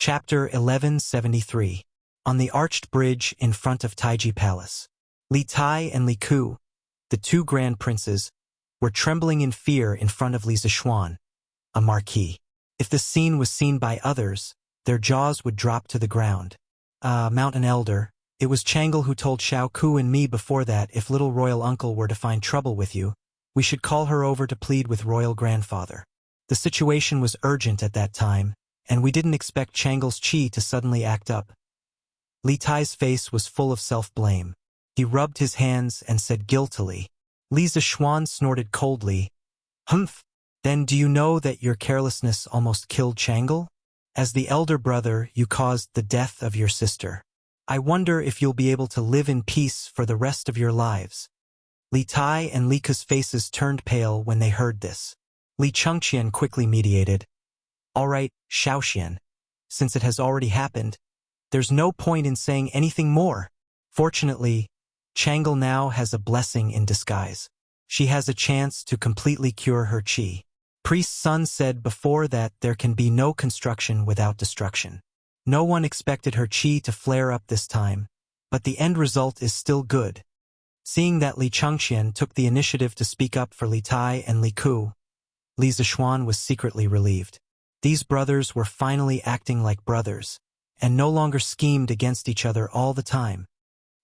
Chapter 1173. On the arched bridge in front of Taiji Palace. Li Tai and Li Ku, the two grand princes, were trembling in fear in front of Li Zishuan, a marquis. If the scene was seen by others, their jaws would drop to the ground. Mountain Elder, it was Changle who told Xiao Ku and me before that if little royal uncle were to find trouble with you, we should call her over to plead with royal grandfather. The situation was urgent at that time, and we didn't expect Changle's chi to suddenly act up. Li Tai's face was full of self-blame. He rubbed his hands and said guiltily. Li Zishuan snorted coldly. Humph! Then do you know that your carelessness almost killed Changle? As the elder brother, you caused the death of your sister. I wonder if you'll be able to live in peace for the rest of your lives. Li Tai and Li Ku's faces turned pale when they heard this. Li Chengqian quickly mediated. All right, Xiaoxian. Since it has already happened, there's no point in saying anything more. Fortunately, Changle now has a blessing in disguise. She has a chance to completely cure her chi. Priest Sun said before that there can be no construction without destruction. No one expected her chi to flare up this time, but the end result is still good. Seeing that Li Chengqian took the initiative to speak up for Li Tai and Li Ku, Li Zishuan was secretly relieved. These brothers were finally acting like brothers, and no longer schemed against each other all the time.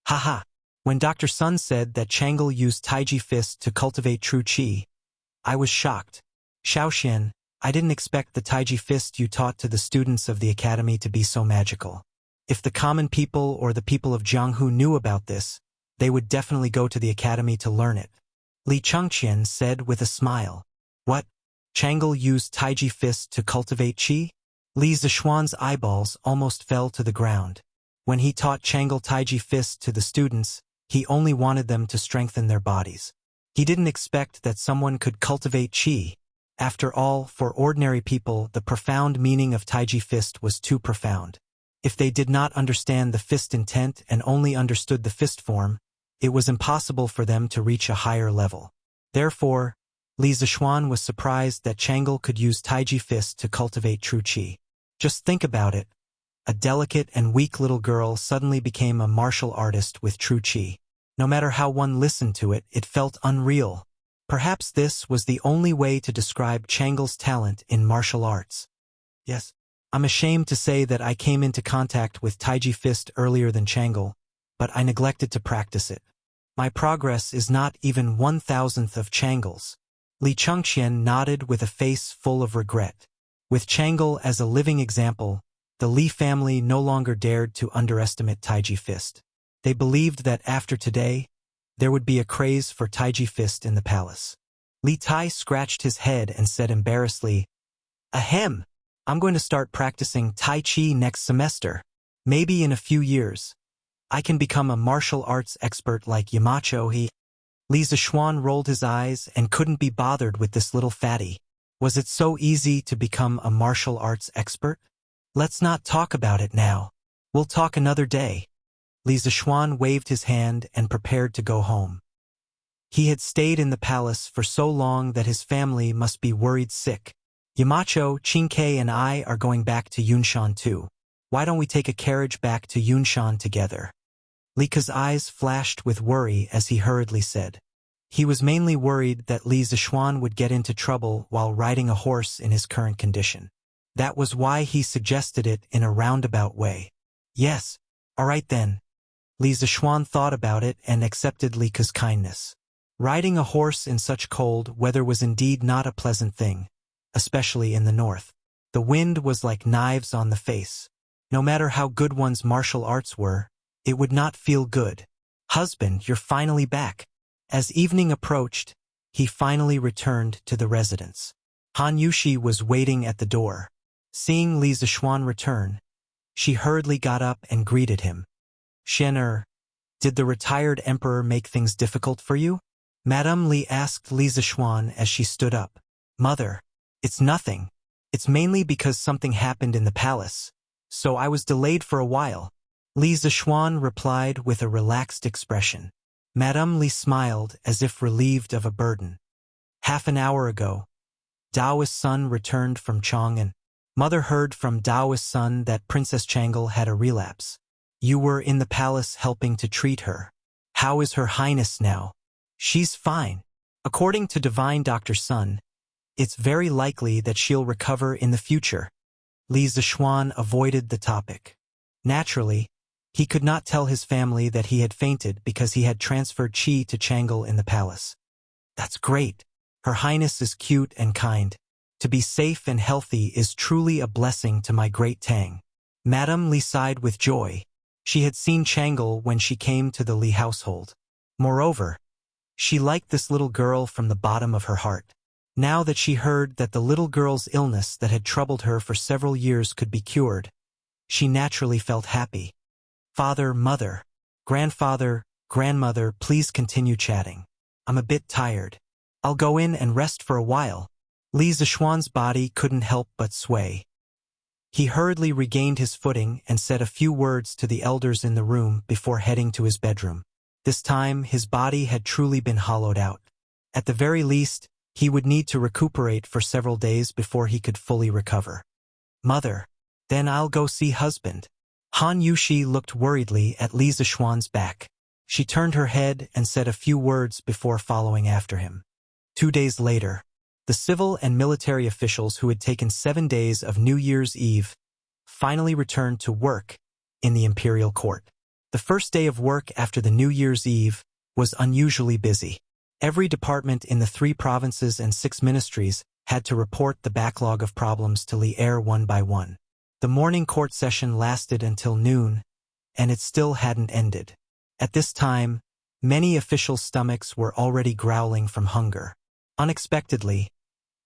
Haha! When Dr. Sun said that Changle used Taiji Fist to cultivate true chi, I was shocked. Xiaoxian, I didn't expect the Taiji Fist you taught to the students of the academy to be so magical. If the common people or the people of Jianghu knew about this, they would definitely go to the academy to learn it. Li Chengqian said with a smile. What? Changle used Taiji Fist to cultivate chi? Li Zishuan's eyeballs almost fell to the ground. When he taught Changle Taiji Fist to the students, he only wanted them to strengthen their bodies. He didn't expect that someone could cultivate chi. After all, for ordinary people, the profound meaning of Taiji Fist was too profound. If they did not understand the fist intent and only understood the fist form, it was impossible for them to reach a higher level. Therefore, Li Zishuan was surprised that Changle could use Taiji Fist to cultivate true chi. Just think about it. A delicate and weak little girl suddenly became a martial artist with true chi. No matter how one listened to it, it felt unreal. Perhaps this was the only way to describe Changle's talent in martial arts. Yes, I'm ashamed to say that I came into contact with Taiji Fist earlier than Changle, but I neglected to practice it. My progress is not even 1,000th of Changle's. Li Chengqian nodded with a face full of regret. With Changle as a living example, the Li family no longer dared to underestimate Taiji Fist. They believed that after today, there would be a craze for Taiji Fist in the palace. Li Tai scratched his head and said embarrassedly, Ahem! I'm going to start practicing Tai Chi next semester. Maybe in a few years, I can become a martial arts expert like Yamacho. Li Zishuan rolled his eyes and couldn't be bothered with this little fatty. Was it so easy to become a martial arts expert? Let's not talk about it now. We'll talk another day. Li Zishuan waved his hand and prepared to go home. He had stayed in the palace for so long that his family must be worried sick. Yamacho, Qingke and I are going back to Yunshan too. Why don't we take a carriage back to Yunshan together? Li Ke's eyes flashed with worry as he hurriedly said. He was mainly worried that Li Zishuan would get into trouble while riding a horse in his current condition. That was why he suggested it in a roundabout way. Yes, all right then. Li Zishuan thought about it and accepted Li Ke's kindness. Riding a horse in such cold weather was indeed not a pleasant thing, especially in the north. The wind was like knives on the face. No matter how good one's martial arts were, it would not feel good. Husband, you're finally back. As evening approached, he finally returned to the residence. Han Yushi was waiting at the door. Seeing Li Zishuan return, she hurriedly got up and greeted him. Shen did the retired emperor make things difficult for you? Madame Li asked Li Zishuan as she stood up. Mother, it's nothing. It's mainly because something happened in the palace, so I was delayed for a while. Li Zishuan replied with a relaxed expression. Madame Li smiled as if relieved of a burden. Half an hour ago, Dao's son returned from Chang'an. Mother heard from Daoist's son that Princess Changle had a relapse. You were in the palace helping to treat her. How is Her Highness now? She's fine. According to Divine Doctor Sun, it's very likely that she'll recover in the future. Li Zishuan avoided the topic. Naturally, he could not tell his family that he had fainted because he had transferred qi to Changle in the palace. That's great. Her Highness is cute and kind. To be safe and healthy is truly a blessing to my great Tang. Madame Li sighed with joy. She had seen Changle when she came to the Li household. Moreover, she liked this little girl from the bottom of her heart. Now that she heard that the little girl's illness that had troubled her for several years could be cured, she naturally felt happy. Father, mother, grandfather, grandmother, please continue chatting. I'm a bit tired. I'll go in and rest for a while. Li Zishuan's body couldn't help but sway. He hurriedly regained his footing and said a few words to the elders in the room before heading to his bedroom. This time, his body had truly been hollowed out. At the very least, he would need to recuperate for several days before he could fully recover. Mother, then I'll go see husband. Han Yushi looked worriedly at Li Zishuan's back. She turned her head and said a few words before following after him. 2 days later, the civil and military officials who had taken 7 days of New Year's Eve finally returned to work in the imperial court. The first day of work after the New Year's Eve was unusually busy. Every department in the 3 provinces and 6 ministries had to report the backlog of problems to Li Er one by one. The morning court session lasted until noon, and it still hadn't ended. At this time, many officials' stomachs were already growling from hunger. Unexpectedly,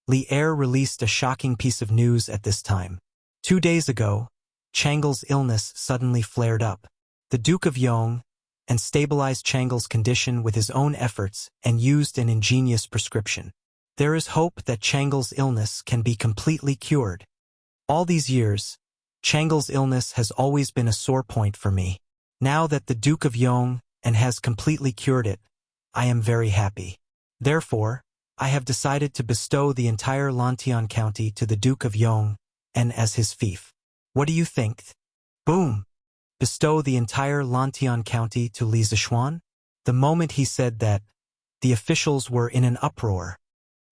Li Er released a shocking piece of news at this time. 2 days ago, Changle's illness suddenly flared up. The Duke of Yong and stabilized Changle's condition with his own efforts and used an ingenious prescription. There is hope that Changle's illness can be completely cured. All these years, Changle's illness has always been a sore point for me. Now that the Duke of Yong and has completely cured it, I am very happy. Therefore, I have decided to bestow the entire Lantian County to the Duke of Yong and as his fief. What do you think? Boom! Bestow the entire Lantian County to Li Zishuan? The moment he said that, the officials were in an uproar.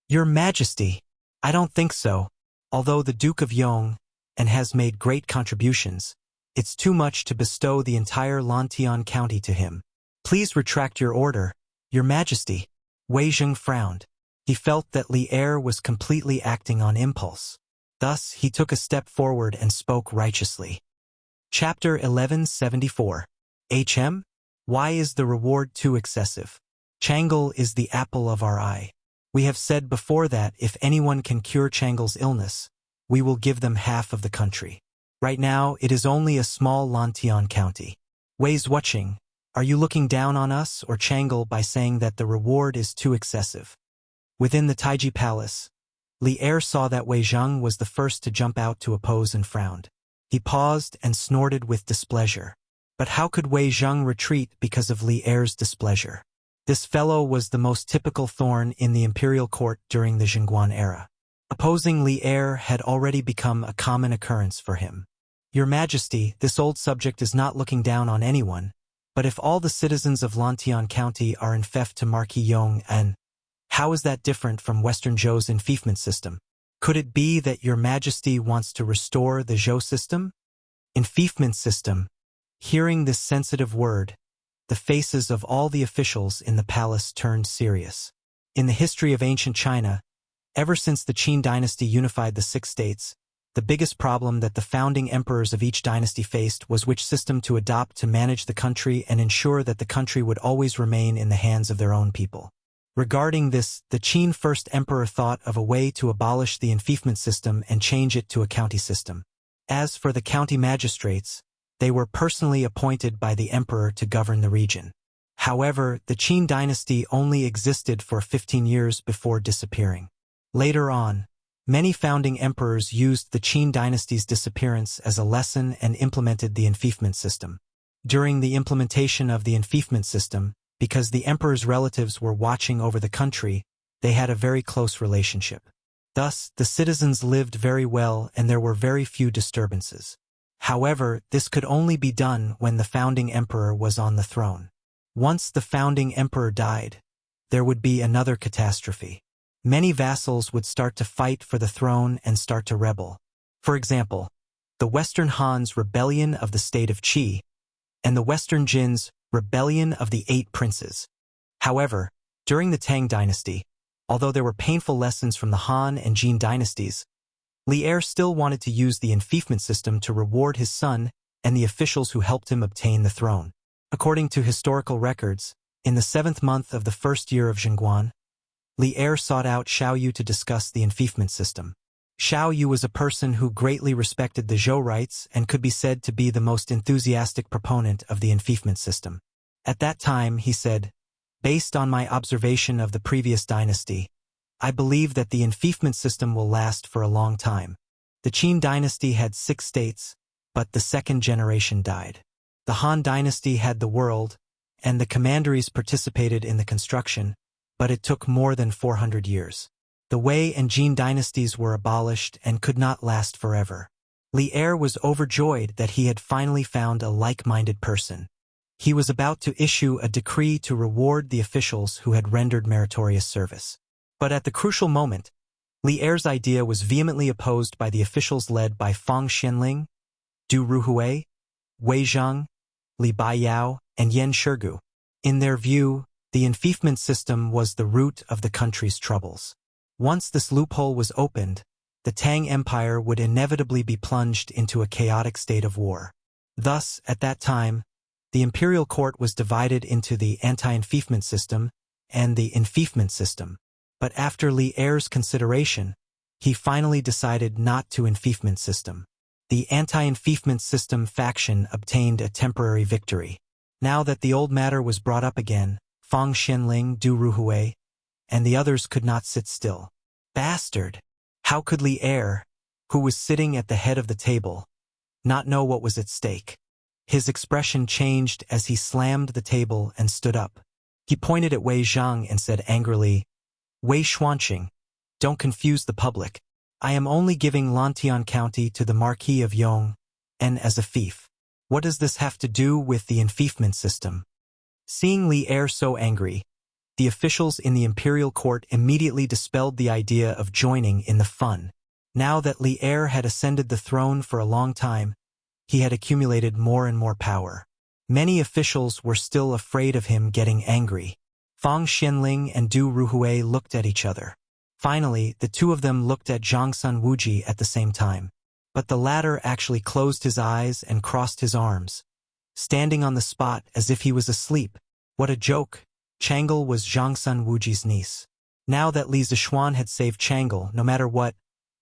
Your Majesty, I don't think so. Although the Duke of Yong and has made great contributions, it's too much to bestow the entire Lantian County to him. Please retract your order, Your Majesty. Wei Zheng frowned. He felt that Li Er was completely acting on impulse. Thus, he took a step forward and spoke righteously. Chapter 1174. HM? Why is the reward too excessive? Changle is the apple of our eye. We have said before that if anyone can cure Changle's illness, we will give them half of the country. Right now, it is only a small Lantian county. Wei Zhuqing, are you looking down on us or Changle by saying that the reward is too excessive? Within the Taiji Palace, Li Er saw that Wei Zheng was the first to jump out to oppose and frowned. He paused and snorted with displeasure. But how could Wei Zheng retreat because of Li Er's displeasure? This fellow was the most typical thorn in the imperial court during the Jingguan era. Opposing Li Er had already become a common occurrence for him. Your Majesty, this old subject is not looking down on anyone, but if all the citizens of Lantian County are in fief to Marquis Yong and how is that different from Western Zhou's enfeoffment system? Could it be that Your Majesty wants to restore the Zhou system? Enfeoffment system. Hearing this sensitive word, the faces of all the officials in the palace turned serious. In the history of ancient China, ever since the Qin dynasty unified the 6 states, the biggest problem that the founding emperors of each dynasty faced was which system to adopt to manage the country and ensure that the country would always remain in the hands of their own people. Regarding this, the Qin first emperor thought of a way to abolish the enfeoffment system and change it to a county system. As for the county magistrates, they were personally appointed by the emperor to govern the region. However, the Qin dynasty only existed for 15 years before disappearing. Later on, many founding emperors used the Qin dynasty's disappearance as a lesson and implemented the enfeoffment system. During the implementation of the enfeoffment system, because the emperor's relatives were watching over the country, they had a very close relationship. Thus, the citizens lived very well and there were very few disturbances. However, this could only be done when the founding emperor was on the throne. Once the founding emperor died, there would be another catastrophe. Many vassals would start to fight for the throne and start to rebel. For example, the Western Han's rebellion of the state of Qi, and the Western Jin's rebellion of the 8 princes. However, during the Tang dynasty, although there were painful lessons from the Han and Jin dynasties, Li Er still wanted to use the enfeoffment system to reward his son and the officials who helped him obtain the throne. According to historical records, in the 7th month of the first year of Zhenguan, Li Er sought out Xiao Yu to discuss the enfeoffment system. Xiao Yu was a person who greatly respected the Zhou rites and could be said to be the most enthusiastic proponent of the enfeoffment system. At that time, he said, "Based on my observation of the previous dynasty, I believe that the enfeoffment system will last for a long time. The Qin dynasty had 6 states, but the 2nd generation died. The Han dynasty had the world, and the commanderies participated in the construction, but it took more than 400 years. The Wei and Jin dynasties were abolished and could not last forever." Li Er was overjoyed that he had finally found a like-minded person. He was about to issue a decree to reward the officials who had rendered meritorious service. But at the crucial moment, Li Er's idea was vehemently opposed by the officials led by Fang Xianling, Du Ruhui, Wei Zhang, Li Baiyao, and Yan Shirgu. In their view, the enfeoffment system was the root of the country's troubles. Once this loophole was opened, the Tang Empire would inevitably be plunged into a chaotic state of war. Thus, at that time, the imperial court was divided into the anti-enfeoffment system and the enfeoffment system. But after Li Er's consideration, he finally decided not to enfeoffment system. The anti-enfeoffment system faction obtained a temporary victory. Now that the old matter was brought up again, Fang Xianling, Du Ruhui, and the others could not sit still. Bastard! How could Li Er, who was sitting at the head of the table, not know what was at stake? His expression changed as he slammed the table and stood up. He pointed at Wei Zhang and said angrily, "Wei Xuanqing, don't confuse the public. I am only giving Lantian County to the Marquis of Yong, and as a fief. What does this have to do with the enfeoffment system?" Seeing Li Er so angry, the officials in the imperial court immediately dispelled the idea of joining in the fun. Now that Li Er had ascended the throne for a long time, he had accumulated more and more power. Many officials were still afraid of him getting angry. Fang Xianling and Du Ruhui looked at each other. Finally, the two of them looked at Zhangsun Wuji at the same time. But the latter actually closed his eyes and crossed his arms, standing on the spot as if he was asleep. What a joke! Changle was Zhangsun Wuji's niece. Now that Li Zishuan had saved Changle, no matter what,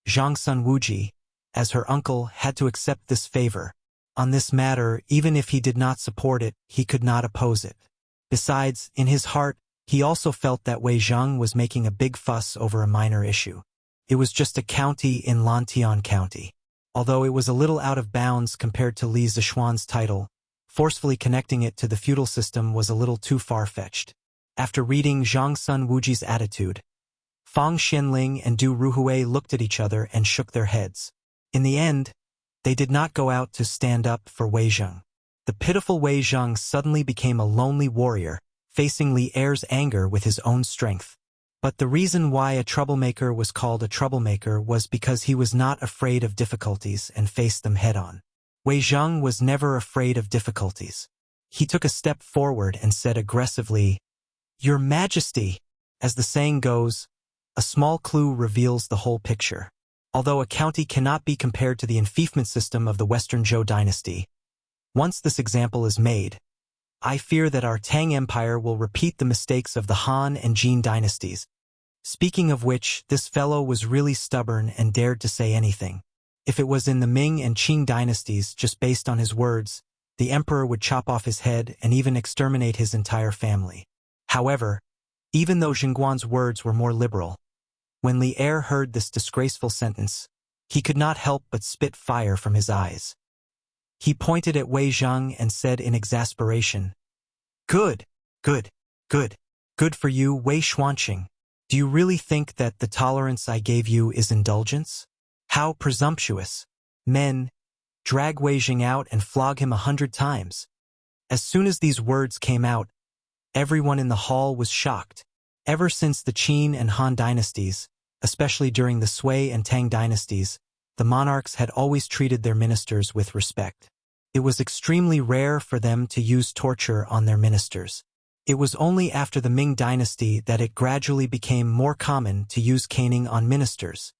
Zhangsun Wuji, as her uncle, had to accept this favor. On this matter, even if he did not support it, he could not oppose it. Besides, in his heart, he also felt that Wei Zhang was making a big fuss over a minor issue. It was just a county in Lantian County. Although it was a little out of bounds compared to Li Zishuan's title, forcefully connecting it to the feudal system was a little too far-fetched. After reading Zhangsun Wuji's attitude, Fang Xianling and Du Ruhui looked at each other and shook their heads. In the end, they did not go out to stand up for Wei Zhang. The pitiful Wei Zhang suddenly became a lonely warrior, facing Li Er's anger with his own strength. But the reason why a troublemaker was called a troublemaker was because he was not afraid of difficulties and faced them head-on. Wei Zhang was never afraid of difficulties. He took a step forward and said aggressively, "Your Majesty!" As the saying goes, a small clue reveals the whole picture. Although a county cannot be compared to the enfeoffment system of the Western Zhou dynasty, once this example is made, I fear that our Tang Empire will repeat the mistakes of the Han and Jin dynasties. Speaking of which, this fellow was really stubborn and dared to say anything. If it was in the Ming and Qing dynasties, just based on his words, the emperor would chop off his head and even exterminate his entire family. However, even though Zhenguan's words were more liberal, when Li Er heard this disgraceful sentence, he could not help but spit fire from his eyes. He pointed at Wei Zhang and said in exasperation, "Good, good, good, good for you, Wei Xuanqing. Do you really think that the tolerance I gave you is indulgence? How presumptuous! Men, drag Wei Jing out and flog him 100 times. As soon as these words came out, everyone in the hall was shocked. Ever since the Qin and Han dynasties, especially during the Sui and Tang dynasties, the monarchs had always treated their ministers with respect. It was extremely rare for them to use torture on their ministers. It was only after the Ming dynasty that it gradually became more common to use caning on ministers.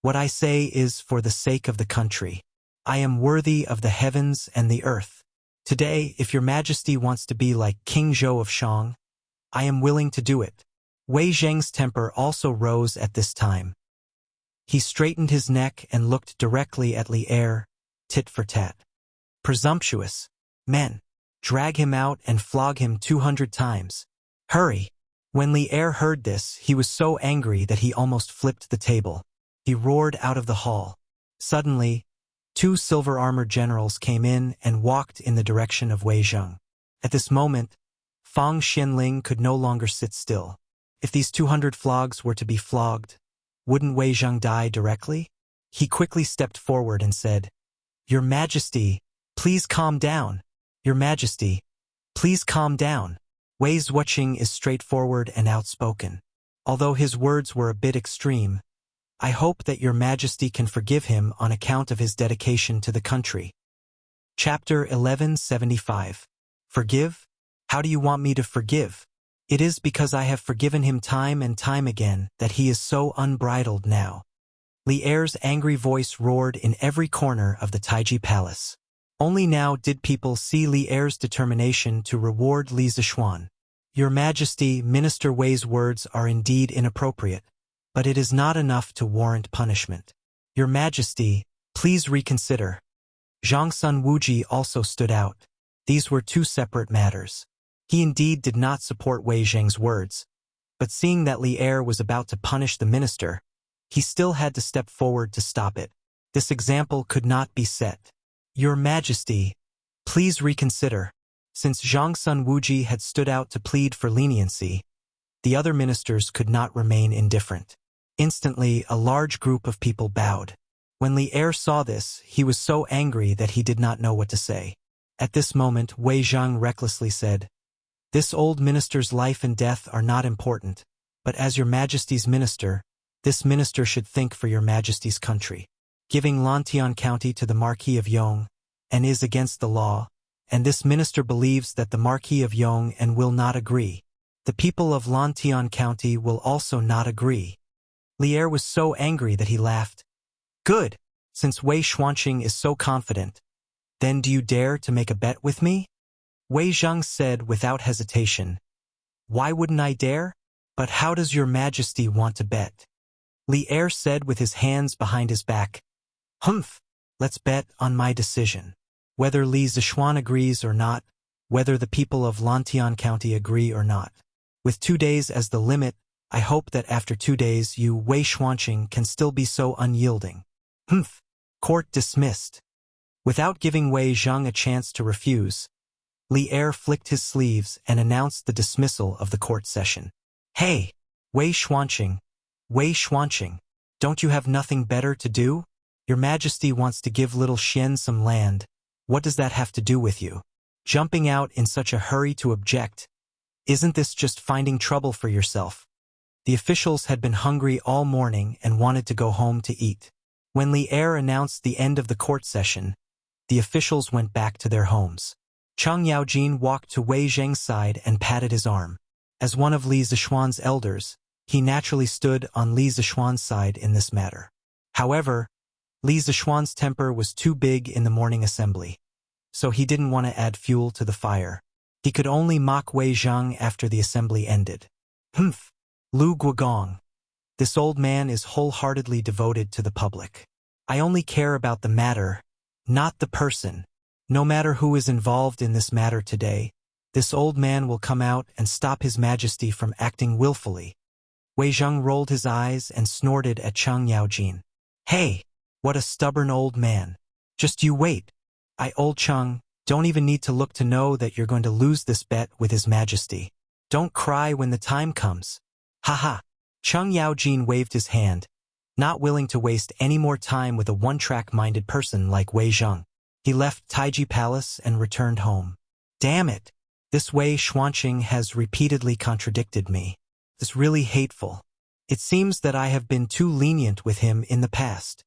What I say is for the sake of the country. I am worthy of the heavens and the earth. Today, if your majesty wants to be like King Zhou of Shang, I am willing to do it. Wei Zheng's temper also rose at this time. He straightened his neck and looked directly at Li Er, tit for tat. Presumptuous! Men, drag him out and flog him 200 times. Hurry! When Li Er heard this, he was so angry that he almost flipped the table. He roared out of the hall. Suddenly, 2 silver-armored generals came in and walked in the direction of Wei Zheng. At this moment, Fang Xianling could no longer sit still. If these 200 flogs were to be flogged, wouldn't Wei Zheng die directly? He quickly stepped forward and said, "Your Majesty, please calm down. Your Majesty, please calm down." Wei Zhuqing is straightforward and outspoken. Although his words were a bit extreme, I hope that your Majesty can forgive him on account of his dedication to the country. Chapter 1175. Forgive? How do you want me to forgive? It is because I have forgiven him time and time again that he is so unbridled now. Li Er's angry voice roared in every corner of the Taiji Palace. Only now did people see Li Er's determination to reward Li Zishuan. Your Majesty, Minister Wei's words are indeed inappropriate, but it is not enough to warrant punishment. Your Majesty, please reconsider. Zhang Sun Wuji also stood out. These were 2 separate matters. He indeed did not support Wei Zheng's words, but seeing that Li Er was about to punish the minister, he still had to step forward to stop it. This example could not be set. Your Majesty, please reconsider. Since Zhang Sun Wuji had stood out to plead for leniency, the other ministers could not remain indifferent. Instantly, a large group of people bowed. When Li Er saw this, he was so angry that he did not know what to say. At this moment, Wei Zhang recklessly said, "This old minister's life and death are not important, but as your Majesty's minister, this minister should think for your Majesty's country. Giving Lantian County to the Marquis of Yong and is against the law, and this minister believes that the Marquis of Yong and will not agree. The people of Lantian County will also not agree." Li Er was so angry that he laughed. "Good! Since Wei Xuanqing is so confident, then do you dare to make a bet with me?" Wei Zheng said without hesitation, "Why wouldn't I dare? But how does your Majesty want to bet?" Li Er said with his hands behind his back, "Humph! Let's bet on my decision. Whether Li Zishuan agrees or not, whether the people of Lantian County agree or not. With 2 days as the limit, I hope that after 2 days you, Wei Xuanqing, can still be so unyielding." Humph! Court dismissed. Without giving Wei Zheng a chance to refuse, Li Er flicked his sleeves and announced the dismissal of the court session. "Hey, Wei Xuanqing, don't you have nothing better to do? Your Majesty wants to give little Xian some land. What does that have to do with you? Jumping out in such a hurry to object. Isn't this just finding trouble for yourself?" The officials had been hungry all morning and wanted to go home to eat. When Li Er announced the end of the court session, the officials went back to their homes. Chang Yaojin walked to Wei Zheng's side and patted his arm. As one of Li Zishuan's elders, he naturally stood on Li Zishuan's side in this matter. However, Li Zishuan's temper was too big in the morning assembly, so he didn't want to add fuel to the fire. He could only mock Wei Zheng after the assembly ended. "Humph! Lu Guogong. This old man is wholeheartedly devoted to the public. I only care about the matter, not the person. No matter who is involved in this matter today, this old man will come out and stop His Majesty from acting willfully." Wei Zheng rolled his eyes and snorted at Chang Yaojin. "Hey, what a stubborn old man. Just you wait. Old Chang, don't even need to look to know that you're going to lose this bet with His Majesty. Don't cry when the time comes. Ha ha. Cheng Yaojin waved his hand, not willing to waste any more time with a one-track-minded person like Wei Zheng. He left Taiji Palace and returned home. Damn it! This Wei Xuanqing has repeatedly contradicted me. It's really hateful. It seems that I have been too lenient with him in the past.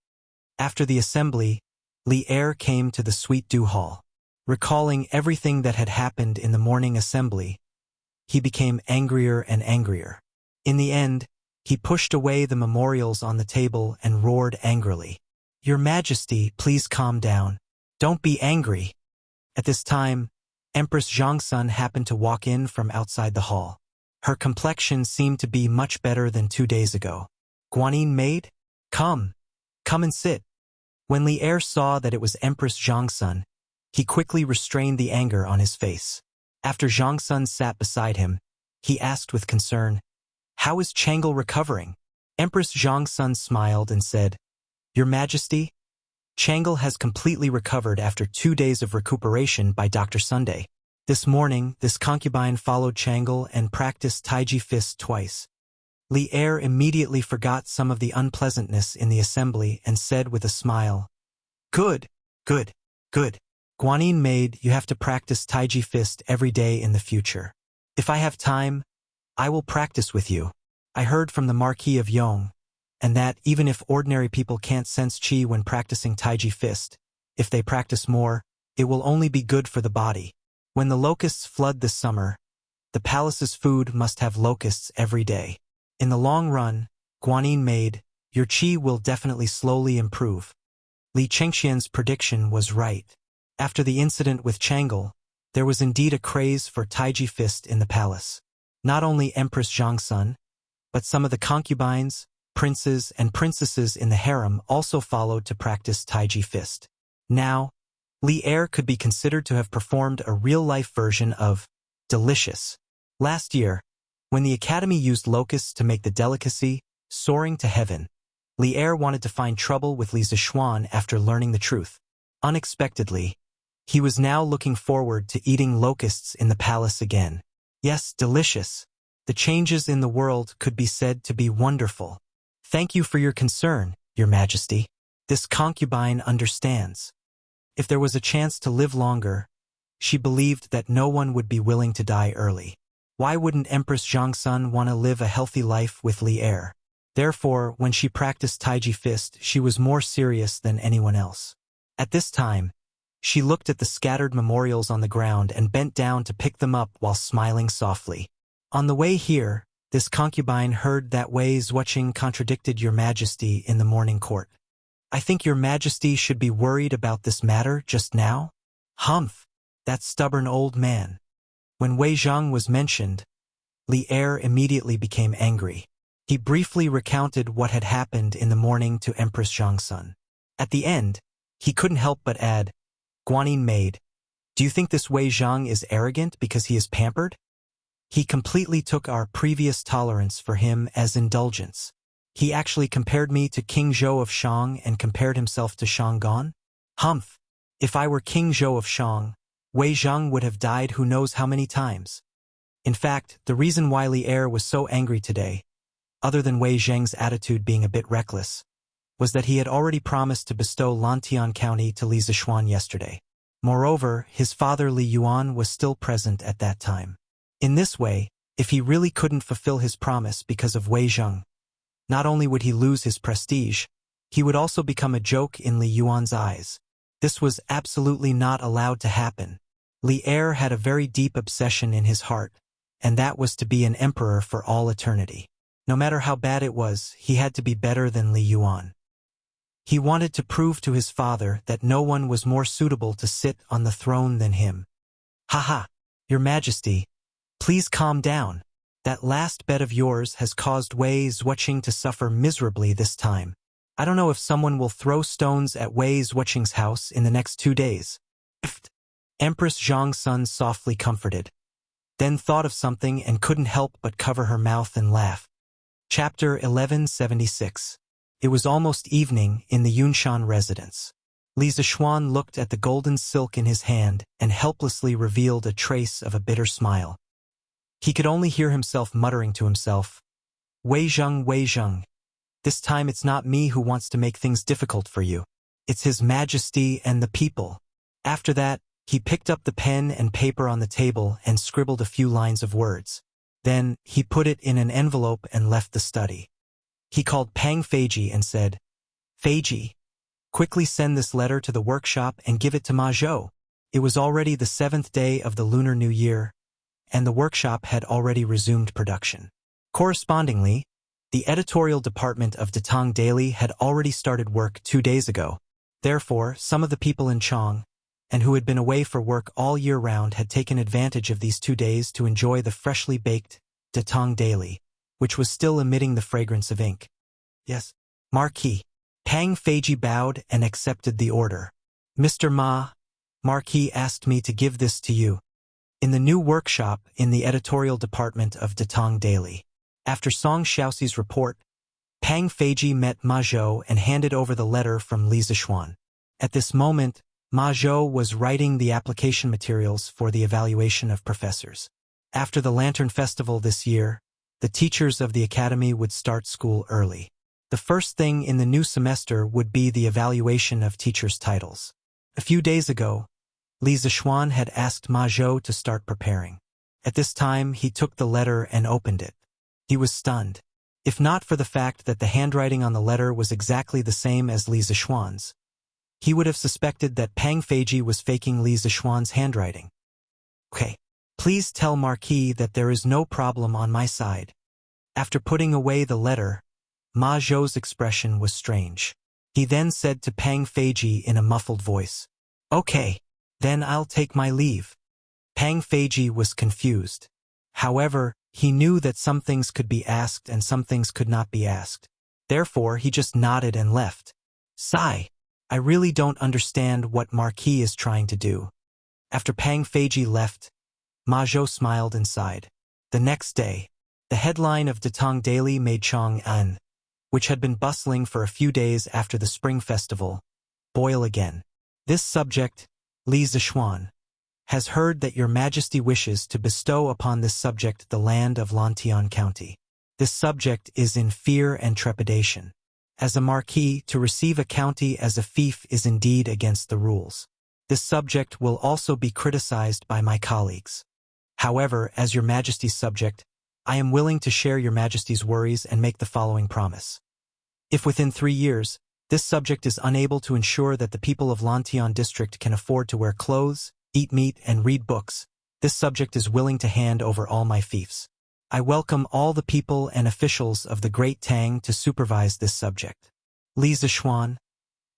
After the assembly, Li Er came to the Sweet Dew Hall. Recalling everything that had happened in the morning assembly, he became angrier and angrier. In the end, he pushed away the memorials on the table and roared angrily. "Your Majesty, please calm down. Don't be angry." At this time, Empress Zhongsun happened to walk in from outside the hall. Her complexion seemed to be much better than 2 days ago. "Guanyin maid? Come and sit." When Li Er saw that it was Empress Zhongsun, he quickly restrained the anger on his face. After Zhongsun sat beside him, he asked with concern, "How is Chang'e recovering?" Empress Zhongsun smiled and said, "Your Majesty, Chang'e has completely recovered after 2 days of recuperation by Dr. Sunday. This morning, this concubine followed Chang'e and practiced Taiji fist twice." Li Er immediately forgot some of the unpleasantness in the assembly and said with a smile, Good. Guanyin maid, you have to practice Taiji fist every day in the future. If I have time, I will practice with you. I heard from the Marquis of Yong, and that even if ordinary people can't sense qi when practicing Taiji fist, if they practice more, it will only be good for the body. When the locusts flood this summer, the palace's food must have locusts every day. In the long run, Guanyin maid, your qi will definitely slowly improve. Li Chengxian's prediction was right. After the incident with Chang'e, there was indeed a craze for Taiji fist in the palace. Not only Empress Zhongsun, but some of the concubines, princes, and princesses in the harem also followed to practice Taiji fist. Now, Li Er could be considered to have performed a real-life version of delicious. Last year, when the Academy used locusts to make the delicacy soaring to heaven, Li Er wanted to find trouble with Li Zishuan after learning the truth. Unexpectedly, he was now looking forward to eating locusts in the palace again. Yes, delicious. The changes in the world could be said to be wonderful. Thank you for your concern, Your Majesty. This concubine understands. If there was a chance to live longer, she believed that no one would be willing to die early. Why wouldn't Empress Zhongsun want to live a healthy life with Li Er? Therefore, when she practiced Taiji fist, she was more serious than anyone else. At this time, she looked at the scattered memorials on the ground and bent down to pick them up while smiling softly. On the way here, this concubine heard that Wei Xuanqing contradicted Your Majesty in the morning court. I think Your Majesty should be worried about this matter just now? Humph, that stubborn old man. When Wei Zhang was mentioned, Li Er immediately became angry. He briefly recounted what had happened in the morning to Empress Zhongsun. At the end, he couldn't help but add, Guanyin maid, do you think this Wei Zhang is arrogant because he is pampered? He completely took our previous tolerance for him as indulgence. He actually compared me to King Zhou of Shang and compared himself to Shanggon? Humph! If I were King Zhou of Shang, Wei Zhang would have died who knows how many times. In fact, the reason why Li Er was so angry today, other than Wei Zheng's attitude being a bit reckless, was that he had already promised to bestow Lantian County to Li Zishuan yesterday. Moreover, his father Li Yuan was still present at that time. In this way, if he really couldn't fulfill his promise because of Wei Zheng, not only would he lose his prestige, he would also become a joke in Li Yuan's eyes. This was absolutely not allowed to happen. Li Er had a very deep obsession in his heart, and that was to be an emperor for all eternity. No matter how bad it was, he had to be better than Li Yuan. He wanted to prove to his father that no one was more suitable to sit on the throne than him. Haha, Your Majesty, please calm down. That last bet of yours has caused Wei Xuanqing to suffer miserably this time. I don't know if someone will throw stones at Wei Xuanqing's house in the next 2 days. Empress Zhongsun softly comforted, then thought of something and couldn't help but cover her mouth and laugh. Chapter 1176. It was almost evening in the Yunshan residence. Li Zishuan looked at the golden silk in his hand and helplessly revealed a trace of a bitter smile. He could only hear himself muttering to himself, Wei Zheng. This time it's not me who wants to make things difficult for you. It's His Majesty and the people. After that, he picked up the pen and paper on the table and scribbled a few lines of words. Then, he put it in an envelope and left the study. He called Pang Feiji and said, Feiji, quickly send this letter to the workshop and give it to Ma Zhou. It was already the 7th day of the Lunar New Year, and the workshop had already resumed production. Correspondingly, the editorial department of Datang Daily had already started work 2 days ago. Therefore, some of the people in Chong, and who had been away for work all year round, had taken advantage of these 2 days to enjoy the freshly baked Datang Daily, which was still emitting the fragrance of ink. Yes, Marquis. Pang Feiji bowed and accepted the order. Mr. Ma, Marquis asked me to give this to you. In the new workshop in the editorial department of Datang Daily. After Song Xiaoxi's report, Pang Feiji met Ma Zhou and handed over the letter from Li Zishuan. At this moment, Ma Zhou was writing the application materials for the evaluation of professors. After the Lantern Festival this year, the teachers of the academy would start school early. The first thing in the new semester would be the evaluation of teachers' titles. A few days ago, Li Zishuan had asked Ma Zhou to start preparing. At this time, he took the letter and opened it. He was stunned. If not for the fact that the handwriting on the letter was exactly the same as Li Zishuan's, he would have suspected that Pang Feiji was faking Li Zishuan's handwriting. Okay, please tell Marquis that there is no problem on my side. After putting away the letter, Ma Zhou's expression was strange. He then said to Pang Feiji in a muffled voice, Okay, then I'll take my leave. Pang Feiji was confused. However, he knew that some things could be asked and some things could not be asked. Therefore, he just nodded and left. Sigh. I really don't understand what Marquis is trying to do. After Pang Feiji left, Ma Zhou smiled and sighed. The next day, the headline of Datang Daily made Chang'an, which had been bustling for a few days after the Spring Festival, boil again. This subject, Li Zishuan, has heard that your Majesty wishes to bestow upon this subject the land of Lantian County. This subject is in fear and trepidation. As a marquis, to receive a county as a fief is indeed against the rules. This subject will also be criticized by my colleagues. However, as your Majesty's subject, I am willing to share your Majesty's worries and make the following promise. If within 3 years, this subject is unable to ensure that the people of Lantian district can afford to wear clothes, eat meat, and read books, this subject is willing to hand over all my fiefs. I welcome all the people and officials of the Great Tang to supervise this subject. Li Zishuan,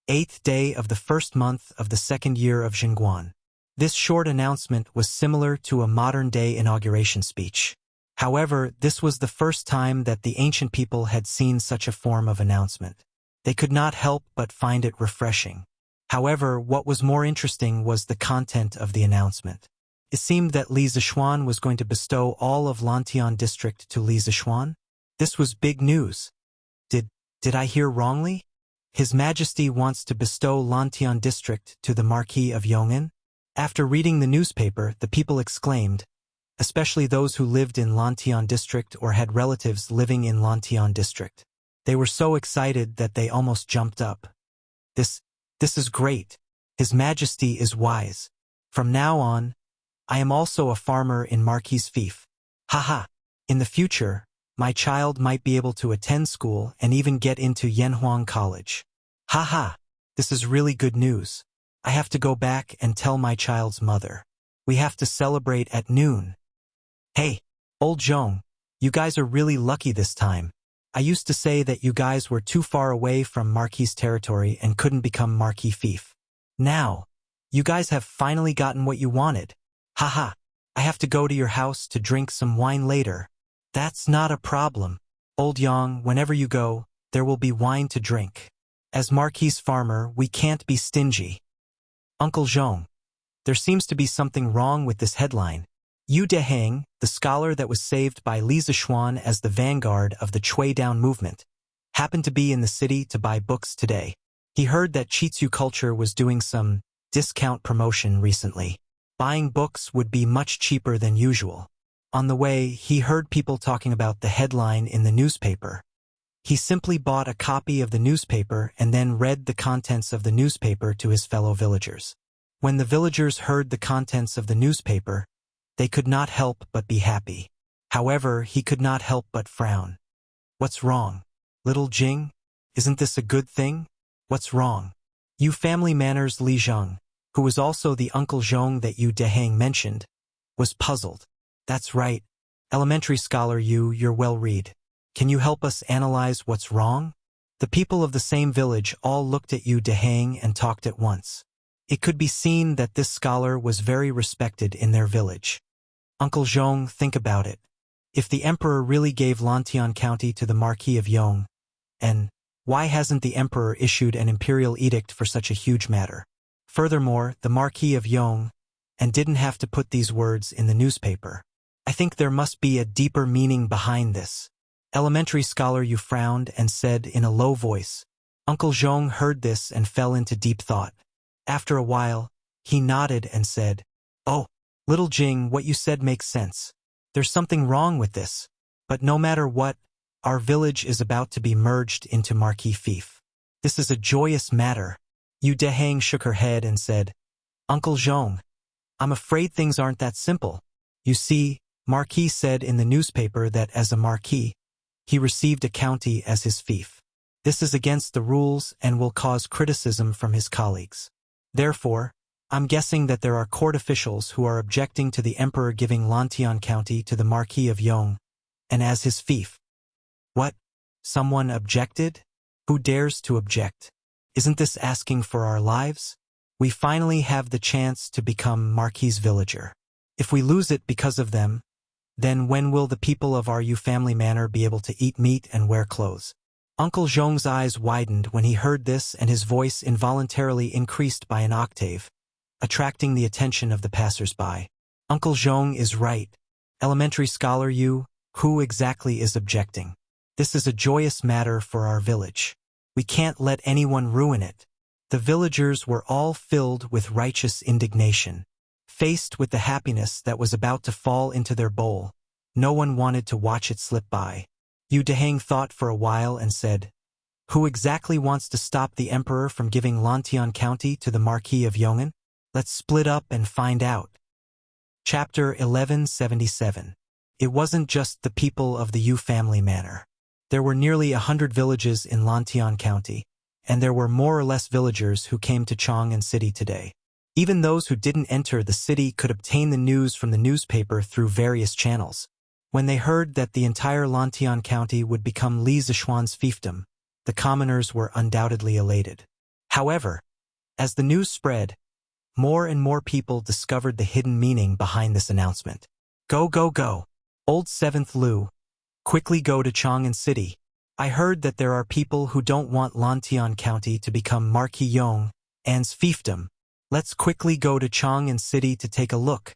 8th day of the 1st month of the 2nd year of Jingguan. This short announcement was similar to a modern-day inauguration speech. However, this was the first time that the ancient people had seen such a form of announcement. They could not help but find it refreshing. However, what was more interesting was the content of the announcement. It seemed that Li Zishuan was going to bestow all of Lantian district to Li Zishuan. This was big news. Did I hear wrongly? His Majesty wants to bestow Lantian district to the Marquis of Yong'an? After reading the newspaper, the people exclaimed, especially those who lived in Lantian district or had relatives living in Lantian district. They were so excited that they almost jumped up. This is great. His Majesty is wise. From now on, I am also a farmer in Marquis' fief. Haha. In the future, my child might be able to attend school and even get into Yanhuang College. Haha. This is really good news. I have to go back and tell my child's mother. We have to celebrate at noon. Hey, old Zhong, you guys are really lucky this time. I used to say that you guys were too far away from Marquis' territory and couldn't become Marquis fief. Now, you guys have finally gotten what you wanted. Haha, I have to go to your house to drink some wine later. That's not a problem. Old Yang, whenever you go, there will be wine to drink. As Marquis' farmer, we can't be stingy. Uncle Zhong, there seems to be something wrong with this headline. Yu Deheng, the scholar that was saved by Li Zishuan as the vanguard of the Chui Down movement, happened to be in the city to buy books today. He heard that Chitsu Culture was doing some discount promotion recently. Buying books would be much cheaper than usual. On the way, he heard people talking about the headline in the newspaper. He simply bought a copy of the newspaper and then read the contents of the newspaper to his fellow villagers. When the villagers heard the contents of the newspaper, they could not help but be happy. However, he could not help but frown. What's wrong? Little Jing? Isn't this a good thing? What's wrong? You family manners Li Zheng, who was also the Uncle Zhong that Yu Dehang mentioned, was puzzled. That's right. Elementary scholar Yu, you're well read. Can you help us analyze what's wrong? The people of the same village all looked at Yu Dehang and talked at once. It could be seen that this scholar was very respected in their village. Uncle Zhong, think about it. If the emperor really gave Lantian County to the Marquis of Yong, and why hasn't the emperor issued an imperial edict for such a huge matter? Furthermore, the Marquis of Yong, and didn't have to put these words in the newspaper. I think there must be a deeper meaning behind this. Elementary scholar Yu frowned and said in a low voice. Uncle Zhong heard this and fell into deep thought. After a while, he nodded and said, Oh, little Jing, what you said makes sense. There's something wrong with this. But no matter what, our village is about to be merged into Marquis fief. This is a joyous matter. Yu Dehang shook her head and said, Uncle Zhong, I'm afraid things aren't that simple. You see, Marquis said in the newspaper that as a Marquis, he received a county as his fief. This is against the rules and will cause criticism from his colleagues. Therefore, I'm guessing that there are court officials who are objecting to the emperor giving Lantian County to the Marquis of Yong, and as his fief. What? Someone objected? Who dares to object? Isn't this asking for our lives? We finally have the chance to become Marquis' villager. If we lose it because of them, then when will the people of our Yu family manor be able to eat meat and wear clothes? Uncle Zhong's eyes widened when he heard this and his voice involuntarily increased by an octave, attracting the attention of the passers-by. Uncle Zhong is right. Elementary scholar Yu, who exactly is objecting? This is a joyous matter for our village. We can't let anyone ruin it. The villagers were all filled with righteous indignation. Faced with the happiness that was about to fall into their bowl, no one wanted to watch it slip by. Yu Dehang thought for a while and said, Who exactly wants to stop the emperor from giving Lantian County to the Marquis of Yongan? Let's split up and find out. Chapter 1177. It wasn't just the people of the Yu family manor. There were nearly 100 villages in Lantian County, and there were more or less villagers who came to Chang'an City today. Even those who didn't enter the city could obtain the news from the newspaper through various channels. When they heard that the entire Lantian County would become Li Zishuan's fiefdom, the commoners were undoubtedly elated. However, as the news spread, more and more people discovered the hidden meaning behind this announcement. Go, go, go. Old 7th Lu. Quickly go to Chang'an City. I heard that there are people who don't want Lantian County to become Marquis Yong and's fiefdom. Let's quickly go to Chang'an City to take a look.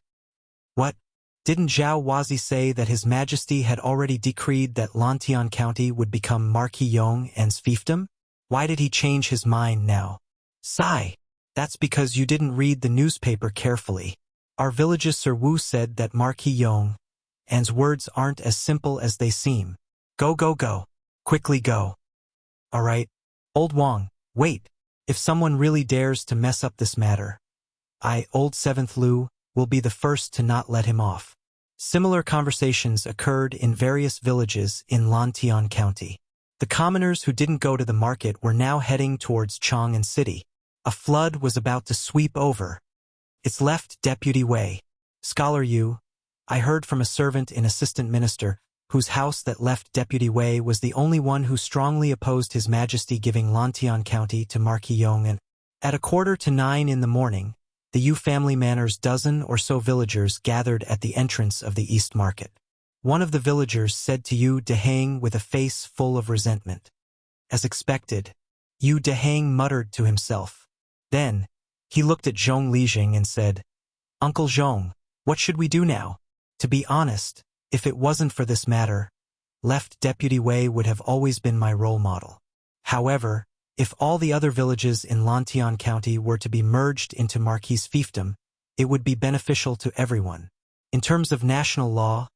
What? Didn't Zhao Wazi say that His Majesty had already decreed that Lantian County would become Marquis Yong and's fiefdom? Why did he change his mind now? Sigh. That's because you didn't read the newspaper carefully. Our village's Sir Wu said that Marquis Yong and's words aren't as simple as they seem. Go, go, go. Quickly go. All right. Old Wang, wait. If someone really dares to mess up this matter, I, Old 7th Lu, will be the first to not let him off. Similar conversations occurred in various villages in Lantian County. The commoners who didn't go to the market were now heading towards Chang'an City. A flood was about to sweep over its left deputy way. Scholar Yu, I heard from a servant in Assistant Minister, whose house that left Deputy Wei was the only one who strongly opposed His Majesty giving Lantian County to Marquis Yong. And at 8:45 in the morning, the Yu family manor's dozen or so villagers gathered at the entrance of the East Market. One of the villagers said to Yu Dehang with a face full of resentment. As expected, Yu Dehang muttered to himself. Then, he looked at Zhong Lijing and said, Uncle Zhong, what should we do now? To be honest, if it wasn't for this matter, Left Deputy Wei would have always been my role model. However, if all the other villages in Lantian County were to be merged into Marquis' fiefdom, it would be beneficial to everyone. In terms of national law,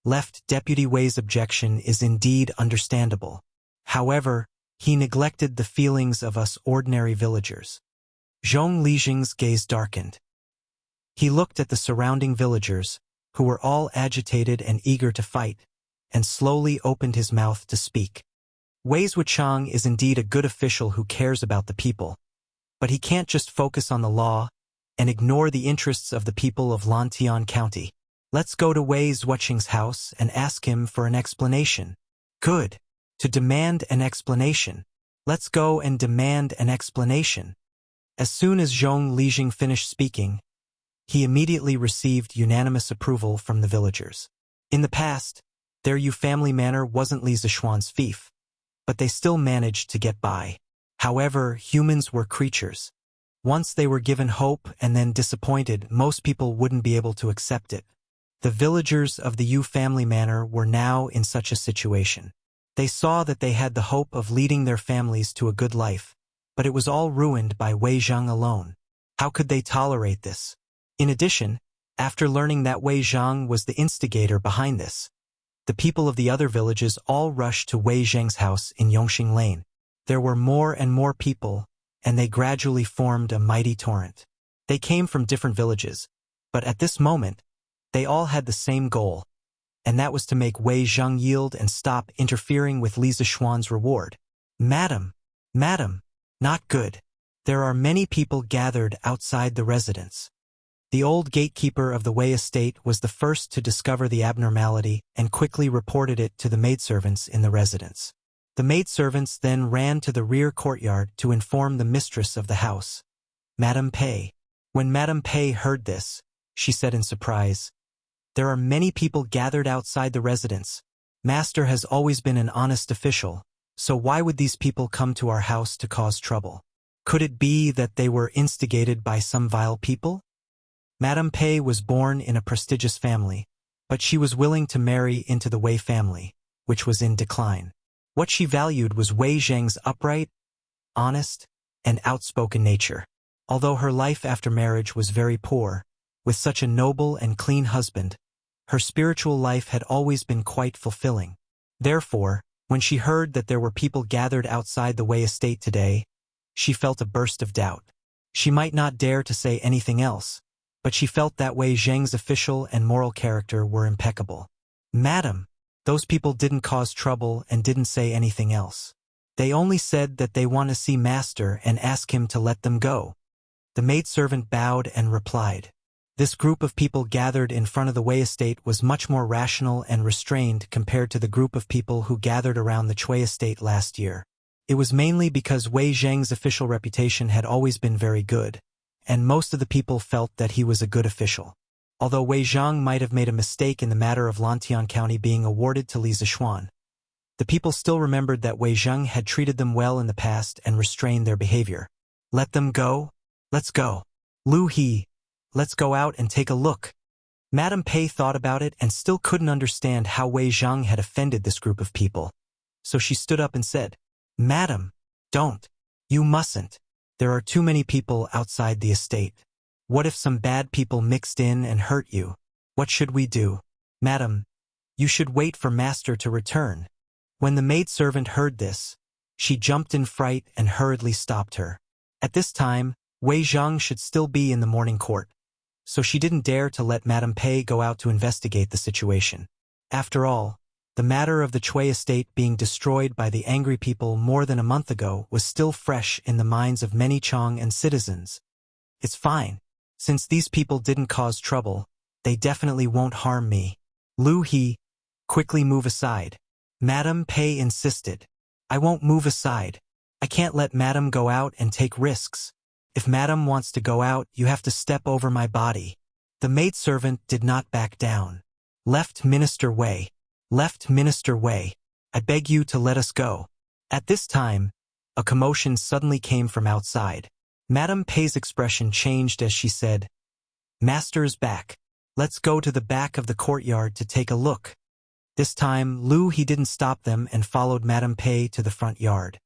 left Deputy Wei's objection is indeed understandable. However, he neglected the feelings of us ordinary villagers. Zhong Lijing's gaze darkened. He looked at the surrounding villagers, who were all agitated and eager to fight, and slowly opened his mouth to speak. Wei Wuchang is indeed a good official who cares about the people, but he can't just focus on the law and ignore the interests of the people of Lantian County. Let's go to Wei Wuchang's house and ask him for an explanation. Good. To demand an explanation. Let's go and demand an explanation. As soon as Zhong Lijing finished speaking, he immediately received unanimous approval from the villagers. In the past, their Yu family manor wasn't Li Zishuan's fief, but they still managed to get by. However, humans were creatures. Once they were given hope and then disappointed, most people wouldn't be able to accept it. The villagers of the Yu family manor were now in such a situation. They saw that they had the hope of leading their families to a good life, but it was all ruined by Wei Zhang alone. How could they tolerate this? In addition, after learning that Wei Zhang was the instigator behind this, the people of the other villages all rushed to Wei Zhang's house in Yongxing Lane. There were more and more people, and they gradually formed a mighty torrent. They came from different villages, but at this moment, they all had the same goal, and that was to make Wei Zhang yield and stop interfering with Li Zishuan's reward. Madam, not good. There are many people gathered outside the residence. The old gatekeeper of the Wei estate was the first to discover the abnormality and quickly reported it to the maidservants in the residence. The maidservants then ran to the rear courtyard to inform the mistress of the house, Madame Pei. When Madame Pei heard this, she said in surprise, "There are many people gathered outside the residence. Master has always been an honest official, so why would these people come to our house to cause trouble? Could it be that they were instigated by some vile people?" Madame Pei was born in a prestigious family, but she was willing to marry into the Wei family, which was in decline. What she valued was Wei Zhang's upright, honest, and outspoken nature. Although her life after marriage was very poor, with such a noble and clean husband, her spiritual life had always been quite fulfilling. Therefore, when she heard that there were people gathered outside the Wei estate today, she felt a burst of doubt. She might not dare to say anything else, but she felt that Wei Zhang's official and moral character were impeccable. "Madam, those people didn't cause trouble and didn't say anything else. They only said that they want to see Master and ask him to let them go." The maidservant bowed and replied. This group of people gathered in front of the Wei estate was much more rational and restrained compared to the group of people who gathered around the Chui estate last year. It was mainly because Wei Zhang's official reputation had always been very good, and most of the people felt that he was a good official. Although Wei Zhang might have made a mistake in the matter of Lantian County being awarded to Li Zishuan, the people still remembered that Wei Zhang had treated them well in the past and restrained their behavior. "Let them go? Let's go. Lu He, let's go out and take a look." Madame Pei thought about it and still couldn't understand how Wei Zhang had offended this group of people. So she stood up and said, "Madam, don't. You mustn't. There are too many people outside the estate. What if some bad people mixed in and hurt you? What should we do? Madam, you should wait for Master to return." When the maidservant heard this, she jumped in fright and hurriedly stopped her. At this time, Wei Zhang should still be in the morning court, so she didn't dare to let Madame Pei go out to investigate the situation. After all, the matter of the Chui estate being destroyed by the angry people more than a month ago was still fresh in the minds of many Chong and citizens. "It's fine. Since these people didn't cause trouble, they definitely won't harm me. Lu He, quickly move aside." Madame Pei insisted. "I won't move aside. I can't let Madame go out and take risks. If Madame wants to go out, you have to step over my body." The maidservant did not back down. "Left Minister Wei. Left Minister Wei. I beg you to let us go." At this time, a commotion suddenly came from outside. Madame Pei's expression changed as she said, "Master is back. Let's go to the back of the courtyard to take a look." This time, Lu He didn't stop them and followed Madame Pei to the front yard.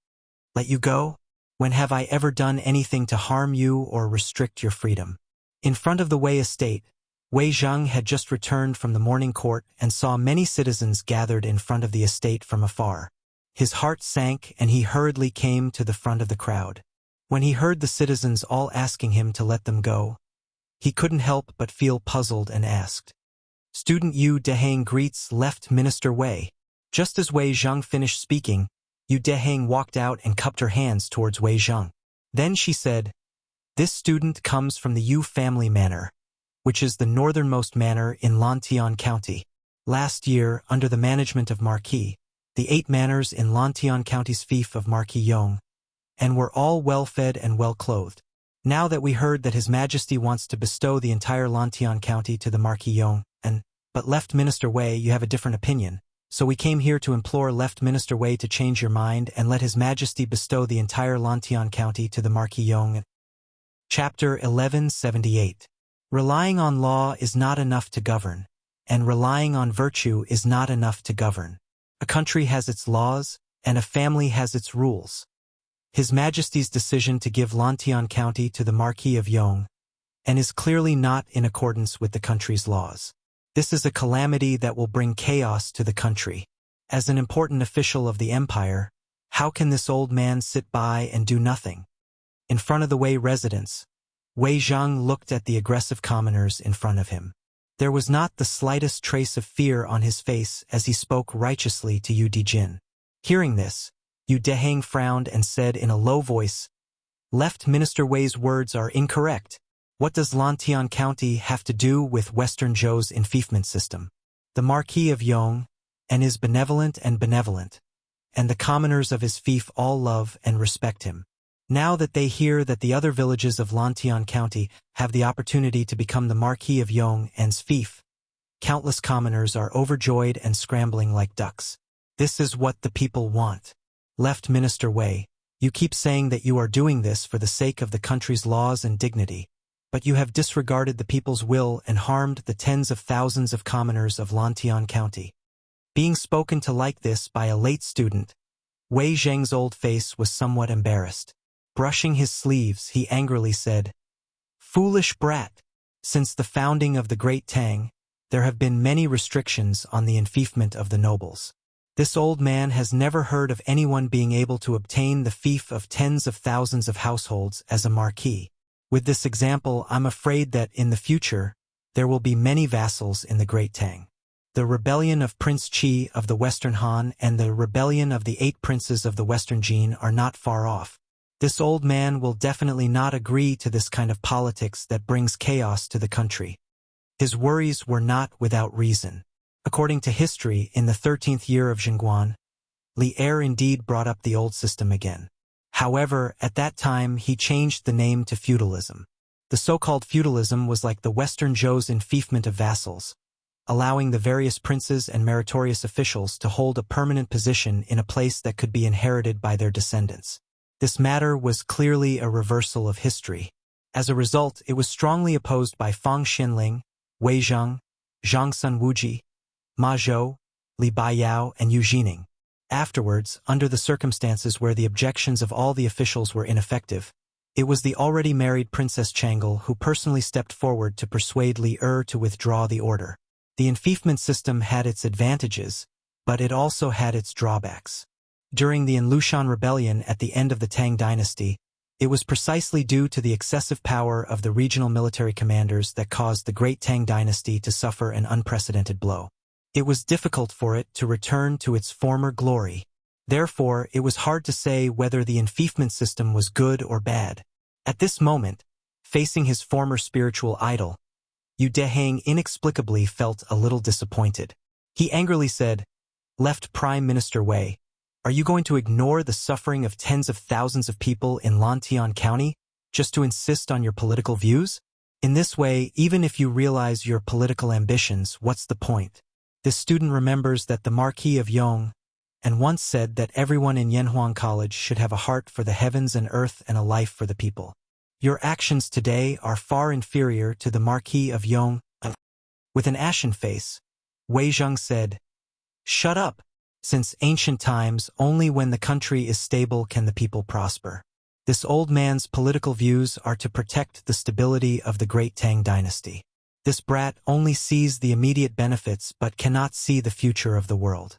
"Let you go? When have I ever done anything to harm you or restrict your freedom?" In front of the Wei estate, Wei Zheng had just returned from the morning court and saw many citizens gathered in front of the estate from afar. His heart sank and he hurriedly came to the front of the crowd. When he heard the citizens all asking him to let them go, he couldn't help but feel puzzled and asked, "Student Yu Dehang greets left Minister Wei." Just as Wei Zheng finished speaking, Yu Dehang walked out and cupped her hands towards Wei Zheng. Then she said, "This student comes from the Yu family manor, which is the northernmost manor in Lantian County. Last year, under the management of Marquis, the 8 manors in Lantian County's fief of Marquis Yong, and were all well-fed and well-clothed. Now that we heard that His Majesty wants to bestow the entire Lantian County to the Marquis Yong, but left Minister Wei, you have a different opinion, so we came here to implore left Minister Wei to change your mind and let His Majesty bestow the entire Lantian County to the Marquis Yong." Chapter 1178. Relying on law is not enough to govern, and relying on virtue is not enough to govern. A country has its laws, and a family has its rules. His Majesty's decision to give Lantian County to the Marquis of Yong, and is clearly not in accordance with the country's laws. This is a calamity that will bring chaos to the country. As an important official of the empire, how can this old man sit by and do nothing? In front of the Wei residence, Wei Zheng looked at the aggressive commoners in front of him. There was not the slightest trace of fear on his face as he spoke righteously to Yu Dijin. Hearing this, Yu Dehang frowned and said in a low voice, "Left Minister Wei's words are incorrect. What does Lantian County have to do with Western Zhou's enfeoffment system? The Marquis of Yong is benevolent, and the commoners of his fief all love and respect him. Now that they hear that the other villages of Lantian County have the opportunity to become the Marquis of Yong's fief, countless commoners are overjoyed and scrambling like ducks. This is what the people want. Left Minister Wei, you keep saying that you are doing this for the sake of the country's laws and dignity, but you have disregarded the people's will and harmed the tens of thousands of commoners of Lantian County." Being spoken to like this by a late student, Wei Zheng's old face was somewhat embarrassed. Brushing his sleeves, he angrily said, "Foolish brat! Since the founding of the Great Tang, there have been many restrictions on the enfeoffment of the nobles. This old man has never heard of anyone being able to obtain the fief of tens of thousands of households as a marquis. With this example, I'm afraid that in the future, there will be many vassals in the Great Tang. The rebellion of Prince Qi of the Western Han and the rebellion of the 8 princes of the Western Jin are not far off. This old man will definitely not agree to this kind of politics that brings chaos to the country." His worries were not without reason. According to history, in the 13th year of Zhengguan, Li Er indeed brought up the old system again. However, at that time he changed the name to feudalism. The so-called feudalism was like the Western Zhou's enfeoffment of vassals, allowing the various princes and meritorious officials to hold a permanent position in a place that could be inherited by their descendants. This matter was clearly a reversal of history. As a result, it was strongly opposed by Fang Xinling, Wei Zheng, Zhang Sun Wuji, Ma Zhou, Li Baiyao, and Yu Jining. Afterwards, under the circumstances where the objections of all the officials were ineffective, it was the already married Princess Changle who personally stepped forward to persuade Li Er to withdraw the order. The enfeoffment system had its advantages, but it also had its drawbacks. During the Enlushan Rebellion at the end of the Tang dynasty, it was precisely due to the excessive power of the regional military commanders that caused the Great Tang dynasty to suffer an unprecedented blow. It was difficult for it to return to its former glory. Therefore, it was hard to say whether the enfeoffment system was good or bad. At this moment, facing his former spiritual idol, Yu Dehang inexplicably felt a little disappointed. He angrily said, "Left Prime Minister Wei, are you going to ignore the suffering of tens of thousands of people in Lantian County just to insist on your political views? In this way, even if you realize your political ambitions, what's the point?" This student remembers that the Marquis of Yong once said that everyone in Yanhuang College should have a heart for the heavens and earth and a life for the people. Your actions today are far inferior to the Marquis of Yong. With an ashen face, Wei Zheng said, "Shut up. Since ancient times, only when the country is stable can the people prosper. This old man's political views are to protect the stability of the Great Tang dynasty. This brat only sees the immediate benefits but cannot see the future of the world.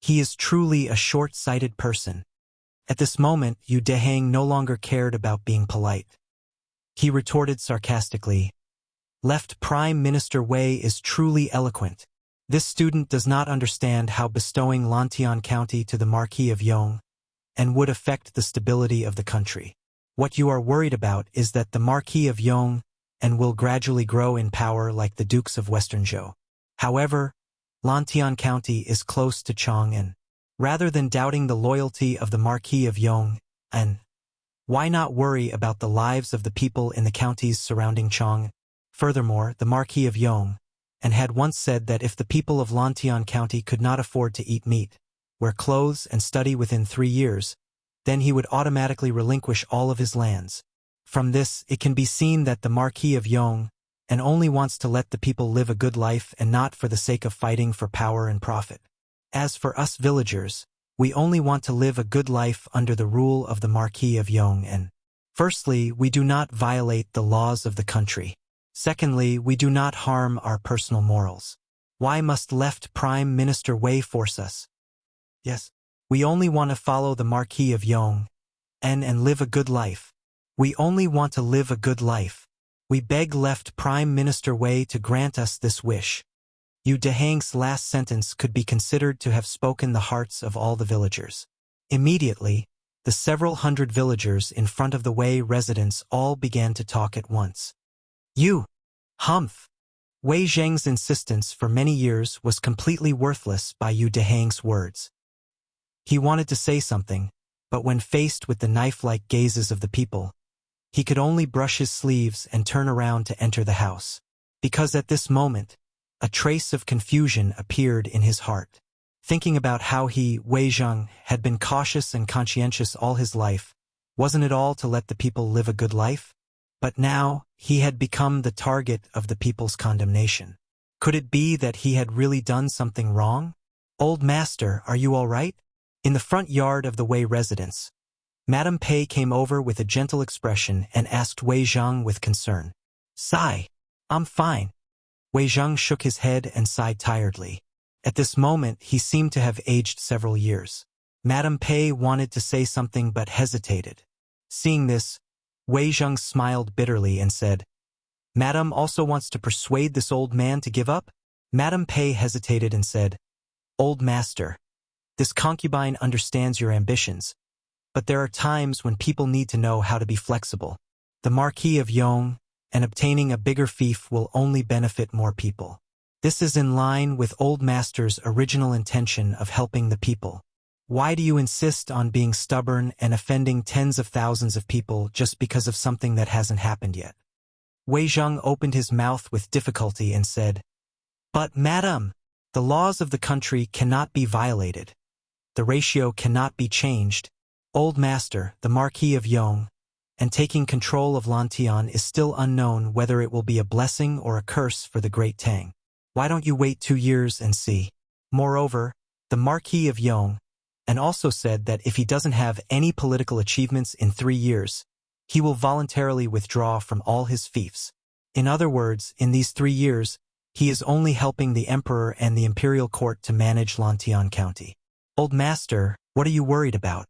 He is truly a short-sighted person. At this moment, Yu Dehang no longer cared about being polite. He retorted sarcastically, "Left Prime Minister Wei is truly eloquent. This student does not understand how bestowing Lantian County to the Marquis of Yong and would affect the stability of the country. What you are worried about is that the Marquis of Yong and will gradually grow in power like the Dukes of Western Zhou. However, Lantian County is close to Chang'an. Rather than doubting the loyalty of the Marquis of Yong, and why not worry about the lives of the people in the counties surrounding Chang'an? Furthermore, the Marquis of Yong and had once said that if the people of Lantian County could not afford to eat meat, wear clothes, and study within 3 years, then he would automatically relinquish all of his lands. From this, it can be seen that the Marquis of Yong and only wants to let the people live a good life and not for the sake of fighting for power and profit. As for us villagers, we only want to live a good life under the rule of the Marquis of Yong and, firstly, we do not violate the laws of the country. Secondly, we do not harm our personal morals. Why must left Prime Minister Wei force us? Yes, we only want to follow the Marquis of Yong and live a good life. We only want to live a good life. We beg left Prime Minister Wei to grant us this wish. Yu Dehang's last sentence could be considered to have spoken the hearts of all the villagers. Immediately, the several hundred villagers in front of the Wei residence all began to talk at once. Humph! Wei Zheng's insistence for many years was completely worthless by Yu Dehang's words. He wanted to say something, but when faced with the knife-like gazes of the people, he could only brush his sleeves and turn around to enter the house. Because at this moment, a trace of confusion appeared in his heart. Thinking about how he, Wei Zheng, had been cautious and conscientious all his life, wasn't it all to let the people live a good life? But now, he had become the target of the people's condemnation. Could it be that he had really done something wrong? "Old master, are you all right?" In the front yard of the Wei residence, Madame Pei came over with a gentle expression and asked Wei Zheng with concern. "Sigh. I'm fine." Wei Zheng shook his head and sighed tiredly. At this moment, he seemed to have aged several years. Madame Pei wanted to say something but hesitated. Seeing this, Wei Zheng smiled bitterly and said, "Madame also wants to persuade this old man to give up?" Madame Pei hesitated and said, "Old master, this concubine understands your ambitions, but there are times when people need to know how to be flexible. The Marquis of Yong and obtaining a bigger fief will only benefit more people. This is in line with old master's original intention of helping the people. Why do you insist on being stubborn and offending tens of thousands of people just because of something that hasn't happened yet?" Wei Zheng opened his mouth with difficulty and said, "But, madam, the laws of the country cannot be violated. The ratio cannot be changed. Old master, the Marquis of Yong, and taking control of Lantian is still unknown whether it will be a blessing or a curse for the Great Tang. Why don't you wait 2 years and see?" Moreover, the Marquis of Yong and also said that if he doesn't have any political achievements in 3 years, he will voluntarily withdraw from all his fiefs. In other words, in these 3 years, he is only helping the emperor and the imperial court to manage Lantian County. "Old master, what are you worried about?"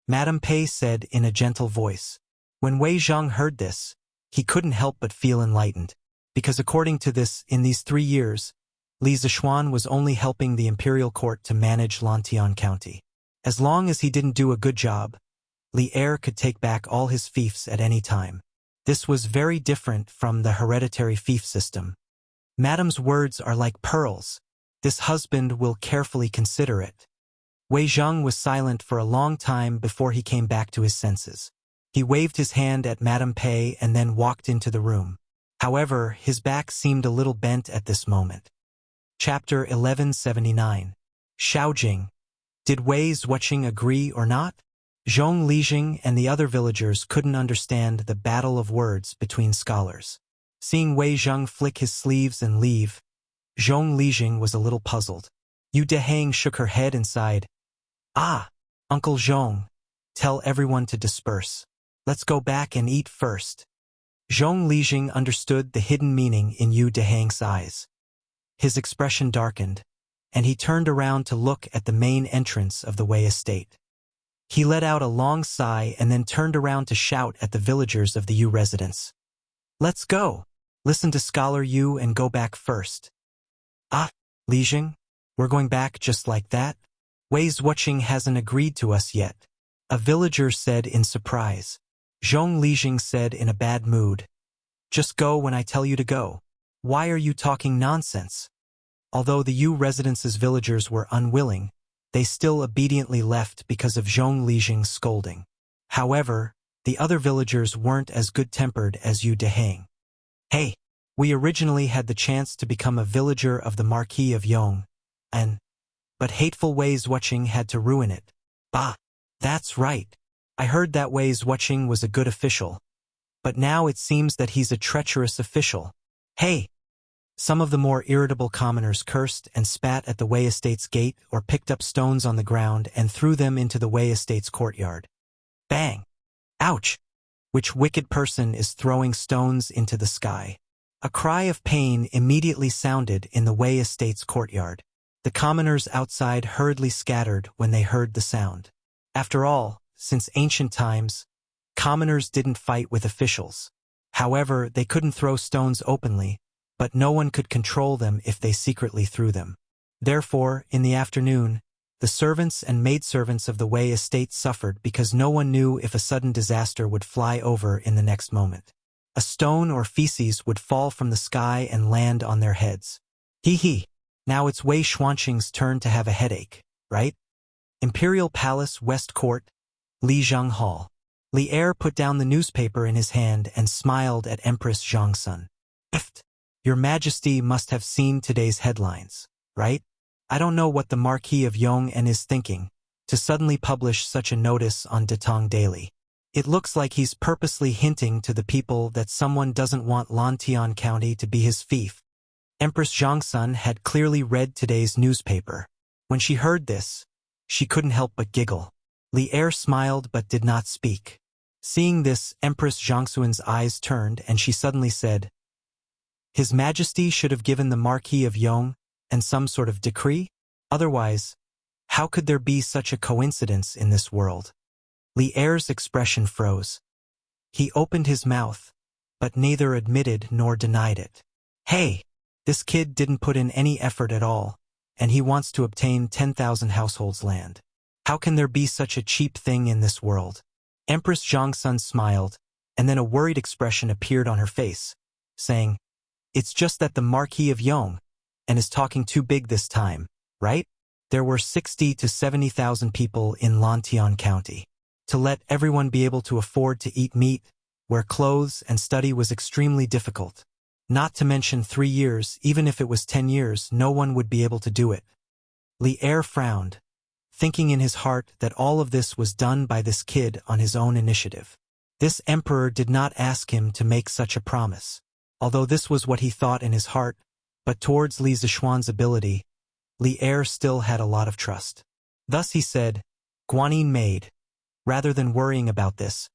Madame Pei said in a gentle voice. When Wei Zheng heard this, he couldn't help but feel enlightened, because according to this, in these 3 years, Li Zishuan was only helping the imperial court to manage Lantian County. As long as he didn't do a good job, Li Er could take back all his fiefs at any time. This was very different from the hereditary fief system. Madame's words are like pearls. This husband will carefully consider it. Wei Zheng was silent for a long time before he came back to his senses. He waved his hand at Madame Pei and then walked into the room. However, his back seemed a little bent at this moment. Chapter 1179. Shaojing. Did Wei Zhuqing agree or not? Zhong Lijing and the other villagers couldn't understand the battle of words between scholars. Seeing Wei Zheng flick his sleeves and leave, Zhong Lijing was a little puzzled. Yu Dehang shook her head and sighed. "Ah, Uncle Zhong, tell everyone to disperse. Let's go back and eat first." Zhong Lijing understood the hidden meaning in Yu Dehang's eyes. His expression darkened, and he turned around to look at the main entrance of the Wei estate. He let out a long sigh and then turned around to shout at the villagers of the Yu residence. "Let's go! Listen to Scholar Yu and go back first." "Ah, Lijing, we're going back just like that? Wei Zuoqing hasn't agreed to us yet," a villager said in surprise. Zhong Lijing said in a bad mood, "Just go when I tell you to go. Why are you talking nonsense?" Although the Yu residence's villagers were unwilling, they still obediently left because of Zhong Lijing's scolding. However, the other villagers weren't as good-tempered as Yu Dehang. "Hey, we originally had the chance to become a villager of the Marquis of Yong, but hateful Wei Zuoqing had to ruin it." "Bah, that's right. I heard that Wei Zuoqing was a good official, but now it seems that he's a treacherous official. Hey!" Some of the more irritable commoners cursed and spat at the Wei estate's gate or picked up stones on the ground and threw them into the Wei estate's courtyard. Bang! Ouch! Which wicked person is throwing stones into the sky? A cry of pain immediately sounded in the Wei estate's courtyard. The commoners outside hurriedly scattered when they heard the sound. After all, since ancient times, commoners didn't fight with officials. However, they couldn't throw stones openly, but no one could control them if they secretly threw them. Therefore, in the afternoon, the servants and maidservants of the Wei estate suffered because no one knew if a sudden disaster would fly over in the next moment. A stone or feces would fall from the sky and land on their heads. Hee. Now it's Wei Xuanqing's turn to have a headache, right? Imperial Palace, West Court, Lijiang Hall. Li Er put down the newspaper in his hand and smiled at Empress Zhongsun. "Your Majesty must have seen today's headlines, right? I don't know what the Marquis of Yong'an is thinking, to suddenly publish such a notice on Datong Daily. It looks like he's purposely hinting to the people that someone doesn't want Lantian County to be his fief." Empress Zhongsun had clearly read today's newspaper. When she heard this, she couldn't help but giggle. Li Er smiled but did not speak. Seeing this, Empress Zhongsun's eyes turned and she suddenly said, "His Majesty should have given the Marquis of Yong and some sort of decree? Otherwise, how could there be such a coincidence in this world?" Li Er's expression froze. He opened his mouth, but neither admitted nor denied it. "Hey, this kid didn't put in any effort at all, and he wants to obtain 10,000 households land. How can there be such a cheap thing in this world?" Empress Zhongsun smiled, and then a worried expression appeared on her face, saying, "It's just that the Marquis of Yong and is talking too big this time, right? There were 60 to 70,000 people in Lantian County. To let everyone be able to afford to eat meat, wear clothes, and study was extremely difficult. Not to mention 3 years, even if it was 10 years, no one would be able to do it." Li Er frowned, thinking in his heart that all of this was done by this kid on his own initiative. This emperor did not ask him to make such a promise. Although this was what he thought in his heart, but towards Li Zishuan's ability, Li Er still had a lot of trust. Thus he said, "Guanyin maid, rather than worrying about this,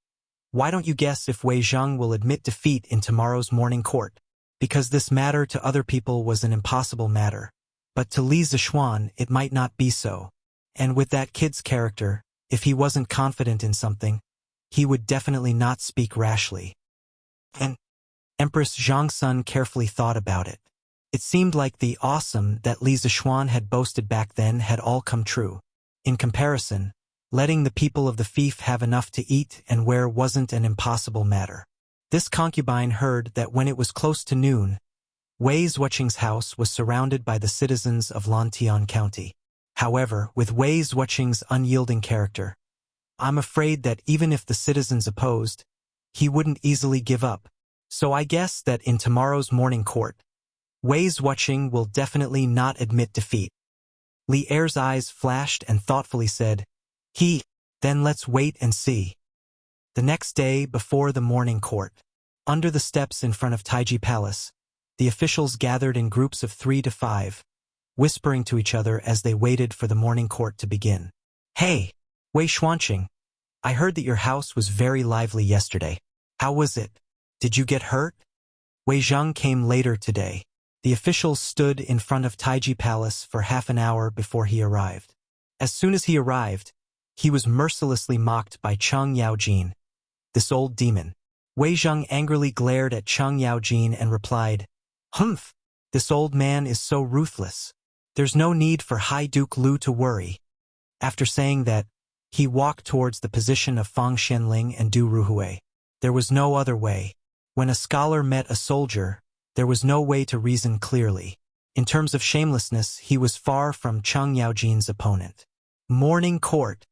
why don't you guess if Wei Zhang will admit defeat in tomorrow's morning court? Because this matter to other people was an impossible matter, but to Li Zishuan it might not be so. And with that kid's character, if he wasn't confident in something, he would definitely not speak rashly." And Empress Zhongsun carefully thought about it. It seemed like the awesome that Li Zishuan had boasted back then had all come true. In comparison, letting the people of the fief have enough to eat and wear wasn't an impossible matter. This concubine heard that when it was close to noon, Wei Zuoqing's house was surrounded by the citizens of Lantian County. However, with Wei Zuoqing's unyielding character, I'm afraid that even if the citizens opposed, he wouldn't easily give up. So I guess that in tomorrow's morning court, Wei Zuoqing will definitely not admit defeat." Li Er's eyes flashed and thoughtfully said, Then let's wait and see." The next day, before the morning court, under the steps in front of Taiji Palace, the officials gathered in groups of 3 to 5, whispering to each other as they waited for the morning court to begin. "Hey, Wei Xuanqing, I heard that your house was very lively yesterday. How was it?" Did you get hurt? Wei Zhang came later today. The officials stood in front of Taiji Palace for half an hour before he arrived. As soon as he arrived, he was mercilessly mocked by Cheng Yaojin, this old demon. Wei Zhang angrily glared at Cheng Yaojin and replied, "Humph! This old man is so ruthless. There's no need for High Duke Lu to worry." After saying that, he walked towards the position of Fang Xianling and Du Ruhui. There was no other way. When a scholar met a soldier, there was no way to reason clearly. In terms of shamelessness, he was far from Cheng Yaojin's opponent. Morning court.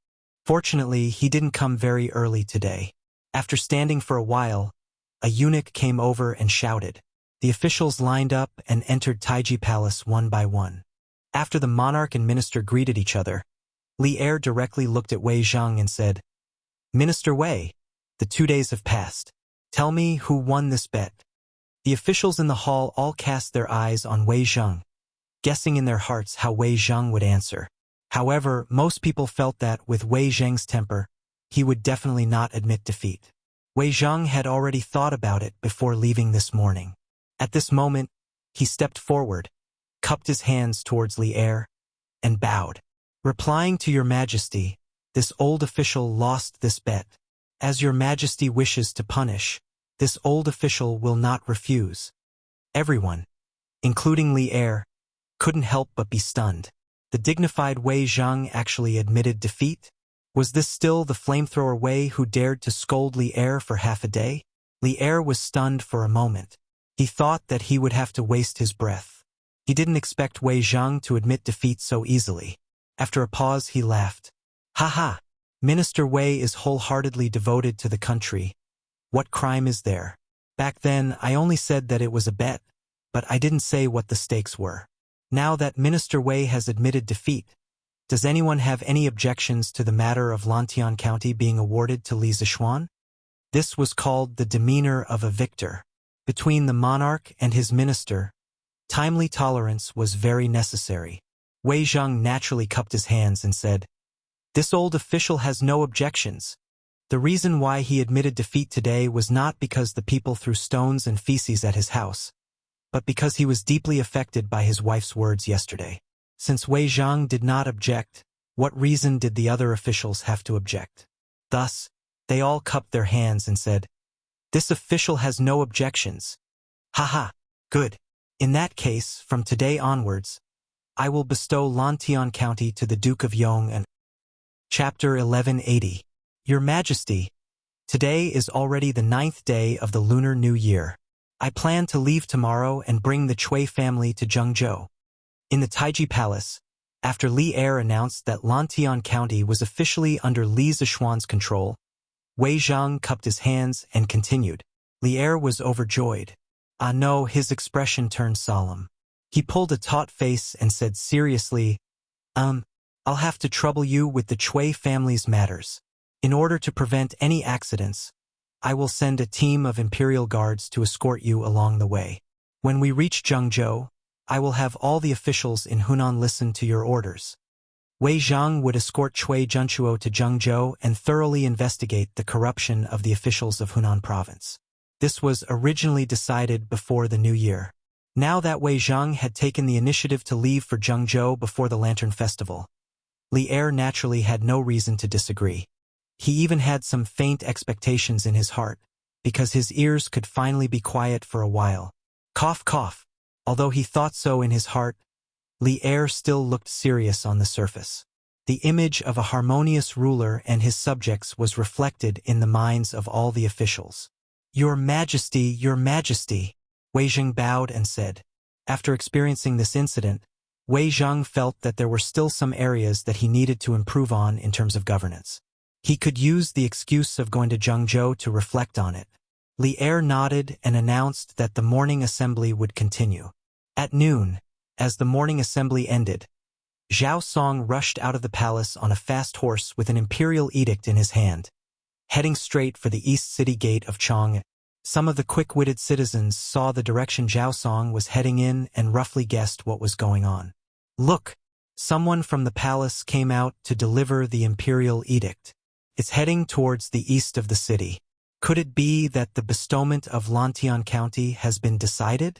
Fortunately, he didn't come very early today. After standing for a while, a eunuch came over and shouted. The officials lined up and entered Taiji Palace one by one. After the monarch and minister greeted each other, Li Er directly looked at Wei Zhang and said, "Minister Wei, the 2 days have passed. Tell me who won this bet." The officials in the hall all cast their eyes on Wei Zhang, guessing in their hearts how Wei Zhang would answer. However, most people felt that with Wei Zhang's temper, he would definitely not admit defeat. Wei Zhang had already thought about it before leaving this morning. At this moment, he stepped forward, cupped his hands towards Li Er, and bowed. "Replying to your majesty, this old official lost this bet. As your majesty wishes to punish, this old official will not refuse." Everyone, including Li Er, couldn't help but be stunned. The dignified Wei Zhang actually admitted defeat? Was this still the flamethrower Wei who dared to scold Li Er for half a day? Li Er was stunned for a moment. He thought that he would have to waste his breath. He didn't expect Wei Zhang to admit defeat so easily. After a pause, he laughed. "Ha! Minister Wei is wholeheartedly devoted to the country. What crime is there? Back then, I only said that it was a bet, but I didn't say what the stakes were. Now that Minister Wei has admitted defeat, does anyone have any objections to the matter of Lantian County being awarded to Li Zishuan?" This was called the demeanor of a victor. Between the monarch and his minister, timely tolerance was very necessary. Wei Zhang naturally cupped his hands and said, "This old official has no objections. The reason why he admitted defeat today was not because the people threw stones and feces at his house, but because he was deeply affected by his wife's words yesterday." Since Wei Zhang did not object, what reason did the other officials have to object? Thus, they all cupped their hands and said, "This official has no objections. Ha! Good. In that case, from today onwards, I will bestow Lantian County to the Duke of Yong and..." Chapter 1180. Your Majesty, today is already the 9th day of the Lunar New Year. I plan to leave tomorrow and bring the Cui family to Zhengzhou. In the Taiji Palace, after Li Er announced that Lantian County was officially under Li Zishuan's control, Wei Zhang cupped his hands and continued. Li Er was overjoyed. Ah no, his expression turned solemn. He pulled a taut face and said seriously, I'll have to trouble you with the Cui family's matters. In order to prevent any accidents, I will send a team of imperial guards to escort you along the way. When we reach Zhengzhou, I will have all the officials in Hunan listen to your orders. Wei Zhang would escort Cui Junchuo to Zhengzhou and thoroughly investigate the corruption of the officials of Hunan province. This was originally decided before the new year. Now that Wei Zhang had taken the initiative to leave for Zhengzhou before the Lantern Festival, Li Er naturally had no reason to disagree. He even had some faint expectations in his heart, because his ears could finally be quiet for a while. Cough, cough. Although he thought so in his heart, Li Er still looked serious on the surface. The image of a harmonious ruler and his subjects was reflected in the minds of all the officials. Your Majesty, Wei Zhang bowed and said. After experiencing this incident, Wei Zhang felt that there were still some areas that he needed to improve on in terms of governance. He could use the excuse of going to Zhengzhou to reflect on it. Li Er nodded and announced that the morning assembly would continue. At noon, as the morning assembly ended, Zhao Song rushed out of the palace on a fast horse with an imperial edict in his hand, heading straight for the east city gate of Chong. Some of the quick-witted citizens saw the direction Zhao Song was heading in and roughly guessed what was going on. Look, someone from the palace came out to deliver the imperial edict. It's heading towards the east of the city. Could it be that the bestowment of Lantian County has been decided?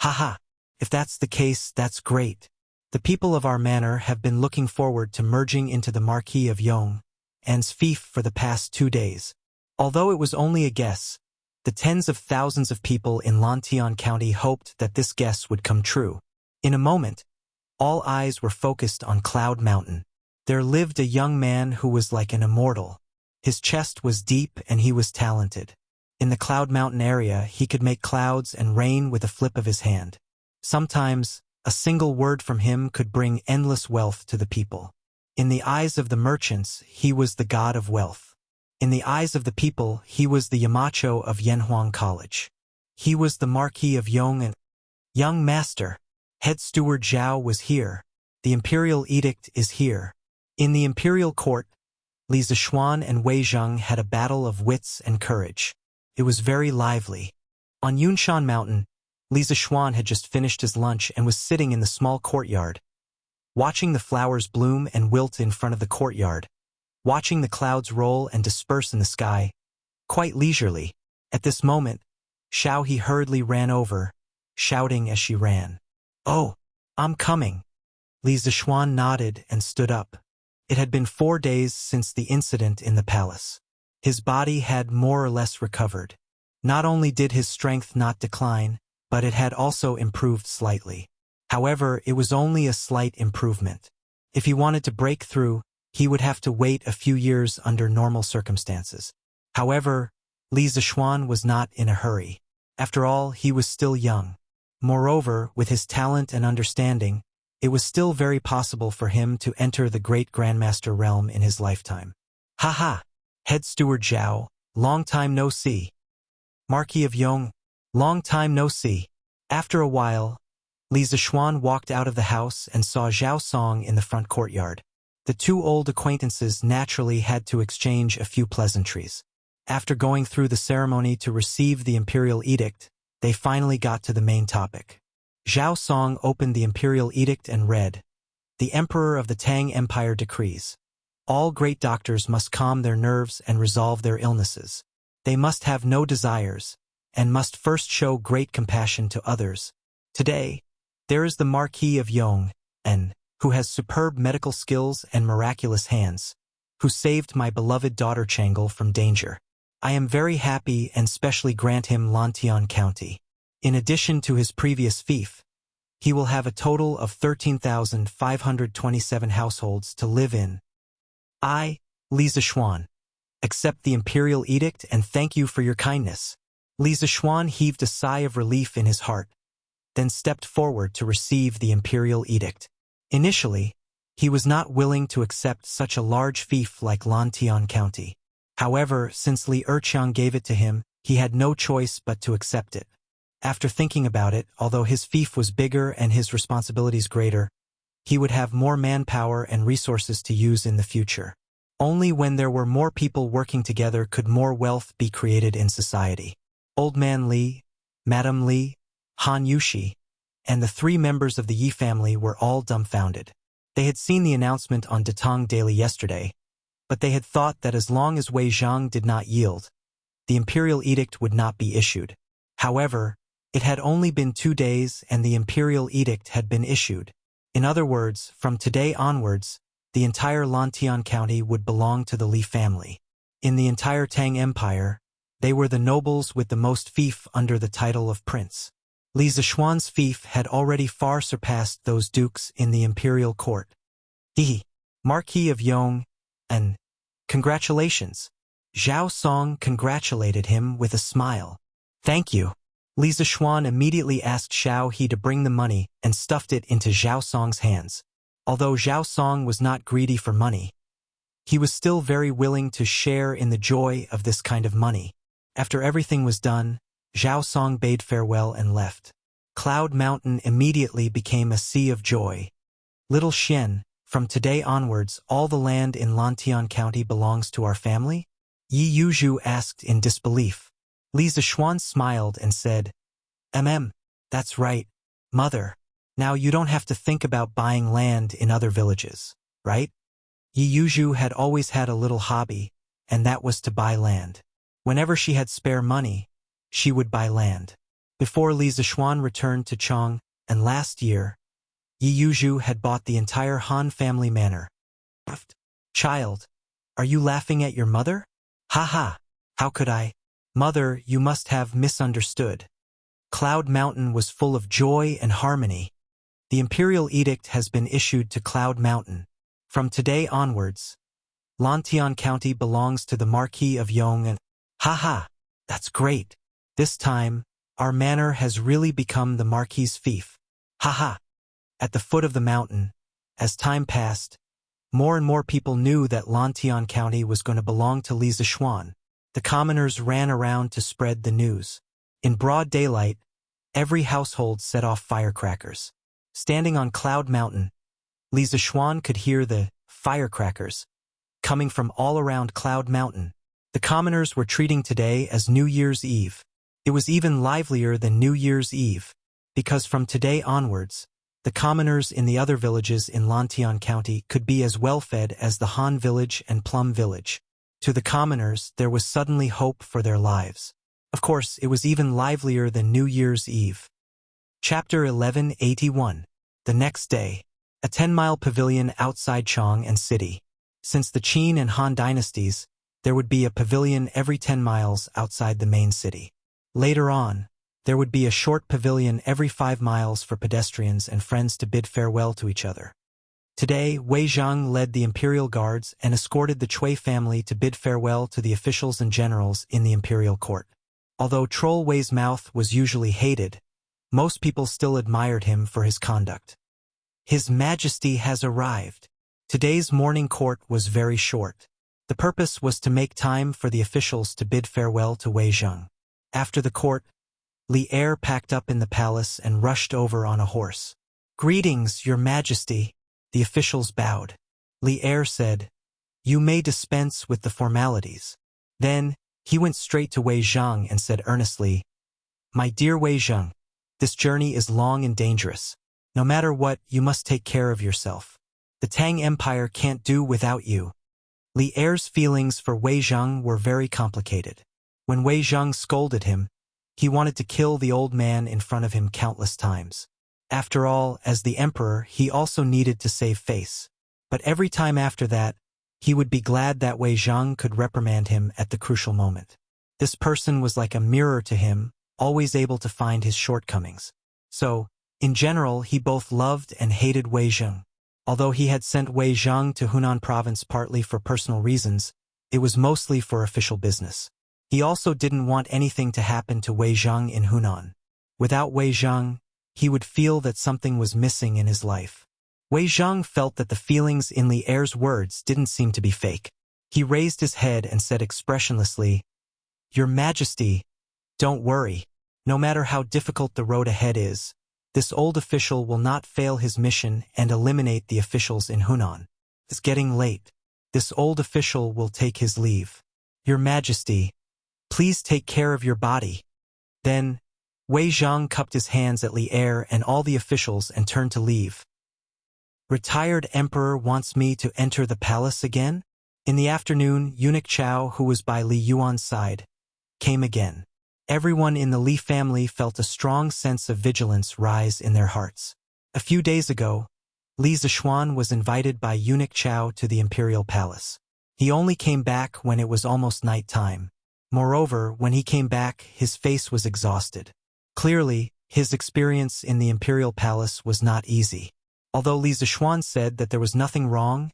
Haha, if that's the case, that's great. The people of our manor have been looking forward to merging into the Marquis of Yong and's fief for the past 2 days. Although it was only a guess, the tens of thousands of people in Lantian County hoped that this guess would come true. In a moment, all eyes were focused on Cloud Mountain. There lived a young man who was like an immortal. His chest was deep and he was talented. In the Cloud Mountain area, he could make clouds and rain with a flip of his hand. Sometimes, a single word from him could bring endless wealth to the people. In the eyes of the merchants, he was the god of wealth. In the eyes of the people, he was the Yamacho of Yanhuang College. He was the Marquis of Yong and young master. Head steward Zhao was here. The imperial edict is here. In the imperial court, Li Zishuan and Wei Zheng had a battle of wits and courage. It was very lively. On Yunshan Mountain, Li Zishuan had just finished his lunch and was sitting in the small courtyard, watching the flowers bloom and wilt in front of the courtyard, watching the clouds roll and disperse in the sky, quite leisurely. At this moment, Xiao He hurriedly ran over, shouting as she ran. "Oh, I'm coming." Li Zishuan nodded and stood up. It had been 4 days since the incident in the palace. His body had more or less recovered. Not only did his strength not decline, but it had also improved slightly. However, it was only a slight improvement. If he wanted to break through, he would have to wait a few years under normal circumstances. However, Li Zishuan was not in a hurry. After all, he was still young. Moreover, with his talent and understanding, it was still very possible for him to enter the great Grandmaster realm in his lifetime. Haha! Head Steward Zhao, long time no see. Marquis of Yong, long time no see. After a while, Li Zishuan walked out of the house and saw Zhao Song in the front courtyard. The two old acquaintances naturally had to exchange a few pleasantries. After going through the ceremony to receive the imperial edict, they finally got to the main topic. Zhao Song opened the imperial edict and read, "The Emperor of the Tang Empire decrees. All great doctors must calm their nerves and resolve their illnesses. They must have no desires, and must first show great compassion to others. Today, there is the Marquis of Yong, who has superb medical skills and miraculous hands, who saved my beloved daughter Changle from danger. I am very happy and specially grant him Lantian County. In addition to his previous fief, he will have a total of 13,527 households to live in. I, Li Zishuan, accept the imperial edict and thank you for your kindness." Li Zishuan heaved a sigh of relief in his heart, then stepped forward to receive the imperial edict. Initially, he was not willing to accept such a large fief like Lantian County. However, since Li Erqiang gave it to him, he had no choice but to accept it. After thinking about it, although his fief was bigger and his responsibilities greater, he would have more manpower and resources to use in the future. Only when there were more people working together could more wealth be created in society. Old Man Li, Madam Li, Han Yushi, and the 3 members of the Yi family were all dumbfounded. They had seen the announcement on Datong Daily yesterday, but they had thought that as long as Wei Zhang did not yield, the imperial edict would not be issued. However, it had only been 2 days and the imperial edict had been issued. In other words, from today onwards, the entire Lantian County would belong to the Li family. In the entire Tang Empire, they were the nobles with the most fief under the title of prince. Li Zishuan's fief had already far surpassed those dukes in the imperial court. He, Marquis of Yong, and congratulations. Zhao Song congratulated him with a smile. Thank you. Li Zishuan immediately asked Xiao He to bring the money and stuffed it into Zhao Song's hands. Although Zhao Song was not greedy for money, he was still very willing to share in the joy of this kind of money. After everything was done, Zhao Song bade farewell and left. Cloud Mountain immediately became a sea of joy. Little Xian, from today onwards, all the land in Lantian County belongs to our family? Yi Yuzhu asked in disbelief. Li Zishuan smiled and said, That's right, mother. Now you don't have to think about buying land in other villages, right? Yi Yuzhu had always had a little hobby, and that was to buy land. Whenever she had spare money, she would buy land. Before Li Zixuan returned to Chong, and last year, Yi Yuzhu had bought the entire Han family manor. Child, are you laughing at your mother? Ha ha, how could I? Mother, you must have misunderstood. Cloud Mountain was full of joy and harmony. The imperial edict has been issued to Cloud Mountain. From today onwards, Lantian County belongs to the Marquis of Yong and… Ha ha, that's great. This time, our manor has really become the Marquis's fief. Ha ha. At the foot of the mountain, as time passed, more and more people knew that Lantian County was going to belong to Li Zixuan. The commoners ran around to spread the news. In broad daylight, every household set off firecrackers. Standing on Cloud Mountain, Li Zixuan could hear the firecrackers coming from all around Cloud Mountain. The commoners were treating today as New Year's Eve. It was even livelier than New Year's Eve, because from today onwards, the commoners in the other villages in Lantian County could be as well-fed as the Han village and Plum village. To the commoners, there was suddenly hope for their lives. Of course, it was even livelier than New Year's Eve. Chapter 1181. The next day, a 10-mile pavilion outside Chong and city. Since the Qin and Han dynasties, there would be a pavilion every 10 miles outside the main city. Later on, there would be a short pavilion every 5 miles for pedestrians and friends to bid farewell to each other. Today, Wei Zhang led the imperial guards and escorted the Cui family to bid farewell to the officials and generals in the imperial court. Although Troll Wei's mouth was usually hated, most people still admired him for his conduct. His Majesty has arrived. Today's morning court was very short. The purpose was to make time for the officials to bid farewell to Wei Zhang. After the court, Li Er packed up in the palace and rushed over on a horse. "Greetings, Your Majesty." The officials bowed. Li Er said, "You may dispense with the formalities." Then, he went straight to Wei Zhang and said earnestly, "My dear Wei Zhang, this journey is long and dangerous. No matter what, you must take care of yourself. The Tang Empire can't do without you." Li Er's feelings for Wei Zhang were very complicated. When Wei Zhang scolded him, he wanted to kill the old man in front of him countless times. After all, as the emperor, he also needed to save face. But every time after that, he would be glad that Wei Zhang could reprimand him at the crucial moment. This person was like a mirror to him, always able to find his shortcomings. So, in general, he both loved and hated Wei Zhang. Although he had sent Wei Zhang to Hunan province partly for personal reasons, it was mostly for official business. He also didn't want anything to happen to Wei Zhang in Hunan. Without Wei Zhang, he would feel that something was missing in his life. Wei Zhang felt that the feelings in Li Er's words didn't seem to be fake. He raised his head and said expressionlessly, "Your Majesty, don't worry. No matter how difficult the road ahead is, this old official will not fail his mission and eliminate the officials in Hunan. It's getting late. This old official will take his leave. Your Majesty, please take care of your body." Then, Wei Zhang cupped his hands at Li Er and all the officials and turned to leave. "Retired emperor wants me to enter the palace again?" In the afternoon, Eunuch Chao, who was by Li Yuan's side, came again. Everyone in the Li family felt a strong sense of vigilance rise in their hearts. A few days ago, Li Zixuan was invited by Eunuch Chao to the imperial palace. He only came back when it was almost night time. Moreover, when he came back, his face was exhausted. Clearly, his experience in the imperial palace was not easy. Although Li Zixuan said that there was nothing wrong,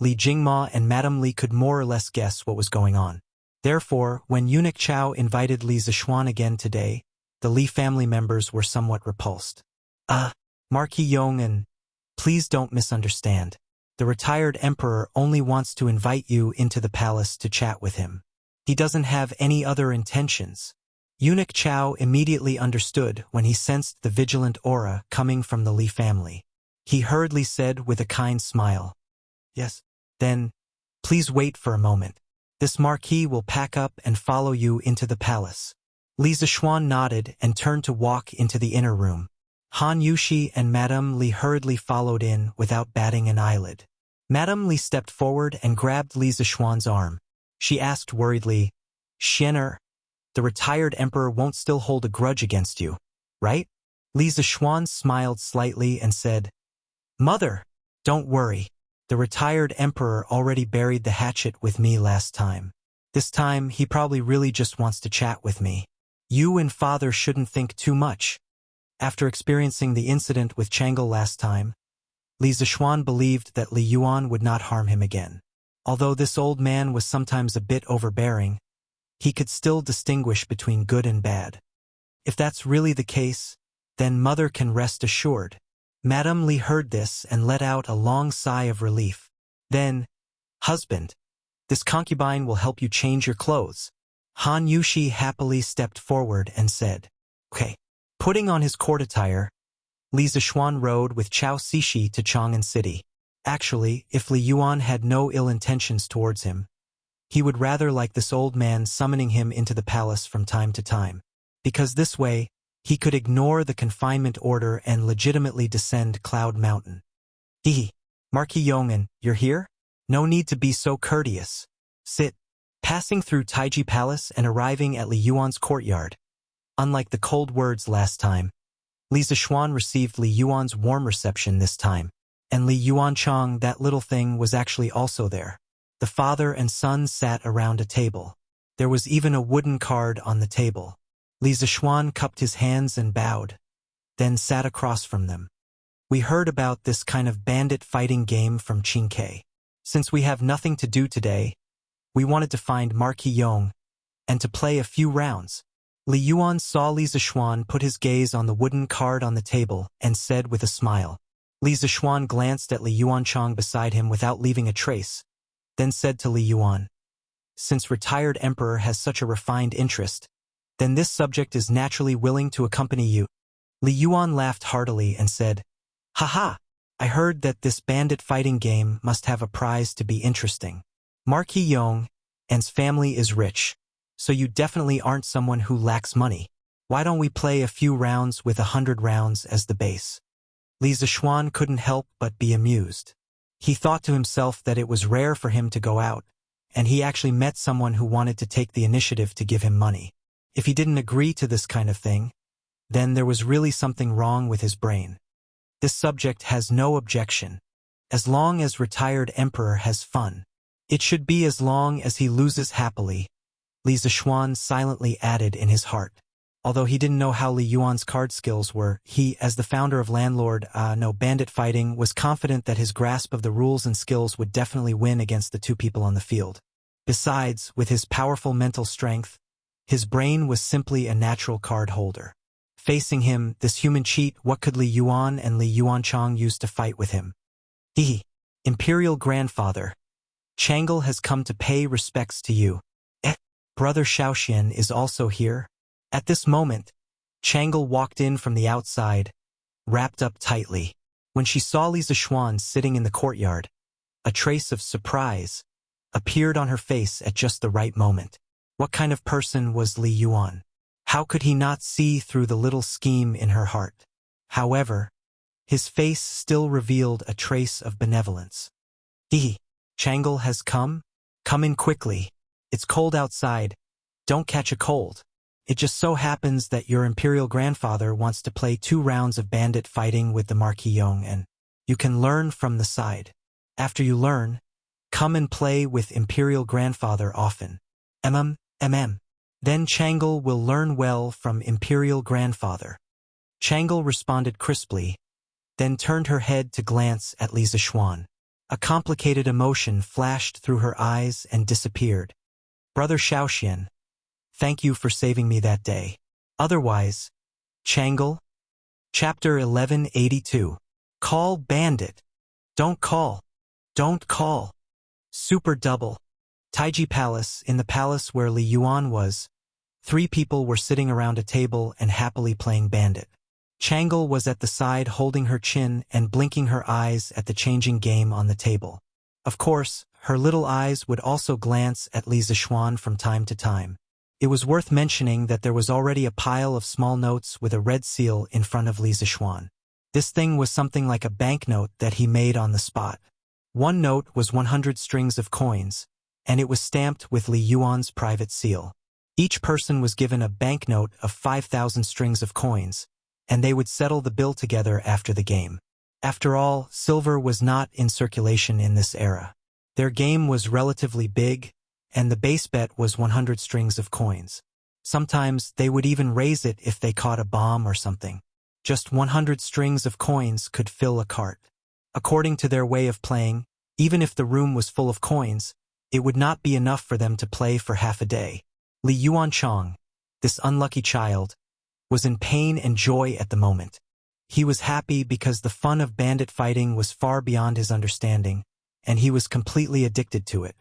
Li Jingma and Madame Li could more or less guess what was going on. Therefore, when Eunuch Chao invited Li Zixuan again today, the Li family members were somewhat repulsed. Marquis Yong'an, please don't misunderstand. The retired emperor only wants to invite you into the palace to chat with him. He doesn't have any other intentions." Eunuch Chao immediately understood when he sensed the vigilant aura coming from the Li family. He hurriedly said with a kind smile, "Yes." Then, "Please wait for a moment. This marquis will pack up and follow you into the palace." Li Zixuan nodded and turned to walk into the inner room. Han Yushi and Madame Li hurriedly followed in without batting an eyelid. Madame Li stepped forward and grabbed Li Zixuan's arm. She asked worriedly, Xianer, the retired emperor won't still hold a grudge against you, right? Li Zishuan smiled slightly and said, Mother, don't worry. The retired emperor already buried the hatchet with me last time. This time, he probably really just wants to chat with me. You and father shouldn't think too much. After experiencing the incident with Chang'e last time, Li Zishuan believed that Li Yuan would not harm him again. Although this old man was sometimes a bit overbearing, he could still distinguish between good and bad. If that's really the case, then mother can rest assured. Madame Li heard this and let out a long sigh of relief. Then, husband, this concubine will help you change your clothes. Han Yushi happily stepped forward and said, Okay. Putting on his court attire, Li Zishuan rode with Chao Cixi to Chang'an City. Actually, if Li Yuan had no ill intentions towards him, he would rather like this old man summoning him into the palace from time to time, because this way, he could ignore the confinement order and legitimately descend Cloud Mountain. Hehe, Marquis Yong'an, you're here? No need to be so courteous. Sit. Passing through Taiji Palace and arriving at Li Yuan's courtyard. Unlike the cold words last time, Li Zishuan received Li Yuan's warm reception this time, and Li Yuanchang, that little thing, was actually also there. The father and son sat around a table. There was even a wooden card on the table. Li Zishuan cupped his hands and bowed, then sat across from them. We heard about this kind of bandit fighting game from Qingke. Since we have nothing to do today, we wanted to find Marquis Yong and to play a few rounds. Li Yuan saw Li Zishuan put his gaze on the wooden card on the table and said with a smile. Li Zishuan glanced at Li Yuanchang beside him without leaving a trace, then said to Li Yuan, Since retired emperor has such a refined interest, then this subject is naturally willing to accompany you. Li Yuan laughed heartily and said, Haha, I heard that this bandit fighting game must have a prize to be interesting. Marquis Yong and's family is rich, so you definitely aren't someone who lacks money. Why don't we play a few rounds with 100 rounds as the base? Li Zishuan couldn't help but be amused. He thought to himself that it was rare for him to go out, and he actually met someone who wanted to take the initiative to give him money. If he didn't agree to this kind of thing, then there was really something wrong with his brain. This subject has no objection. As long as retired emperor has fun. It should be as long as he loses happily, Li Zishuan silently added in his heart. Although he didn't know how Li Yuan's card skills were, he, as the founder of Bandit Fighting, was confident that his grasp of the rules and skills would definitely win against the two people on the field. Besides, with his powerful mental strength, his brain was simply a natural card holder. Facing him, this human cheat, what could Li Yuan and Li Yuanchang use to fight with him? He, Imperial Grandfather, Chang'e has come to pay respects to you. Brother Shaoxian is also here. At this moment, Chang'e walked in from the outside, wrapped up tightly. When she saw Li Zishuan sitting in the courtyard, a trace of surprise appeared on her face at just the right moment. What kind of person was Li Yuan? How could he not see through the little scheme in her heart? However, his face still revealed a trace of benevolence. Chang'e has come? Come in quickly. It's cold outside. Don't catch a cold. It just so happens that your Imperial Grandfather wants to play 2 rounds of bandit fighting with the Marquis Yong, and you can learn from the side. After you learn, come and play with Imperial Grandfather often. Then Chang'e will learn well from Imperial Grandfather. Chang'e responded crisply, then turned her head to glance at Li Zishuan. A complicated emotion flashed through her eyes and disappeared. Brother Shaoxian, thank you for saving me that day. Otherwise, Chang'e? Chapter 1182. Call bandit. Don't call. Don't call. Super double. Taiji Palace, in the palace where Li Yuan was, 3 people were sitting around a table and happily playing bandit. Chang'e was at the side holding her chin and blinking her eyes at the changing game on the table. Of course, her little eyes would also glance at Li Zishuan from time to time. It was worth mentioning that there was already a pile of small notes with a red seal in front of Li Zishuan. This thing was something like a banknote that he made on the spot. One note was 100 strings of coins, and it was stamped with Li Yuan's private seal. Each person was given a banknote of 5,000 strings of coins, and they would settle the bill together after the game. After all, silver was not in circulation in this era. Their game was relatively big, and the base bet was 100 strings of coins. Sometimes they would even raise it if they caught a bomb or something. Just 100 strings of coins could fill a cart. According to their way of playing, even if the room was full of coins, it would not be enough for them to play for half a day. Li Yuanchang, this unlucky child, was in pain and joy at the moment. He was happy because the fun of bandit fighting was far beyond his understanding, and he was completely addicted to it.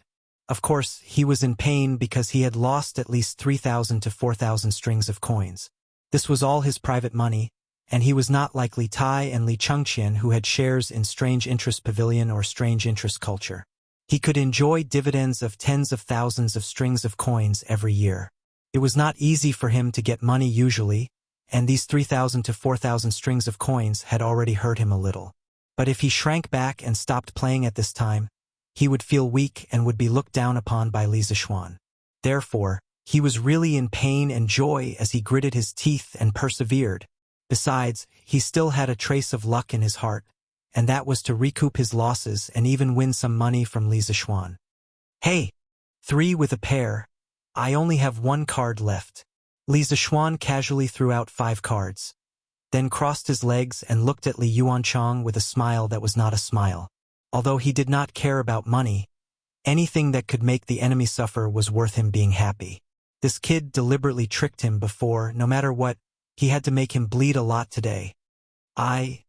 Of course, he was in pain because he had lost at least 3,000 to 4,000 strings of coins. This was all his private money, and he was not like Li Tai and Li Chengqian, who had shares in Strange Interest Pavilion or Strange Interest Culture. He could enjoy dividends of tens of thousands of strings of coins every year. It was not easy for him to get money usually, and these 3,000 to 4,000 strings of coins had already hurt him a little. But if he shrank back and stopped playing at this time, he would feel weak and would be looked down upon by Li Zishuan. Therefore, he was really in pain and joy as he gritted his teeth and persevered. Besides, he still had a trace of luck in his heart, and that was to recoup his losses and even win some money from Li Zishuan. Hey! 3 with a pair. I only have 1 card left. Li Zishuan casually threw out 5 cards, then crossed his legs and looked at Li Yuanchang with a smile that was not a smile. Although he did not care about money, anything that could make the enemy suffer was worth him being happy. This kid deliberately tricked him before, no matter what, he had to make him bleed a lot today. Li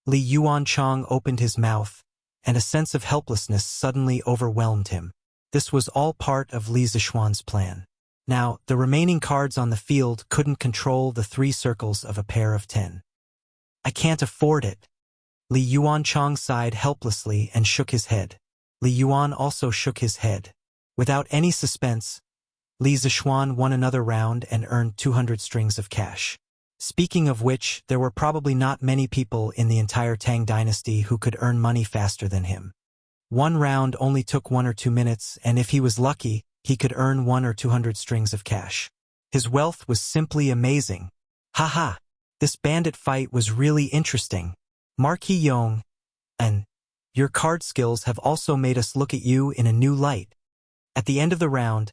Yuanchang opened his mouth, and a sense of helplessness suddenly overwhelmed him. This was all part of Li Zishuan's plan. Now, the remaining cards on the field couldn't control the 3 circles of a pair of 10. I can't afford it. Li Yuanchang sighed helplessly and shook his head. Li Yuan also shook his head. Without any suspense, Li Zishuan won another round and earned 200 strings of cash. Speaking of which, there were probably not many people in the entire Tang dynasty who could earn money faster than him. 1 round only took 1 or 2 minutes, and if he was lucky, he could earn 100 or 200 strings of cash. His wealth was simply amazing. Haha, this bandit fight was really interesting. Marquis Yong, and your card skills have also made us look at you in a new light. At the end of the round,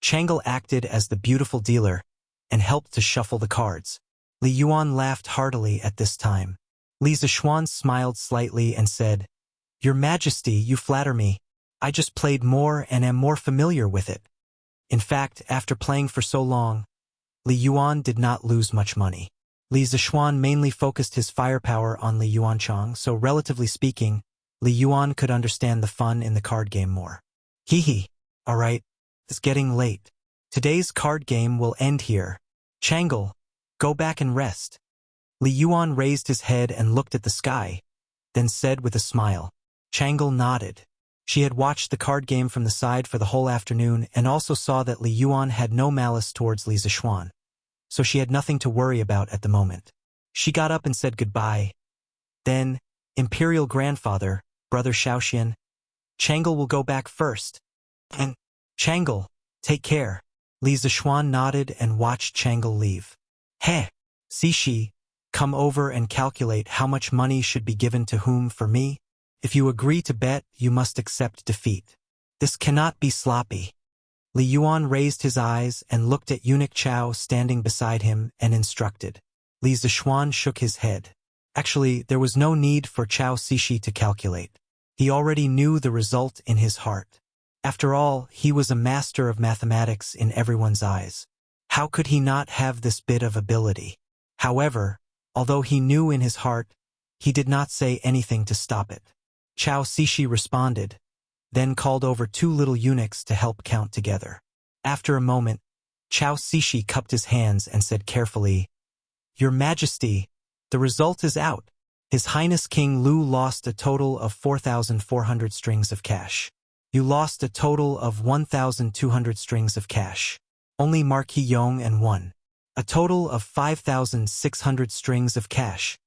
Changle acted as the beautiful dealer and helped to shuffle the cards. Li Yuan laughed heartily at this time. Li Zishuan smiled slightly and said, Your Majesty, you flatter me. I just played more and am more familiar with it. In fact, after playing for so long, Li Yuan did not lose much money. Li Zishuan mainly focused his firepower on Li Yuanchang, so relatively speaking, Li Yuan could understand the fun in the card game more. Hee. Alright, it's getting late. Today's card game will end here. Changle, go back and rest. Li Yuan raised his head and looked at the sky, then said with a smile. Changle nodded. She had watched the card game from the side for the whole afternoon and also saw that Li Yuan had no malice towards Li Zishuan, so she had nothing to worry about at the moment. She got up and said goodbye. Then, Imperial Grandfather, Brother Shaoxian, Changle will go back first. And, Changle, take care. Li Zishuan nodded and watched Changle leave. Heh, Cixi, come over and calculate how much money should be given to whom for me. If you agree to bet, you must accept defeat. This cannot be sloppy. Li Yuan raised his eyes and looked at Eunuch Chao standing beside him and instructed. Li Zishuan shook his head. Actually, there was no need for Chao Cixi to calculate. He already knew the result in his heart. After all, he was a master of mathematics in everyone's eyes. How could he not have this bit of ability? However, although he knew in his heart, he did not say anything to stop it. Chao Cixi responded, then called over 2 little eunuchs to help count together. After a moment, Chao Cixi cupped his hands and said carefully, Your Majesty, the result is out. His Highness King Lu lost a total of 4,400 strings of cash. You lost a total of 1,200 strings of cash. Only Marquis Yong and won. A total of 5,600 strings of cash.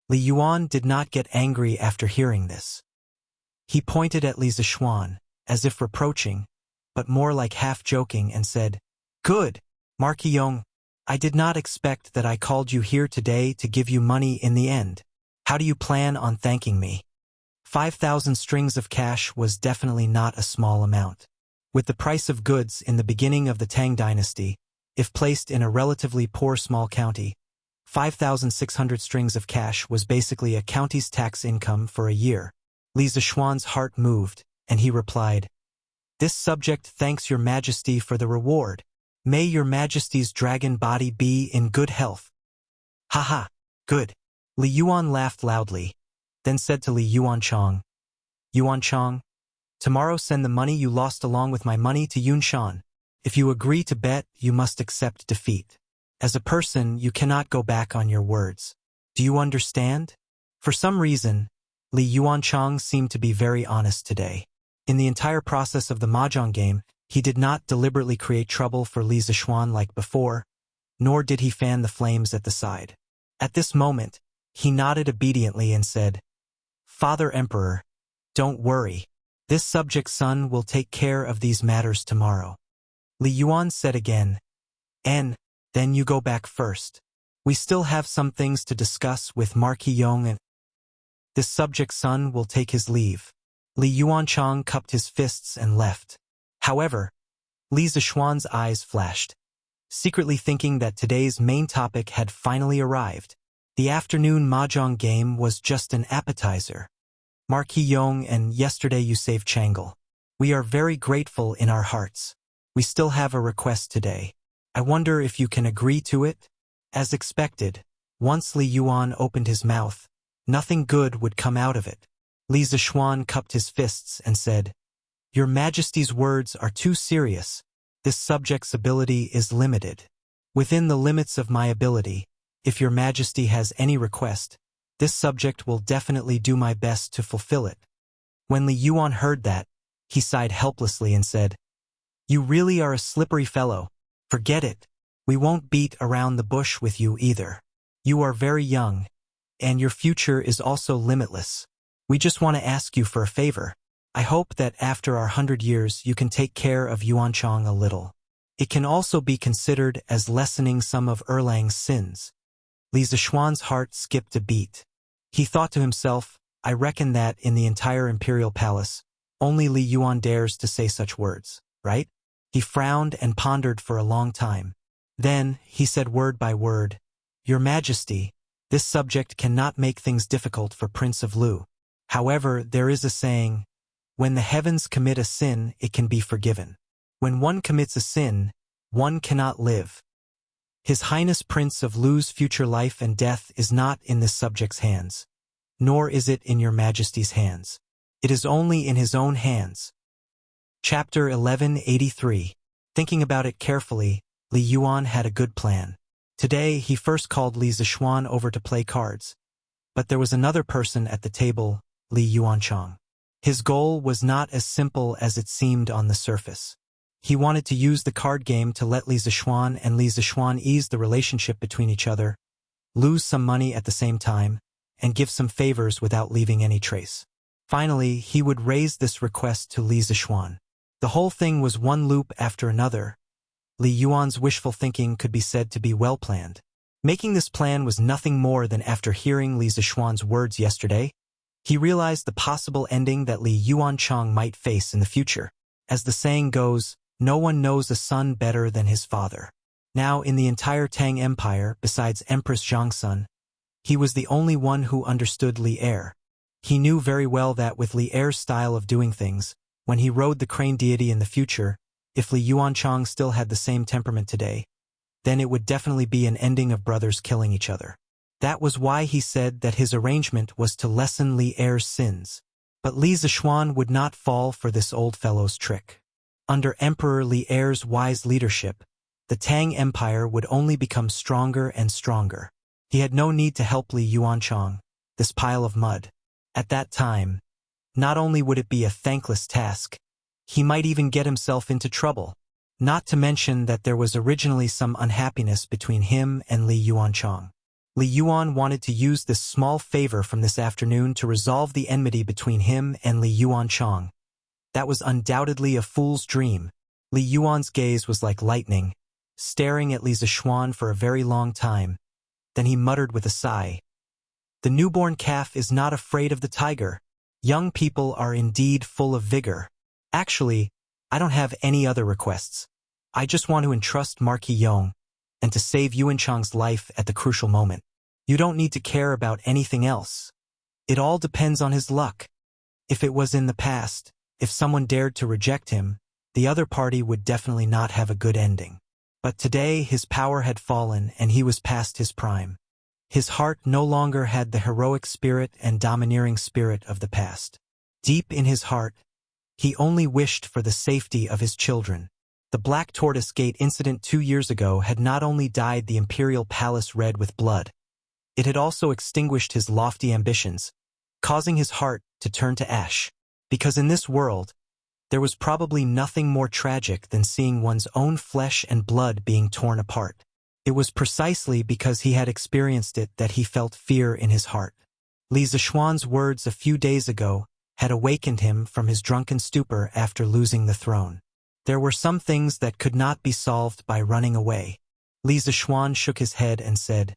Li Yuan did not get angry after hearing this. He pointed at Li Zishuan, as if reproaching, but more like half-joking, and said, Good. Marquis Yong, I did not expect that I called you here today to give you money in the end. How do you plan on thanking me? 5,000 strings of cash was definitely not a small amount. With the price of goods in the beginning of the Tang dynasty, if placed in a relatively poor small county, 5,600 strings of cash was basically a county's tax income for a year. Li Zishuan's heart moved, and he replied, "This subject thanks your majesty for the reward. May your majesty's dragon body be in good health." "Haha, good." Li Yuan laughed loudly, then said to Li Yuanchang, "Yuanchang, tomorrow send the money you lost along with my money to Yunshan. If you agree to bet, you must accept defeat. As a person, you cannot go back on your words. Do you understand?" For some reason, Li Yuanchang seemed to be very honest today. In the entire process of the mahjong game, he did not deliberately create trouble for Li Zishuan like before, nor did he fan the flames at the side. At this moment, he nodded obediently and said, "Father Emperor, don't worry. This subject's son will take care of these matters tomorrow." Li Yuan said again, "And then you go back first. We still have some things to discuss with Marquis Yong and this subject's son will take his leave." Li Yuanchang cupped his fists and left. However, Li Zishuan's eyes flashed, secretly thinking that today's main topic had finally arrived. The afternoon mahjong game was just an appetizer. "Marquis Yong, and yesterday you saved Changle. We are very grateful in our hearts. We still have a request today. I wonder if you can agree to it?" As expected, once Li Yuan opened his mouth, nothing good would come out of it. Li Zishuan cupped his fists and said, "Your Majesty's words are too serious. This subject's ability is limited. Within the limits of my ability, if your Majesty has any request, this subject will definitely do my best to fulfill it." When Li Yuan heard that, he sighed helplessly and said, "You really are a slippery fellow. Forget it. We won't beat around the bush with you either. You are very young, and your future is also limitless. We just want to ask you for a favor. I hope that after our 100 years you can take care of Yuanchang a little. It can also be considered as lessening some of Erlang's sins." Li Zishuan's heart skipped a beat. He thought to himself, "I reckon that in the entire imperial palace, only Li Yuan dares to say such words, right?" He frowned and pondered for a long time. Then, he said word by word, "Your Majesty, this subject cannot make things difficult for Prince of Lu. However, there is a saying, when the heavens commit a sin, it can be forgiven. When one commits a sin, one cannot live. His Highness Prince of Lu's future life and death is not in this subject's hands, nor is it in your Majesty's hands. It is only in his own hands." Chapter 1183. Thinking about it carefully, Li Yuan had a good plan. Today, he first called Li Zishuan over to play cards, but there was another person at the table, Li Yuanchang. His goal was not as simple as it seemed on the surface. He wanted to use the card game to let Li Zishuan and Li Zishuan ease the relationship between each other, lose some money at the same time, and give some favors without leaving any trace. Finally, he would raise this request to Li Zishuan. The whole thing was one loop after another. Li Yuan's wishful thinking could be said to be well planned. Making this plan was nothing more than after hearing Li Zishuan's words yesterday, he realized the possible ending that Li Yuanchang might face in the future. As the saying goes, no one knows a son better than his father. Now, in the entire Tang Empire, besides Empress Zhangsun, he was the only one who understood Li Er. He knew very well that with Li Er's style of doing things, when he rode the crane deity in the future, if Li Yuanchang still had the same temperament today, then it would definitely be an ending of brothers killing each other. That was why he said that his arrangement was to lessen Li Er's sins. But Li Zishuan would not fall for this old fellow's trick. Under Emperor Li Er's wise leadership, the Tang Empire would only become stronger and stronger. He had no need to help Li Yuanchang, this pile of mud. At that time, not only would it be a thankless task, he might even get himself into trouble. Not to mention that there was originally some unhappiness between him and Li Yuanchang. Li Yuan wanted to use this small favor from this afternoon to resolve the enmity between him and Li Yuanchang. That was undoubtedly a fool's dream. Li Yuan's gaze was like lightning, staring at Li Zishuan for a very long time. Then he muttered with a sigh. The newborn calf is not afraid of the tiger. Young people are indeed full of vigor. Actually, I don't have any other requests. I just want to entrust Marquis Yong and to save Yuan Chang's life at the crucial moment. You don't need to care about anything else. It all depends on his luck. If it was in the past, if someone dared to reject him, the other party would definitely not have a good ending. But today his power had fallen and he was past his prime. His heart no longer had the heroic spirit and domineering spirit of the past. Deep in his heart, he only wished for the safety of his children. The Black Tortoise Gate incident 2 years ago had not only dyed the imperial palace red with blood, it had also extinguished his lofty ambitions, causing his heart to turn to ash. Because in this world, there was probably nothing more tragic than seeing one's own flesh and blood being torn apart. It was precisely because he had experienced it that he felt fear in his heart. Li Zishuan's words a few days ago had awakened him from his drunken stupor after losing the throne. There were some things that could not be solved by running away. Li Zishuan shook his head and said,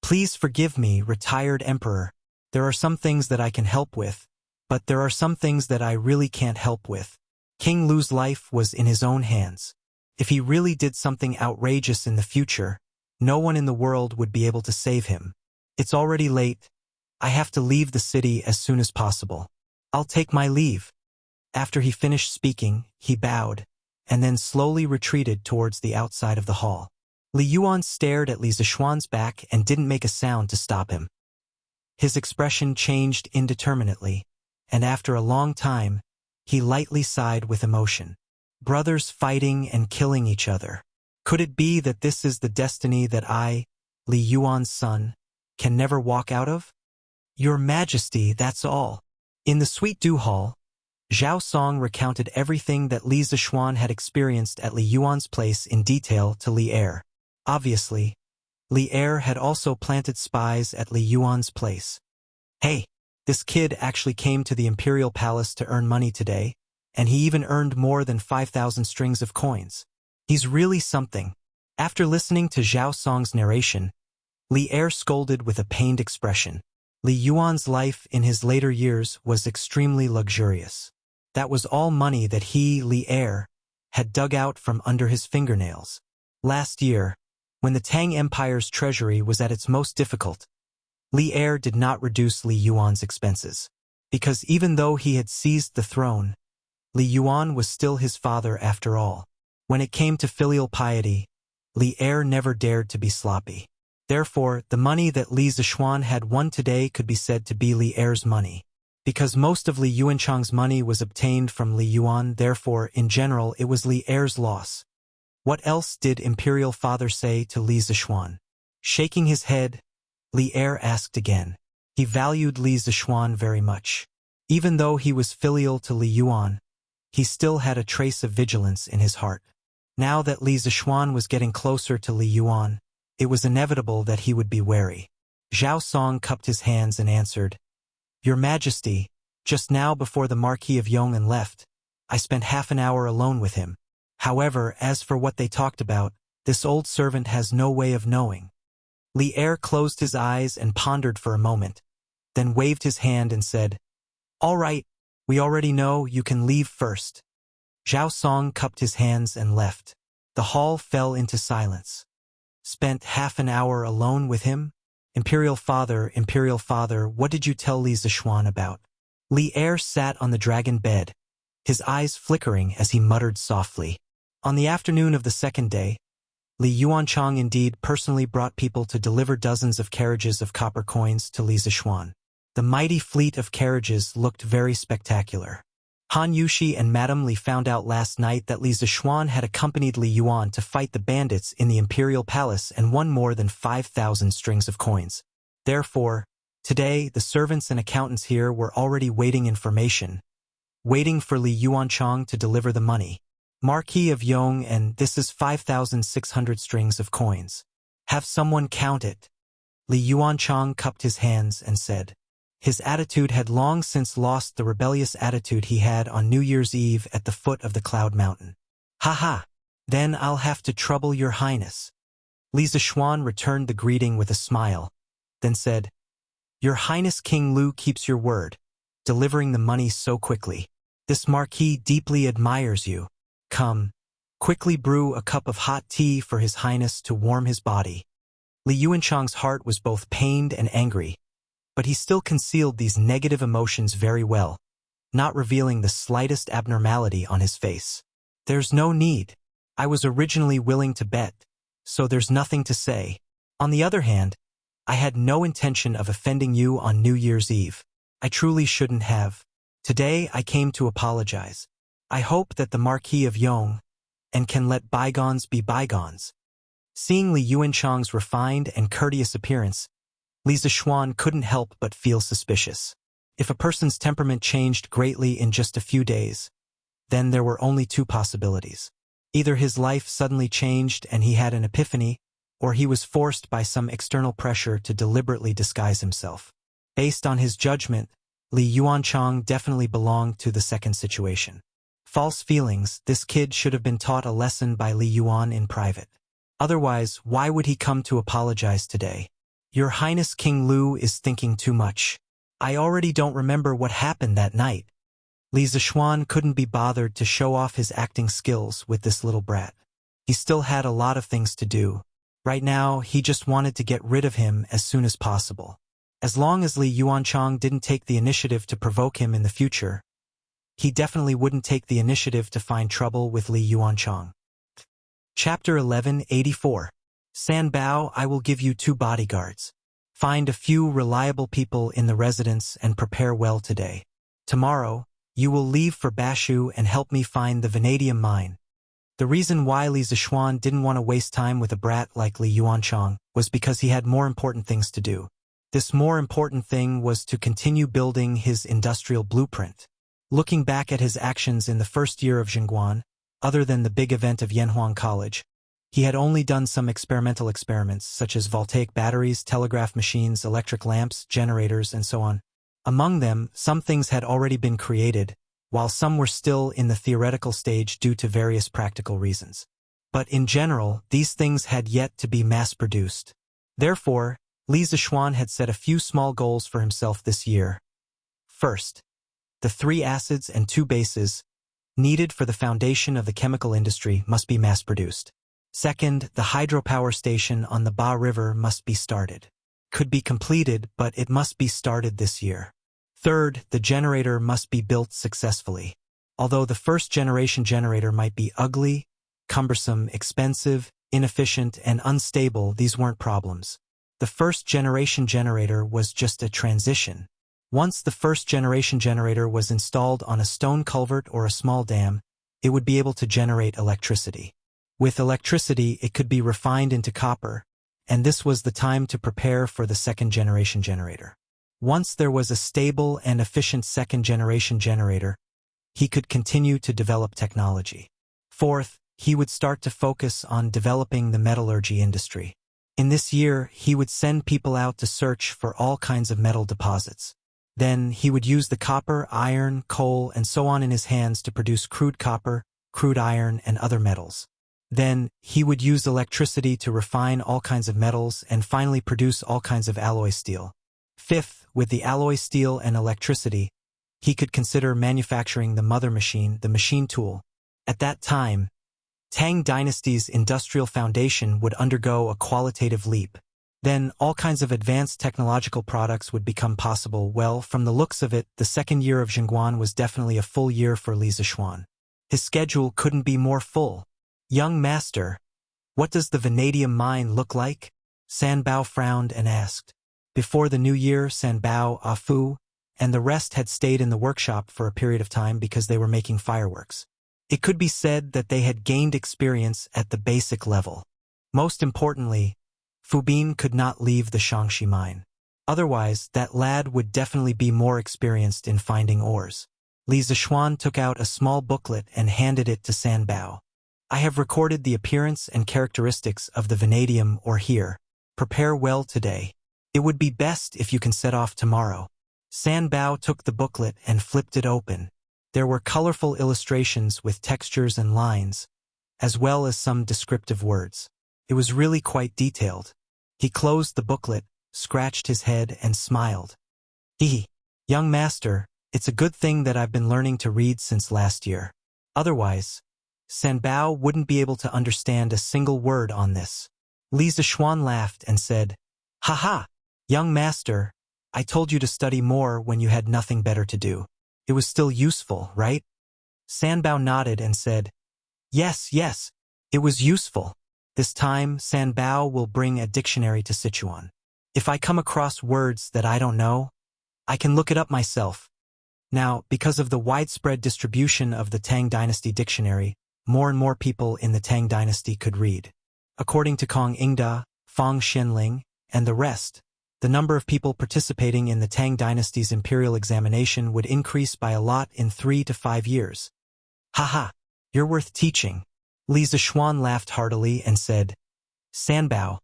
"Please forgive me, retired emperor. There are some things that I can help with, but there are some things that I really can't help with." King Lu's life was in his own hands. If he really did something outrageous in the future, no one in the world would be able to save him. It's already late. I have to leave the city as soon as possible. I'll take my leave. After he finished speaking, he bowed, and then slowly retreated towards the outside of the hall. Li Yuan stared at Li Zishuan's back and didn't make a sound to stop him. His expression changed indeterminately, and after a long time, he lightly sighed with emotion. Brothers fighting and killing each other. Could it be that this is the destiny that I, Li Yuan's son, can never walk out of? Your Majesty, that's all. In the Sweet Dew Hall, Zhao Song recounted everything that Li Zishuan had experienced at Li Yuan's place in detail to Li Er. Obviously, Li Er had also planted spies at Li Yuan's place. Hey, this kid actually came to the imperial palace to earn money today, and he even earned more than 5,000 strings of coins. He's really something. After listening to Zhao Song's narration, Li Er scolded with a pained expression. Li Yuan's life in his later years was extremely luxurious. That was all money that he, Li Er, had dug out from under his fingernails. Last year, when the Tang Empire's treasury was at its most difficult, Li Er did not reduce Li Yuan's expenses. Because even though he had seized the throne, Li Yuan was still his father after all. When it came to filial piety, Li Er never dared to be sloppy. Therefore, the money that Li Zishuan had won today could be said to be Li Er's money. Because most of Li Yuanchang's money was obtained from Li Yuan, therefore, in general, it was Li Er's loss. What else did Imperial Father say to Li Zishuan? Shaking his head, Li Er asked again. He valued Li Zishuan very much. Even though he was filial to Li Yuan, he still had a trace of vigilance in his heart. Now that Li Zishuan was getting closer to Li Yuan, it was inevitable that he would be wary. Zhao Song cupped his hands and answered, Your Majesty, just now before the Marquis of Yong'an left, I spent half an hour alone with him. However, as for what they talked about, this old servant has no way of knowing. Li Er closed his eyes and pondered for a moment, then waved his hand and said, All right, we already know, you can leave first. Zhao Song cupped his hands and left. The hall fell into silence. Spent half an hour alone with him? Imperial Father, what did you tell Li Zishuan about? Li Er sat on the dragon bed, his eyes flickering as he muttered softly. On the afternoon of the second day, Li Yuanchang indeed personally brought people to deliver dozens of carriages of copper coins to Li Zishuan. The mighty fleet of carriages looked very spectacular. Han Yushi and Madame Li found out last night that Li Zishuan had accompanied Li Yuan to fight the bandits in the imperial palace and won more than 5,000 strings of coins. Therefore, today the servants and accountants here were already waiting waiting for Li Yuanchang to deliver the money. Marquis of Yong, and this is 5,600 strings of coins. Have someone count it. Li Yuanchang cupped his hands and said. His attitude had long since lost the rebellious attitude he had on New Year's Eve at the foot of the Cloud Mountain. Ha ha! Then I'll have to trouble your highness. Li Zishuan returned the greeting with a smile, then said, Your Highness King Lu keeps your word, delivering the money so quickly. This marquis deeply admires you. Come, quickly brew a cup of hot tea for His Highness to warm his body. Li Yuanchang's heart was both pained and angry, but he still concealed these negative emotions very well, not revealing the slightest abnormality on his face. There's no need. I was originally willing to bet, so there's nothing to say. On the other hand, I had no intention of offending you on New Year's Eve. I truly shouldn't have. Today I came to apologize. I hope that the Marquis of Yong and can let bygones be bygones. Seeing Li Yuanchang's refined and courteous appearance, Li Zishuan couldn't help but feel suspicious. If a person's temperament changed greatly in just a few days, then there were only two possibilities. Either his life suddenly changed and he had an epiphany, or he was forced by some external pressure to deliberately disguise himself. Based on his judgment, Li Yuanchang definitely belonged to the second situation. False feelings, this kid should have been taught a lesson by Li Yuan in private. Otherwise, why would he come to apologize today? Your Highness King Lu is thinking too much. I already don't remember what happened that night. Li Zishuan couldn't be bothered to show off his acting skills with this little brat. He still had a lot of things to do. Right now, he just wanted to get rid of him as soon as possible. As long as Li Yuanchang didn't take the initiative to provoke him in the future, he definitely wouldn't take the initiative to find trouble with Li Yuanchang. Chapter 1184. San Bao, I will give you 2 bodyguards. Find a few reliable people in the residence and prepare well today. Tomorrow, you will leave for Bashu and help me find the vanadium mine. The reason why Li Zishuan didn't want to waste time with a brat like Li Yuanchang was because he had more important things to do. This more important thing was to continue building his industrial blueprint. Looking back at his actions in the first year of Jingguan, other than the big event of Yanhuang College, he had only done some experimental experiments such as voltaic batteries, telegraph machines, electric lamps, generators, and so on. Among them, some things had already been created, while some were still in the theoretical stage due to various practical reasons. But in general, these things had yet to be mass-produced. Therefore, Li Zishuan had set a few small goals for himself this year. First, the 3 acids and 2 bases needed for the foundation of the chemical industry must be mass-produced. Second, the hydropower station on the Ba River must be started. Could be completed, but it must be started this year. Third, the generator must be built successfully. Although the first-generation generator might be ugly, cumbersome, expensive, inefficient, and unstable, these weren't problems. The first-generation generator was just a transition. Once the first-generation generator was installed on a stone culvert or a small dam, it would be able to generate electricity. With electricity, it could be refined into copper, and this was the time to prepare for the second-generation generator. Once there was a stable and efficient second-generation generator, he could continue to develop technology. Fourth, he would start to focus on developing the metallurgy industry. In this year, he would send people out to search for all kinds of metal deposits. Then, he would use the copper, iron, coal, and so on in his hands to produce crude copper, crude iron, and other metals. Then, he would use electricity to refine all kinds of metals and finally produce all kinds of alloy steel. Fifth, with the alloy steel and electricity, he could consider manufacturing the mother machine, the machine tool. At that time, Tang Dynasty's industrial foundation would undergo a qualitative leap. Then, all kinds of advanced technological products would become possible. Well, from the looks of it, the second year of Jingguan was definitely a full year for Li Zishuan. His schedule couldn't be more full. Young master, what does the vanadium mine look like? San Bao frowned and asked. Before the new year, San Bao, Ah Fu, and the rest had stayed in the workshop for a period of time because they were making fireworks. It could be said that they had gained experience at the basic level. Most importantly, Fu Bin could not leave the Shangxi mine. Otherwise, that lad would definitely be more experienced in finding ores. Li Zishuan took out a small booklet and handed it to San Bao. I have recorded the appearance and characteristics of the vanadium ore here. Prepare well today. It would be best if you can set off tomorrow. San Bao took the booklet and flipped it open. There were colorful illustrations with textures and lines, as well as some descriptive words. It was really quite detailed. He closed the booklet, scratched his head, and smiled. Hee. Young master, it's a good thing that I've been learning to read since last year. Otherwise, Sanbao wouldn't be able to understand a single word on this. Li Zixuan laughed and said, "Haha, young master, I told you to study more when you had nothing better to do. It was still useful, right?" Sanbao nodded and said, Yes, it was useful. This time, Sanbao will bring a dictionary to Sichuan. If I come across words that I don't know, I can look it up myself. Now, because of the widespread distribution of the Tang Dynasty dictionary, more and more people in the Tang Dynasty could read. According to Kong Ingda, Fang Xianling, and the rest, the number of people participating in the Tang Dynasty's imperial examination would increase by a lot in 3 to 5 years. Haha, you're worth teaching. Li Zixuan laughed heartily and said, Sanbao,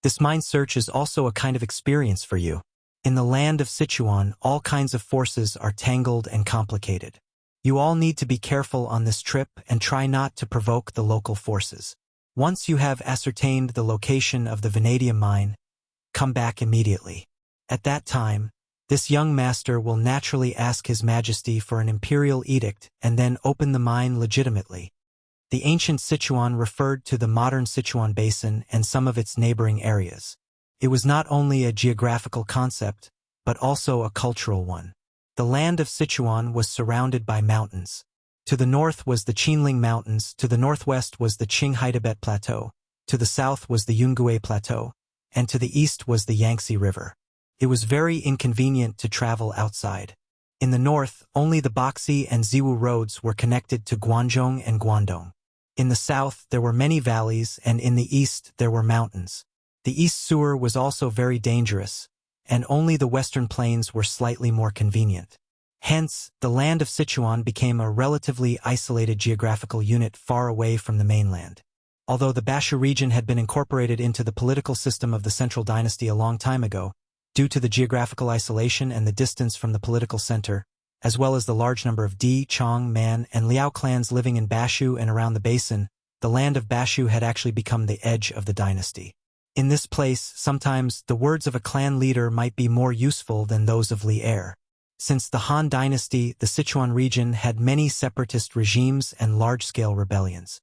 this mind search is also a kind of experience for you. In the land of Sichuan, all kinds of forces are tangled and complicated. You all need to be careful on this trip and try not to provoke the local forces. Once you have ascertained the location of the vanadium mine, come back immediately. At that time, this young master will naturally ask His Majesty for an imperial edict and then open the mine legitimately. The ancient Sichuan referred to the modern Sichuan Basin and some of its neighboring areas. It was not only a geographical concept, but also a cultural one. The land of Sichuan was surrounded by mountains. To the north was the Qinling Mountains, to the northwest was the Qinghai-Tibet Plateau, to the south was the Yungue Plateau, and to the east was the Yangtze River. It was very inconvenient to travel outside. In the north, only the Boxi and Ziwu roads were connected to Guangzhong and Guangdong. In the south, there were many valleys, and in the east, there were mountains. The east sewer was also very dangerous, and only the western plains were slightly more convenient. Hence, the land of Sichuan became a relatively isolated geographical unit far away from the mainland. Although the Bashu region had been incorporated into the political system of the Central Dynasty a long time ago, due to the geographical isolation and the distance from the political center, as well as the large number of Di, Chong, Man, and Liao clans living in Bashu and around the basin, the land of Bashu had actually become the edge of the dynasty. In this place, sometimes the words of a clan leader might be more useful than those of Li Er. Since the Han Dynasty, the Sichuan region had many separatist regimes and large-scale rebellions.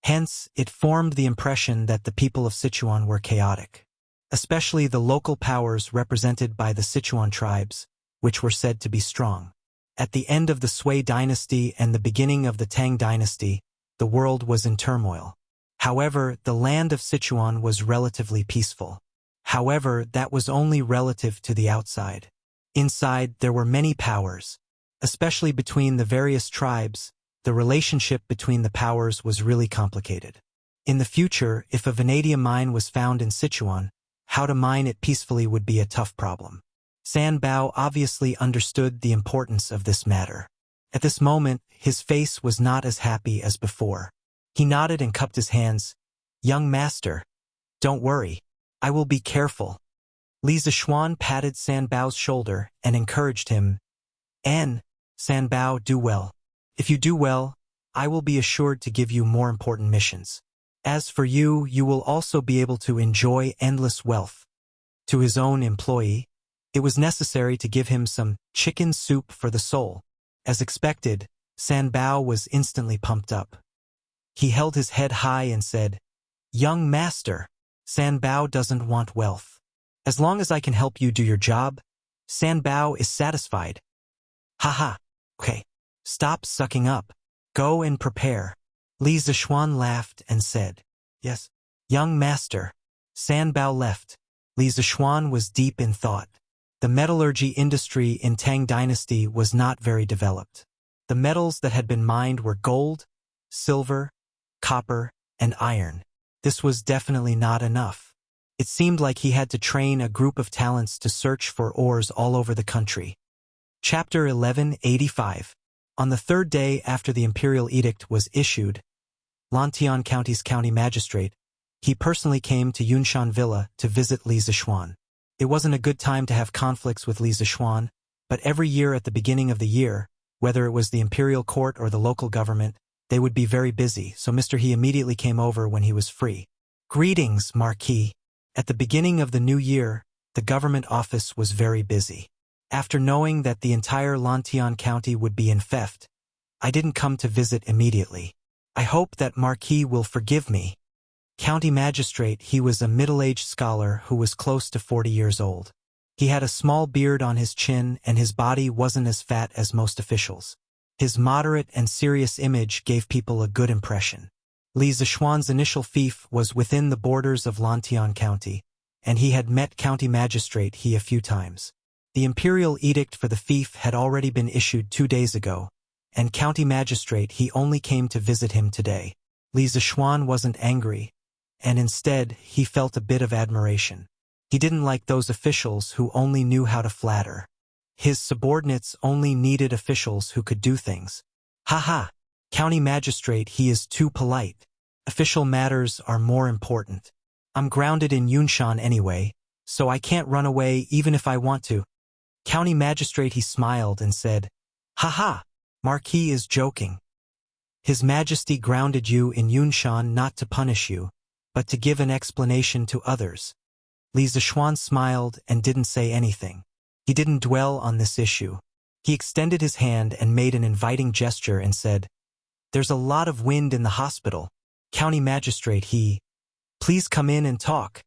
Hence, it formed the impression that the people of Sichuan were chaotic. Especially the local powers represented by the Sichuan tribes, which were said to be strong. At the end of the Sui Dynasty and the beginning of the Tang Dynasty, the world was in turmoil. However, the land of Sichuan was relatively peaceful. However, that was only relative to the outside. Inside, there were many powers. Especially between the various tribes, the relationship between the powers was really complicated. In the future, if a vanadium mine was found in Sichuan, how to mine it peacefully would be a tough problem. Sanbao obviously understood the importance of this matter. At this moment, his face was not as happy as before. He nodded and cupped his hands. Young master, don't worry. I will be careful. Li Zixuan patted Sanbao's shoulder and encouraged him. Sanbao, do well. If you do well, I will be assured to give you more important missions. As for you, you will also be able to enjoy endless wealth. To his own employee, it was necessary to give him some chicken soup for the soul. As expected, Sanbao was instantly pumped up. He held his head high and said, Young master, Sanbao doesn't want wealth. As long as I can help you do your job, Sanbao is satisfied. Haha, okay, stop sucking up. Go and prepare. Li Zixuan laughed and said, Yes, young master. Sanbao left. Li Zixuan was deep in thought. The metallurgy industry in Tang Dynasty was not very developed. The metals that had been mined were gold, silver, copper, and iron. This was definitely not enough. It seemed like he had to train a group of talents to search for ores all over the country. Chapter 1185. On the third day after the imperial edict was issued, Lantian County's county magistrate, he personally came to Yunshan Villa to visit Li Zixuan. It wasn't a good time to have conflicts with Li Zixuan, but every year at the beginning of the year, whether it was the imperial court or the local government, They would be very busy, so Mr. He immediately came over when he was free. Greetings, Marquis. At the beginning of the new year, the government office was very busy. After knowing that the entire Lantian County would be in theft, I didn't come to visit immediately. I hope that Marquis will forgive me. County magistrate, he was a middle-aged scholar who was close to 40 years old. He had a small beard on his chin and his body wasn't as fat as most officials. His moderate and serious image gave people a good impression. Li Zishuan's initial fief was within the borders of Lantian County, and he had met County Magistrate He a few times. The imperial edict for the fief had already been issued 2 days ago, and County Magistrate He only came to visit him today. Li Zishuan wasn't angry, and instead he felt a bit of admiration. He didn't like those officials who only knew how to flatter. His subordinates only needed officials who could do things. Haha! County Magistrate He is too polite. Official matters are more important. I'm grounded in Yunshan anyway, so I can't run away even if I want to. County Magistrate He smiled and said, Haha! Marquis is joking. His Majesty grounded you in Yunshan not to punish you, but to give an explanation to others. Li Zishuan smiled and didn't say anything. He didn't dwell on this issue. He extended his hand and made an inviting gesture and said, There's a lot of wind in the hospital. County Magistrate He, please come in and talk.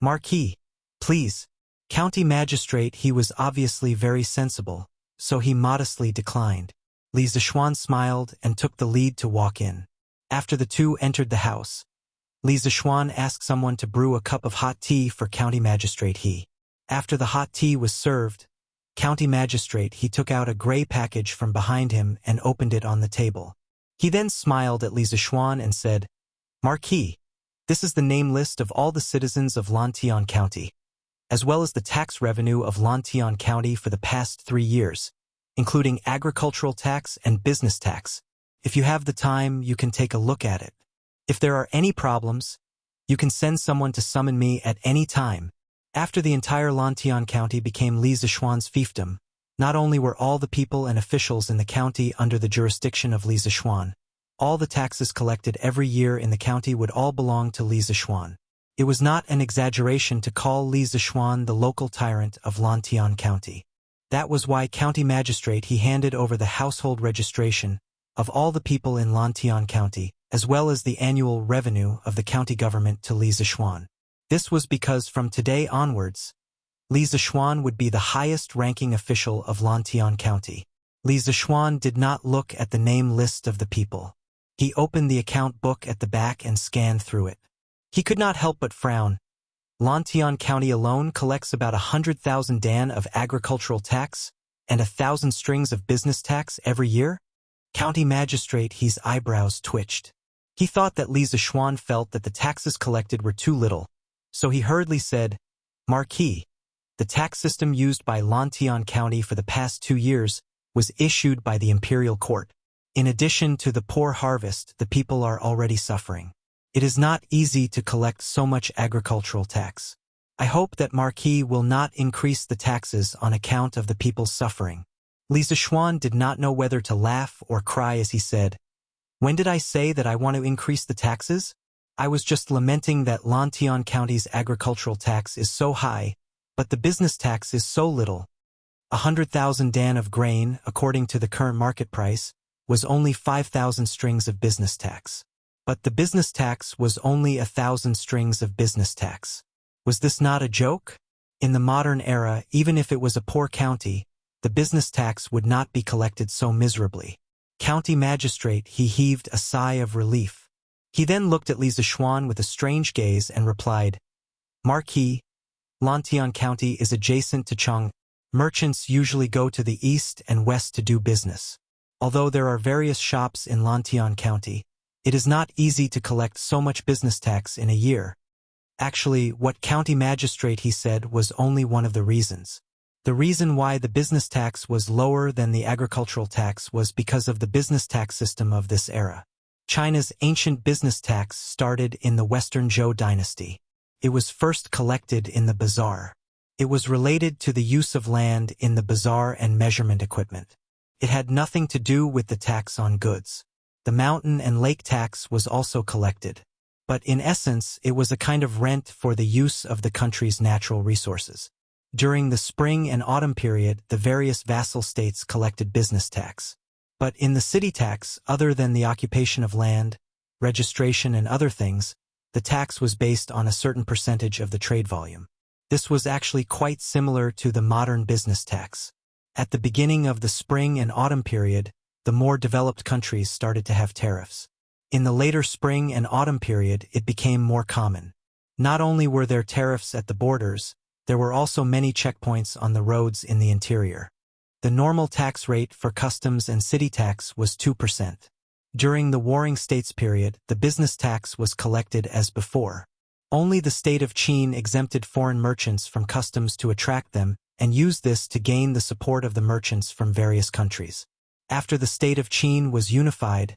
Marquis, please. County Magistrate He was obviously very sensible, so he modestly declined. Li Zishuan smiled and took the lead to walk in. After the two entered the house, Li Zishuan asked someone to brew a cup of hot tea for County Magistrate He. After the hot tea was served, County Magistrate He took out a gray package from behind him and opened it on the table. He then smiled at Li Zishuan and said, Marquis, this is the name list of all the citizens of Lantian County, as well as the tax revenue of Lantian County for the past 3 years, including agricultural tax and business tax. If you have the time, you can take a look at it. If there are any problems, you can send someone to summon me at any time. After the entire Lantian County became Li Zishuan's fiefdom, not only were all the people and officials in the county under the jurisdiction of Li Zishuan, all the taxes collected every year in the county would all belong to Li Zishuan. It was not an exaggeration to call Li Zishuan the local tyrant of Lantian County. That was why County Magistrate He handed over the household registration of all the people in Lantian County, as well as the annual revenue of the county government to Li Zishuan. This was because from today onwards, Li Zishuan would be the highest-ranking official of Lantian County. Li Zishuan did not look at the name list of the people. He opened the account book at the back and scanned through it. He could not help but frown. Lantian County alone collects about 100,000 dan of agricultural tax and 1,000 strings of business tax every year? County Magistrate He's eyebrows twitched. He thought that Li Zishuan felt that the taxes collected were too little, so he hurriedly said, Marquis, the tax system used by Lantian County for the past 2 years was issued by the imperial court. In addition to the poor harvest, the people are already suffering. It is not easy to collect so much agricultural tax. I hope that Marquis will not increase the taxes on account of the people's suffering. Li Zishuan did not know whether to laugh or cry as he said, When did I say that I want to increase the taxes? I was just lamenting that Lantian County's agricultural tax is so high, but the business tax is so little. 100,000 dan of grain, according to the current market price, was only 5,000 strings of business tax. But the business tax was only 1,000 strings of business tax. Was this not a joke? In the modern era, even if it was a poor county, the business tax would not be collected so miserably. County Magistrate He heaved a sigh of relief. He then looked at Li Zishuan with a strange gaze and replied, Marquis, Lantian County is adjacent to Chang. Merchants usually go to the east and west to do business. Although there are various shops in Lantian County, it is not easy to collect so much business tax in a year. Actually, what County Magistrate He said was only one of the reasons. The reason why the business tax was lower than the agricultural tax was because of the business tax system of this era. China's ancient business tax started in the Western Zhou dynasty. It was first collected in the bazaar. It was related to the use of land in the bazaar and measurement equipment. It had nothing to do with the tax on goods. The mountain and lake tax was also collected. But in essence, it was a kind of rent for the use of the country's natural resources. During the spring and autumn period, the various vassal states collected business tax. But in the city tax, other than the occupation of land, registration and other things, the tax was based on a certain percentage of the trade volume. This was actually quite similar to the modern business tax. At the beginning of the spring and autumn period, the more developed countries started to have tariffs. In the later spring and autumn period, it became more common. Not only were there tariffs at the borders, there were also many checkpoints on the roads in the interior. The normal tax rate for customs and city tax was 2%. During the Warring States period, the business tax was collected as before. Only the state of Qin exempted foreign merchants from customs to attract them, and used this to gain the support of the merchants from various countries. After the state of Qin was unified,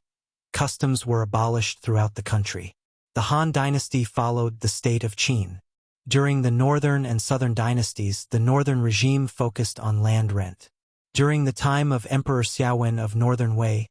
customs were abolished throughout the country. The Han dynasty followed the state of Qin. During the northern and southern dynasties, the northern regime focused on land rent. During the time of Emperor Xiaowen of Northern Wei,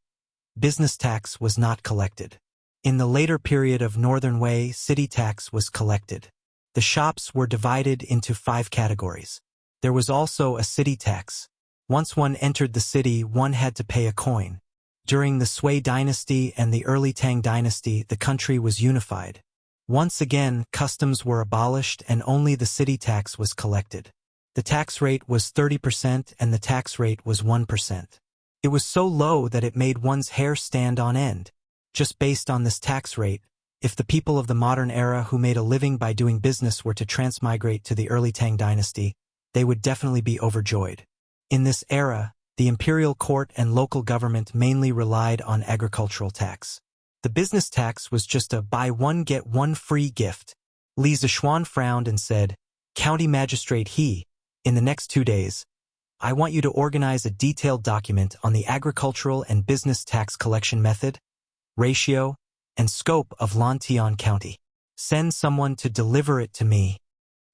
business tax was not collected. In the later period of Northern Wei, city tax was collected. The shops were divided into 5 categories. There was also a city tax. Once one entered the city, one had to pay a coin. During the Sui dynasty and the early Tang dynasty, the country was unified. Once again, customs were abolished and only the city tax was collected. The tax rate was 30% and the tax rate was 1%. It was so low that it made one's hair stand on end. Just based on this tax rate, if the people of the modern era who made a living by doing business were to transmigrate to the early Tang dynasty, they would definitely be overjoyed. In this era, the imperial court and local government mainly relied on agricultural tax. The business tax was just a buy one get one free gift. Li Zishuan frowned and said, "County Magistrate He, in the next 2 days, I want you to organize a detailed document on the agricultural and business tax collection method, ratio, and scope of Lantian County. Send someone to deliver it to me."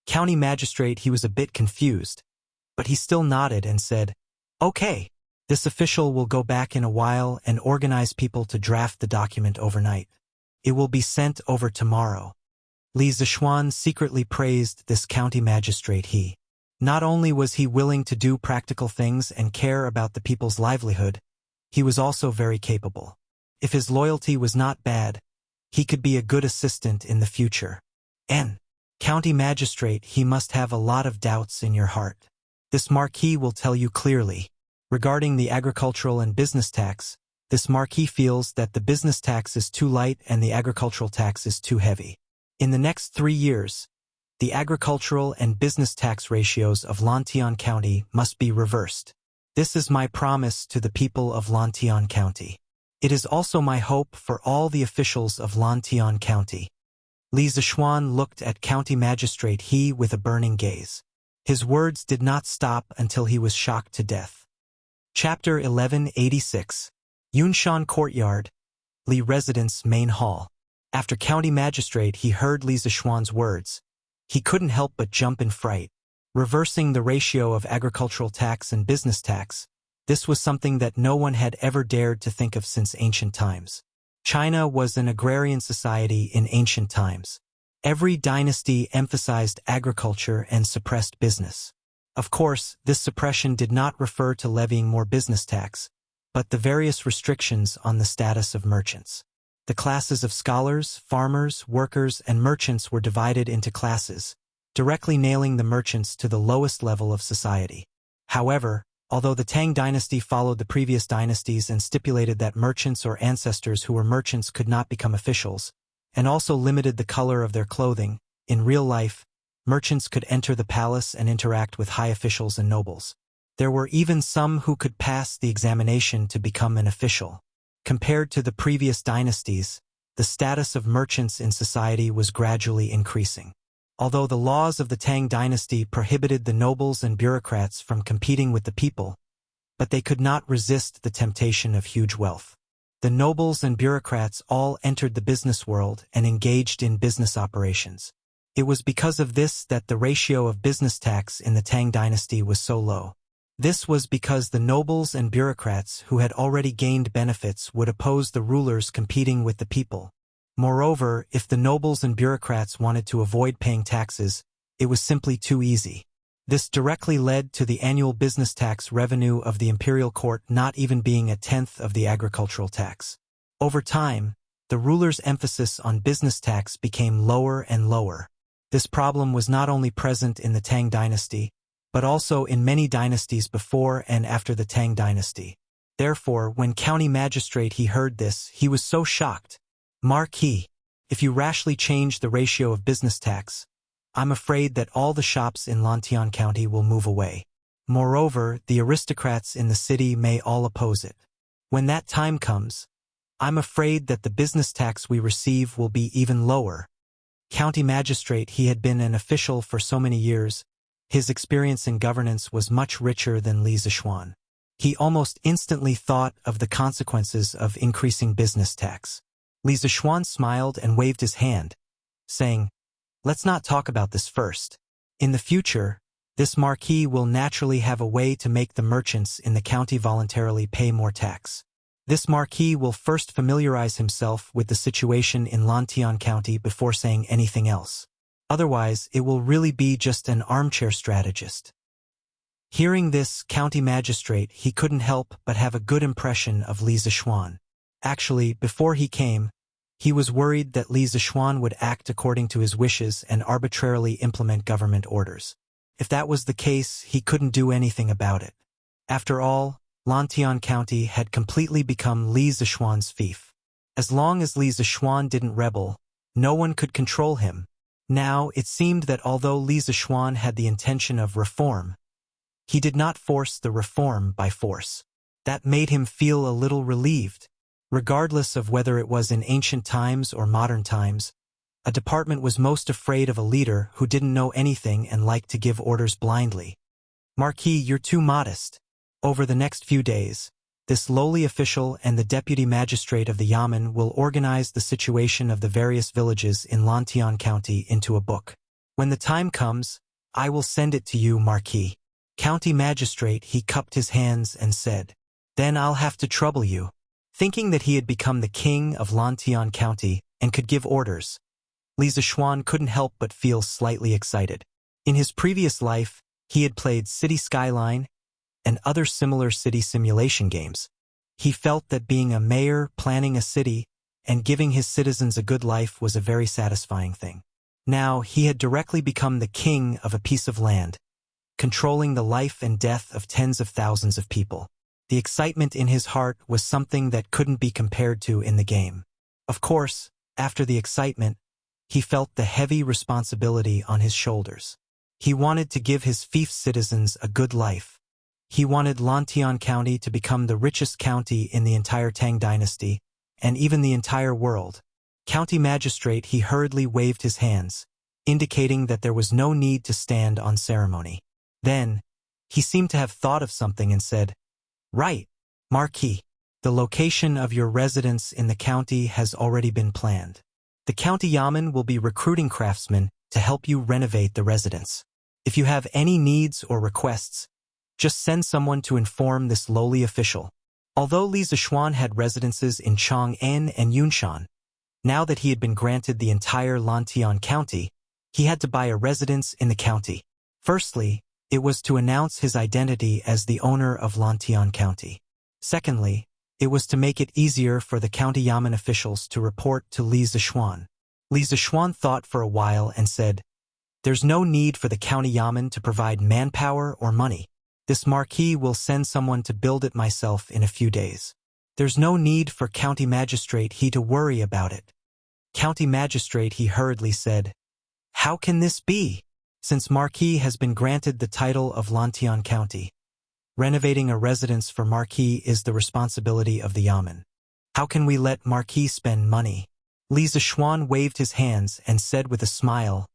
County Magistrate He was a bit confused, but he still nodded and said, "Okay, this official will go back in a while and organize people to draft the document overnight. It will be sent over tomorrow." Li Zishuan secretly praised this county magistrate He. Not only was he willing to do practical things and care about the people's livelihood, he was also very capable. If his loyalty was not bad, he could be a good assistant in the future. And, county magistrate, he must have a lot of doubts in your heart. This marquis will tell you clearly. Regarding the agricultural and business tax, this marquis feels that the business tax is too light and the agricultural tax is too heavy. In the next 3 years, the agricultural and business tax ratios of Lantian County must be reversed. This is my promise to the people of Lantian County. It is also my hope for all the officials of Lantian County. Li Zishuan looked at County Magistrate He with a burning gaze. His words did not stop until he was shocked to death. Chapter 1186. Yunshan Courtyard, Li Residence Main Hall. After County Magistrate He heard Li Zishuan's words, he couldn't help but jump in fright. Reversing the ratio of agricultural tax and business tax, this was something that no one had ever dared to think of since ancient times. China was an agrarian society in ancient times. Every dynasty emphasized agriculture and suppressed business. Of course, this suppression did not refer to levying more business tax, but the various restrictions on the status of merchants. The classes of scholars, farmers, workers, and merchants were divided into classes, directly nailing the merchants to the lowest level of society. However, although the Tang dynasty followed the previous dynasties and stipulated that merchants or ancestors who were merchants could not become officials, and also limited the color of their clothing, in real life, merchants could enter the palace and interact with high officials and nobles. There were even some who could pass the examination to become an official. Compared to the previous dynasties, the status of merchants in society was gradually increasing. Although the laws of the Tang dynasty prohibited the nobles and bureaucrats from competing with the people, but they could not resist the temptation of huge wealth. The nobles and bureaucrats all entered the business world and engaged in business operations. It was because of this that the ratio of business tax in the Tang dynasty was so low. This was because the nobles and bureaucrats who had already gained benefits would oppose the rulers competing with the people. Moreover, if the nobles and bureaucrats wanted to avoid paying taxes, it was simply too easy. This directly led to the annual business tax revenue of the imperial court not even being a tenth of the agricultural tax. Over time, the ruler's emphasis on business tax became lower and lower. This problem was not only present in the Tang dynasty, but also in many dynasties before and after the Tang dynasty. Therefore, when county magistrate he heard this, he was so shocked. Marquis, if you rashly change the ratio of business tax, I'm afraid that all the shops in Lantian County will move away. Moreover, the aristocrats in the city may all oppose it. When that time comes, I'm afraid that the business tax we receive will be even lower. County magistrate he had been an official for so many years, his experience in governance was much richer than Li Zishuan. He almost instantly thought of the consequences of increasing business tax. Li Zishuan smiled and waved his hand, saying, "Let's not talk about this first. In the future, this marquis will naturally have a way to make the merchants in the county voluntarily pay more tax. This marquis will first familiarize himself with the situation in Lantian County before saying anything else. Otherwise, it will really be just an armchair strategist." Hearing this county magistrate, he couldn't help but have a good impression of Li Zishuan. Actually, before he came, he was worried that Li Zishuan would act according to his wishes and arbitrarily implement government orders. If that was the case, he couldn't do anything about it. After all, Lantian County had completely become Li Zishuan's fief. As long as Li Zishuan didn't rebel, no one could control him. Now, it seemed that although Li Zishuan had the intention of reform, he did not force the reform by force. That made him feel a little relieved. Regardless of whether it was in ancient times or modern times, a department was most afraid of a leader who didn't know anything and liked to give orders blindly. "Marquis, you're too modest." Over the next few days, this lowly official and the deputy magistrate of the Yamen will organize the situation of the various villages in Lantian County into a book. When the time comes, I will send it to you, Marquis. County magistrate, he cupped his hands and said, "Then I'll have to trouble you." Thinking that he had become the king of Lantian County and could give orders, Li Zishuan couldn't help but feel slightly excited. In his previous life, he had played City Skyline and other similar city simulation games. He felt that being a mayor, planning a city, and giving his citizens a good life was a very satisfying thing. Now, he had directly become the king of a piece of land, controlling the life and death of tens of thousands of people. The excitement in his heart was something that couldn't be compared to in the game. Of course, after the excitement, he felt the heavy responsibility on his shoulders. He wanted to give his fief citizens a good life. He wanted Lantian County to become the richest county in the entire Tang dynasty, and even the entire world. County magistrate, he hurriedly waved his hands, indicating that there was no need to stand on ceremony. Then, he seemed to have thought of something and said, "Right, Marquis. The location of your residence in the county has already been planned. The county Yamen will be recruiting craftsmen to help you renovate the residence. If you have any needs or requests, just send someone to inform this lowly official." Although Li Zishuan had residences in Chang'an and Yunshan, now that he had been granted the entire Lantian County, he had to buy a residence in the county. Firstly, it was to announce his identity as the owner of Lantian County. Secondly, it was to make it easier for the county Yamen officials to report to Li Zishuan. Li Zishuan thought for a while and said, "There's no need for the county Yamen to provide manpower or money. This marquis will send someone to build it myself in a few days. There's no need for county magistrate he to worry about it." County magistrate, he hurriedly said, "How can this be? Since Marquis has been granted the title of Lantian County, renovating a residence for Marquis is the responsibility of the Yamen. How can we let Marquis spend money?" Li Zishuan waved his hands and said with a smile,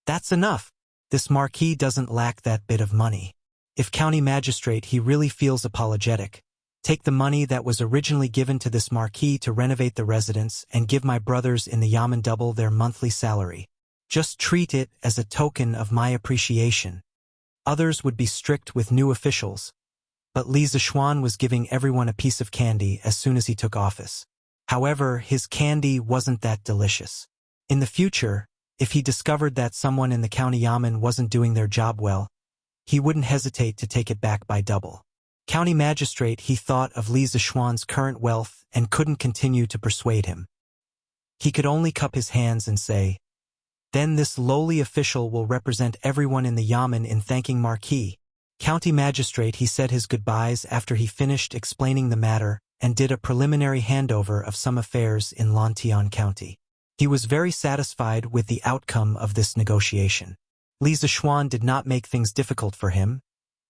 "That's enough. This Marquis doesn't lack that bit of money. If county magistrate he really feels apologetic, take the money that was originally given to this Marquis to renovate the residence and give my brothers in the Yamen double their monthly salary. Just treat it as a token of my appreciation. Others would be strict with new officials, But Li Zishuan was giving everyone a piece of candy as soon as he took office. However, his candy wasn't that delicious. In the future, if he discovered that someone in the county yamen wasn't doing their job well, he wouldn't hesitate to take it back by double. County magistrate, he thought of Li Zishuan's current wealth and couldn't continue to persuade him. He could only cup his hands and say, "Then this lowly official will represent everyone in the yamen in thanking Marquis." County magistrate, he said his goodbyes after he finished explaining the matter and did a preliminary handover of some affairs in Lantian County. He was very satisfied with the outcome of this negotiation. Li Zishuan did not make things difficult for him,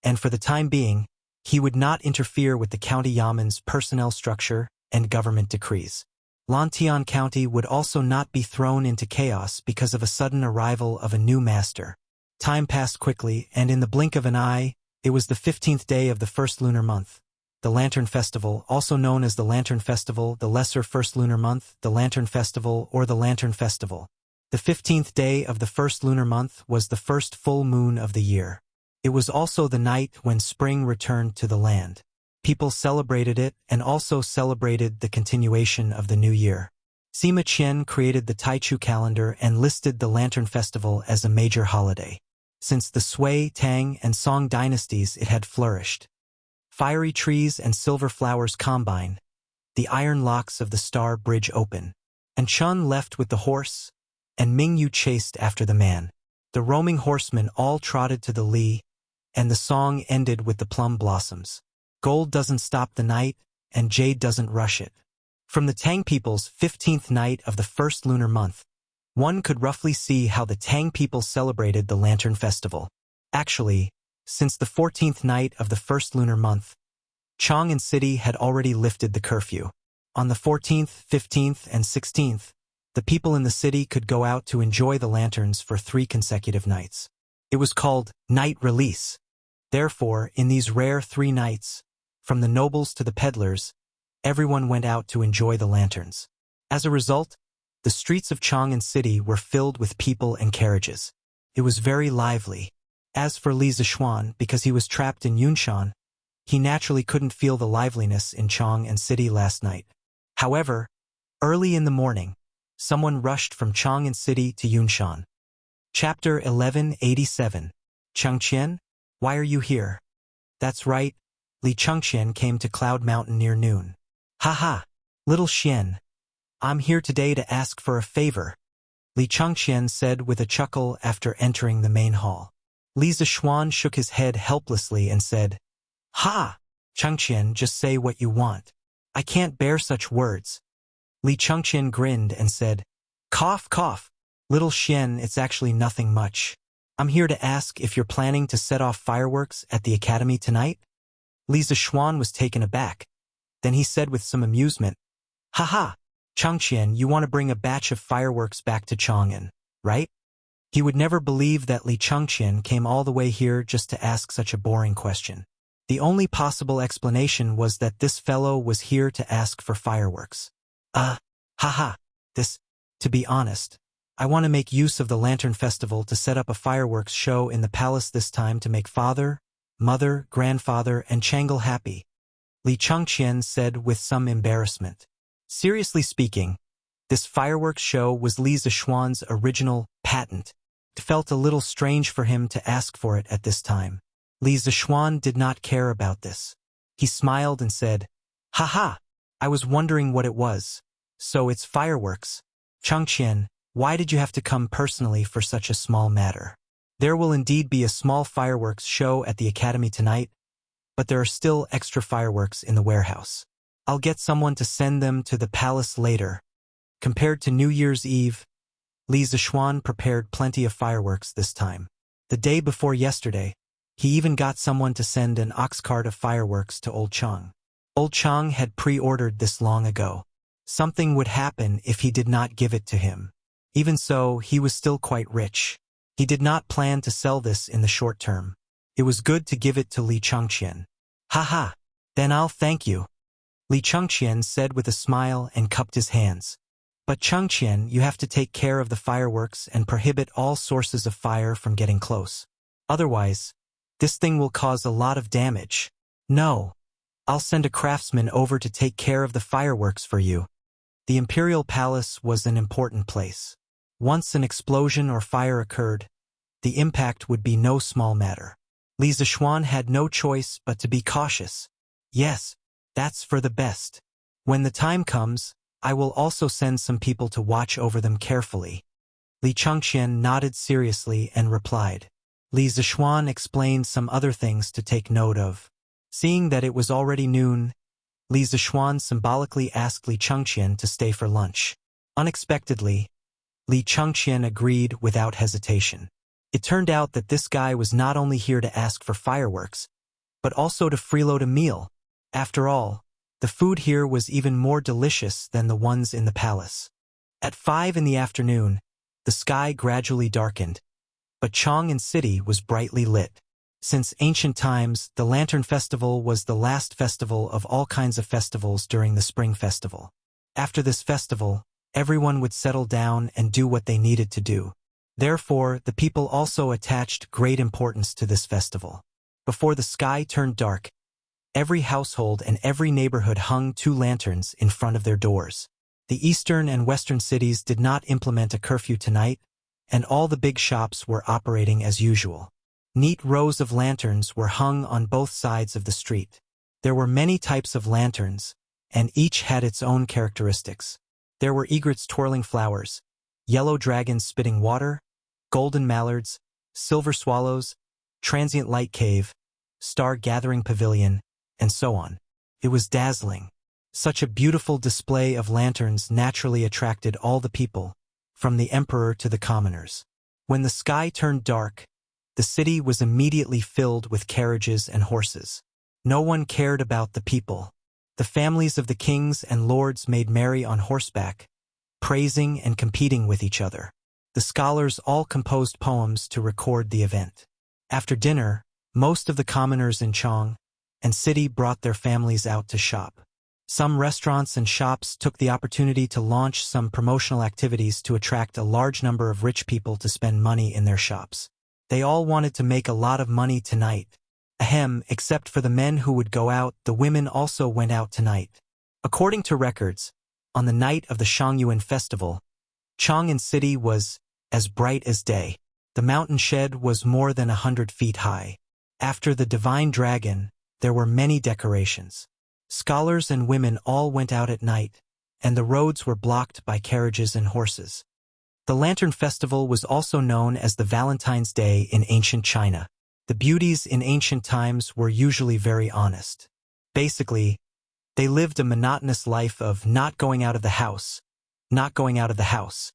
and for the time being, he would not interfere with the county yamen's personnel structure and government decrees. Lantian County would also not be thrown into chaos because of a sudden arrival of a new master. Time passed quickly, and in the blink of an eye, it was the 15th day of the first lunar month. The Lantern Festival, also known as the Lantern Festival, the Lesser First Lunar Month, the Lantern Festival, or the Lantern Festival. The 15th day of the first lunar month was the first full moon of the year. It was also the night when spring returned to the land. People celebrated it and also celebrated the continuation of the new year. Sima Qian created the Taichu calendar and listed the Lantern Festival as a major holiday. Since the Sui, Tang, and Song dynasties it had flourished. Fiery trees and silver flowers combine, the iron locks of the star bridge open, and Chun left with the horse, and Mingyu chased after the man. The roaming horsemen all trotted to the Li, and the song ended with the plum blossoms. Gold doesn't stop the night, and jade doesn't rush it. From the Tang people's 15th night of the first lunar month, one could roughly see how the Tang people celebrated the Lantern Festival. Actually, since the 14th night of the first lunar month, Chang'an City had already lifted the curfew. On the 14th, 15th, and 16th, the people in the city could go out to enjoy the lanterns for 3 consecutive nights. It was called night release. Therefore, in these rare 3 nights, from the nobles to the peddlers, everyone went out to enjoy the lanterns. As a result, the streets of Chang'an City were filled with people and carriages. It was very lively. As for Li Zishuan, because he was trapped in Yunshan, he naturally couldn't feel the liveliness in Chang'an City last night. However, early in the morning, someone rushed from Chang'an City to Yunshan. Chapter 1187. Chengqian, why are you here? That's right, Li Chengqian came to Cloud Mountain near noon. Haha, little Xian. I'm here today to ask for a favor, Li Chengqian said with a chuckle after entering the main hall. Li Zishuan shook his head helplessly and said, Ha! Chengqian, just say what you want. I can't bear such words. Li Chengqian grinned and said, Cough, cough. Little Xian, it's actually nothing much. I'm here to ask if you're planning to set off fireworks at the academy tonight? Li Zishuan was taken aback. Then he said with some amusement, Haha, Chengqian, you want to bring a batch of fireworks back to Chang'an, right? He would never believe that Li Chengqian came all the way here just to ask such a boring question. The only possible explanation was that this fellow was here to ask for fireworks. Haha, to be honest, I want to make use of the Lantern Festival to set up a fireworks show in the palace this time to make father, mother, grandfather, and Changle happy, Li Chengqian said with some embarrassment. Seriously speaking, this fireworks show was Li Zishuan's original patent. It felt a little strange for him to ask for it at this time. Li Zishuan did not care about this. He smiled and said, Haha, I was wondering what it was. So it's fireworks. Chengqian, why did you have to come personally for such a small matter? There will indeed be a small fireworks show at the academy tonight, but there are still extra fireworks in the warehouse. I'll get someone to send them to the palace later. Compared to New Year's Eve, Li Zishuan prepared plenty of fireworks this time. The day before yesterday, he even got someone to send an ox cart of fireworks to Old Chang. Old Chang had pre-ordered this long ago. Something would happen if he did not give it to him. Even so, he was still quite rich. He did not plan to sell this in the short term. It was good to give it to Li Chengqian. Haha, then I'll thank you, Li Chengqian said with a smile and cupped his hands. But Chengqian, you have to take care of the fireworks and prohibit all sources of fire from getting close. Otherwise, this thing will cause a lot of damage. No. I'll send a craftsman over to take care of the fireworks for you. The imperial palace was an important place. Once an explosion or fire occurred, the impact would be no small matter. Li Zishuan had no choice but to be cautious. Yes, that's for the best. When the time comes, I will also send some people to watch over them carefully. Li Chengqian nodded seriously and replied. Li Zishuan explained some other things to take note of. Seeing that it was already noon, Li Zishuan symbolically asked Li Chengqian to stay for lunch. Unexpectedly, Li Chengqian agreed without hesitation. It turned out that this guy was not only here to ask for fireworks, but also to freeload a meal. After all, the food here was even more delicious than the ones in the palace. At 5 in the afternoon, the sky gradually darkened, but Chang'an City was brightly lit. Since ancient times, the Lantern Festival was the last festival of all kinds of festivals during the Spring Festival. After this festival, everyone would settle down and do what they needed to do. Therefore, the people also attached great importance to this festival. Before the sky turned dark, every household and every neighborhood hung 2 lanterns in front of their doors. The eastern and western cities did not implement a curfew tonight, and all the big shops were operating as usual. Neat rows of lanterns were hung on both sides of the street. There were many types of lanterns, and each had its own characteristics. There were egrets twirling flowers, yellow dragons spitting water, golden mallards, silver swallows, transient light cave, star-gathering pavilion, and so on. It was dazzling. Such a beautiful display of lanterns naturally attracted all the people, from the emperor to the commoners. When the sky turned dark, the city was immediately filled with carriages and horses. No one cared about the people. The families of the kings and lords made merry on horseback, praising and competing with each other. The scholars all composed poems to record the event. After dinner, most of the commoners in Chang'an City brought their families out to shop. Some restaurants and shops took the opportunity to launch some promotional activities to attract a large number of rich people to spend money in their shops. They all wanted to make a lot of money tonight. Ahem, except for the men who would go out, the women also went out tonight. According to records, on the night of the Shangyuan festival, Chang'an City was as bright as day. The mountain shed was more than 100 feet high. After the divine dragon, there were many decorations. Scholars and women all went out at night, and the roads were blocked by carriages and horses. The Lantern Festival was also known as the Valentine's Day in ancient China. The beauties in ancient times were usually very honest. Basically, they lived a monotonous life of not going out of the house, not going out of the house.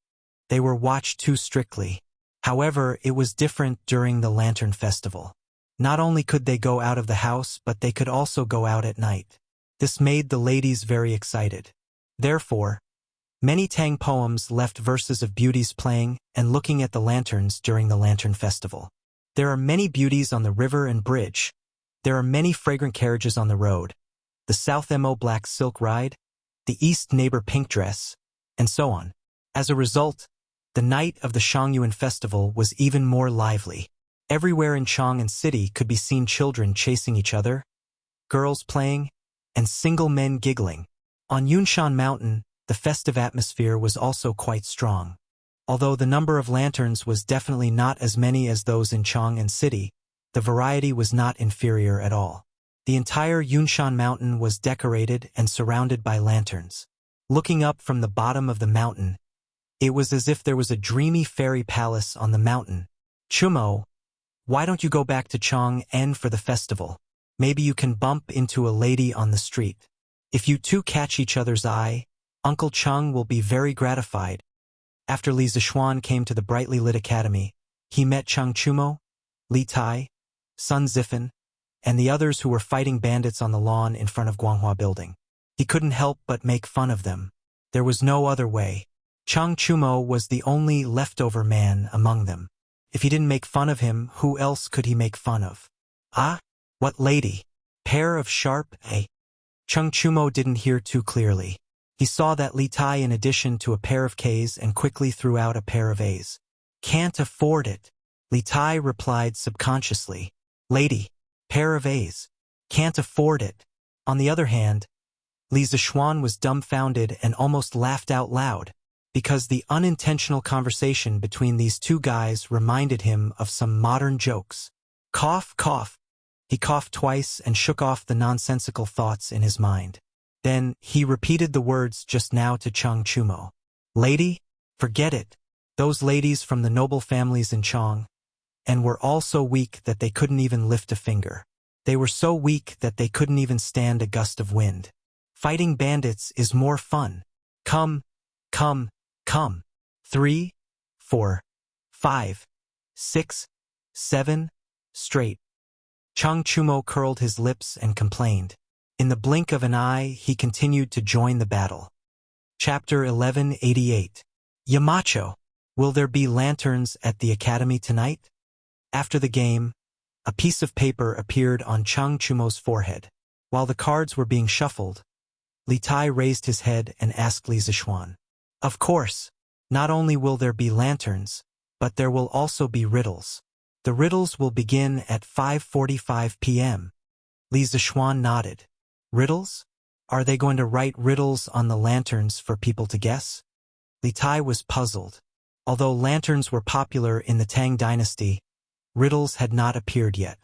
They were watched too strictly. However, it was different during the Lantern Festival. Not only could they go out of the house, but they could also go out at night. This made the ladies very excited. Therefore, many Tang poems left verses of beauties playing and looking at the lanterns during the Lantern Festival. There are many beauties on the river and bridge. There are many fragrant carriages on the road. The South Mo black silk ride, the East neighbor pink dress, and so on. As a result, the night of the Shangyuan festival was even more lively. Everywhere in Chang'an City could be seen children chasing each other, girls playing, and single men giggling. On Yunshan Mountain, the festive atmosphere was also quite strong. Although the number of lanterns was definitely not as many as those in Chang'an City, the variety was not inferior at all. The entire Yunshan Mountain was decorated and surrounded by lanterns. Looking up from the bottom of the mountain, it was as if there was a dreamy fairy palace on the mountain. Chumo, why don't you go back to Chang'an for the festival? Maybe you can bump into a lady on the street. If you two catch each other's eye, Uncle Chung will be very gratified. After Li Zishuan came to the brightly lit academy, he met Chang Chumo, Li Tai, Sun Zifan, and the others who were fighting bandits on the lawn in front of Guanghua Building. He couldn't help but make fun of them. There was no other way. Chang Chumo was the only leftover man among them. If he didn't make fun of him, who else could he make fun of? Ah, what lady? Pair of sharp, eh? Chang Chumo didn't hear too clearly. He saw that Li Tai in addition to a pair of Ks and quickly threw out a pair of As. Can't afford it. Li Tai replied subconsciously. Lady, pair of As. Can't afford it. On the other hand, Li Zixuan was dumbfounded and almost laughed out loud, because the unintentional conversation between these two guys reminded him of some modern jokes. Cough, cough. He coughed twice and shook off the nonsensical thoughts in his mind. Then he repeated the words just now to Chang Chumo. Lady? Forget it. Those ladies from the noble families in Chang, and were all so weak that they couldn't even lift a finger. They were so weak that they couldn't even stand a gust of wind. Fighting bandits is more fun. Come, come, come. 3, 4, 5, 6, 7, straight. Chang Chumo curled his lips and complained. In the blink of an eye, he continued to join the battle. Chapter 1188. Yamacho, will there be lanterns at the academy tonight? After the game, a piece of paper appeared on Chang Chumo's forehead. While the cards were being shuffled, Li Tai raised his head and asked Li Zixuan. Of course, not only will there be lanterns, but there will also be riddles. The riddles will begin at 5:45 p.m. Li Zixuan nodded. Riddles? Are they going to write riddles on the lanterns for people to guess? Li Tai was puzzled. Although lanterns were popular in the Tang dynasty, riddles had not appeared yet.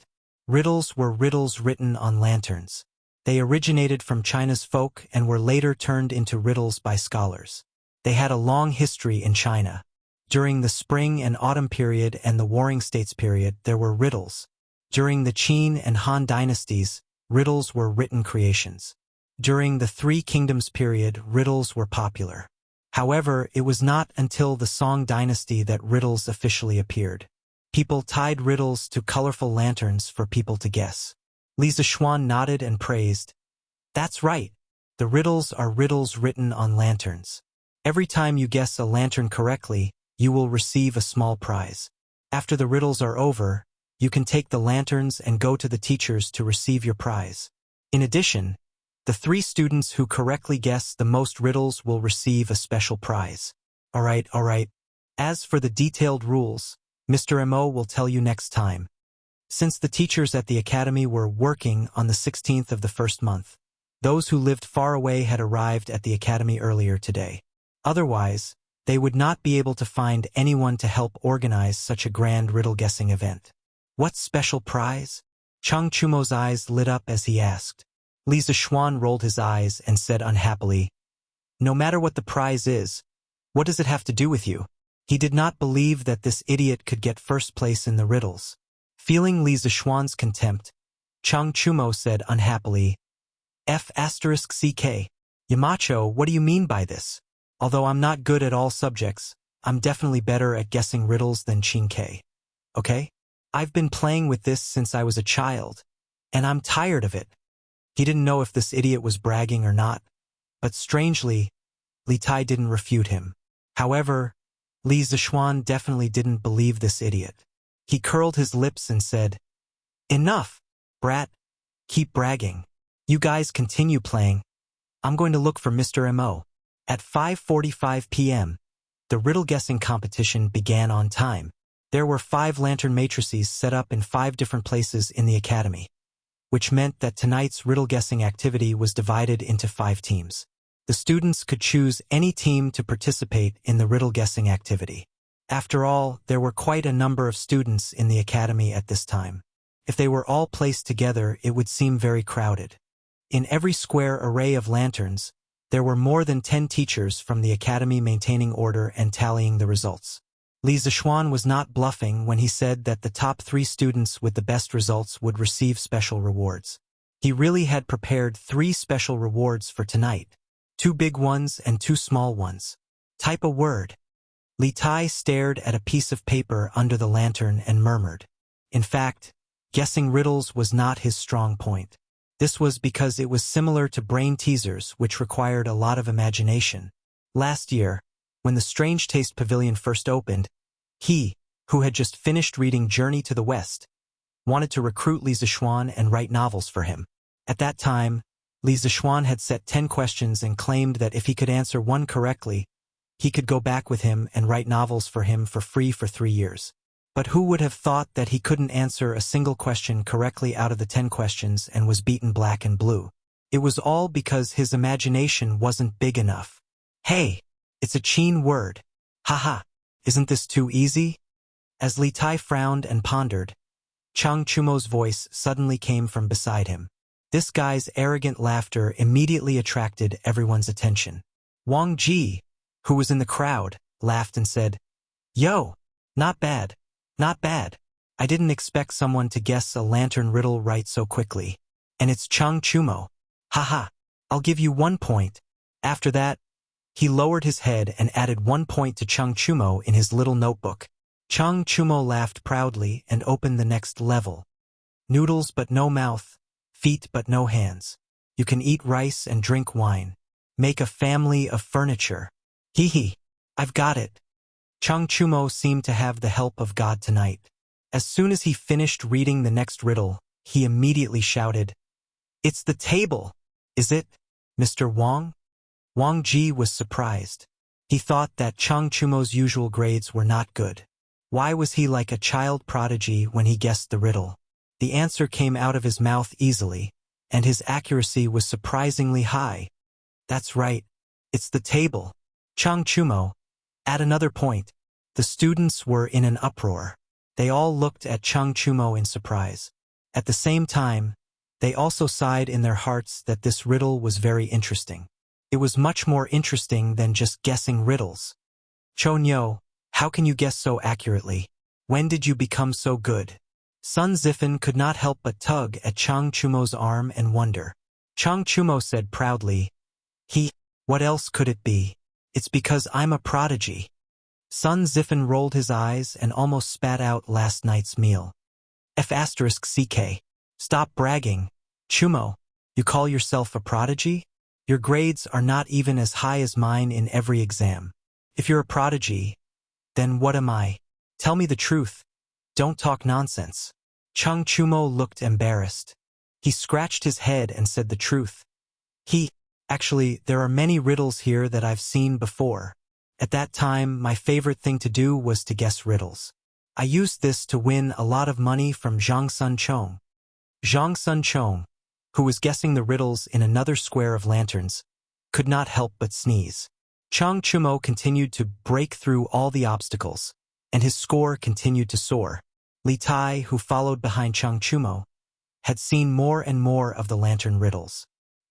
Riddles were riddles written on lanterns. They originated from China's folk and were later turned into riddles by scholars. They had a long history in China. During the spring and autumn period and the Warring States period, there were riddles. During the Qin and Han dynasties, riddles were written creations. During the Three Kingdoms period, riddles were popular. However, it was not until the Song dynasty that riddles officially appeared. People tied riddles to colorful lanterns for people to guess. Li Zixuan nodded and praised. That's right. The riddles are riddles written on lanterns. Every time you guess a lantern correctly, you will receive a small prize. After the riddles are over, you can take the lanterns and go to the teachers to receive your prize. In addition, the 3 students who correctly guess the most riddles will receive a special prize. All right. As for the detailed rules, Mr. Mo will tell you next time. Since the teachers at the academy were working on the 16th of the first month, those who lived far away had arrived at the academy earlier today. Otherwise, they would not be able to find anyone to help organize such a grand riddle-guessing event. What special prize? Chang Chumo's eyes lit up as he asked. Li Zixuan rolled his eyes and said unhappily, No matter what the prize is, what does it have to do with you? He did not believe that this idiot could get first place in the riddles. Feeling Li Zixuan's contempt, Chang Chumo said unhappily, F***CK. Yamacho, what do you mean by this? Although I'm not good at all subjects, I'm definitely better at guessing riddles than Qin K. Okay? I've been playing with this since I was a child, and I'm tired of it. He didn't know if this idiot was bragging or not, but strangely, Li Tai didn't refute him. However, Li Zixuan definitely didn't believe this idiot. He curled his lips and said, Enough, brat. Keep bragging. You guys continue playing. I'm going to look for Mr. Mo. At 5:45 p.m., the riddle-guessing competition began on time. There were 5 lantern matrices set up in 5 different places in the academy, which meant that tonight's riddle-guessing activity was divided into 5 teams. The students could choose any team to participate in the riddle-guessing activity. After all, there were quite a number of students in the academy at this time. If they were all placed together, it would seem very crowded. In every square array of lanterns, there were more than 10 teachers from the academy maintaining order and tallying the results. Li Zixuan was not bluffing when he said that the top 3 students with the best results would receive special rewards. He really had prepared 3 special rewards for tonight. 2 big ones and 2 small ones. Type a word. Li Tai stared at a piece of paper under the lantern and murmured. In fact, guessing riddles was not his strong point. This was because it was similar to brain teasers, which required a lot of imagination. Last year, when the Strange Taste Pavilion first opened, he, who had just finished reading Journey to the West, wanted to recruit Li Zixuan and write novels for him. At that time, Li Zixuan had set 10 questions and claimed that if he could answer one correctly, he could go back with him and write novels for him for free for 3 years. But who would have thought that he couldn't answer a single question correctly out of the 10 questions and was beaten black and blue? It was all because his imagination wasn't big enough. Hey, it's a Qin word. Haha, isn't this too easy? As Li Tai frowned and pondered, Chang Chumo's voice suddenly came from beside him. This guy's arrogant laughter immediately attracted everyone's attention. Wang Ji, who was in the crowd, laughed and said, "Yo, not bad, not bad. I didn't expect someone to guess a lantern riddle right so quickly. And it's Chang Chumo. Haha, I'll give you 1 point." After that, he lowered his head and added 1 point to Chang Chumo in his little notebook. Chang Chumo laughed proudly and opened the next level. Noodles but no mouth, feet but no hands. You can eat rice and drink wine. Make a family of furniture. Hee hee, I've got it. Chang Chumo seemed to have the help of God tonight. As soon as he finished reading the next riddle, he immediately shouted, "It's the table, is it, Mr. Wang?" Wang Ji was surprised. He thought that Chang Chumo's usual grades were not good. Why was he like a child prodigy when he guessed the riddle? The answer came out of his mouth easily, and his accuracy was surprisingly high. That's right, it's the table. Chang Chumo, at another point, the students were in an uproar. They all looked at Chang Chumo in surprise. At the same time, they also sighed in their hearts that this riddle was very interesting. It was much more interesting than just guessing riddles. Chonyo, how can you guess so accurately? When did you become so good? Sun Zifen could not help but tug at Chang Chumo's arm and wonder. Chang Chumo said proudly, What else could it be? It's because I'm a prodigy." Sun Zifen rolled his eyes and almost spat out last night's meal. F***CK. Stop bragging. Chumo, you call yourself a prodigy? Your grades are not even as high as mine in every exam. If you're a prodigy, then what am I? Tell me the truth. Don't talk nonsense. Chang Chumo looked embarrassed. He scratched his head and said the truth. Actually, there are many riddles here that I've seen before. At that time, my favorite thing to do was to guess riddles. I used this to win a lot of money from Zhang Sun Chong. Zhang Sun Chong, who was guessing the riddles in another square of lanterns, could not help but sneeze. Chang Chumo continued to break through all the obstacles, and his score continued to soar. Li Tai, who followed behind Chang Chumo, had seen more and more of the lantern riddles.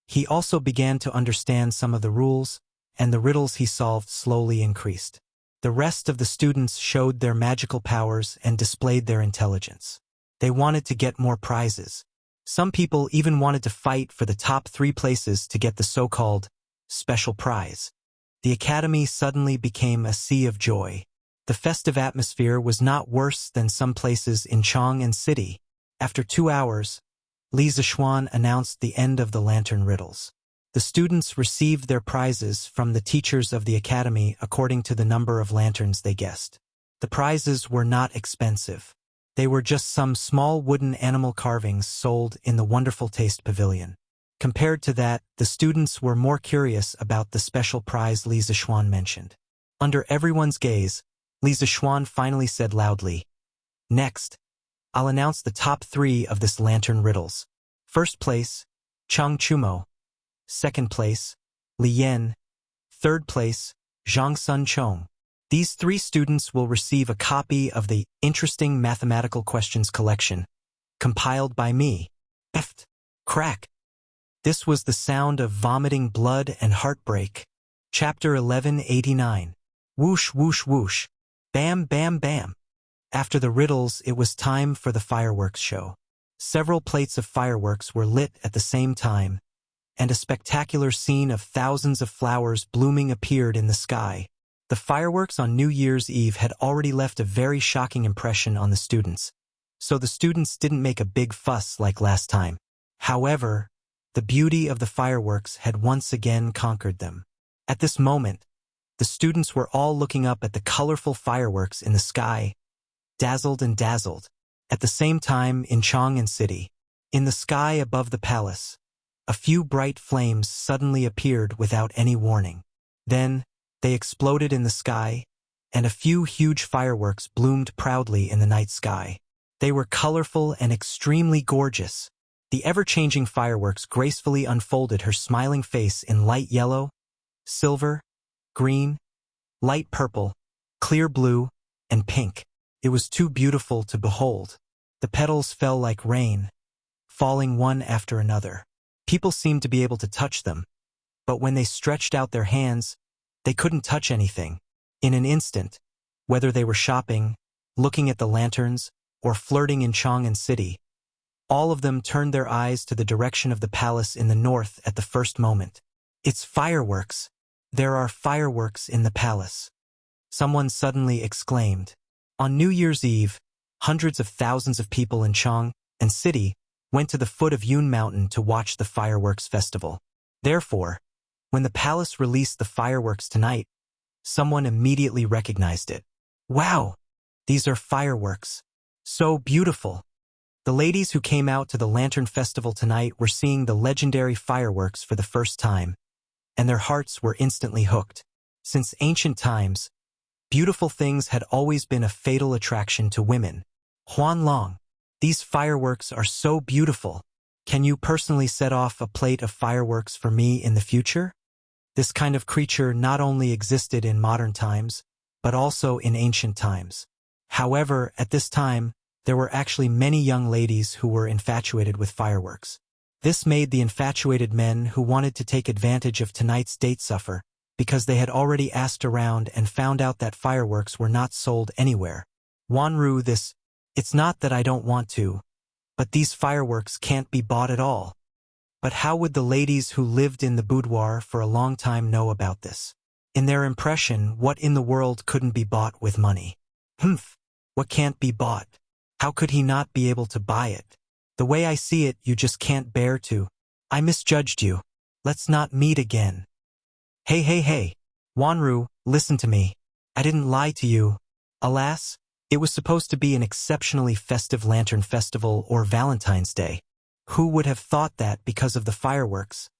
He also began to understand some of the rules, and the riddles he solved slowly increased. The rest of the students showed their magical powers and displayed their intelligence. They wanted to get more prizes. Some people even wanted to fight for the top 3 places to get the so-called special prize. The academy suddenly became a sea of joy. The festive atmosphere was not worse than some places in Chang'an City. After 2 hours, Li Zishuan announced the end of the lantern riddles. The students received their prizes from the teachers of the academy according to the number of lanterns they guessed. The prizes were not expensive. They were just some small wooden animal carvings sold in the Wonderful Taste Pavilion. Compared to that, the students were more curious about the special prize Li Zishuan mentioned. Under everyone's gaze, Li Zishuan finally said loudly, "Next, I'll announce the top 3 of this lantern riddles. First place, Chang Chumo. Second place, Li Yan. Third place, Zhang Sun Chong. These 3 students will receive a copy of the Interesting Mathematical Questions collection, compiled by me." Crack. This was the sound of vomiting blood and heartbreak. Chapter 1189. Whoosh, whoosh, whoosh. Bam, bam, bam. After the riddles, it was time for the fireworks show. Several plates of fireworks were lit at the same time, and a spectacular scene of thousands of flowers blooming appeared in the sky. The fireworks on New Year's Eve had already left a very shocking impression on the students, so the students didn't make a big fuss like last time. However, the beauty of the fireworks had once again conquered them. At this moment, the students were all looking up at the colorful fireworks in the sky, dazzled and dazzled. At the same time, in Chang'an City, in the sky above the palace, a few bright flames suddenly appeared without any warning. Then, they exploded in the sky, and a few huge fireworks bloomed proudly in the night sky. They were colorful and extremely gorgeous. The ever-changing fireworks gracefully unfolded her smiling face in light yellow, silver, green, light purple, clear blue, and pink. It was too beautiful to behold. The petals fell like rain, falling one after another. People seemed to be able to touch them, but when they stretched out their hands, they couldn't touch anything. In an instant, whether they were shopping, looking at the lanterns, or flirting in Chang'an City, all of them turned their eyes to the direction of the palace in the north at the first moment. It's fireworks! There are fireworks in the palace! Someone suddenly exclaimed. On New Year's Eve, hundreds of thousands of people in Chang'an City went to the foot of Yun Mountain to watch the fireworks festival. Therefore, when the palace released the fireworks tonight, someone immediately recognized it. Wow! These are fireworks. So beautiful! The ladies who came out to the Lantern Festival tonight were seeing the legendary fireworks for the first time, and their hearts were instantly hooked. Since ancient times, beautiful things had always been a fatal attraction to women. Huan Long, these fireworks are so beautiful. Can you personally set off a plate of fireworks for me in the future? This kind of creature not only existed in modern times, but also in ancient times. However, at this time, there were actually many young ladies who were infatuated with fireworks. This made the infatuated men who wanted to take advantage of tonight's date suffer, because they had already asked around and found out that fireworks were not sold anywhere. Wanru, it's not that I don't want to, but these fireworks can't be bought at all. But how would the ladies who lived in the boudoir for a long time know about this? In their impression, what in the world couldn't be bought with money? Humph! What can't be bought? How could he not be able to buy it? The way I see it, you just can't bear to. I misjudged you. Let's not meet again. Hey. Wanru, listen to me. I didn't lie to you. Alas, it was supposed to be an exceptionally festive lantern festival or Valentine's Day. Who would have thought that because of the fireworks,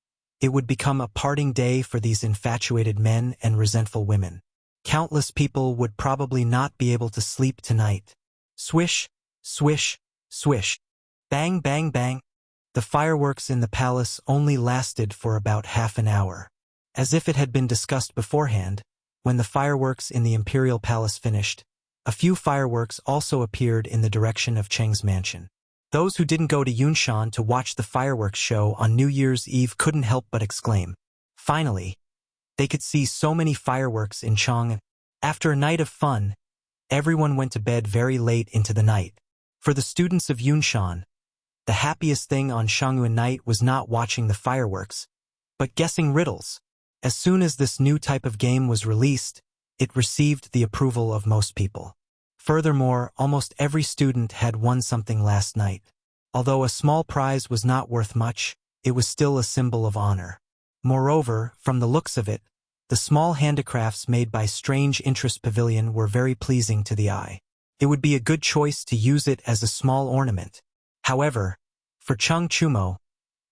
it would become a parting day for these infatuated men and resentful women? Countless people would probably not be able to sleep tonight. Swish, swish, swish. Bang, bang, bang. The fireworks in the palace only lasted for about half an hour. As if it had been discussed beforehand, when the fireworks in the imperial palace finished, a few fireworks also appeared in the direction of Cheng's mansion. Those who didn't go to Yunshan to watch the fireworks show on New Year's Eve couldn't help but exclaim. Finally, they could see so many fireworks in Chang'an. After a night of fun, everyone went to bed very late into the night. For the students of Yunshan, the happiest thing on Shangyuan night was not watching the fireworks, but guessing riddles. As soon as this new type of game was released, it received the approval of most people. Furthermore, almost every student had won something last night. Although a small prize was not worth much, it was still a symbol of honor. Moreover, from the looks of it, the small handicrafts made by Strange Interest Pavilion were very pleasing to the eye. It would be a good choice to use it as a small ornament. However, for Cheng Chumo,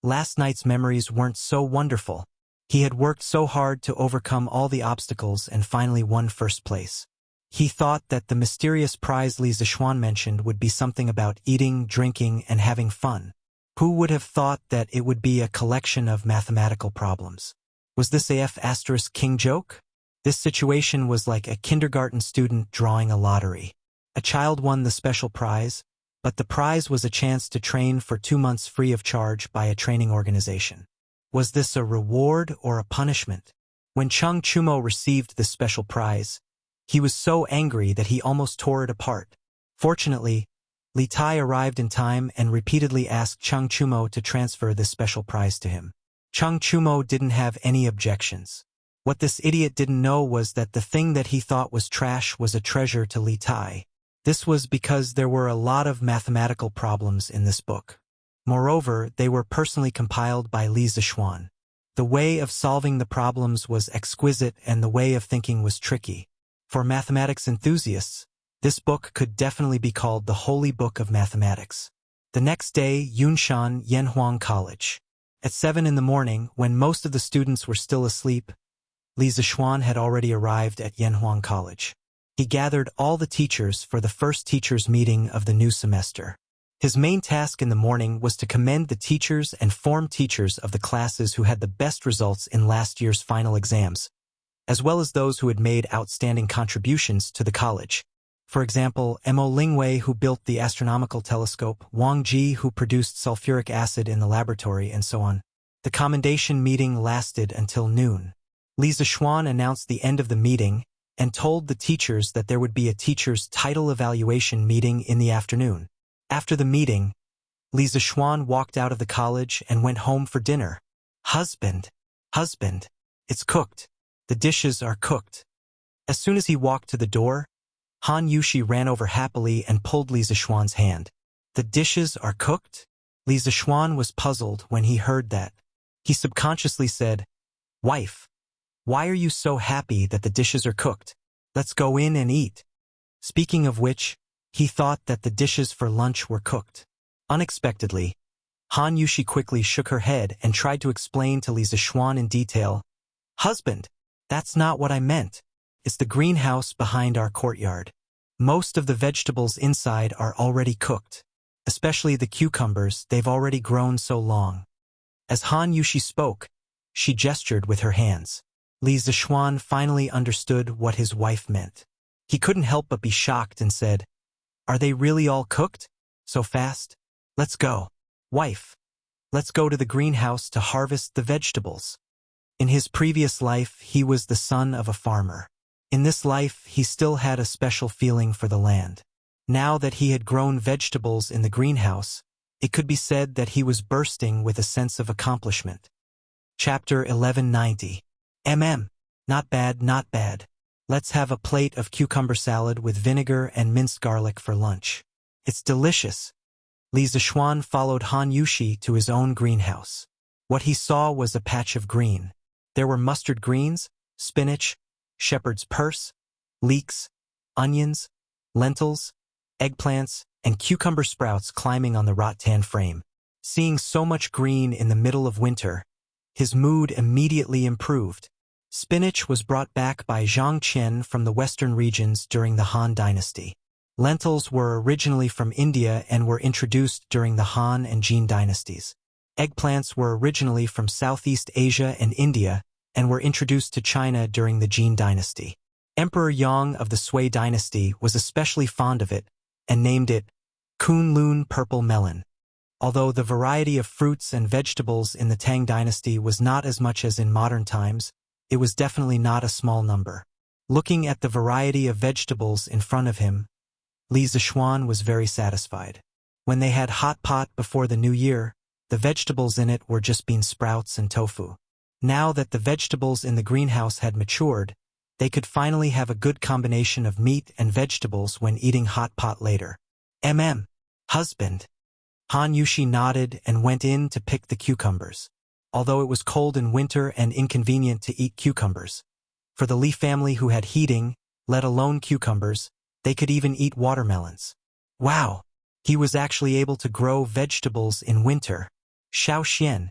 last night's memories weren't so wonderful. He had worked so hard to overcome all the obstacles and finally won first place. He thought that the mysterious prize Li Zixuan mentioned would be something about eating, drinking, and having fun. Who would have thought that it would be a collection of mathematical problems? Was this a F***king joke? This situation was like a kindergarten student drawing a lottery. A child won the special prize, but the prize was a chance to train for 2 months free of charge by a training organization. Was this a reward or a punishment? When Cheng Chumo received this special prize, he was so angry that he almost tore it apart. Fortunately, Li Tai arrived in time and repeatedly asked Cheng Chumo to transfer this special prize to him. Cheng Chumo didn't have any objections. What this idiot didn't know was that the thing that he thought was trash was a treasure to Li Tai. This was because there were a lot of mathematical problems in this book. Moreover, they were personally compiled by Li Zixuan. The way of solving the problems was exquisite and the way of thinking was tricky. For mathematics enthusiasts, this book could definitely be called the Holy Book of Mathematics. The next day, Yunshan Yanhuang College. At 7 in the morning, when most of the students were still asleep, Li Zixuan had already arrived at Yanhuang College. He gathered all the teachers for the first teachers' meeting of the new semester. His main task in the morning was to commend the teachers and form teachers of the classes who had the best results in last year's final exams, as well as those who had made outstanding contributions to the college. For example, Mo Lingwei, who built the astronomical telescope, Wang Ji, who produced sulfuric acid in the laboratory, and so on. The commendation meeting lasted until noon. Li Zixuan announced the end of the meeting and told the teachers that there would be a teacher's title evaluation meeting in the afternoon. After the meeting, Li Zixuan walked out of the college and went home for dinner. Husband, it's cooked. The dishes are cooked. As soon as he walked to the door, Han Yushi ran over happily and pulled Li Zixuan's hand. The dishes are cooked? Li Zixuan was puzzled when he heard that. He subconsciously said, "Wife, why are you so happy that the dishes are cooked? Let's go in and eat." Speaking of which, he thought that the dishes for lunch were cooked. Unexpectedly, Han Yushi quickly shook her head and tried to explain to Li Zixuan in detail, "Husband, that's not what I meant. It's the greenhouse behind our courtyard. Most of the vegetables inside are already cooked. Especially the cucumbers, they've already grown so long." As Han Yushi spoke, she gestured with her hands. Li Zixuan finally understood what his wife meant. He couldn't help but be shocked and said, "Are they really all cooked? So fast? Let's go. Wife, let's go to the greenhouse to harvest the vegetables." In his previous life, he was the son of a farmer. In this life, he still had a special feeling for the land. Now that he had grown vegetables in the greenhouse, it could be said that he was bursting with a sense of accomplishment. Chapter 1190. Not bad, not bad. Let's have a plate of cucumber salad with vinegar and minced garlic for lunch. It's delicious. Li Zixuan followed Han Yushi to his own greenhouse. What he saw was a patch of green. There were mustard greens, spinach, shepherd's purse, leeks, onions, lentils, eggplants, and cucumber sprouts climbing on the rattan frame. Seeing so much green in the middle of winter, his mood immediately improved. Spinach was brought back by Zhang Qian from the western regions during the Han dynasty. Lentils were originally from India and were introduced during the Han and Jin dynasties. Eggplants were originally from Southeast Asia and India and were introduced to China during the Jin dynasty. Emperor Yang of the Sui dynasty was especially fond of it and named it Kunlun purple melon. Although the variety of fruits and vegetables in the Tang dynasty was not as much as in modern times, it was definitely not a small number. Looking at the variety of vegetables in front of him, Li Zixuan was very satisfied. When they had hot pot before the new year, the vegetables in it were just bean sprouts and tofu. Now that the vegetables in the greenhouse had matured, they could finally have a good combination of meat and vegetables when eating hot pot later. Husband. Han Yushi nodded and went in to pick the cucumbers. Although it was cold in winter and inconvenient to eat cucumbers, for the Li family who had heating, let alone cucumbers, they could even eat watermelons. Wow! He was actually able to grow vegetables in winter. Xiao Xian,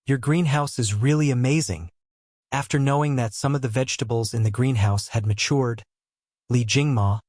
your greenhouse is really amazing. After knowing that some of the vegetables in the greenhouse had matured, Li Jingma,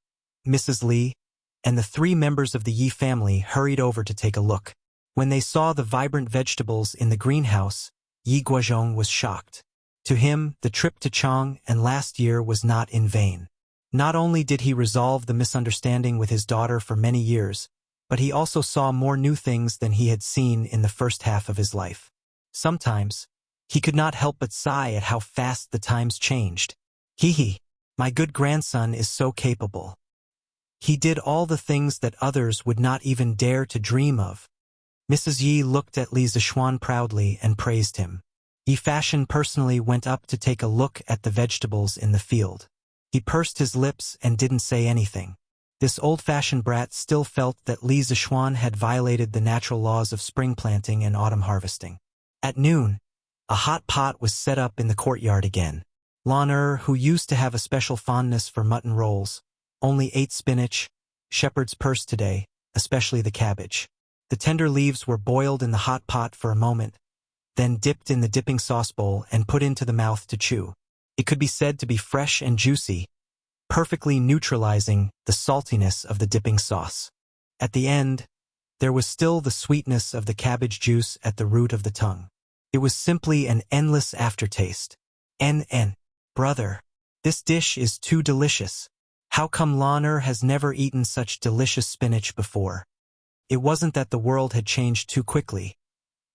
Mrs. Li, and the 3 members of the Yi family hurried over to take a look. When they saw the vibrant vegetables in the greenhouse, Yi Guozhong was shocked. To him, the trip to Chang and last year was not in vain. Not only did he resolve the misunderstanding with his daughter for many years, but he also saw more new things than he had seen in the first half of his life. Sometimes, he could not help but sigh at how fast the times changed. Hee, my good grandson is so capable. He did all the things that others would not even dare to dream of. Mrs. Yi looked at Li Zixuan proudly and praised him. Yi Fashion personally went up to take a look at the vegetables in the field. He pursed his lips and didn't say anything. This old-fashioned brat still felt that Li Zixuan had violated the natural laws of spring planting and autumn harvesting. At noon, a hot pot was set up in the courtyard again. Lan who used to have a special fondness for mutton rolls, only ate spinach, shepherd's purse today, especially the cabbage. The tender leaves were boiled in the hot pot for a moment, then dipped in the dipping sauce bowl and put into the mouth to chew. It could be said to be fresh and juicy, perfectly neutralizing the saltiness of the dipping sauce. At the end, there was still the sweetness of the cabbage juice at the root of the tongue. It was simply an endless aftertaste. Brother, this dish is too delicious. How come Lawner has never eaten such delicious spinach before? It wasn't that the world had changed too quickly,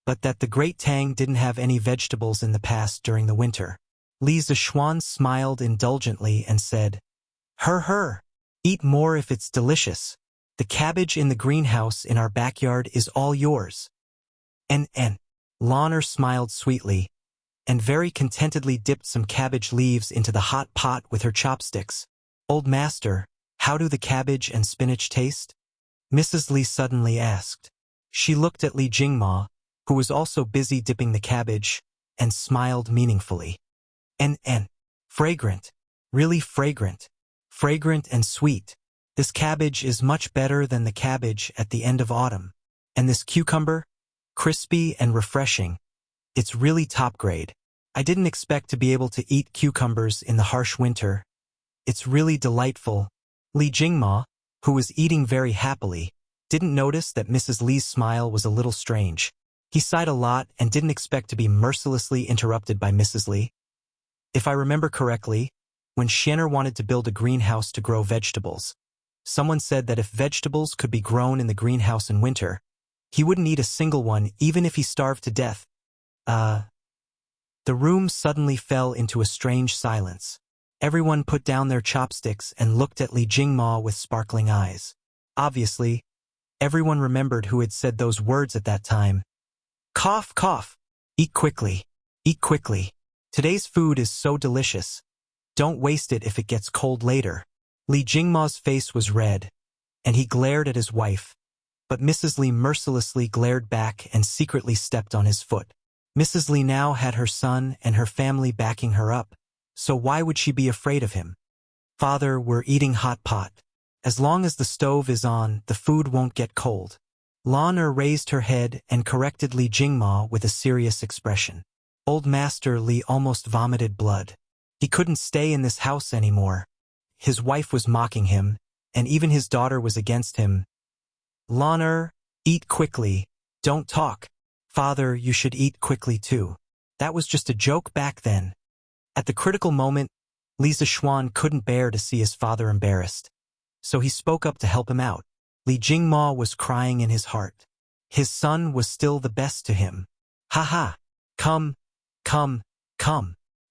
but that the Great Tang didn't have any vegetables in the past during the winter. Li Zishuan smiled indulgently and said, Her, eat more if it's delicious. The cabbage in the greenhouse in our backyard is all yours. Lawner smiled sweetly, and very contentedly dipped some cabbage leaves into the hot pot with her chopsticks. Old master, how do the cabbage and spinach taste? Mrs. Li suddenly asked. She looked at Li Jingma, who was also busy dipping the cabbage, and smiled meaningfully. Fragrant, really fragrant. Fragrant and sweet. This cabbage is much better than the cabbage at the end of autumn. And this cucumber? Crispy and refreshing. It's really top grade. I didn't expect to be able to eat cucumbers in the harsh winter. It's really delightful. Li Jingma, who was eating very happily, didn't notice that Mrs. Li's smile was a little strange. He sighed a lot and didn't expect to be mercilessly interrupted by Mrs. Li. If I remember correctly, when Xianer wanted to build a greenhouse to grow vegetables, someone said that if vegetables could be grown in the greenhouse in winter, he wouldn't eat a single one even if he starved to death. The room suddenly fell into a strange silence. Everyone put down their chopsticks and looked at Li Jingma with sparkling eyes. Obviously, everyone remembered who had said those words at that time. Cough, cough. Eat quickly. Eat quickly. Today's food is so delicious. Don't waste it if it gets cold later. Li Jingma's face was red, and he glared at his wife. But Mrs. Li mercilessly glared back and secretly stepped on his foot. Mrs. Li now had her son and her family backing her up, so why would she be afraid of him? Father, we're eating hot pot. As long as the stove is on, the food won't get cold. Lawner raised her head and corrected Li Jingma with a serious expression. Old Master Li almost vomited blood. He couldn't stay in this house anymore. His wife was mocking him, and even his daughter was against him. Lawner, eat quickly. Don't talk. Father, you should eat quickly too. That was just a joke back then. At the critical moment, Li Zishuan couldn't bear to see his father embarrassed. So he spoke up to help him out. Li Jingma was crying in his heart. His son was still the best to him. Ha. Come.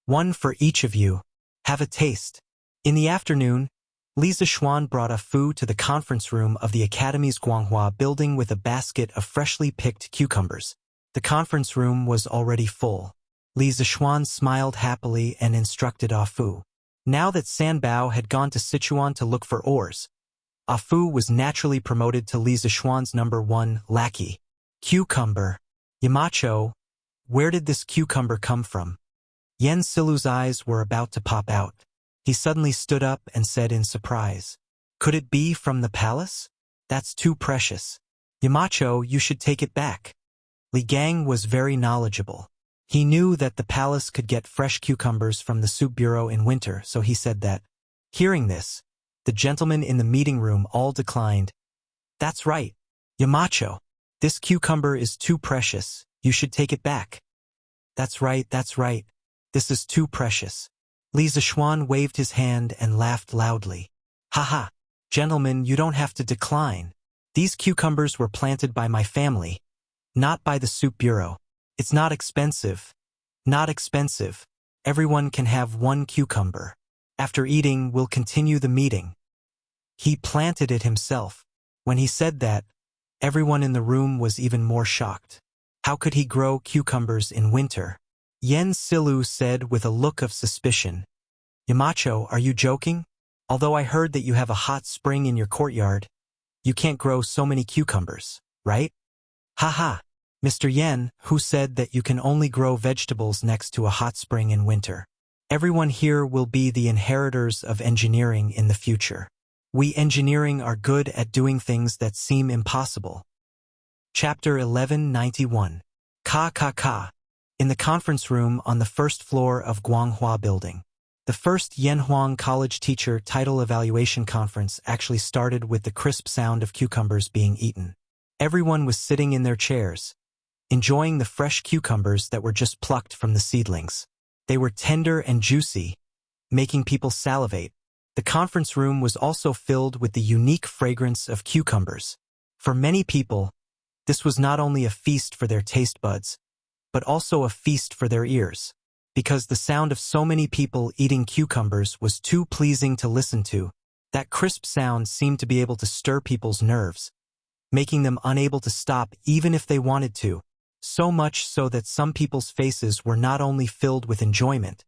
One for each of you. Have a taste. In the afternoon, Li Zishuan brought a fu to the conference room of the Academy's Guanghua building with a basket of freshly picked cucumbers. The conference room was already full. Li Zishuan smiled happily and instructed Ah Fu. Now that Sanbao had gone to Sichuan to look for ores, Ah Fu was naturally promoted to Li Zishuan's #1 lackey. Cucumber. Yamacho, where did this cucumber come from? Yen Silu's eyes were about to pop out. He suddenly stood up and said in surprise, Could it be from the palace? That's too precious. Yamacho, you should take it back. Li Gang was very knowledgeable. He knew that the palace could get fresh cucumbers from the soup bureau in winter, so he said that. Hearing this, the gentlemen in the meeting room all declined. That's right. Yamacho, this cucumber is too precious. You should take it back. That's right. This is too precious. Li Zishuan waved his hand and laughed loudly. Ha. Gentlemen, you don't have to decline. These cucumbers were planted by my family, not by the soup bureau. It's not expensive. Not expensive. Everyone can have one cucumber. After eating, we'll continue the meeting. He planted it himself. When he said that, everyone in the room was even more shocked. How could he grow cucumbers in winter? Yen Silu said with a look of suspicion. Yamacho, are you joking? Although I heard that you have a hot spring in your courtyard, you can't grow so many cucumbers, right? Ha. Mr. Yen, who said that you can only grow vegetables next to a hot spring in winter? Everyone here will be the inheritors of engineering in the future. We engineering are good at doing things that seem impossible. Chapter 1191. Ka. In the conference room on the first floor of Guanghua building. The first Yanhuang College Teacher Title Evaluation Conference actually started with the crisp sound of cucumbers being eaten. Everyone was sitting in their chairs, enjoying the fresh cucumbers that were just plucked from the seedlings. They were tender and juicy, making people salivate. The conference room was also filled with the unique fragrance of cucumbers. For many people, this was not only a feast for their taste buds, but also a feast for their ears, because the sound of so many people eating cucumbers was too pleasing to listen to. That crisp sound seemed to be able to stir people's nerves, making them unable to stop even if they wanted to, so much so that some people's faces were not only filled with enjoyment,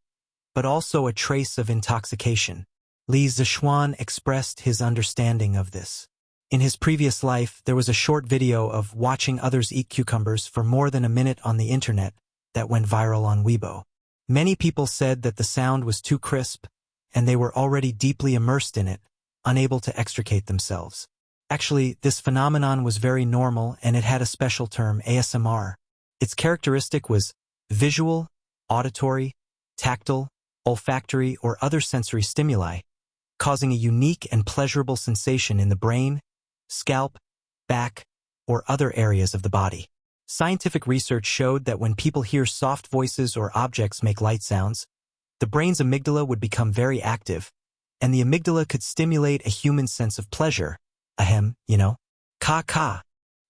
but also a trace of intoxication. Li Zishuan expressed his understanding of this. In his previous life, there was a short video of watching others eat cucumbers for more than a minute on the internet that went viral on Weibo. Many people said that the sound was too crisp, and they were already deeply immersed in it, unable to extricate themselves. Actually, this phenomenon was very normal, and it had a special term, ASMR. Its characteristic was visual, auditory, tactile, olfactory, or other sensory stimuli, causing a unique and pleasurable sensation in the brain, scalp, back, or other areas of the body. Scientific research showed that when people hear soft voices or objects make light sounds, the brain's amygdala would become very active, and the amygdala could stimulate a human sense of pleasure. Ahem, Ka.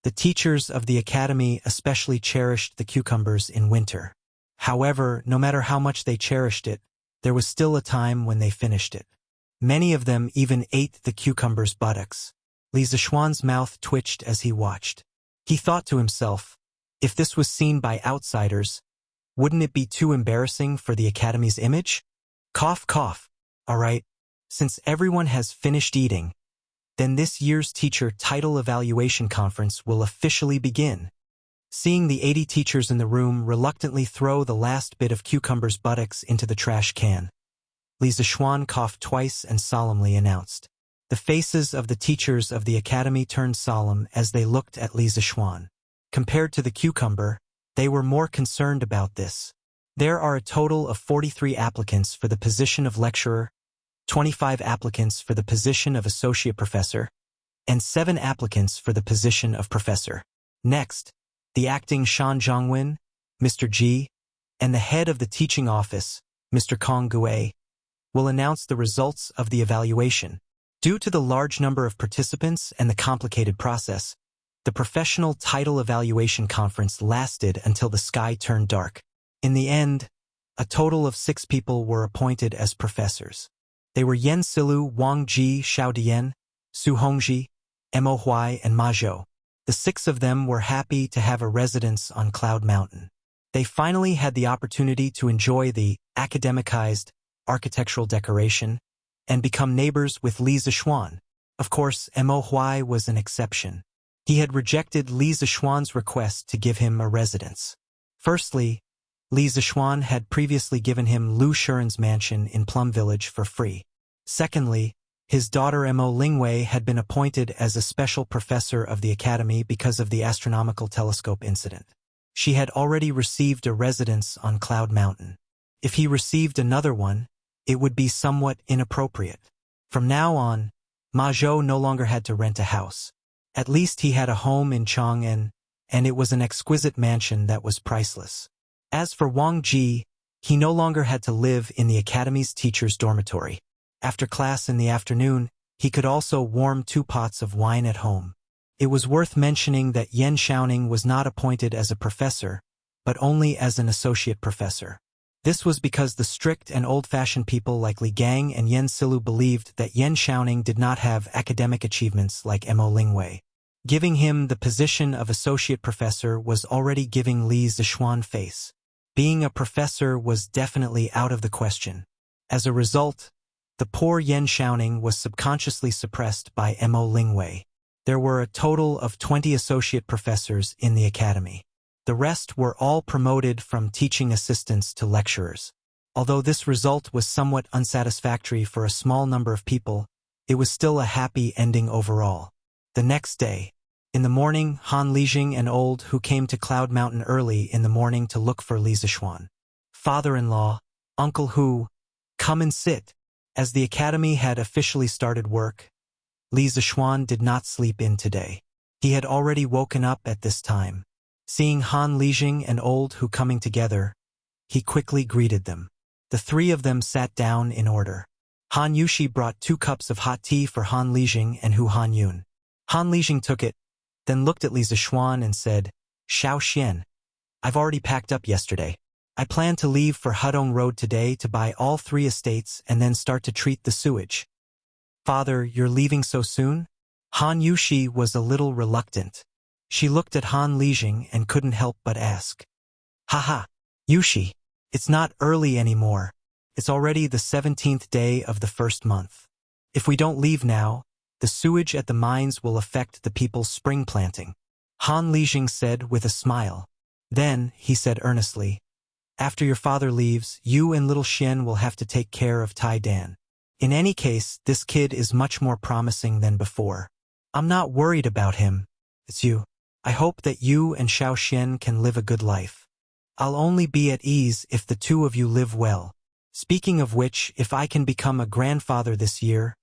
The teachers of the academy especially cherished the cucumbers in winter. However, no matter how much they cherished it, there was still a time when they finished it. Many of them even ate the cucumber's buttocks. Li Zishuan's mouth twitched as he watched. He thought to himself, if this was seen by outsiders, wouldn't it be too embarrassing for the academy's image? Cough, cough. All right, since everyone has finished eating, then this year's teacher title evaluation conference will officially begin. Seeing the 80 teachers in the room reluctantly throw the last bit of cucumber's buttocks into the trash can, Li Zishuan coughed twice and solemnly announced. The faces of the teachers of the academy turned solemn as they looked at Li Zishuan. Compared to the cucumber, they were more concerned about this. There are a total of 43 applicants for the position of lecturer, 25 applicants for the position of associate professor, and 7 applicants for the position of professor. Next, the acting Shan Zhongwen, Mr. Ji, and the head of the teaching office, Mr. Kong Gue, will announce the results of the evaluation. Due to the large number of participants and the complicated process, the professional title evaluation conference lasted until the sky turned dark. In the end, a total of 6 people were appointed as professors. They were Yen Silu, Wang Ji, Xiao Dian, Su Hongji, Mo Huai, and Ma Zhou. The 6 of them were happy to have a residence on Cloud Mountain. They finally had the opportunity to enjoy the academicized architectural decoration and become neighbors with Li Zishuan. Of course, Mo Huai was an exception. He had rejected Li Zishuan's request to give him a residence. Firstly, Li Zishuan had previously given him Lu Shuren's mansion in Plum Village for free. Secondly, his daughter Mo Lingwei had been appointed as a special professor of the academy because of the astronomical telescope incident. She had already received a residence on Cloud Mountain. If he received another one, it would be somewhat inappropriate. From now on, Ma Zhou no longer had to rent a house. At least he had a home in Chang'an, and it was an exquisite mansion that was priceless. As for Wang Ji, he no longer had to live in the academy's teacher's dormitory. After class in the afternoon, he could also warm 2 pots of wine at home. It was worth mentioning that Yan Xiaoning was not appointed as a professor, but only as an associate professor. This was because the strict and old-fashioned people like Li Gang and Yen Silu believed that Yan Xiaoning did not have academic achievements like Mo Lingwei. Giving him the position of associate professor was already giving Li Zishuan face. Being a professor was definitely out of the question. As a result, the poor Yan Xiaoning was subconsciously suppressed by Mo Lingwei. There were a total of 20 associate professors in the academy. The rest were all promoted from teaching assistants to lecturers. Although this result was somewhat unsatisfactory for a small number of people, it was still a happy ending overall. The next day, in the morning, Han Lijing and Old who came to Cloud Mountain early in the morning to look for Li Zishuan. Father-in-law, Uncle Hu, Come and sit. As the academy had officially started work, Li Zishuan did not sleep in today. He had already woken up at this time. Seeing Han Lijing and Old Hu coming together, he quickly greeted them. The three of them sat down in order. Han Yushi brought 2 cups of hot tea for Han Lijing and Hu Hanyun. Han Lijing took it, then looked at Li Zishuan and said, "Xiao Xian, I've already packed up yesterday. I plan to leave for Hudong Road today to buy all 3 estates and then start to treat the sewage." "Father, you're leaving so soon?" Han Yushi was a little reluctant. She looked at Han Lijing and couldn't help but ask. "Haha, Yushi, it's not early anymore. It's already the 17th day of the first month. If we don't leave now, the sewage at the mines will affect the people's spring planting," Han Lijing said with a smile. Then, he said earnestly, "After your father leaves, you and little Xian will have to take care of Tai Dan. In any case, this kid is much more promising than before. I'm not worried about him. It's you. I hope that you and Xiao Xian can live a good life. I'll only be at ease if the 2 of you live well. Speaking of which, if I can become a grandfather this year,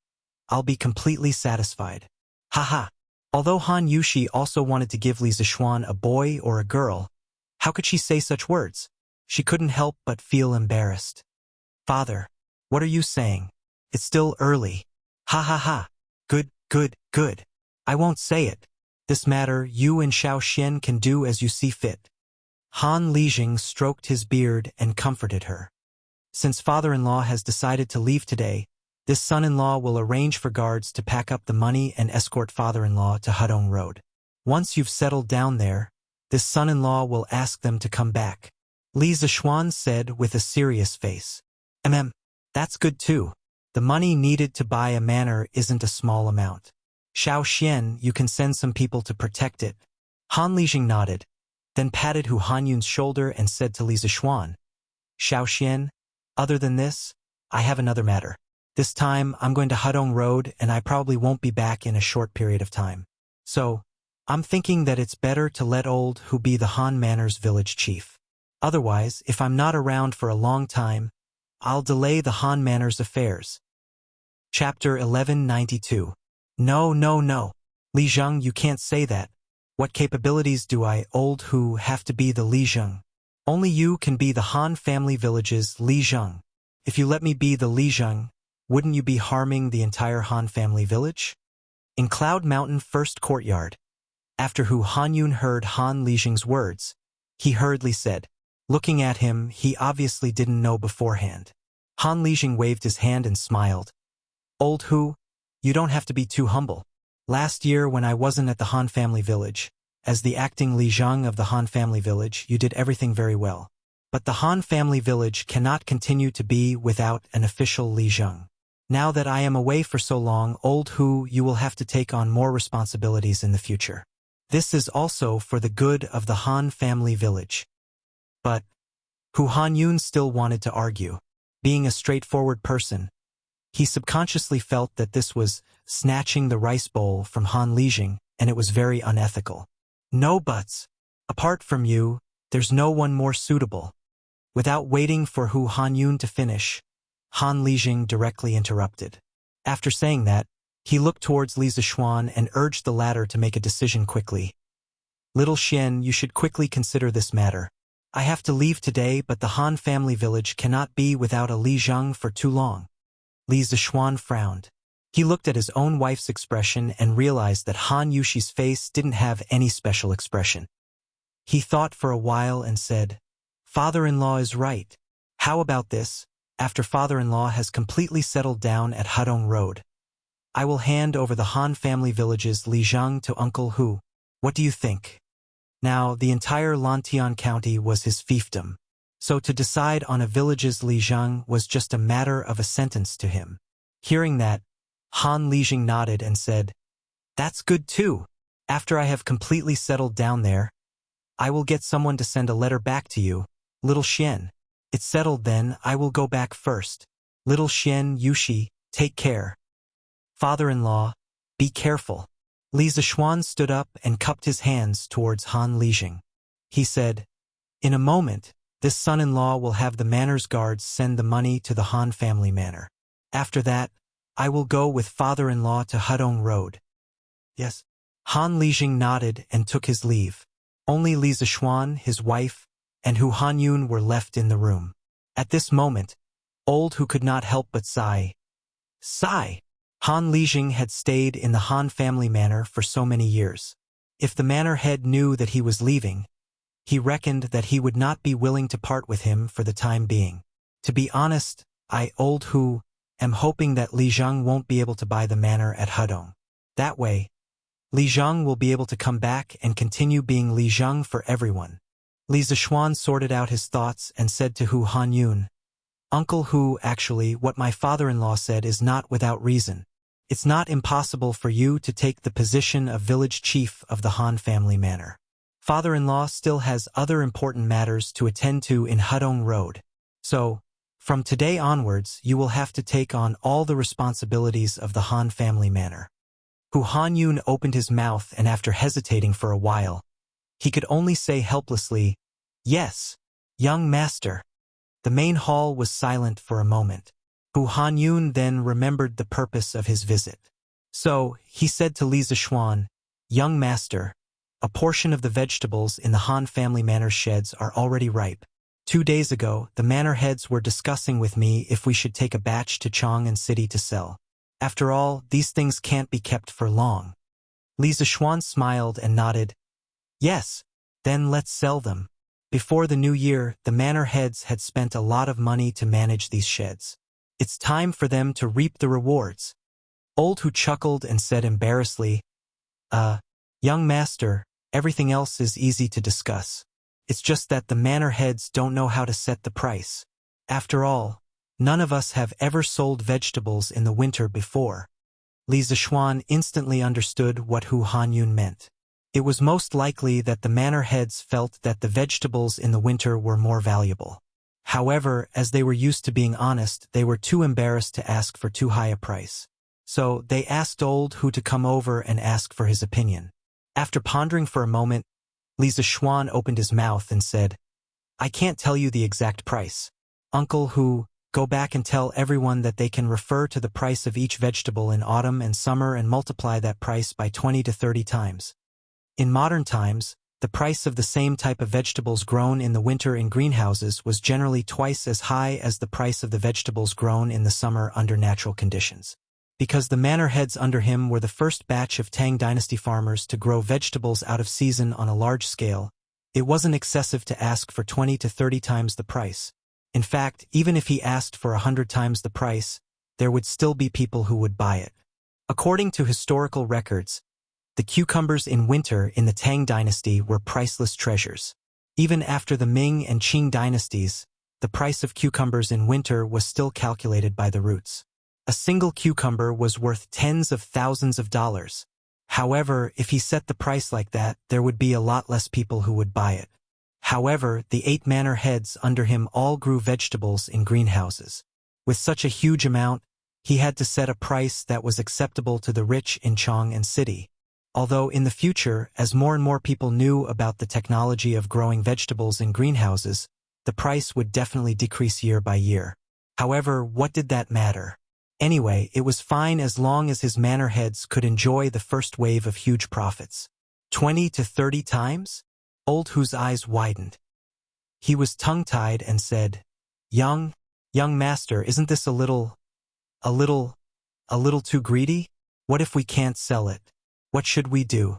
I'll be completely satisfied." Haha. Although Han Yushi also wanted to give Li Zishuan a boy or a girl, how could she say such words? She couldn't help but feel embarrassed. "Father, what are you saying? It's still early." "Ha ha ha. Good, good, good. I won't say it. This matter you and Xiao Xian can do as you see fit." Han Lijing stroked his beard and comforted her. "Since father-in-law has decided to leave today, this son-in-law will arrange for guards to pack up the money and escort father-in-law to Hudong Road. Once you've settled down there, this son-in-law will ask them to come back." Li Zishuan said with a serious face. That's good too. The money needed to buy a manor isn't a small amount. Xiao Xian, you can send some people to protect it." Han Lijing nodded, then patted Hu Hanyun's shoulder and said to Li Zishuan, "Xiao Xian, other than this, I have another matter. This time, I'm going to Hudong Road and I probably won't be back in a short period of time. So, I'm thinking that it's better to let Old Hu be the Han Manor's village chief. Otherwise, if I'm not around for a long time, I'll delay the Han Manor's affairs." Chapter 1192. No, no, no. Li Zheng, you can't say that. What capabilities do I, Old Hu, have to be the Li Zheng? Only you can be the Han family village's Li Zheng. If you let me be the Li Zheng, wouldn't you be harming the entire Han family village? In Cloud Mountain First Courtyard, after Hu Hanyun heard Han Lijing's words, he hurriedly said, looking at him, he obviously didn't know beforehand. Han Lijing waved his hand and smiled. "Old Hu, you don't have to be too humble. Last year when I wasn't at the Han family village, as the acting Li Zheng of the Han family village, you did everything very well. But the Han family village cannot continue to be without an official Li Zheng. Now that I am away for so long, Old Hu, you will have to take on more responsibilities in the future. This is also for the good of the Han family village." But Hu Hanyun still wanted to argue. Being a straightforward person, he subconsciously felt that this was snatching the rice bowl from Han Lijing, and it was very unethical. "No buts. Apart from you, there's no one more suitable." Without waiting for Hu Hanyun to finish, Han Lijing directly interrupted. After saying that, he looked towards Li Zishuan and urged the latter to make a decision quickly. "Little Xian, you should quickly consider this matter. I have to leave today, but the Han family village cannot be without a Li Zheng for too long." Li Zishuan frowned. He looked at his own wife's expression and realized that Han Yushi's face didn't have any special expression. He thought for a while and said, "Father-in-law is right. How about this? After father-in-law has completely settled down at Hudong Road, I will hand over the Han family village's Li Zheng to Uncle Hu. What do you think?" Now, the entire Lantian County was his fiefdom, so to decide on a village's Li Zheng was just a matter of a sentence to him. Hearing that, Han Lijing nodded and said, "That's good too. After I have completely settled down there, I will get someone to send a letter back to you, little Xian. It's settled then, I will go back first. Little Xian, Yushi, take care. Father-in-law, be careful." Li Zishuan stood up and cupped his hands towards Han Lijing. He said, "In a moment, This son-in-law will have the manor's guards send the money to the Han family manor. After that, I will go with father-in-law to Hudong Road. Yes. Han Lijing nodded and took his leave. Only Li Zishuan, his wife, and Hu Hanyun were left in the room. At this moment, Old Hu could not help but sigh. Sigh! Han Lijing had stayed in the Han family manor for so many years. If the manor head knew that he was leaving, he reckoned that he would not be willing to part with him for the time being. To be honest, I, Old Hu, am hoping that Li Zhang won't be able to buy the manor at Hudong. That way, Li Zhang will be able to come back and continue being Li Zhang for everyone. Li Zishuan sorted out his thoughts and said to Hu Hanyun, Uncle Hu, actually, what my father-in-law said is not without reason. It's not impossible for you to take the position of village chief of the Han family manor. Father-in-law still has other important matters to attend to in Hudong Road. So, from today onwards, you will have to take on all the responsibilities of the Han family manor. Hu Hanyun opened his mouth, and after hesitating for a while, he could only say helplessly, Yes, young master. The main hall was silent for a moment. Hu Hanyun then remembered the purpose of his visit. So, he said to Li Zishuan, Young master, a portion of the vegetables in the Han family manor sheds are already ripe. 2 days ago, the manor heads were discussing with me if we should take a batch to Chang'an City to sell. After all, these things can't be kept for long. Li Zishuan smiled and nodded. Yes, then let's sell them. Before the new year, the manor heads had spent a lot of money to manage these sheds. It's time for them to reap the rewards. Old Hu chuckled and said embarrassedly, Young master, everything else is easy to discuss. It's just that the manor heads don't know how to set the price. After all, none of us have ever sold vegetables in the winter before. Li Zishuan instantly understood what Hu Hanyun meant. It was most likely that the manor heads felt that the vegetables in the winter were more valuable. However, as they were used to being honest, they were too embarrassed to ask for too high a price. So they asked Old Hu to come over and ask for his opinion. After pondering for a moment, Li Zishuan opened his mouth and said, I can't tell you the exact price. Uncle Hu, go back and tell everyone that they can refer to the price of each vegetable in autumn and summer and multiply that price by 20 to 30 times. In modern times, the price of the same type of vegetables grown in the winter in greenhouses was generally twice as high as the price of the vegetables grown in the summer under natural conditions. Because the manor heads under him were the first batch of Tang dynasty farmers to grow vegetables out of season on a large scale, it wasn't excessive to ask for 20 to 30 times the price. In fact, even if he asked for 100 times the price, there would still be people who would buy it. According to historical records, the cucumbers in winter in the Tang dynasty were priceless treasures. Even after the Ming and Qing dynasties, the price of cucumbers in winter was still calculated by the roots. A single cucumber was worth tens of thousands of dollars. However, if he set the price like that, there would be a lot less people who would buy it. However, the 8 manor heads under him all grew vegetables in greenhouses. With such a huge amount, he had to set a price that was acceptable to the rich in Chang'an City. Although in the future, as more and more people knew about the technology of growing vegetables in greenhouses, the price would definitely decrease year by year. However, what did that matter? Anyway, it was fine as long as his manor heads could enjoy the first wave of huge profits. 20 to 30 times? Old Hu's eyes widened. He was tongue-tied and said, Young master, isn't this a little too greedy? What if we can't sell it? What should we do?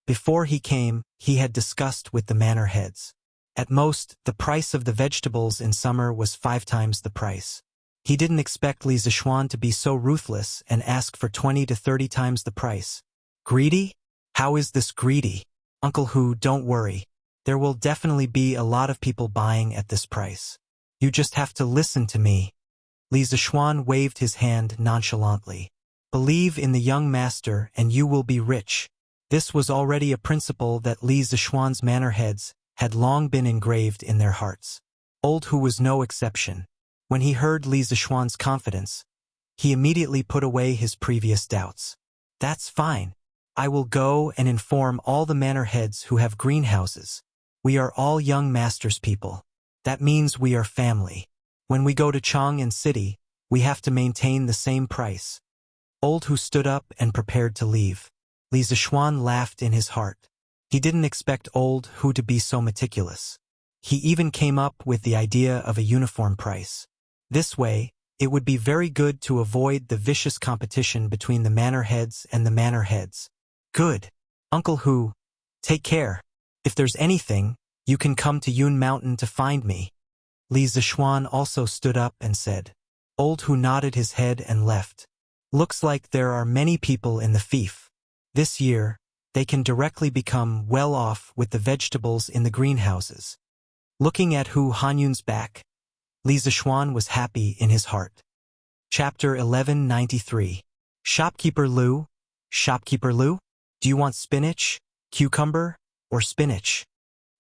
Before he came, he had discussed with the manor heads. At most, the price of the vegetables in summer was 5 times the price. He didn't expect Li Zishuan to be so ruthless and ask for 20 to 30 times the price. Greedy? How is this greedy? Uncle Hu, don't worry. There will definitely be a lot of people buying at this price. You just have to listen to me. Li Zishuan waved his hand nonchalantly. Believe in the young master and you will be rich. This was already a principle that Li Zishuan's manor heads had long been engraved in their hearts. Old Hu was no exception. When he heard Li Zishuan's confidence, he immediately put away his previous doubts. That's fine. I will go and inform all the manor heads who have greenhouses. We are all young master's people. That means we are family. When we go to Chang'an City, we have to maintain the same price. Old Hu stood up and prepared to leave. Li Zishuan laughed in his heart. He didn't expect Old Hu to be so meticulous. He even came up with the idea of a uniform price. This way, it would be very good to avoid the vicious competition between the manor heads and the manor heads. Good. Uncle Hu, take care. If there's anything, you can come to Yun Mountain to find me. Li Zishuan also stood up and said. Old Hu nodded his head and left. Looks like there are many people in the fief. This year, they can directly become well off with the vegetables in the greenhouses. Looking at Hu Hanyun's back, Li Zishuan was happy in his heart. Chapter 1193. Shopkeeper Lu, do you want spinach, cucumber, or spinach?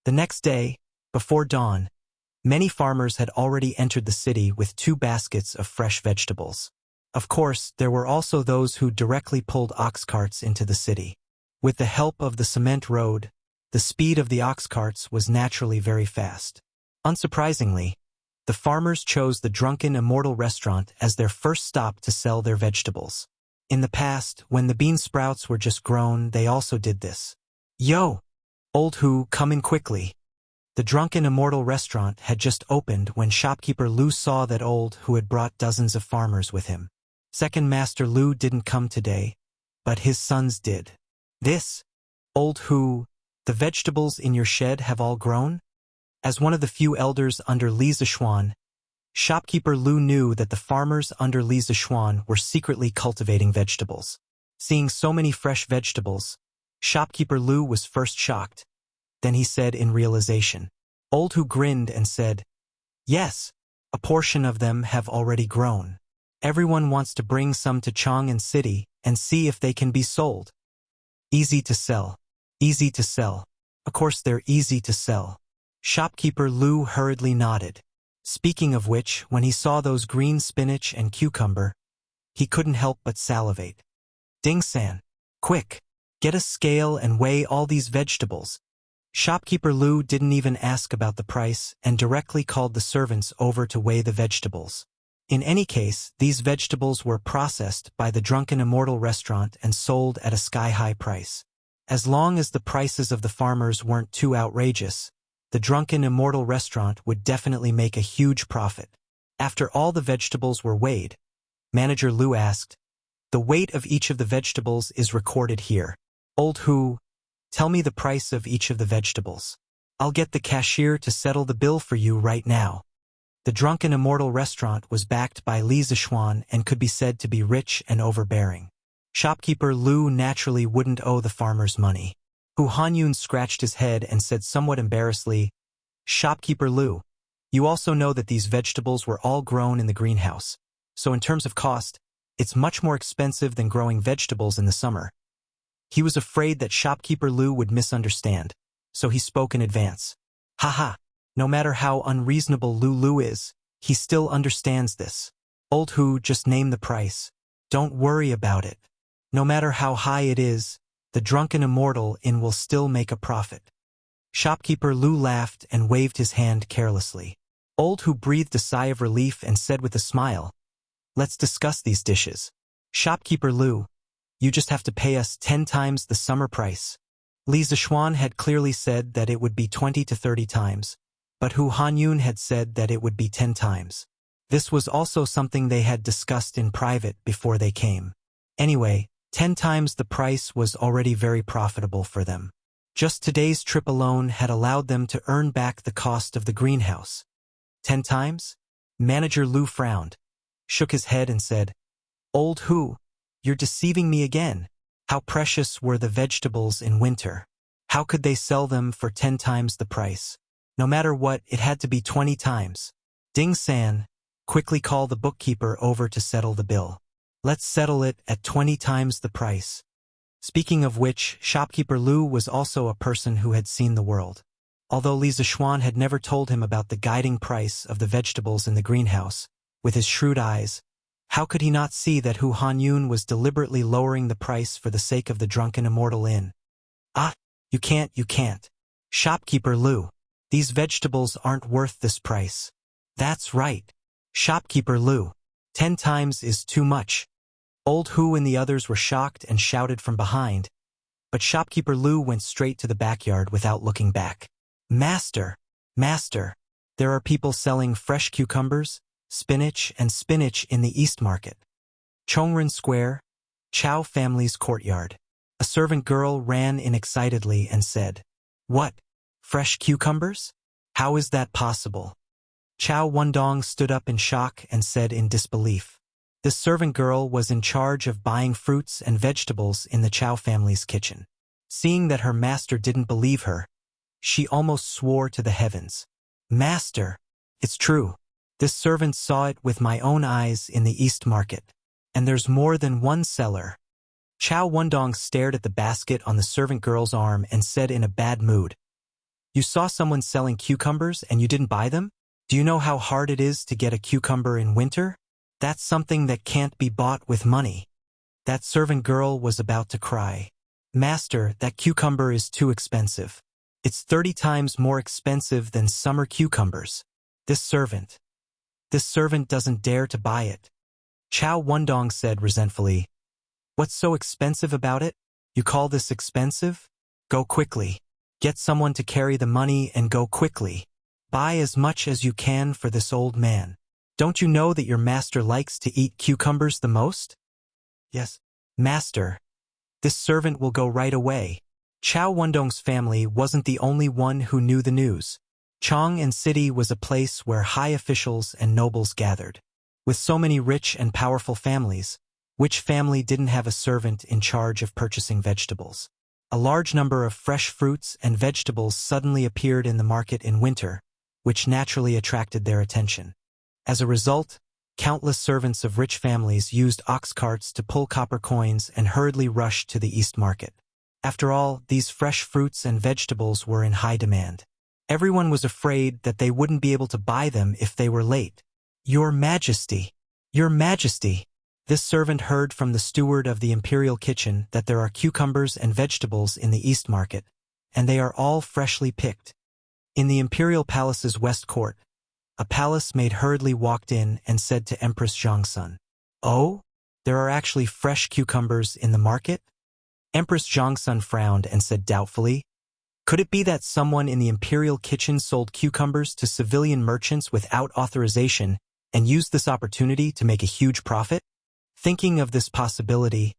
The next day, before dawn, many farmers had already entered the city with 2 baskets of fresh vegetables. Of course, there were also those who directly pulled ox carts into the city. With the help of the cement road, the speed of the ox carts was naturally very fast. Unsurprisingly, the farmers chose the Drunken Immortal restaurant as their first stop to sell their vegetables. In the past, when the bean sprouts were just grown, they also did this. Yo! Old Hu, come in quickly. The Drunken Immortal restaurant had just opened when shopkeeper Lu saw that Old Hu had brought dozens of farmers with him. Second Master Lu didn't come today, but his sons did. This, Old Hu, the vegetables in your shed have all grown? As one of the few elders under Li Zishuan, shopkeeper Lu knew that the farmers under Li Zishuan were secretly cultivating vegetables. Seeing so many fresh vegetables, shopkeeper Lu was first shocked. Then he said in realization. Old Hu grinned and said, yes, a portion of them have already grown. Everyone wants to bring some to Chang'an City and see if they can be sold. Easy to sell. Easy to sell. Of course they're easy to sell. Shopkeeper Lu hurriedly nodded. Speaking of which, when he saw those green spinach and cucumber, he couldn't help but salivate. Ding-san, quick, get a scale and weigh all these vegetables. Shopkeeper Lu didn't even ask about the price and directly called the servants over to weigh the vegetables. In any case, these vegetables were processed by the Drunken Immortal restaurant and sold at a sky-high price. As long as the prices of the farmers weren't too outrageous, the Drunken Immortal restaurant would definitely make a huge profit. After all the vegetables were weighed, Manager Lu asked, the weight of each of the vegetables is recorded here. Old Hu, tell me the price of each of the vegetables. I'll get the cashier to settle the bill for you right now. The Drunken Immortal restaurant was backed by Li Zishuan and could be said to be rich and overbearing. Shopkeeper Lu naturally wouldn't owe the farmers money. Hu Hanyun scratched his head and said somewhat embarrassedly, Shopkeeper Lu, you also know that these vegetables were all grown in the greenhouse. So in terms of cost, it's much more expensive than growing vegetables in the summer. He was afraid that shopkeeper Lu would misunderstand, so he spoke in advance. Haha, no matter how unreasonable Lu is, he still understands this. Old Hu, just name the price. Don't worry about it. No matter how high it is, the Drunken Immortal Inn will still make a profit. Shopkeeper Lu laughed and waved his hand carelessly. Old Hu breathed a sigh of relief and said with a smile, let's discuss these dishes. Shopkeeper Lu, you just have to pay us 10 times the summer price. Li Zishuan had clearly said that it would be 20 to 30 times, but Hu Hanyun had said that it would be 10 times. This was also something they had discussed in private before they came. Anyway, 10 times the price was already very profitable for them. Just today's trip alone had allowed them to earn back the cost of the greenhouse. 10 times? Manager Lu frowned, shook his head and said, Old Hu, you're deceiving me again. How precious were the vegetables in winter? How could they sell them for 10 times the price? No matter what, it had to be 20 times. Ding-san, quickly call the bookkeeper over to settle the bill. Let's settle it at 20 times the price. Speaking of which, shopkeeper Lu was also a person who had seen the world. Although Li Zishuan had never told him about the guiding price of the vegetables in the greenhouse, with his shrewd eyes, how could he not see that Hu Hanyun was deliberately lowering the price for the sake of the Drunken Immortal Inn? Ah, you can't. Shopkeeper Lu, These vegetables aren't worth this price. That's right. Shopkeeper Lu. 10 times is too much. Old Hu and the others were shocked and shouted from behind, but shopkeeper Lu went straight to the backyard without looking back. Master, master, there are people selling fresh cucumbers, spinach in the East Market. Chongren Square, Chow family's courtyard. A servant girl ran in excitedly and said, "What? Fresh cucumbers? How is that possible?" Chow Wendong stood up in shock and said in disbelief. This servant girl was in charge of buying fruits and vegetables in the Chow family's kitchen. Seeing that her master didn't believe her, she almost swore to the heavens. "Master, it's true. This servant saw it with my own eyes in the East Market. And there's more than one seller." Chow Wendong stared at the basket on the servant girl's arm and said in a bad mood, "You saw someone selling cucumbers and you didn't buy them? Do you know how hard it is to get a cucumber in winter? That's something that can't be bought with money." That servant girl was about to cry. "Master, that cucumber is too expensive. It's 30 times more expensive than summer cucumbers. This servant doesn't dare to buy it." Chow Wendong said resentfully, "What's so expensive about it? You call this expensive? Go quickly. Get someone to carry the money and go quickly. Buy as much as you can for this old man. Don't you know that your master likes to eat cucumbers the most?" "Yes, master. This servant will go right away." Chow Wendong's family wasn't the only one who knew the news. Chong'an City was a place where high officials and nobles gathered. With so many rich and powerful families, which family didn't have a servant in charge of purchasing vegetables? A large number of fresh fruits and vegetables suddenly appeared in the market in winter, which naturally attracted their attention. As a result, countless servants of rich families used ox carts to pull copper coins and hurriedly rushed to the East Market. After all, these fresh fruits and vegetables were in high demand. Everyone was afraid that they wouldn't be able to buy them if they were late. "Your Majesty, Your Majesty." This servant heard from the steward of the imperial kitchen that there are cucumbers and vegetables in the East Market, and they are all freshly picked. In the imperial palace's west court, a palace maid hurriedly walked in and said to Empress Zhongsun, "Oh, there are actually fresh cucumbers in the market?" Empress Zhongsun frowned and said doubtfully, "Could it be that someone in the imperial kitchen sold cucumbers to civilian merchants without authorization and used this opportunity to make a huge profit?" Thinking of this possibility,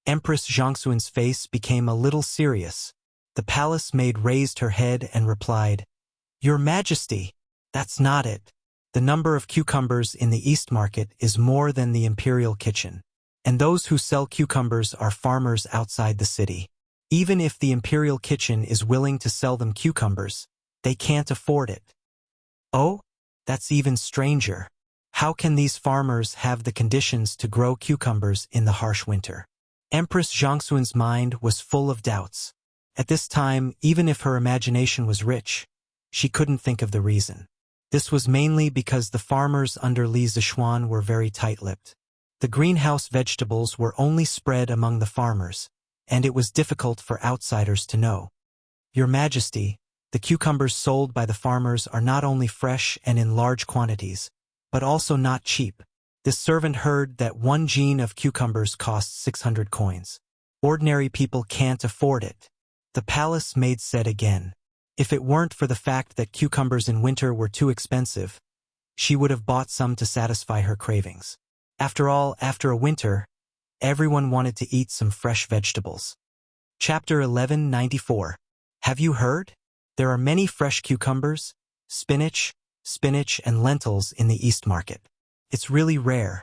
Empress Zhongsun's face became a little serious. The palace maid raised her head and replied, "Your Majesty, that's not it. The number of cucumbers in the East Market is more than the imperial kitchen, and those who sell cucumbers are farmers outside the city. Even if the imperial kitchen is willing to sell them cucumbers, they can't afford it." "Oh, that's even stranger. How can these farmers have the conditions to grow cucumbers in the harsh winter?" Empress Zhongsun's mind was full of doubts. At this time, even if her imagination was rich, she couldn't think of the reason. This was mainly because the farmers under Li Zishuan were very tight-lipped. The greenhouse vegetables were only spread among the farmers, and it was difficult for outsiders to know. "Your Majesty, the cucumbers sold by the farmers are not only fresh and in large quantities, but also not cheap. This servant heard that 1 jean of cucumbers costs 600 coins. Ordinary people can't afford it." The palace maid said again. If it weren't for the fact that cucumbers in winter were too expensive, she would have bought some to satisfy her cravings. After all, after a winter, everyone wanted to eat some fresh vegetables. Chapter 1194. Have you heard? There are many fresh cucumbers, spinach and lentils in the East Market. It's really rare.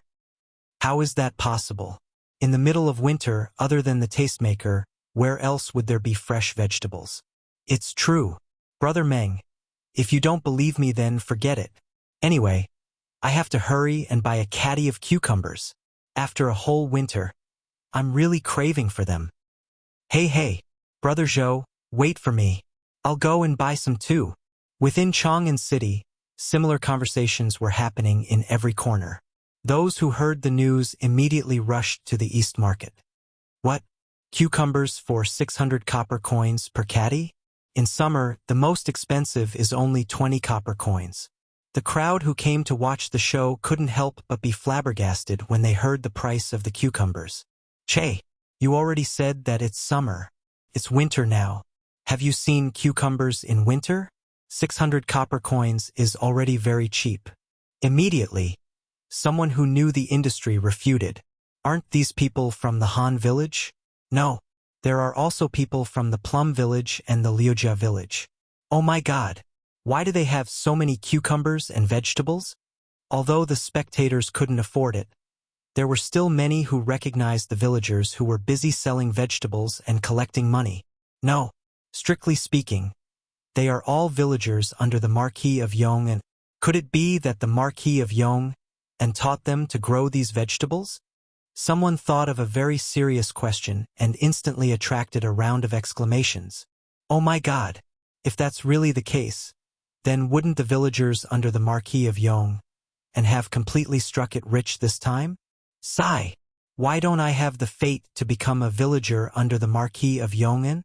How is that possible? In the middle of winter, other than the tastemaker, where else would there be fresh vegetables? It's true. Brother Meng, if you don't believe me then forget it. Anyway, I have to hurry and buy a caddy of cucumbers. After a whole winter, I'm really craving for them. Hey, Brother Zhou, wait for me. I'll go and buy some too. Within Chong'an City, similar conversations were happening in every corner. Those who heard the news immediately rushed to the East Market. What? Cucumbers for 600 copper coins per caddy? In summer, the most expensive is only 20 copper coins. The crowd who came to watch the show couldn't help but be flabbergasted when they heard the price of the cucumbers. Che, you already said that it's summer. It's winter now. Have you seen cucumbers in winter? 600 copper coins is already very cheap. Immediately, someone who knew the industry refuted. Aren't these people from the Han village? No. There are also people from the Plum village and the Liujia village. Oh my God! Why do they have so many cucumbers and vegetables? Although the spectators couldn't afford it, there were still many who recognized the villagers who were busy selling vegetables and collecting money. No, strictly speaking, they are all villagers under the Marquis of Yong, and could it be that the Marquis of Yong and taught them to grow these vegetables? Someone thought of a very serious question and instantly attracted a round of exclamations. Oh my God! If that's really the case, then wouldn't the villagers under the Marquis of Yong and have completely struck it rich this time? Sigh! Why don't I have the fate to become a villager under the Marquis of Yong'an?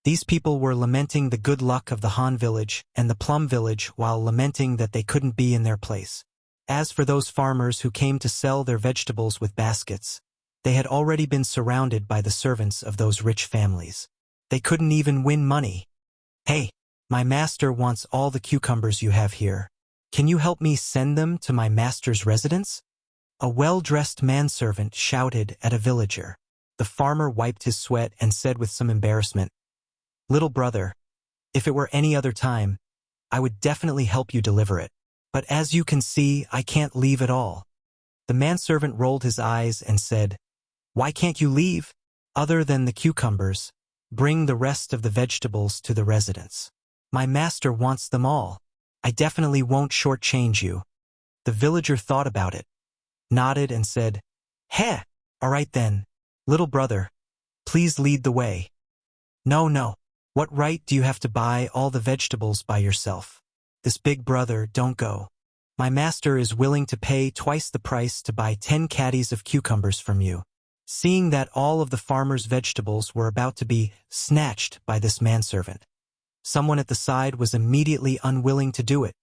These people were lamenting the good luck of the Han village and the Plum village while lamenting that they couldn't be in their place. As for those farmers who came to sell their vegetables with baskets, they had already been surrounded by the servants of those rich families. They couldn't even win money. Hey, my master wants all the cucumbers you have here. Can you help me send them to my master's residence? A well-dressed manservant shouted at a villager. The farmer wiped his sweat and said with some embarrassment, "Little brother, if it were any other time, I would definitely help you deliver it. But as you can see, I can't leave at all." The manservant rolled his eyes and said, "Why can't you leave? Other than the cucumbers, bring the rest of the vegetables to the residence. My master wants them all. I definitely won't shortchange you." The villager thought about it, nodded and said, "Heh, all right then. Little brother, please lead the way." No. What right do you have to buy all the vegetables by yourself? This big brother, don't go. My master is willing to pay twice the price to buy 10 caddies of cucumbers from you." Seeing that all of the farmer's vegetables were about to be snatched by this manservant, someone at the side was immediately unwilling to do it.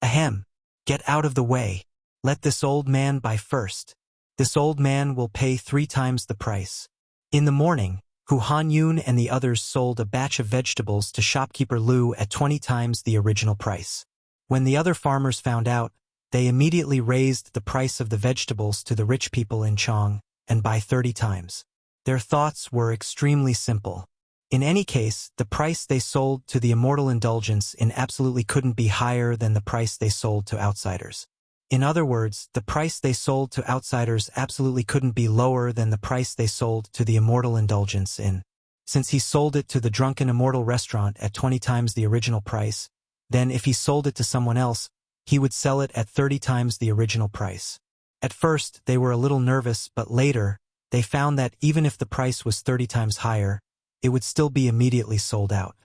Ahem, get out of the way. Let this old man buy first. This old man will pay 3 times the price. In the morning, Hu Hanyun and the others sold a batch of vegetables to shopkeeper Lu at 20 times the original price. When the other farmers found out, they immediately raised the price of the vegetables to the rich people in Chong, and by 30 times. Their thoughts were extremely simple. In any case, the price they sold to the immortal indulgence in absolutely couldn't be higher than the price they sold to outsiders. In other words, the price they sold to outsiders absolutely couldn't be lower than the price they sold to the immortal indulgence in. Since he sold it to the drunken immortal restaurant at 20 times the original price, then if he sold it to someone else, he would sell it at 30 times the original price. At first, they were a little nervous, but later, they found that even if the price was 30 times higher, it would still be immediately sold out.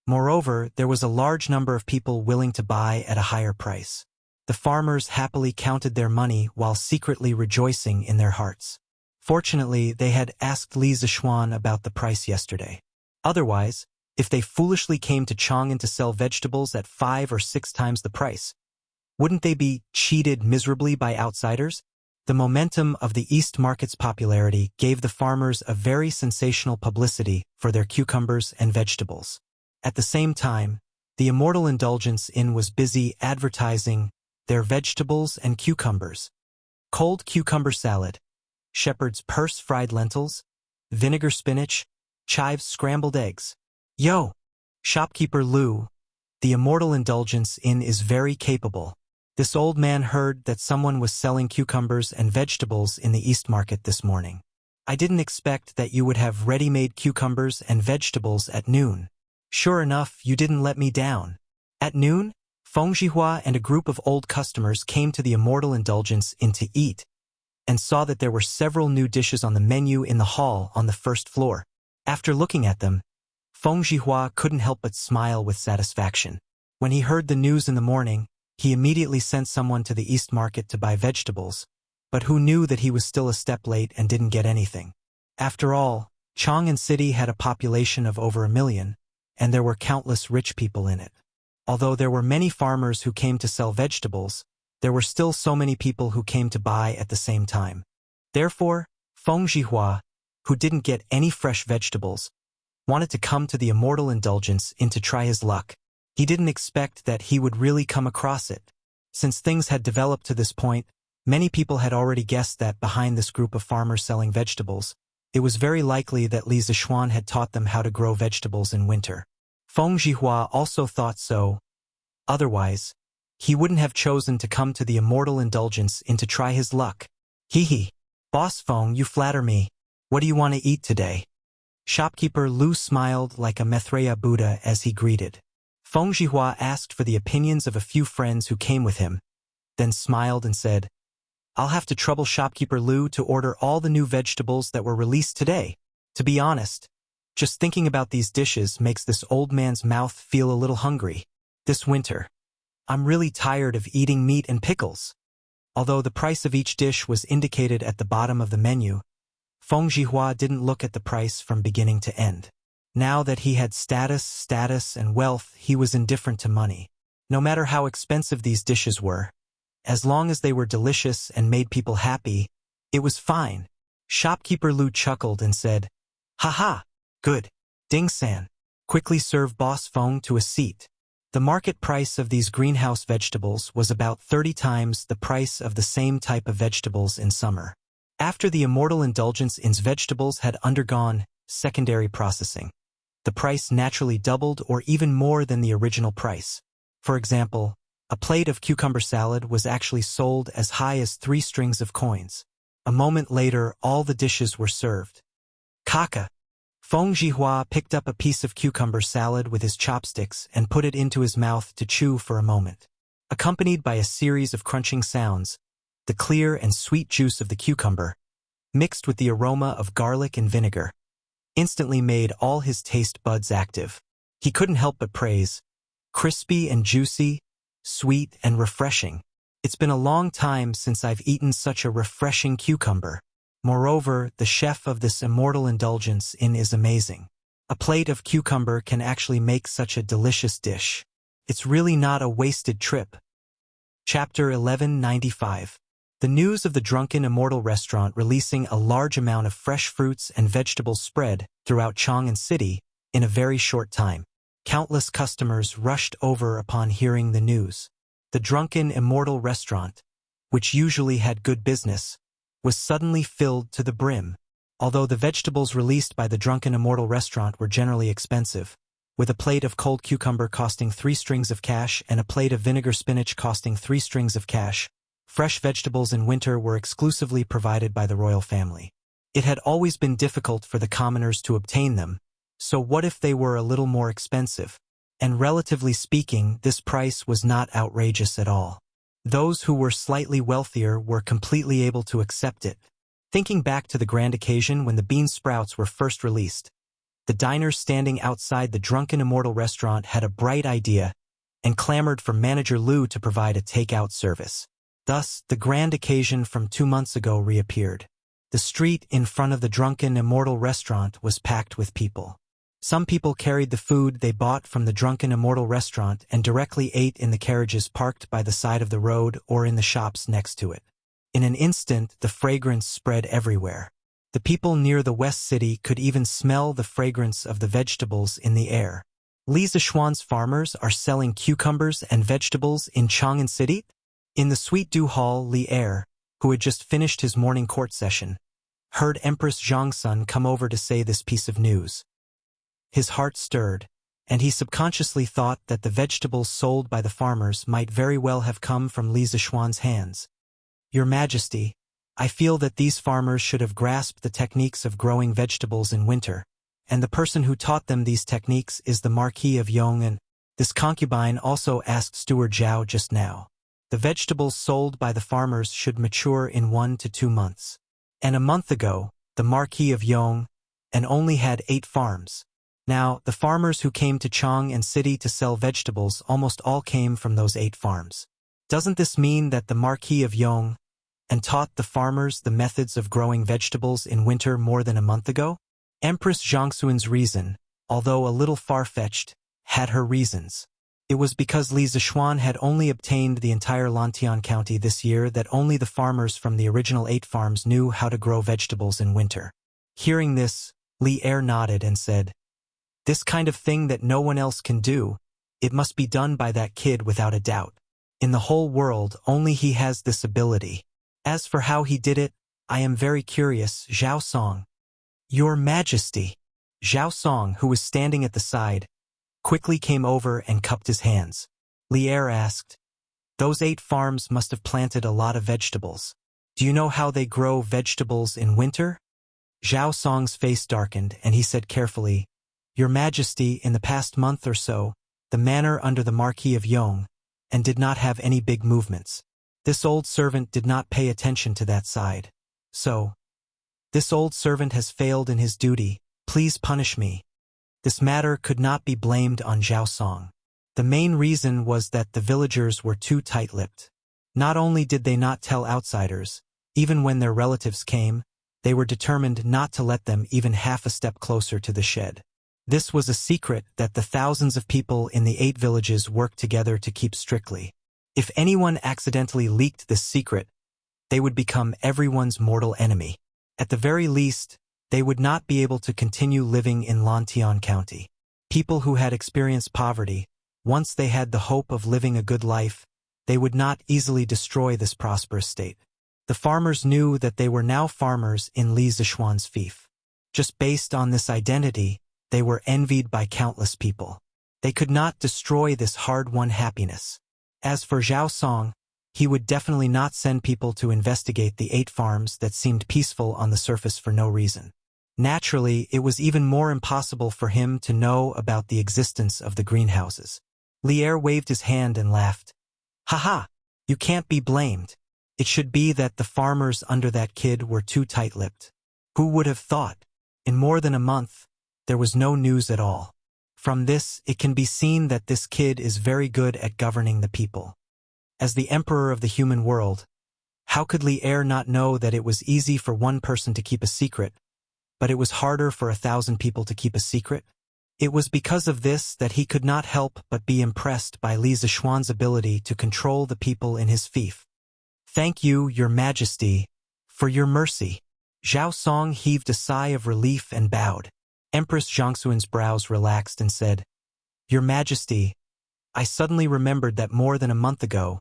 Moreover, there was a large number of people willing to buy at a higher price. The farmers happily counted their money while secretly rejoicing in their hearts. Fortunately, they had asked Li Zishuan about the price yesterday. Otherwise, if they foolishly came to Chang'an to sell vegetables at 5 or 6 times the price, wouldn't they be cheated miserably by outsiders? The momentum of the East Market's popularity gave the farmers a very sensational publicity for their cucumbers and vegetables. At the same time, the Immortal Indulgence Inn was busy advertising their vegetables and cucumbers. Cold cucumber salad, shepherd's purse fried lentils, vinegar spinach, chives scrambled eggs. Yo! Shopkeeper Lu, the Immortal Indulgence Inn is very capable. This old man heard that someone was selling cucumbers and vegetables in the East Market this morning. I didn't expect that you would have ready-made cucumbers and vegetables at noon. Sure enough, you didn't let me down. At noon, Feng Zhihua and a group of old customers came to the Immortal Indulgence Inn to eat, and saw that there were several new dishes on the menu in the hall on the first floor. After looking at them, Feng Zhihua couldn't help but smile with satisfaction. When he heard the news in the morning, he immediately sent someone to the East Market to buy vegetables, but who knew that he was still a step late and didn't get anything. After all, Chang'an City had a population of over 1 million, and there were countless rich people in it. Although there were many farmers who came to sell vegetables, there were still so many people who came to buy at the same time. Therefore, Feng Zhihua, who didn't get any fresh vegetables, wanted to come to the Immortal Indulgence to try his luck. He didn't expect that he would really come across it. Since things had developed to this point, many people had already guessed that behind this group of farmers selling vegetables, it was very likely that Li Zishuan had taught them how to grow vegetables in winter. Feng Zhihua also thought so. Otherwise, he wouldn't have chosen to come to the Immortal Indulgence to try his luck. Hee. Boss Feng, you flatter me. What do you want to eat today? Shopkeeper Lu smiled like a Maitreya Buddha as he greeted. Feng Zhihua asked for the opinions of a few friends who came with him, then smiled and said, I'll have to trouble Shopkeeper Lu to order all the new vegetables that were released today. To be honest, just thinking about these dishes makes this old man's mouth feel a little hungry. This winter, I'm really tired of eating meat and pickles. Although the price of each dish was indicated at the bottom of the menu, Feng Zhihua didn't look at the price from beginning to end. Now that he had status, and wealth, he was indifferent to money. No matter how expensive these dishes were, as long as they were delicious and made people happy, it was fine. Shopkeeper Lu chuckled and said, Haha, good. Ding-san, quickly serve Boss Feng to a seat. The market price of these greenhouse vegetables was about 30 times the price of the same type of vegetables in summer. After the Immortal Indulgence's vegetables had undergone secondary processing, the price naturally doubled or even more than the original price. For example, a plate of cucumber salad was actually sold as high as 3 strings of coins. A moment later, all the dishes were served. Kaka. Feng Zhihua picked up a piece of cucumber salad with his chopsticks and put it into his mouth to chew for a moment. Accompanied by a series of crunching sounds, the clear and sweet juice of the cucumber, mixed with the aroma of garlic and vinegar, instantly made all his taste buds active. He couldn't help but praise, crispy and juicy, sweet and refreshing. It's been a long time since I've eaten such a refreshing cucumber. Moreover, the chef of this Immortal Indulgence is amazing. A plate of cucumber can actually make such a delicious dish. It's really not a wasted trip. Chapter 1195. The news of the Drunken Immortal restaurant releasing a large amount of fresh fruits and vegetables spread throughout Chang'an City in a very short time. Countless customers rushed over upon hearing the news. The Drunken Immortal restaurant, which usually had good business, was suddenly filled to the brim. Although the vegetables released by the Drunken Immortal restaurant were generally expensive, with a plate of cold cucumber costing 3 strings of cash and a plate of vinegar spinach costing 3 strings of cash, fresh vegetables in winter were exclusively provided by the royal family. It had always been difficult for the commoners to obtain them, so what if they were a little more expensive? And relatively speaking, this price was not outrageous at all. Those who were slightly wealthier were completely able to accept it. Thinking back to the grand occasion when the bean sprouts were first released, the diners standing outside the Drunken Immortal restaurant had a bright idea and clamored for Manager Lu to provide a takeout service. Thus, the grand occasion from 2 months ago reappeared. The street in front of the Drunken Immortal restaurant was packed with people. Some people carried the food they bought from the Drunken Immortal restaurant and directly ate in the carriages parked by the side of the road or in the shops next to it. In an instant, the fragrance spread everywhere. The people near the West City could even smell the fragrance of the vegetables in the air. Li Zishuan's farmers are selling cucumbers and vegetables in Chang'an City? In the Sweet Dew Hall, Li Er, who had just finished his morning court session, heard Empress Zhangsun come over to say this piece of news. His heart stirred, and he subconsciously thought that the vegetables sold by the farmers might very well have come from Li Zishuan's hands. Your Majesty, I feel that these farmers should have grasped the techniques of growing vegetables in winter, and the person who taught them these techniques is the Marquis of Yong'an. This concubine also asked Steward Zhao just now. The vegetables sold by the farmers should mature in 1 to 2 months. And a month ago, the Marquis of Yong'an only had 8 farms. Now, the farmers who came to Chang'an City to sell vegetables almost all came from those 8 farms. Doesn't this mean that the Marquis of Yong'an taught the farmers the methods of growing vegetables in winter more than a month ago? Empress Zhangxuan's reason, although a little far-fetched, had her reasons. It was because Li Zishuan had only obtained the entire Lantian County this year that only the farmers from the original 8 farms knew how to grow vegetables in winter. Hearing this, Li Er nodded and said, "This kind of thing that no one else can do, it must be done by that kid without a doubt. In the whole world, only he has this ability. As for how he did it, I am very curious." Zhao Song. "Your Majesty." Zhao Song, who was standing at the side, quickly came over and cupped his hands. Li Er asked, "Those 8 farms must have planted a lot of vegetables. Do you know how they grow vegetables in winter?" Zhao Song's face darkened, and he said carefully, "Your Majesty, in the past month or so, the manor under the Marquis of Yong, and did not have any big movements. This old servant did not pay attention to that side. So, this old servant has failed in his duty. Please punish me." This matter could not be blamed on Zhao Song. The main reason was that the villagers were too tight-lipped. Not only did they not tell outsiders, even when their relatives came, they were determined not to let them even half a step closer to the shed. This was a secret that the thousands of people in the 8 villages worked together to keep strictly. If anyone accidentally leaked this secret, they would become everyone's mortal enemy. At the very least, they would not be able to continue living in Lantian County. People who had experienced poverty, once they had the hope of living a good life, they would not easily destroy this prosperous state. The farmers knew that they were now farmers in Li Zishuan's fief. Just based on this identity, they were envied by countless people. They could not destroy this hard-won happiness. As for Zhao Song, he would definitely not send people to investigate the 8 farms that seemed peaceful on the surface for no reason. Naturally, it was even more impossible for him to know about the existence of the greenhouses. Li Er waved his hand and laughed. "Haha, you can't be blamed. It should be that the farmers under that kid were too tight-lipped. Who would have thought? In more than a month, there was no news at all. From this, it can be seen that this kid is very good at governing the people. As the emperor of the human world, how could Li Er not know that it was easy for one person to keep a secret, but it was harder for 1,000 people to keep a secret? It was because of this that he could not help but be impressed by Li Zishuan's ability to control the people in his fief. "Thank you, Your Majesty, for your mercy." Zhao Song heaved a sigh of relief and bowed. Empress Zhongxuan's brows relaxed and said, "Your Majesty, I suddenly remembered that more than a month ago,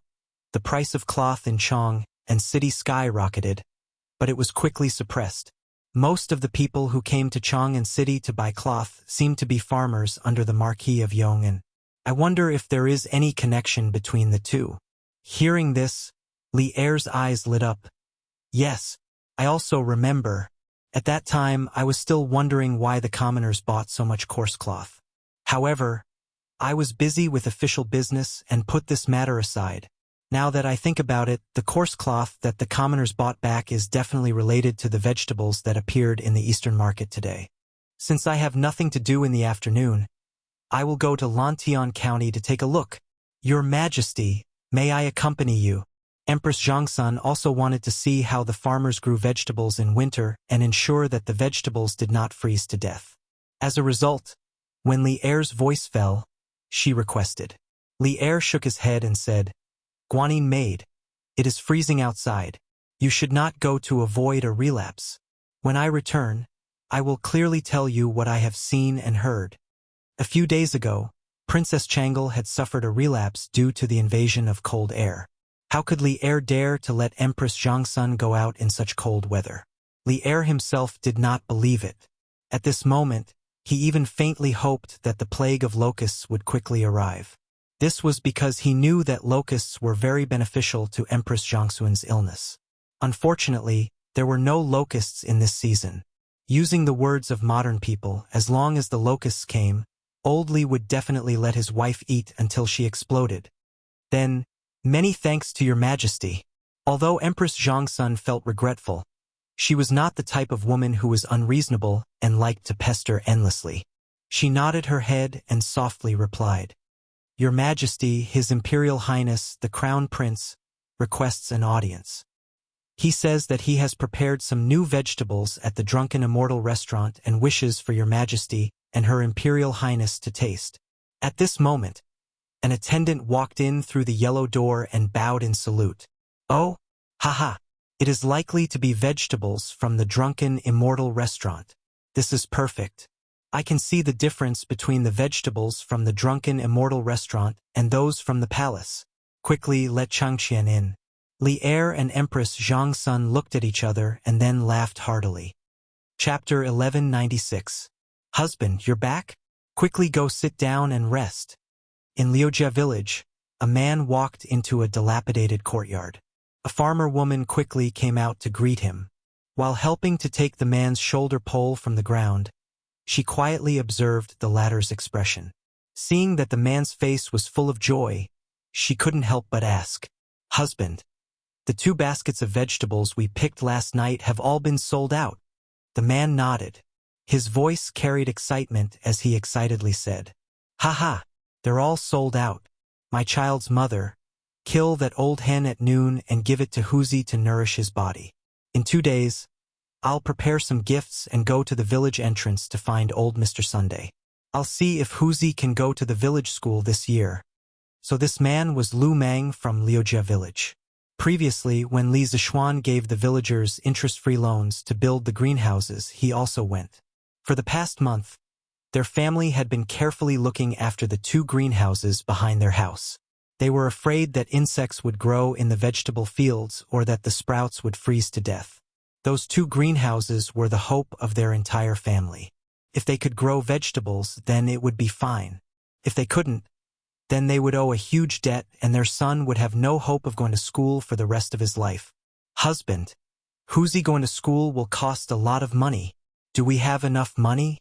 the price of cloth in Chong and city skyrocketed, but it was quickly suppressed. Most of the people who came to Chong and city to buy cloth seemed to be farmers under the Marquis of Yong, and I wonder if there is any connection between the two." Hearing this, Li Er's eyes lit up. "Yes, I also remember. At that time, I was still wondering why the commoners bought so much coarse cloth. However, I was busy with official business and put this matter aside. Now that I think about it, the coarse cloth that the commoners bought back is definitely related to the vegetables that appeared in the Eastern market today. Since I have nothing to do in the afternoon, I will go to Lantian County to take a look. Your Majesty, may I accompany you?" Empress Zhongxun also wanted to see how the farmers grew vegetables in winter and ensure that the vegetables did not freeze to death. As a result, when Li Er's voice fell, she requested. Li Er shook his head and said, "Guanyin maid, it is freezing outside. You should not go to avoid a relapse. When I return, I will clearly tell you what I have seen and heard." A few days ago, Princess Changle had suffered a relapse due to the invasion of cold air. How could Li Er dare to let Empress Zhongxun go out in such cold weather? Li Er himself did not believe it. At this moment, he even faintly hoped that the plague of locusts would quickly arrive. This was because he knew that locusts were very beneficial to Empress Zhongxuan's illness. Unfortunately, there were no locusts in this season. Using the words of modern people, as long as the locusts came, old Li would definitely let his wife eat until she exploded. Then, "Many thanks to Your Majesty." Although Empress Zhongxun felt regretful, she was not the type of woman who was unreasonable and liked to pester endlessly. She nodded her head and softly replied, "Your Majesty, His Imperial Highness, the Crown Prince, requests an audience. He says that he has prepared some new vegetables at the Drunken Immortal restaurant and wishes for Your Majesty and Her Imperial Highness to taste. At this moment, an attendant walked in through the yellow door and bowed in salute. Oh, haha, it is likely to be vegetables from the Drunken Immortal restaurant. This is perfect. I can see the difference between the vegetables from the Drunken Immortal restaurant and those from the palace. Quickly let Changqian in. Li Er and Empress Zhang Sun looked at each other and then laughed heartily. Chapter 1196. Husband, you're back? Quickly go sit down and rest. In Liujia village, a man walked into a dilapidated courtyard. A farmer woman quickly came out to greet him. While helping to take the man's shoulder pole from the ground, she quietly observed the latter's expression. Seeing that the man's face was full of joy, she couldn't help but ask, "Husband, the 2 baskets of vegetables we picked last night have all been sold out." The man nodded. His voice carried excitement as he excitedly said, "Haha, they're all sold out. My child's mother, kill that old hen at noon and give it to Wuxia to nourish his body. In 2 days, I'll prepare some gifts and go to the village entrance to find old Mr. Sunday. I'll see if Wuxia can go to the village school this year." So this man was Lu Mang from Liujia village. Previously, when Li Zishuan gave the villagers interest-free loans to build the greenhouses, he also went. For the past month, their family had been carefully looking after the 2 greenhouses behind their house. They were afraid that insects would grow in the vegetable fields or that the sprouts would freeze to death. Those 2 greenhouses were the hope of their entire family. If they could grow vegetables, then it would be fine. If they couldn't, then they would owe a huge debt and their son would have no hope of going to school for the rest of his life. Husband, Wuxia going to school will cost a lot of money. Do we have enough money?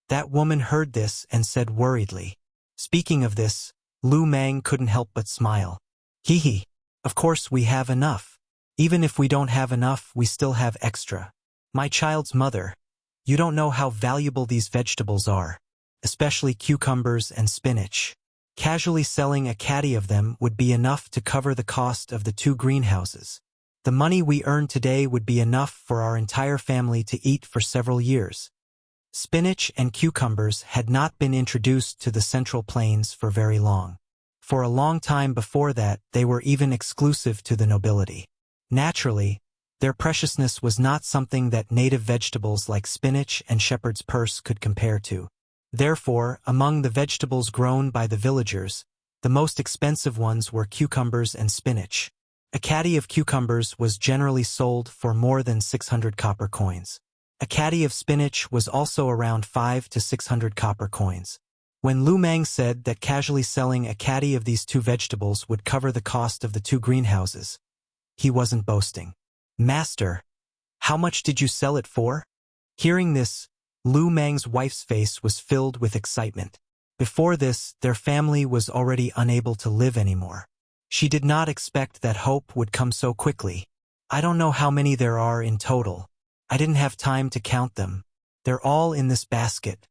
That woman heard this and said worriedly. Speaking of this, Lu Mang couldn't help but smile. Hee hee, of course we have enough. Even if we don't have enough, we still have extra. My child's mother, you don't know how valuable these vegetables are, especially cucumbers and spinach. Casually selling a caddy of them would be enough to cover the cost of the 2 greenhouses. The money we earn today would be enough for our entire family to eat for several years. Spinach and cucumbers had not been introduced to the Central Plains for very long. For a long time before that, they were even exclusive to the nobility. Naturally, their preciousness was not something that native vegetables like spinach and shepherd's purse could compare to. Therefore, among the vegetables grown by the villagers, the most expensive ones were cucumbers and spinach. A caddy of cucumbers was generally sold for more than 600 copper coins. A caddy of spinach was also around 500 to 600 copper coins. When Lu Mang said that casually selling a caddy of these 2 vegetables would cover the cost of the 2 greenhouses, he wasn't boasting. "Master, how much did you sell it for?" Hearing this, Lu Mang's wife's face was filled with excitement. Before this, their family was already unable to live anymore. She did not expect that hope would come so quickly. "I don't know how many there are in total. I didn't have time to count them. They're all in this basket."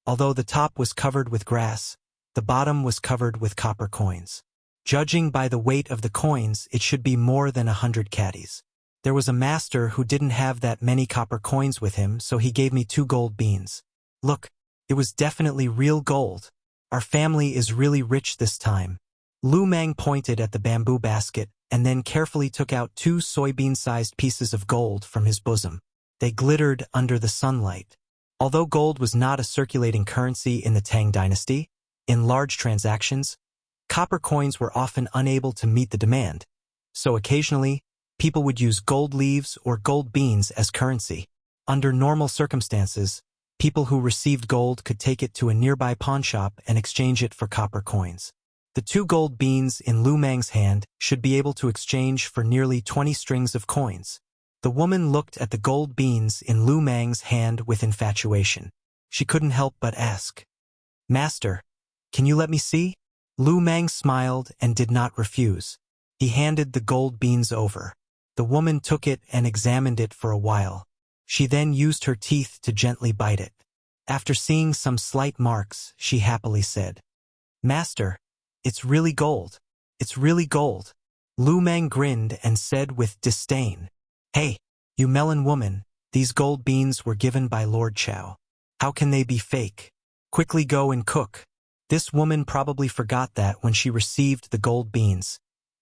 Although the top was covered with grass, the bottom was covered with copper coins. Judging by the weight of the coins, it should be more than 100 caddies. There was a master who didn't have that many copper coins with him, so he gave me 2 gold beans. Look, it was definitely real gold. Our family is really rich this time. Lu Mang pointed at the bamboo basket and then carefully took out 2 soybean-sized pieces of gold from his bosom. They glittered under the sunlight. Although gold was not a circulating currency in the Tang dynasty, in large transactions, copper coins were often unable to meet the demand, so occasionally, people would use gold leaves or gold beans as currency. Under normal circumstances, people who received gold could take it to a nearby pawn shop and exchange it for copper coins. The 2 gold beans in Lu Mang's hand should be able to exchange for nearly 20 strings of coins. The woman looked at the gold beans in Lu Mang's hand with infatuation. She couldn't help but ask, "Master, can you let me see?" Lu Mang smiled and did not refuse. He handed the gold beans over. The woman took it and examined it for a while. She then used her teeth to gently bite it. After seeing some slight marks, she happily said, "Master, it's really gold. It's really gold." Lu Mang grinned and said with disdain, "Hey, you melon woman, these gold beans were given by Lord Chow. How can they be fake?" Quickly go and cook. This woman probably forgot that when she received the gold beans.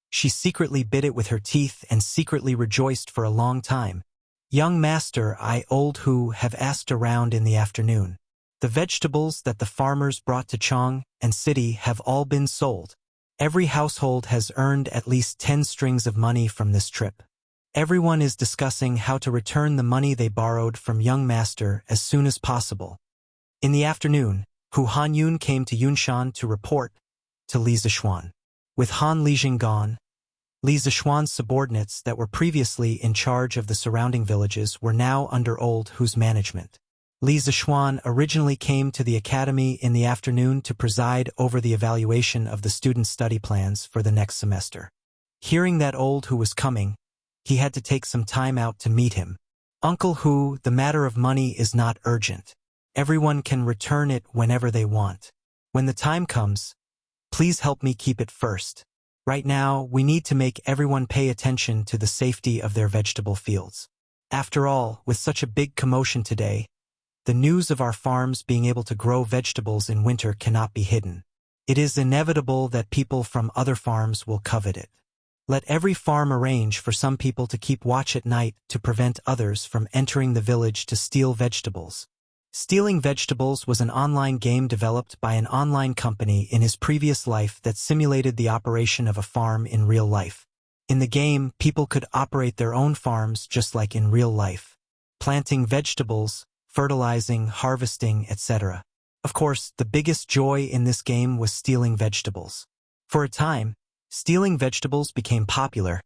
She secretly bit it with her teeth and secretly rejoiced for a long time. Young master, I old who have asked around in the afternoon. The vegetables that the farmers brought to Chong and city have all been sold. Every household has earned at least 10 strings of money from this trip. Everyone is discussing how to return the money they borrowed from young master as soon as possible. In the afternoon, Hu Hanyun came to Yunshan to report to Li Zishuan. With Han Lijing gone, Li Zishuan's subordinates that were previously in charge of the surrounding villages were now under old Hu's management. Li Zishuan originally came to the academy in the afternoon to preside over the evaluation of the students' study plans for the next semester. Hearing that old Hu was coming, he had to take some time out to meet him. Uncle Hu, the matter of money is not urgent. Everyone can return it whenever they want. When the time comes, please help me keep it first. Right now, we need to make everyone pay attention to the safety of their vegetable fields. After all, with such a big commotion today, the news of our farms being able to grow vegetables in winter cannot be hidden. It is inevitable that people from other farms will covet it. Let every farm arrange for some people to keep watch at night to prevent others from entering the village to steal vegetables. Stealing Vegetables was an online game developed by an online company in his previous life that simulated the operation of a farm in real life. In the game, people could operate their own farms just like in real life, planting vegetables, fertilizing, harvesting, etc. Of course, the biggest joy in this game was stealing vegetables. For a time, stealing vegetables became popular,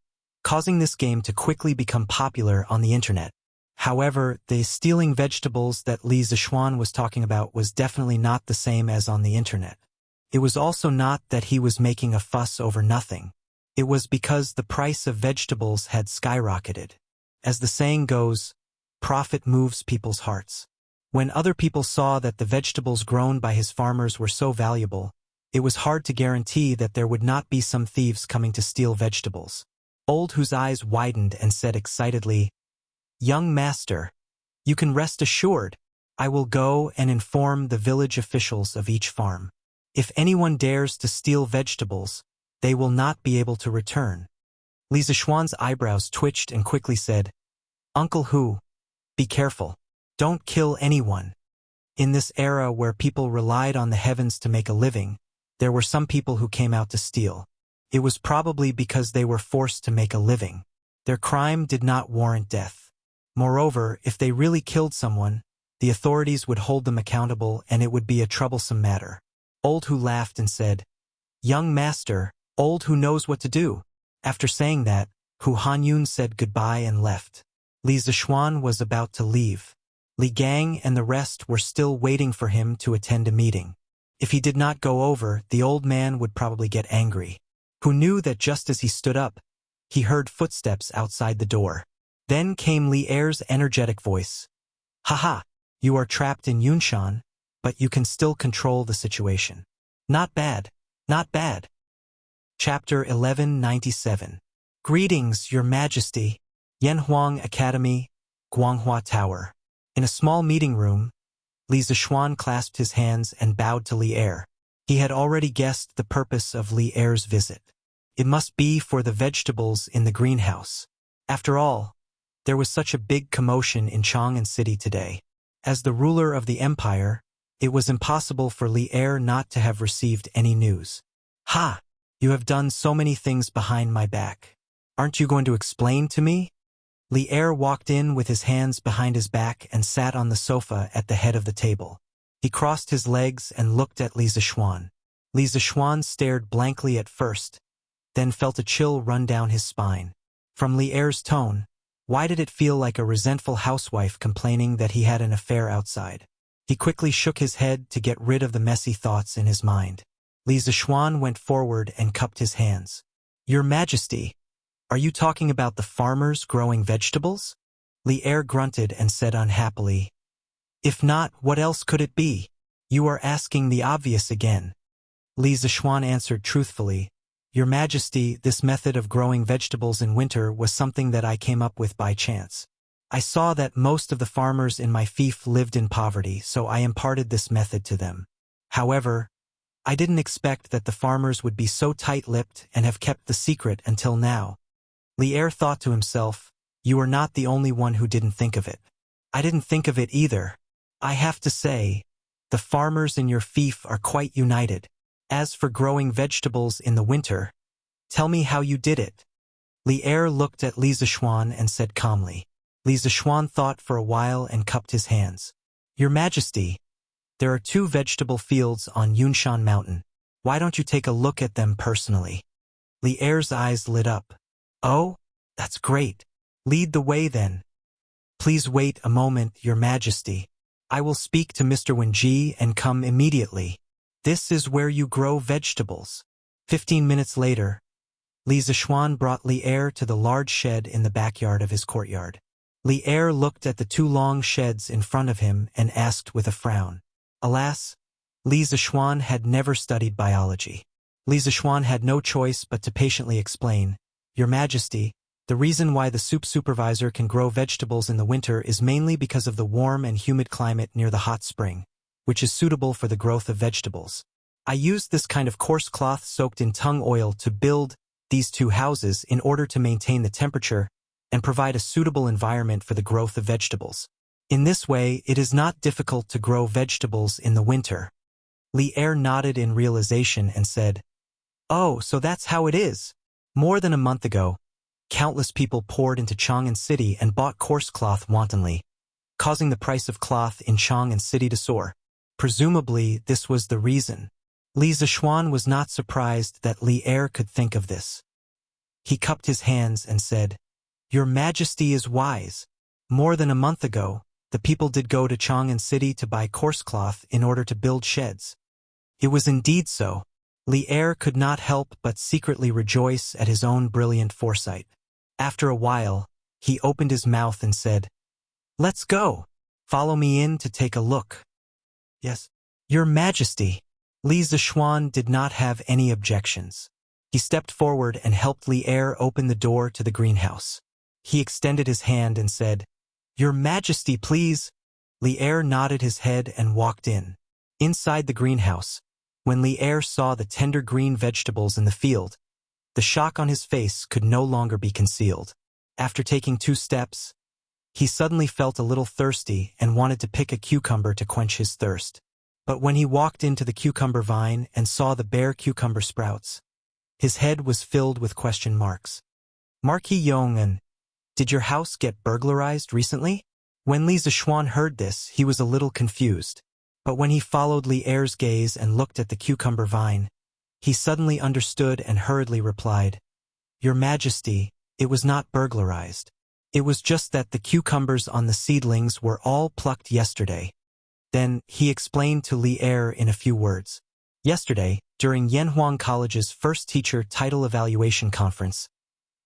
causing this game to quickly become popular on the internet. However, the stealing vegetables that Li Zishuan was talking about was definitely not the same as on the internet. It was also not that he was making a fuss over nothing. It was because the price of vegetables had skyrocketed. As the saying goes, profit moves people's hearts. When other people saw that the vegetables grown by his farmers were so valuable, it was hard to guarantee that there would not be some thieves coming to steal vegetables. Old Hu's eyes widened and said excitedly, "Young master, you can rest assured, I will go and inform the village officials of each farm. If anyone dares to steal vegetables, they will not be able to return." Li Zishuan's eyebrows twitched and quickly said, "Uncle Hu, be careful. Don't kill anyone." In this era where people relied on the heavens to make a living, there were some people who came out to steal. It was probably because they were forced to make a living. Their crime did not warrant death. Moreover, if they really killed someone, the authorities would hold them accountable and it would be a troublesome matter. Old Hu laughed and said, "Young master, Old Hu knows what to do." After saying that, Hu Hanyun said goodbye and left. Li Zishuan was about to leave. Li Gang and the rest were still waiting for him to attend a meeting. If he did not go over, the old man would probably get angry. Hu knew that just as he stood up, he heard footsteps outside the door. Then came Li Er's energetic voice. "Haha, you are trapped in Yunshan, but you can still control the situation. Not bad, not bad." Chapter 1197. Greetings, Your Majesty. Yanhuang Academy, Guanghua Tower. In a small meeting room, Li Zishuan clasped his hands and bowed to Li Er. He had already guessed the purpose of Li Er's visit. It must be for the vegetables in the greenhouse. After all, there was such a big commotion in Chang'an City today. As the ruler of the empire, it was impossible for Li Er not to have received any news. "Ha! You have done so many things behind my back. Aren't you going to explain to me?" Li Er walked in with his hands behind his back and sat on the sofa at the head of the table. He crossed his legs and looked at Li Zishuan. Li Zishuan stared blankly at first, then felt a chill run down his spine. From Li Er's tone, why did it feel like a resentful housewife complaining that he had an affair outside? He quickly shook his head to get rid of the messy thoughts in his mind. Li Zishuan went forward and cupped his hands. "Your Majesty, are you talking about the farmers growing vegetables?" Li Er grunted and said unhappily, "If not, what else could it be? You are asking the obvious again." Li Zishuan answered truthfully, "Your Majesty, this method of growing vegetables in winter was something that I came up with by chance. I saw that most of the farmers in my fief lived in poverty, so I imparted this method to them. However, I didn't expect that the farmers would be so tight-lipped and have kept the secret until now. Lier thought to himself, you are not the only one who didn't think of it. I didn't think of it either. I have to say, the farmers in your fief are quite united. As for growing vegetables in the winter, tell me how you did it. Lier looked at Li Zishuan and said calmly. Li Zishuan thought for a while and cupped his hands. Your Majesty, there are 2 vegetable fields on Yunshan Mountain. Why don't you take a look at them personally? Lier's eyes lit up. Oh, that's great. Lead the way then. Please wait a moment, Your Majesty. I will speak to Mr. Wenji and come immediately. This is where you grow vegetables. 15 minutes later, Li Zishuan brought Lier to the large shed in the backyard of his courtyard. Lier looked at the 2 long sheds in front of him and asked with a frown. Alas, Li Zishuan had never studied biology. Li Zishuan had no choice but to patiently explain, Your Majesty, the reason why the soup supervisor can grow vegetables in the winter is mainly because of the warm and humid climate near the hot spring, which is suitable for the growth of vegetables. I used this kind of coarse cloth soaked in tung oil to build these 2 houses in order to maintain the temperature and provide a suitable environment for the growth of vegetables. In this way, it is not difficult to grow vegetables in the winter. Lier nodded in realization and said, Oh, so that's how it is. More than a month ago, countless people poured into Chang'an City and bought coarse cloth wantonly, causing the price of cloth in Chang'an City to soar. Presumably, this was the reason. Li Zishuan was not surprised that Lier could think of this. He cupped his hands and said, Your Majesty is wise. More than a month ago, the people did go to Chang'an City to buy coarse cloth in order to build sheds. It was indeed so. Lier could not help but secretly rejoice at his own brilliant foresight. After a while, he opened his mouth and said, Let's go. Follow me in to take a look. Yes. Your Majesty. Li Zishuan did not have any objections. He stepped forward and helped Lier open the door to the greenhouse. He extended his hand and said, Your Majesty, please. Lier nodded his head and walked in. Inside the greenhouse, when Lier saw the tender green vegetables in the field, the shock on his face could no longer be concealed. After taking 2 steps, he suddenly felt a little thirsty and wanted to pick a cucumber to quench his thirst. But when he walked into the cucumber vine and saw the bare cucumber sprouts, his head was filled with question marks. Marquis Yong'an, did your house get burglarized recently? When Li Zishuan heard this, he was a little confused. But when he followed Lier's gaze and looked at the cucumber vine, he suddenly understood and hurriedly replied, Your Majesty, it was not burglarized. It was just that the cucumbers on the seedlings were all plucked yesterday. Then, he explained to Lier in a few words. Yesterday, during Yanhuang College's first teacher title evaluation conference,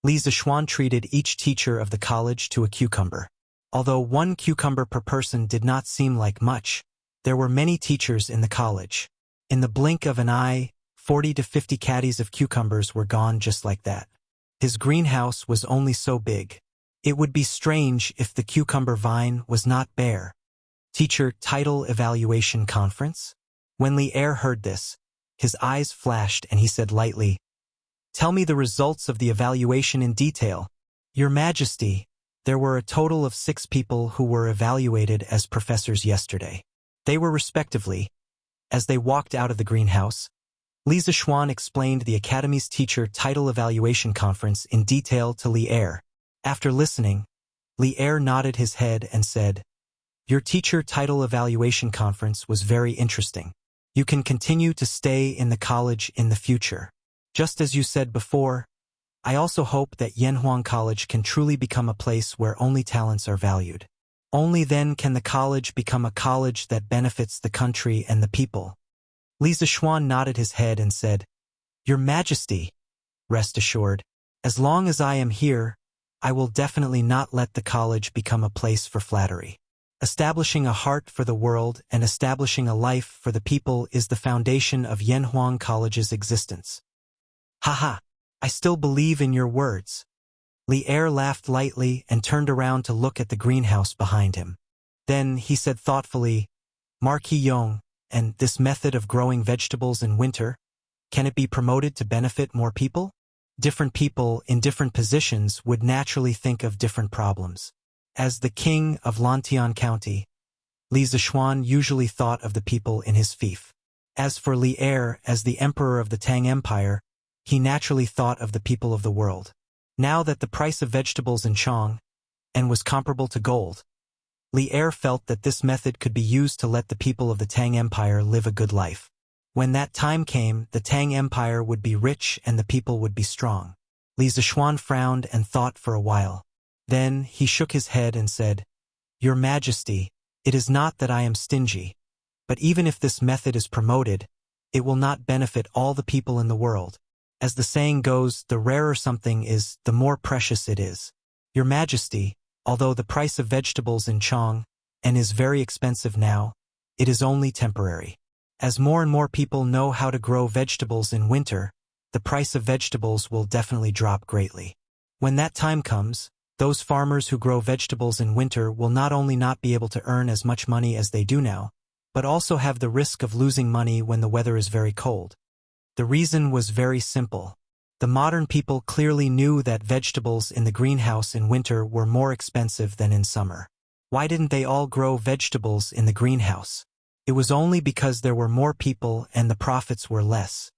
Li Zishuan treated each teacher of the college to a cucumber. Although 1 cucumber per person did not seem like much, there were many teachers in the college. In the blink of an eye, 40 to 50 caddies of cucumbers were gone just like that. His greenhouse was only so big. It would be strange if the cucumber vine was not bare. Teacher Title Evaluation Conference? When Lier heard this, his eyes flashed and he said lightly, Tell me the results of the evaluation in detail. Your Majesty, there were a total of 6 people who were evaluated as professors yesterday. They were respectively, as they walked out of the greenhouse, Li Zishuan explained the Academy's Teacher Title Evaluation Conference in detail to Lier. After listening, Lier nodded his head and said, Your Teacher Title Evaluation Conference was very interesting. You can continue to stay in the college in the future. Just as you said before, I also hope that Yanhuang College can truly become a place where only talents are valued. Only then can the college become a college that benefits the country and the people. Li Zishuan nodded his head and said, Your Majesty, rest assured, as long as I am here, I will definitely not let the college become a place for flattery. Establishing a heart for the world and establishing a life for the people is the foundation of Yanhuang College's existence. Haha, I still believe in your words. Lier laughed lightly and turned around to look at the greenhouse behind him. Then he said thoughtfully, Marquis Yong, and this method of growing vegetables in winter, can it be promoted to benefit more people? Different people in different positions would naturally think of different problems. As the king of Lantian County, Li Zishuan usually thought of the people in his fief. As for Li Er, as the emperor of the Tang Empire, he naturally thought of the people of the world. Now that the price of vegetables in Chong and was comparable to gold, Li Er felt that this method could be used to let the people of the Tang Empire live a good life. When that time came, the Tang Empire would be rich and the people would be strong. Li Zishuan frowned and thought for a while. Then he shook his head and said, "Your Majesty, it is not that I am stingy, but even if this method is promoted, it will not benefit all the people in the world. As the saying goes, the rarer something is, the more precious it is. Your Majesty, although the price of vegetables in Chong and is very expensive now, it is only temporary. As more and more people know how to grow vegetables in winter, the price of vegetables will definitely drop greatly. When that time comes, those farmers who grow vegetables in winter will not only not be able to earn as much money as they do now, but also have the risk of losing money when the weather is very cold." The reason was very simple. The modern people clearly knew that vegetables in the greenhouse in winter were more expensive than in summer. Why didn't they all grow vegetables in the greenhouse? It was only because there were more people and the profits were less.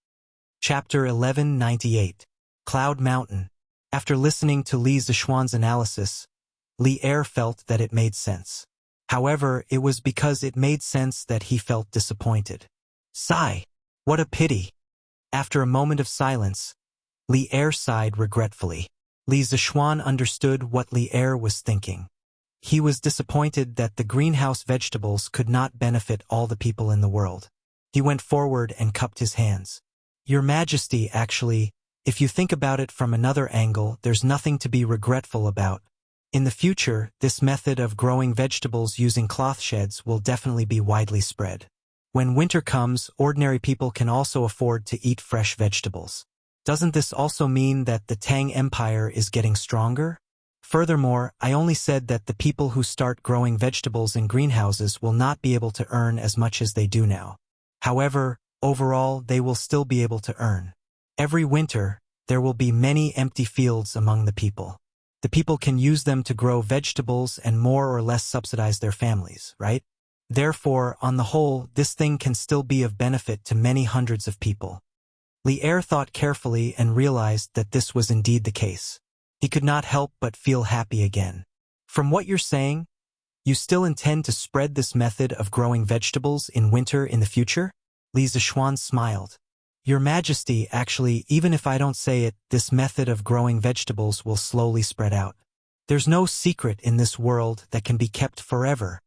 Chapter 1198. Cloud Mountain. After listening to Li Zishuan's analysis, Li Er felt that it made sense. However, it was because it made sense that he felt disappointed. Sigh. What a pity. After a moment of silence, Li Er sighed regretfully. Li Zishuan understood what Li Er was thinking. He was disappointed that the greenhouse vegetables could not benefit all the people in the world. He went forward and cupped his hands. "Your Majesty, actually, if you think about it from another angle, there's nothing to be regretful about. In the future, this method of growing vegetables using cloth sheds will definitely be widely spread. When winter comes, ordinary people can also afford to eat fresh vegetables. Doesn't this also mean that the Tang Empire is getting stronger? Furthermore, I only said that the people who start growing vegetables in greenhouses will not be able to earn as much as they do now. However, overall, they will still be able to earn. Every winter, there will be many empty fields among the people. The people can use them to grow vegetables and more or less subsidize their families, right? Therefore, on the whole, this thing can still be of benefit to many hundreds of people." Li Er thought carefully and realized that this was indeed the case. He could not help but feel happy again. "From what you're saying, you still intend to spread this method of growing vegetables in winter in the future?" Li Zishuan smiled. "Your Majesty, actually, even if I don't say it, this method of growing vegetables will slowly spread out. There's no secret in this world that can be kept forever."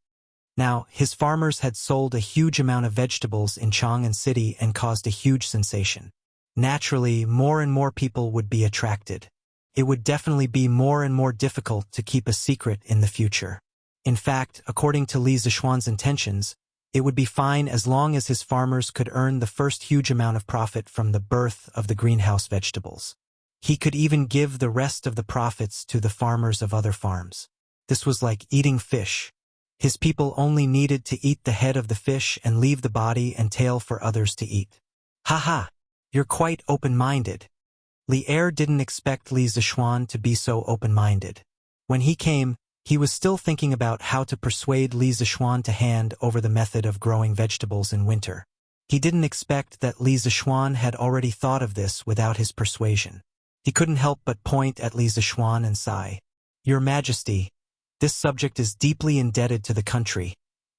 Now, his farmers had sold a huge amount of vegetables in Chang'an City and caused a huge sensation. Naturally, more and more people would be attracted. It would definitely be more and more difficult to keep a secret in the future. In fact, according to Li Zishuan's intentions, it would be fine as long as his farmers could earn the first huge amount of profit from the birth of the greenhouse vegetables. He could even give the rest of the profits to the farmers of other farms. This was like eating fish. His people only needed to eat the head of the fish and leave the body and tail for others to eat. "Haha, you're quite open-minded." Li Er didn't expect Li Zishuan to be so open-minded. When he came, he was still thinking about how to persuade Li Zishuan to hand over the method of growing vegetables in winter. He didn't expect that Li Zishuan had already thought of this without his persuasion. He couldn't help but point at Li Zishuan and sigh. "Your Majesty, this subject is deeply indebted to the country,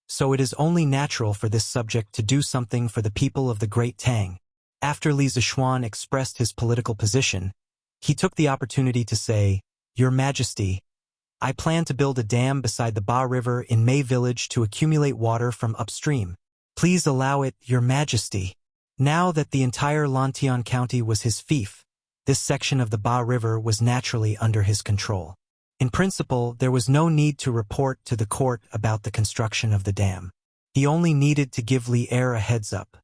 so it is only natural for this subject to do something for the people of the Great Tang." After Li Zishuan expressed his political position, he took the opportunity to say, "Your Majesty, I plan to build a dam beside the Ba River in Mei Village to accumulate water from upstream. Please allow it, Your Majesty." Now that the entire Lantian County was his fief, this section of the Ba River was naturally under his control. In principle, there was no need to report to the court about the construction of the dam. He only needed to give Li Er a heads up.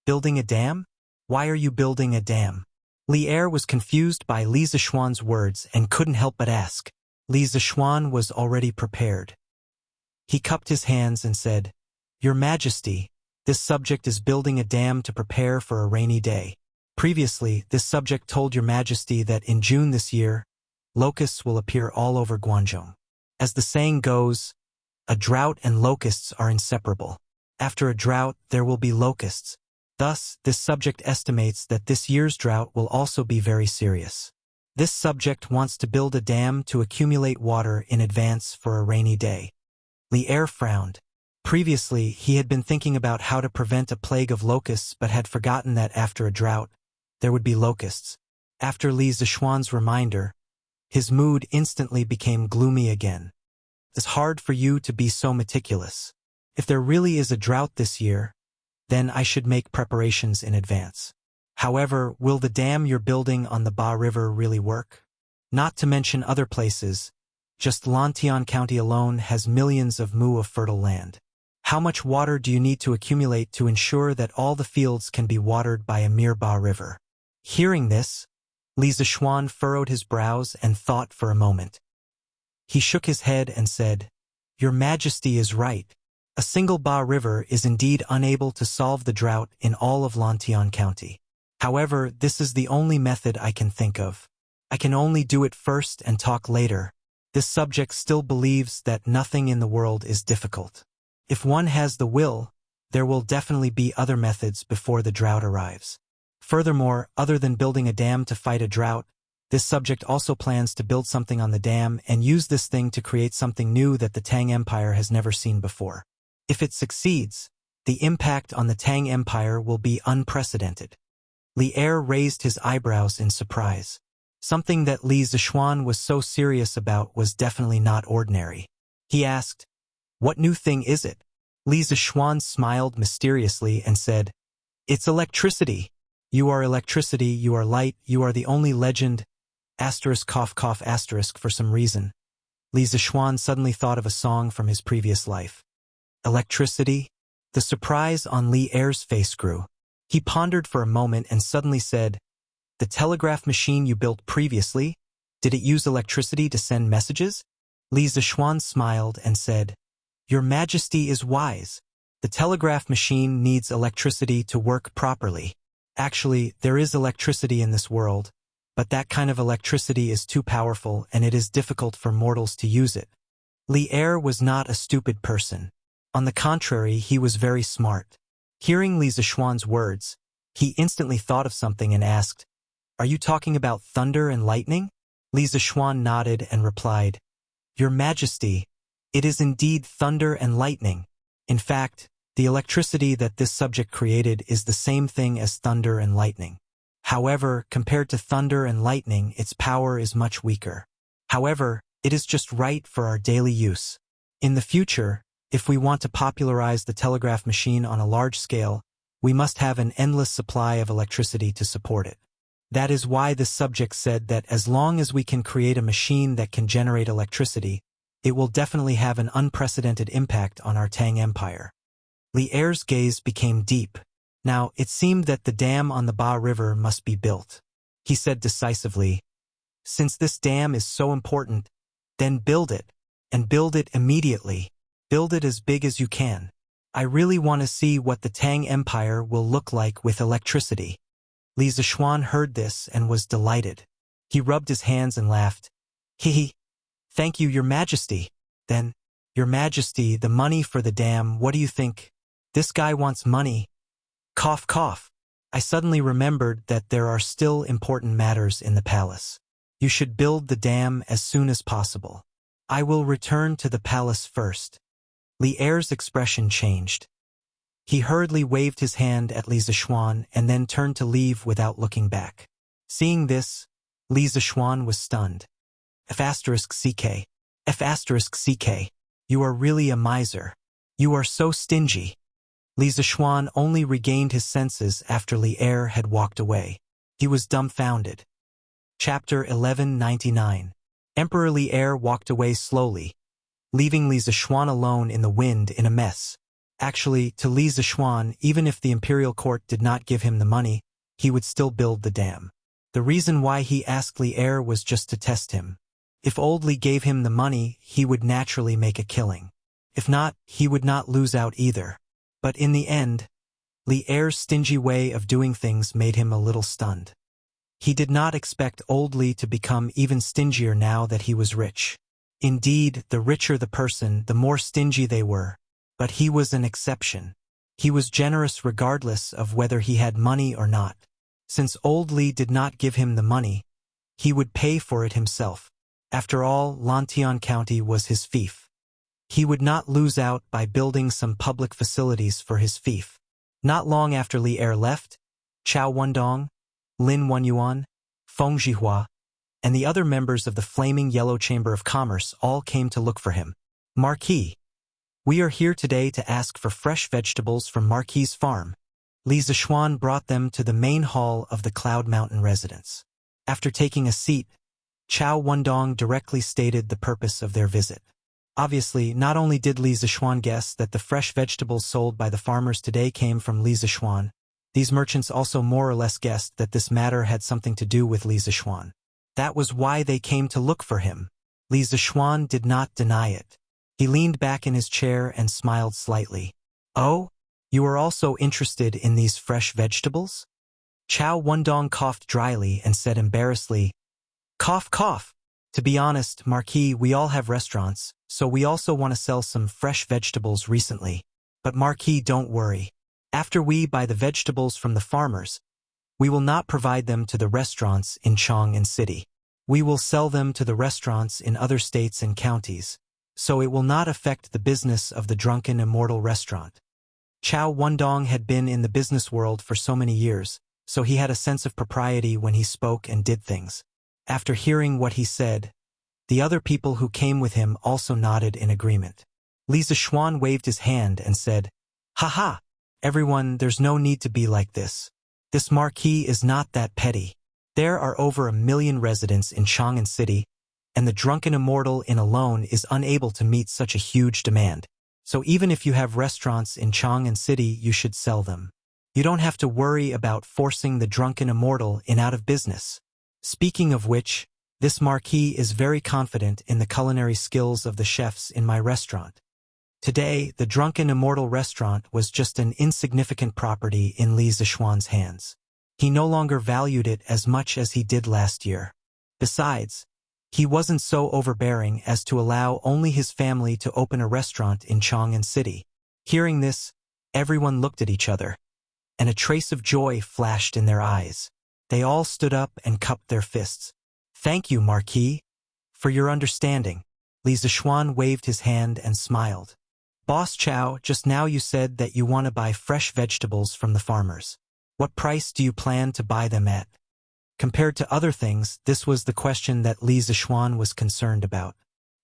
Building a dam? Why are you building a dam?" Li Er was confused by Li Zishuan's words and couldn't help but ask. Li Zishuan was already prepared. He cupped his hands and said, "Your Majesty, This subject is building a dam to prepare for a rainy day. Previously, this subject told your majesty that in June this year, locusts will appear all over Guangzhou. As the saying goes, a drought and locusts are inseparable. After a drought, there will be locusts. Thus, this subject estimates that this year's drought will also be very serious. This subject wants to build a dam to accumulate water in advance for a rainy day. Li Er frowned. Previously, he had been thinking about how to prevent a plague of locusts but had forgotten that after a drought, there would be locusts. After Li Zishuan's reminder, his mood instantly became gloomy again. It's hard for you to be so meticulous. If there really is a drought this year, then I should make preparations in advance. However, will the dam you're building on the Ba River really work? Not to mention other places, just Lantian County alone has millions of mu of fertile land. How much water do you need to accumulate to ensure that all the fields can be watered by a mere Ba River? Hearing this, Li Zishuan furrowed his brows and thought for a moment. He shook his head and said, "Your Majesty is right. A single Ba River is indeed unable to solve the drought in all of Lantian County. However, this is the only method I can think of. I can only do it first and talk later." This subject still believes that nothing in the world is difficult. If one has the will, there will definitely be other methods before the drought arrives. Furthermore, other than building a dam to fight a drought, this subject also plans to build something on the dam and use this thing to create something new that the Tang Empire has never seen before. If it succeeds, the impact on the Tang Empire will be unprecedented. Li Er raised his eyebrows in surprise. Something that Li Zishuan was so serious about was definitely not ordinary. He asked, "What new thing is it?" Li Zishuan smiled mysteriously and said, "It's electricity. You are electricity, you are light, you are the only legend, ***** for some reason. Li Zishuan suddenly thought of a song from his previous life. Electricity? The surprise on Li Er's face grew. He pondered for a moment and suddenly said, "The telegraph machine you built previously? Did it use electricity to send messages?" Li Zishuan smiled and said, "Your Majesty is wise. The telegraph machine needs electricity to work properly. Actually, there is electricity in this world, but that kind of electricity is too powerful and it is difficult for mortals to use it." Li Er was not a stupid person. On the contrary, he was very smart. Hearing Li Zishuan's words, he instantly thought of something and asked, "Are you talking about thunder and lightning?" Li Zishuan nodded and replied, "Your Majesty, it is indeed thunder and lightning. In fact, the electricity that this subject created is the same thing as thunder and lightning. However, compared to thunder and lightning, its power is much weaker. However, it is just right for our daily use. In the future, if we want to popularize the telegraph machine on a large scale, we must have an endless supply of electricity to support it. That is why this subject said that as long as we can create a machine that can generate electricity, it will definitely have an unprecedented impact on our Tang Empire." Li Er's gaze became deep. Now, it seemed that the dam on the Ba River must be built. He said decisively, "Since this dam is so important, then build it, and build it immediately. Build it as big as you can. I really want to see what the Tang Empire will look like with electricity." Li Zishuan heard this and was delighted. He rubbed his hands and laughed. "Hee. Thank you, Your Majesty. Then, Your Majesty, the money for the dam, what do you think? This guy wants money." Cough, cough. I suddenly remembered that there are still important matters in the palace. You should build the dam as soon as possible. I will return to the palace first. Li Er's expression changed. He hurriedly waved his hand at Li Zishuan and then turned to leave without looking back. Seeing this, Li Zishuan was stunned. F***CK. F***CK. You are really a miser. You are so stingy. Li Zishuan only regained his senses after Li Er had walked away. He was dumbfounded. Chapter 1199. Emperor Li Er walked away slowly, leaving Li Zishuan alone in the wind in a mess. Actually, to Li Zishuan, even if the imperial court did not give him the money, he would still build the dam. The reason why he asked Li Er was just to test him. If old Li gave him the money, he would naturally make a killing. If not, he would not lose out either. But in the end, Li Er's stingy way of doing things made him a little stunned. He did not expect old Li to become even stingier now that he was rich. Indeed, the richer the person, the more stingy they were. But he was an exception. He was generous regardless of whether he had money or not. Since old Li did not give him the money, he would pay for it himself. After all, Lantian County was his fief. He would not lose out by building some public facilities for his fief. Not long after Li Er left, Chao Wendong, Lin Wenyuan, Feng Zhihua, and the other members of the Flaming Yellow Chamber of Commerce all came to look for him. Marquis, we are here today to ask for fresh vegetables from Marquis's farm. Li Zishuan brought them to the main hall of the Cloud Mountain residence. After taking a seat, Chao Wendong directly stated the purpose of their visit. Obviously, not only did Li Zishuan guess that the fresh vegetables sold by the farmers today came from Li Zishuan, these merchants also more or less guessed that this matter had something to do with Li Zishuan. That was why they came to look for him. Li Zishuan did not deny it. He leaned back in his chair and smiled slightly. Oh, you are also interested in these fresh vegetables? Chao Wendong coughed dryly and said embarrassedly, "Cough, cough. To be honest, Marquis, we all have restaurants, so we also want to sell some fresh vegetables recently. But Marquis, don't worry. After we buy the vegetables from the farmers, we will not provide them to the restaurants in Chang'an City. We will sell them to the restaurants in other states and counties, so it will not affect the business of the Drunken Immortal restaurant." Chao Wendong had been in the business world for so many years, so he had a sense of propriety when he spoke and did things. After hearing what he said, the other people who came with him also nodded in agreement. Li Zishuan waved his hand and said, "Ha! Everyone, there's no need to be like this. This Marquis is not that petty. There are over 1 million residents in Chang'an City, and the Drunken Immortal in alone is unable to meet such a huge demand. So even if you have restaurants in Chang'an City, you should sell them. You don't have to worry about forcing the Drunken Immortal in out of business. Speaking of which, this Marquis is very confident in the culinary skills of the chefs in my restaurant. Today, the Drunken Immortal restaurant was just an insignificant property in Li Zishuan's hands. He no longer valued it as much as he did last year. Besides, he wasn't so overbearing as to allow only his family to open a restaurant in Chang'an City. Hearing this, everyone looked at each other, and a trace of joy flashed in their eyes. They all stood up and cupped their fists. "Thank you, Marquis, for your understanding." Li Zishuan waved his hand and smiled. "Boss Chao, just now you said that you want to buy fresh vegetables from the farmers. What price do you plan to buy them at?" Compared to other things, this was the question that Li Zishuan was concerned about.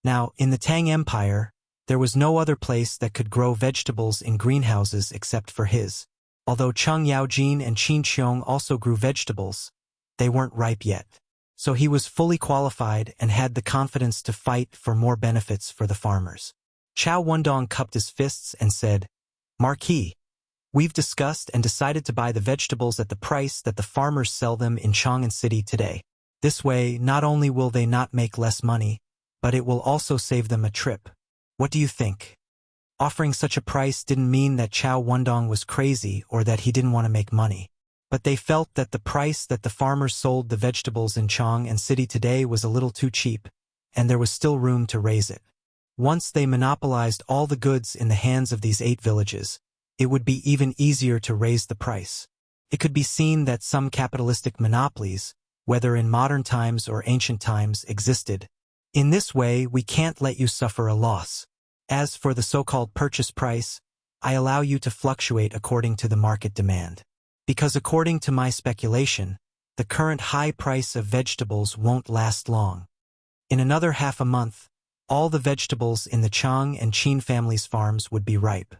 Now, in the Tang Empire, there was no other place that could grow vegetables in greenhouses except for his. Although Cheng Yaojin and Qin Qiong also grew vegetables, they weren't ripe yet. So he was fully qualified and had the confidence to fight for more benefits for the farmers. Chao Wendong cupped his fists and said, "Marquis, we've discussed and decided to buy the vegetables at the price that the farmers sell them in Chang'an City today. This way, not only will they not make less money, but it will also save them a trip. What do you think?" Offering such a price didn't mean that Chao Wendong was crazy or that he didn't want to make money. But they felt that the price that the farmers sold the vegetables in Chang'an City today was a little too cheap, and there was still room to raise it. Once they monopolized all the goods in the hands of these 8 villages, it would be even easier to raise the price. It could be seen that some capitalistic monopolies, whether in modern times or ancient times, existed. In this way, we can't let you suffer a loss. As for the so-called purchase price, I allow you to fluctuate according to the market demand. Because according to my speculation, the current high price of vegetables won't last long. In another half a month, all the vegetables in the Chang and Qin families' farms would be ripe.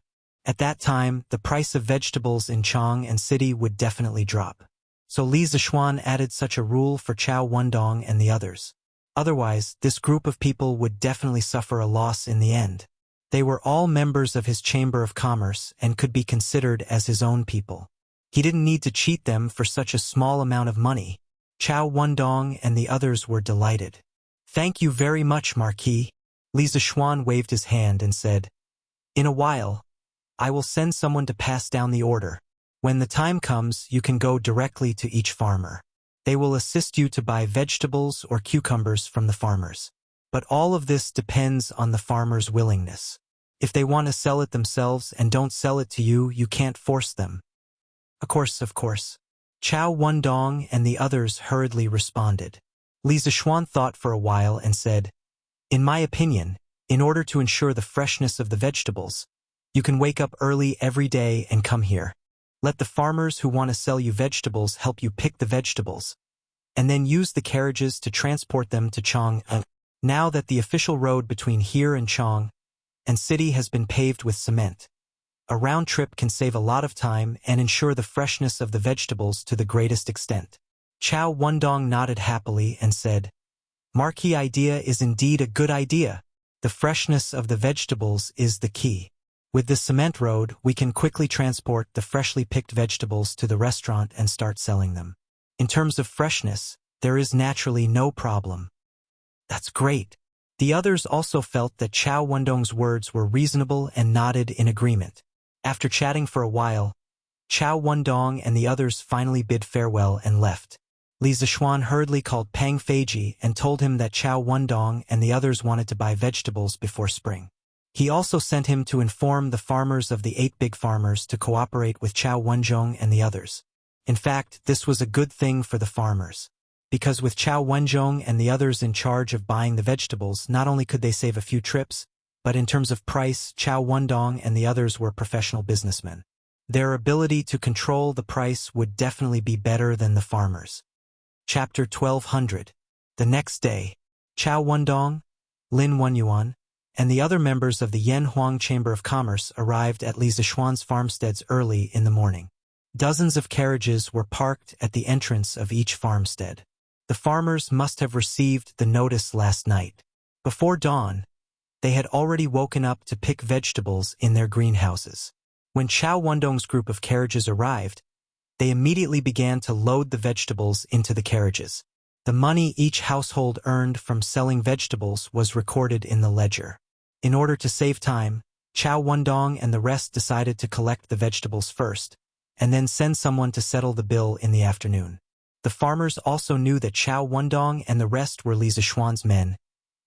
At that time, the price of vegetables in Chang'an City would definitely drop. So Li Zishuan added such a rule for Chao Wendong and the others. Otherwise, this group of people would definitely suffer a loss in the end. They were all members of his Chamber of Commerce and could be considered as his own people. He didn't need to cheat them for such a small amount of money. Chao Wendong and the others were delighted. "Thank you very much, Marquis." Li Zishuan waved his hand and said, "In a while, I will send someone to pass down the order." When the time comes, you can go directly to each farmer. They will assist you to buy vegetables or cucumbers from the farmers. But all of this depends on the farmer's willingness. If they want to sell it themselves and don't sell it to you, you can't force them. Of course. Chow Wendong and the others hurriedly responded. Li Zixuan thought for a while and said, "In my opinion, in order to ensure the freshness of the vegetables, you can wake up early every day and come here. Let the farmers who want to sell you vegetables help you pick the vegetables, and then use the carriages to transport them to Chang'an. Now that the official road between here and Chang'an city has been paved with cement, a round trip can save a lot of time and ensure the freshness of the vegetables to the greatest extent." Chow Wendong nodded happily and said, "Marquee idea is indeed a good idea. The freshness of the vegetables is the key. With the cement road, we can quickly transport the freshly picked vegetables to the restaurant and start selling them. In terms of freshness, there is naturally no problem." "That's great." The others also felt that Chow Wendong's words were reasonable and nodded in agreement. After chatting for a while, Chow Wendong and the others finally bid farewell and left. Li Zixuan hurriedly called Pang Feiji and told him that Chow Wendong and the others wanted to buy vegetables before spring. He also sent him to inform the farmers of the 8 big farmers to cooperate with Chow Wenzhong and the others. In fact, this was a good thing for the farmers, because with Chow Wenzhong and the others in charge of buying the vegetables, not only could they save a few trips, but in terms of price, Chow Wendong and the others were professional businessmen. Their ability to control the price would definitely be better than the farmers. Chapter 1200. The next day, Chow Wendong, Lin Wenyuan, and the other members of the Yanhuang Chamber of Commerce arrived at Li Zixuan's farmsteads early in the morning. Dozens of carriages were parked at the entrance of each farmstead. The farmers must have received the notice last night. Before dawn, they had already woken up to pick vegetables in their greenhouses. When Chow Wendong's group of carriages arrived, they immediately began to load the vegetables into the carriages. The money each household earned from selling vegetables was recorded in the ledger. In order to save time, Chow Wendong and the rest decided to collect the vegetables first, and then send someone to settle the bill in the afternoon. The farmers also knew that Chow Wendong and the rest were Li Zixuan's men,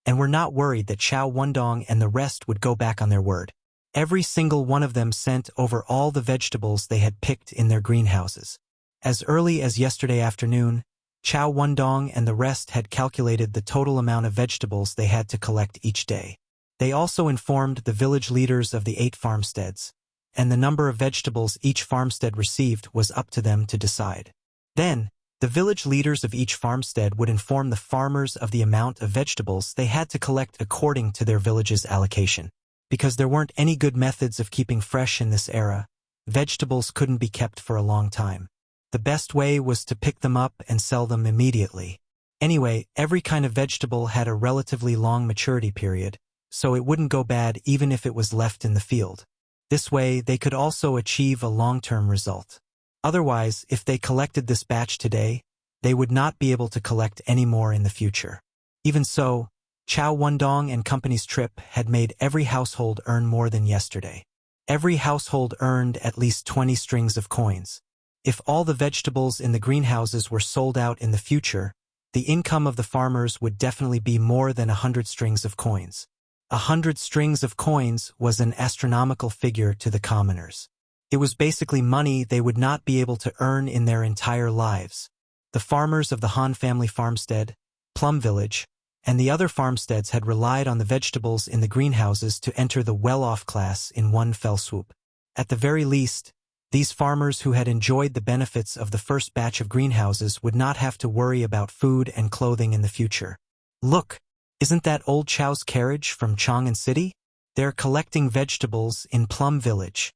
and were not worried that Chow Wendong and the rest would go back on their word. Every single one of them sent over all the vegetables they had picked in their greenhouses. As early as yesterday afternoon, Chow Wendong and the rest had calculated the total amount of vegetables they had to collect each day. They also informed the village leaders of the 8 farmsteads, and the number of vegetables each farmstead received was up to them to decide. Then, the village leaders of each farmstead would inform the farmers of the amount of vegetables they had to collect according to their village's allocation. Because there weren't any good methods of keeping fresh in this era, vegetables couldn't be kept for a long time. The best way was to pick them up and sell them immediately. Anyway, every kind of vegetable had a relatively long maturity period, so it wouldn't go bad even if it was left in the field. This way, they could also achieve a long-term result. Otherwise, if they collected this batch today, they would not be able to collect any more in the future. Even so, Chow Wendong and company's trip had made every household earn more than yesterday. Every household earned at least 20 strings of coins. If all the vegetables in the greenhouses were sold out in the future, the income of the farmers would definitely be more than 100 strings of coins. 100 strings of coins was an astronomical figure to the commoners. It was basically money they would not be able to earn in their entire lives. The farmers of the Han family farmstead, Plum Village, and the other farmsteads had relied on the vegetables in the greenhouses to enter the well-off class in one fell swoop. At the very least, these farmers who had enjoyed the benefits of the first batch of greenhouses would not have to worry about food and clothing in the future. Look, isn't that old Chow's carriage from Chang'an City? They're collecting vegetables in Plum Village.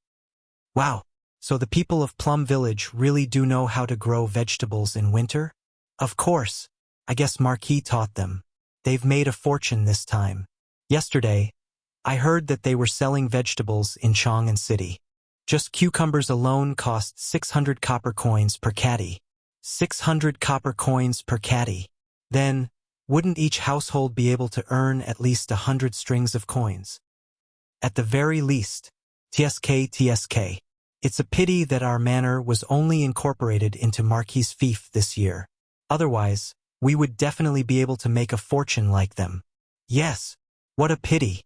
Wow, so the people of Plum Village really do know how to grow vegetables in winter? Of course, I guess Marquis taught them. They've made a fortune this time. Yesterday, I heard that they were selling vegetables in Chang'an City. Just cucumbers alone cost 600 copper coins per caddy. 600 copper coins per caddy. Then, wouldn't each household be able to earn at least 100 strings of coins? At the very least, TSK. It's a pity that our manor was only incorporated into Marquis' fief this year. Otherwise, we would definitely be able to make a fortune like them. Yes, what a pity.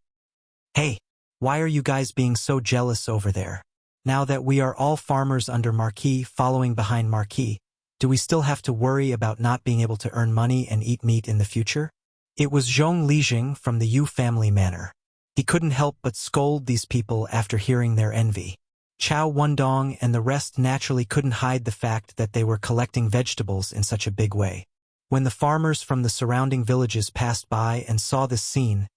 Hey, why are you guys being so jealous over there? Now that we are all farmers under Marquis following behind Marquis, do we still have to worry about not being able to earn money and eat meat in the future? It was Zhong Lijing from the Yu family manor. He couldn't help but scold these people after hearing their envy. Chao Wendong and the rest naturally couldn't hide the fact that they were collecting vegetables in such a big way. When the farmers from the surrounding villages passed by and saw this scene,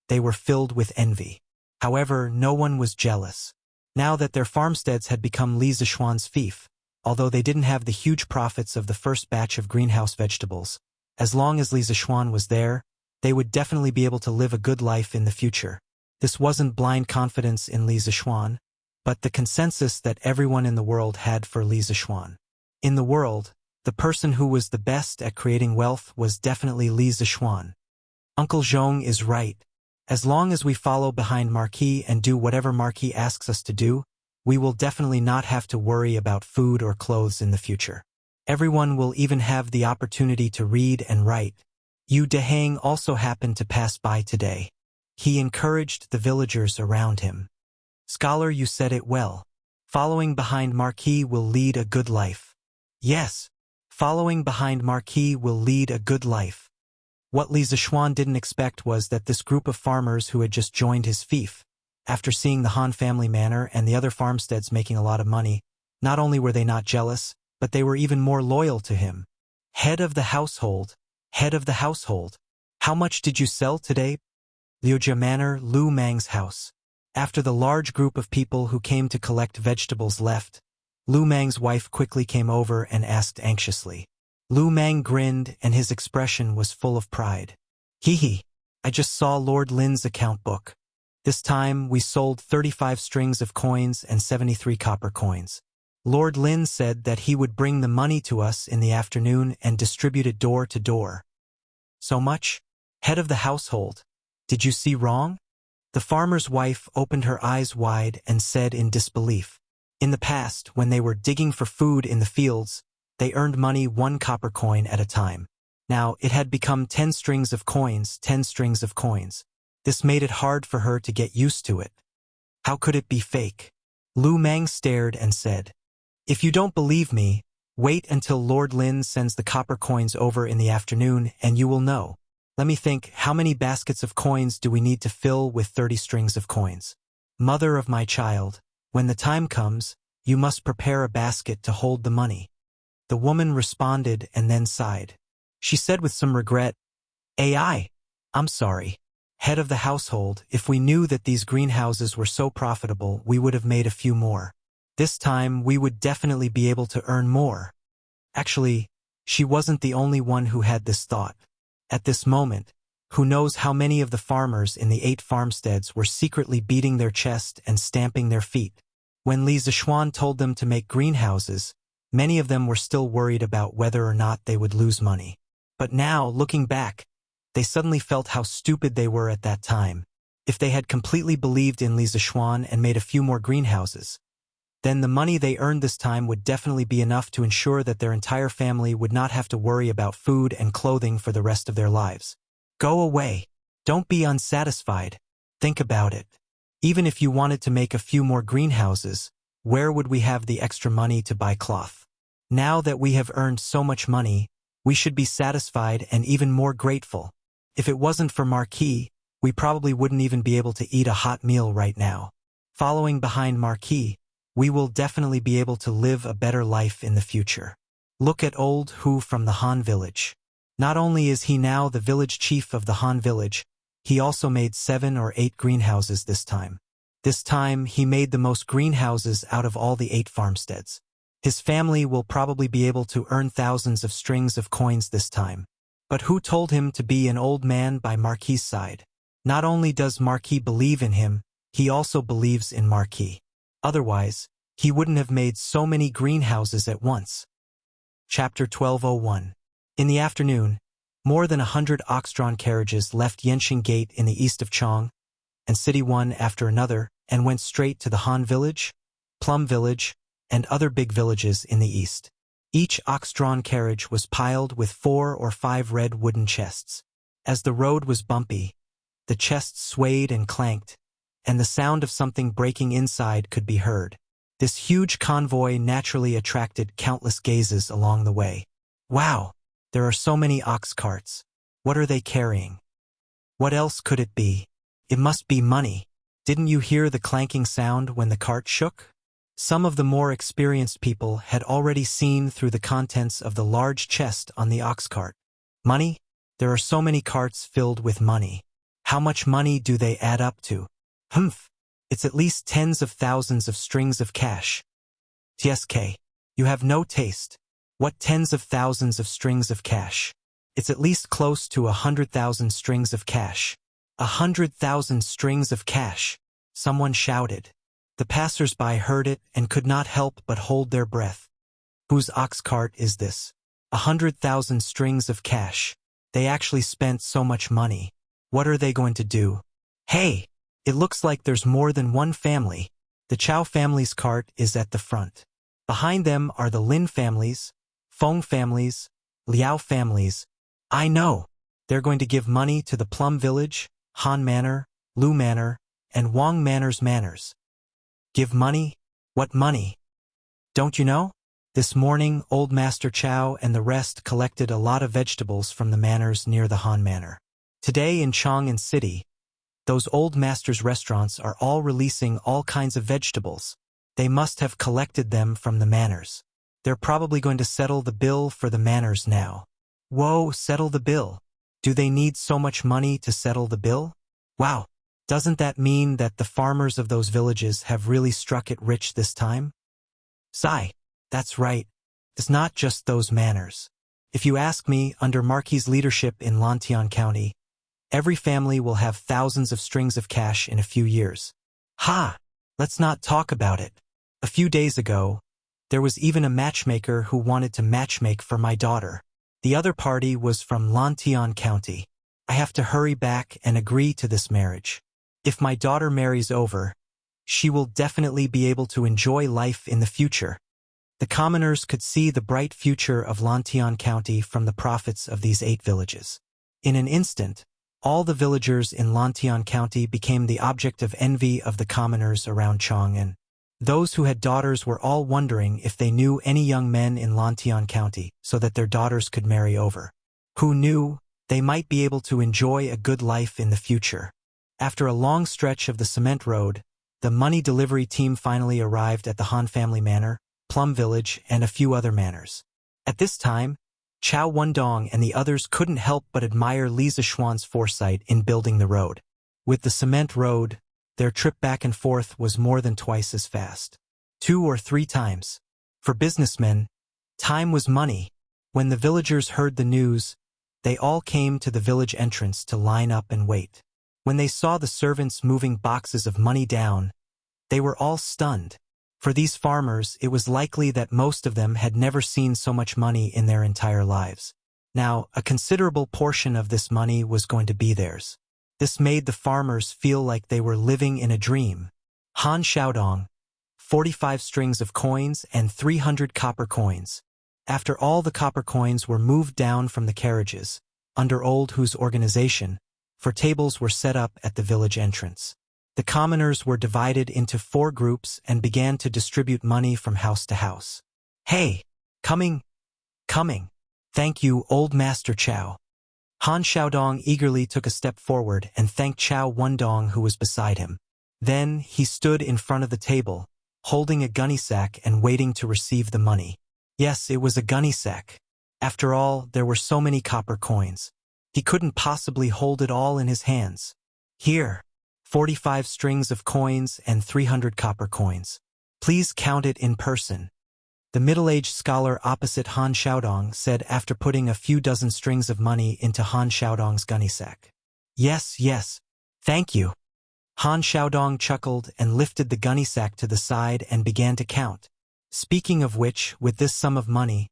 they were filled with envy. However, no one was jealous. Now that their farmsteads had become Li Zishuan's fief, although they didn't have the huge profits of the first batch of greenhouse vegetables, as long as Li Zishuan was there, they would definitely be able to live a good life in the future. This wasn't blind confidence in Li Zishuan, but the consensus that everyone in the world had for Li Zishuan. In the world, the person who was the best at creating wealth was definitely Li Zishuan. Uncle Zhong is right. As long as we follow behind Marquis and do whatever Marquis asks us to do, we will definitely not have to worry about food or clothes in the future. Everyone will even have the opportunity to read and write. Yu Dehang also happened to pass by today. He encouraged the villagers around him. Scholar, you said it well. Following behind Marquis will lead a good life. Yes, following behind Marquis will lead a good life. What Li Zishuan didn't expect was that this group of farmers who had just joined his fief, after seeing the Han family manor and the other farmsteads making a lot of money, not only were they not jealous, but they were even more loyal to him. Head of the household, how much did you sell today? Liujia Manor, Lu Mang's house. After the large group of people who came to collect vegetables left, Lu Mang's wife quickly came over and asked anxiously. Lu Mang grinned and his expression was full of pride. Hee, I just saw Lord Lin's account book. This time we sold 35 strings of coins and 73 copper coins. Lord Lin said that he would bring the money to us in the afternoon and distribute it door to door. So much? Head of the household, did you see wrong? The farmer's wife opened her eyes wide and said in disbelief. In the past, when they were digging for food in the fields, they earned money 1 copper coin at a time. Now, it had become 10 strings of coins, 10 strings of coins. This made it hard for her to get used to it. How could it be fake? Lu Mang stared and said, if you don't believe me, wait until Lord Lin sends the copper coins over in the afternoon and you will know. Let me think, how many baskets of coins do we need to fill with 30 strings of coins? Mother of my child, when the time comes, you must prepare a basket to hold the money. The woman responded and then sighed. She said with some regret, I'm sorry. Head of the household, if we knew that these greenhouses were so profitable, we would have made a few more. This time, we would definitely be able to earn more. Actually, she wasn't the only one who had this thought. At this moment, who knows how many of the farmers in the 8 farmsteads were secretly beating their chest and stamping their feet. When Li Zishuan told them to make greenhouses, many of them were still worried about whether or not they would lose money. But now, looking back, they suddenly felt how stupid they were at that time. If they had completely believed in Li Zishuan and made a few more greenhouses, then the money they earned this time would definitely be enough to ensure that their entire family would not have to worry about food and clothing for the rest of their lives. Go away. Don't be unsatisfied. Think about it. Even if you wanted to make a few more greenhouses, where would we have the extra money to buy cloth? Now that we have earned so much money, we should be satisfied and even more grateful. If it wasn't for Marquis, we probably wouldn't even be able to eat a hot meal right now. Following behind Marquis, we will definitely be able to live a better life in the future. Look at old Hu from the Han village. Not only is he now the village chief of the Han village, he also made 7 or 8 greenhouses this time. This time, he made the most greenhouses out of all the 8 farmsteads. His family will probably be able to earn thousands of strings of coins this time. But who told him to be an old man by Marquis' side? Not only does Marquis believe in him, he also believes in Marquis. Otherwise, he wouldn't have made so many greenhouses at once. Chapter 1201. In the afternoon, more than 100 ox-drawn carriages left Yenqing Gate in the east of Chong, and city one after another, and went straight to the Han village. Plum Village, and other big villages in the east. Each ox-drawn carriage was piled with 4 or 5 red wooden chests. As the road was bumpy, the chests swayed and clanked, and the sound of something breaking inside could be heard. This huge convoy naturally attracted countless gazes along the way. Wow, there are so many ox carts. What are they carrying? What else could it be? It must be money. Didn't you hear the clanking sound when the cart shook? Some of the more experienced people had already seen through the contents of the large chest on the ox cart. Money? There are so many carts filled with money. How much money do they add up to? Humph! It's at least tens of thousands of strings of cash. TSK. You have no taste. What tens of thousands of strings of cash? It's at least close to 100,000 strings of cash. 100,000 strings of cash! Someone shouted. The passers-by heard it and could not help but hold their breath. Whose ox cart is this? 100,000 strings of cash. They actually spent so much money. What are they going to do? Hey! It looks like there's more than one family. The Chow family's cart is at the front. Behind them are the Lin families, Feng families, Liao families. I know. They're going to give money to the Plum Village, Han Manor, Lu Manor, and Wang Manor's manors. Give money? What money? Don't you know? This morning, Old Master Chow and the rest collected a lot of vegetables from the manors near the Han Manor. Today in Chang'an City, those old masters' restaurants are all releasing all kinds of vegetables. They must have collected them from the manors. They're probably going to settle the bill for the manors now. Whoa, settle the bill. Do they need so much money to settle the bill? Wow, doesn't that mean that the farmers of those villages have really struck it rich this time? Sigh, that's right. It's not just those manors. If you ask me, under Marquis's leadership in Lantian County, every family will have thousands of strings of cash in a few years. Ha! Let's not talk about it. A few days ago, there was even a matchmaker who wanted to matchmake for my daughter. The other party was from Lantian County. I have to hurry back and agree to this marriage. If my daughter marries over, she will definitely be able to enjoy life in the future. The commoners could see the bright future of Lantian County from the profits of these 8 villages. In an instant, all the villagers in Lantian County became the object of envy of the commoners around Chang'an. Those who had daughters were all wondering if they knew any young men in Lantian County so that their daughters could marry over. Who knew they might be able to enjoy a good life in the future? After a long stretch of the cement road, the money delivery team finally arrived at the Han family manor, Plum Village, and a few other manors. At this time, Chow Wendong and the others couldn't help but admire Li Zishuan's foresight in building the road. With the cement road, their trip back and forth was more than twice as fast. 2 or 3 times. For businessmen, time was money. When the villagers heard the news, they all came to the village entrance to line up and wait. When they saw the servants moving boxes of money down, they were all stunned. For these farmers, it was likely that most of them had never seen so much money in their entire lives. Now, a considerable portion of this money was going to be theirs. This made the farmers feel like they were living in a dream. Han Xiaodong, 45 strings of coins and 300 copper coins. After all the copper coins were moved down from the carriages, under Old Hu's organization, for tables were set up at the village entrance. The commoners were divided into 4 groups and began to distribute money from house to house. Hey! Coming! Coming! Thank you, Old Master Chow. Han Xiaodong eagerly took a step forward and thanked Chow Wendong, who was beside him. Then he stood in front of the table, holding a gunny sack and waiting to receive the money. Yes, it was a gunny sack. After all, there were so many copper coins. He couldn't possibly hold it all in his hands. Here, 45 strings of coins and 300 copper coins. Please count it in person. The middle-aged scholar opposite Han Xiaodong said after putting a few dozen strings of money into Han Xiaodong's gunny sack. Yes, yes, thank you. Han Xiaodong chuckled and lifted the gunny sack to the side and began to count. Speaking of which, with this sum of money,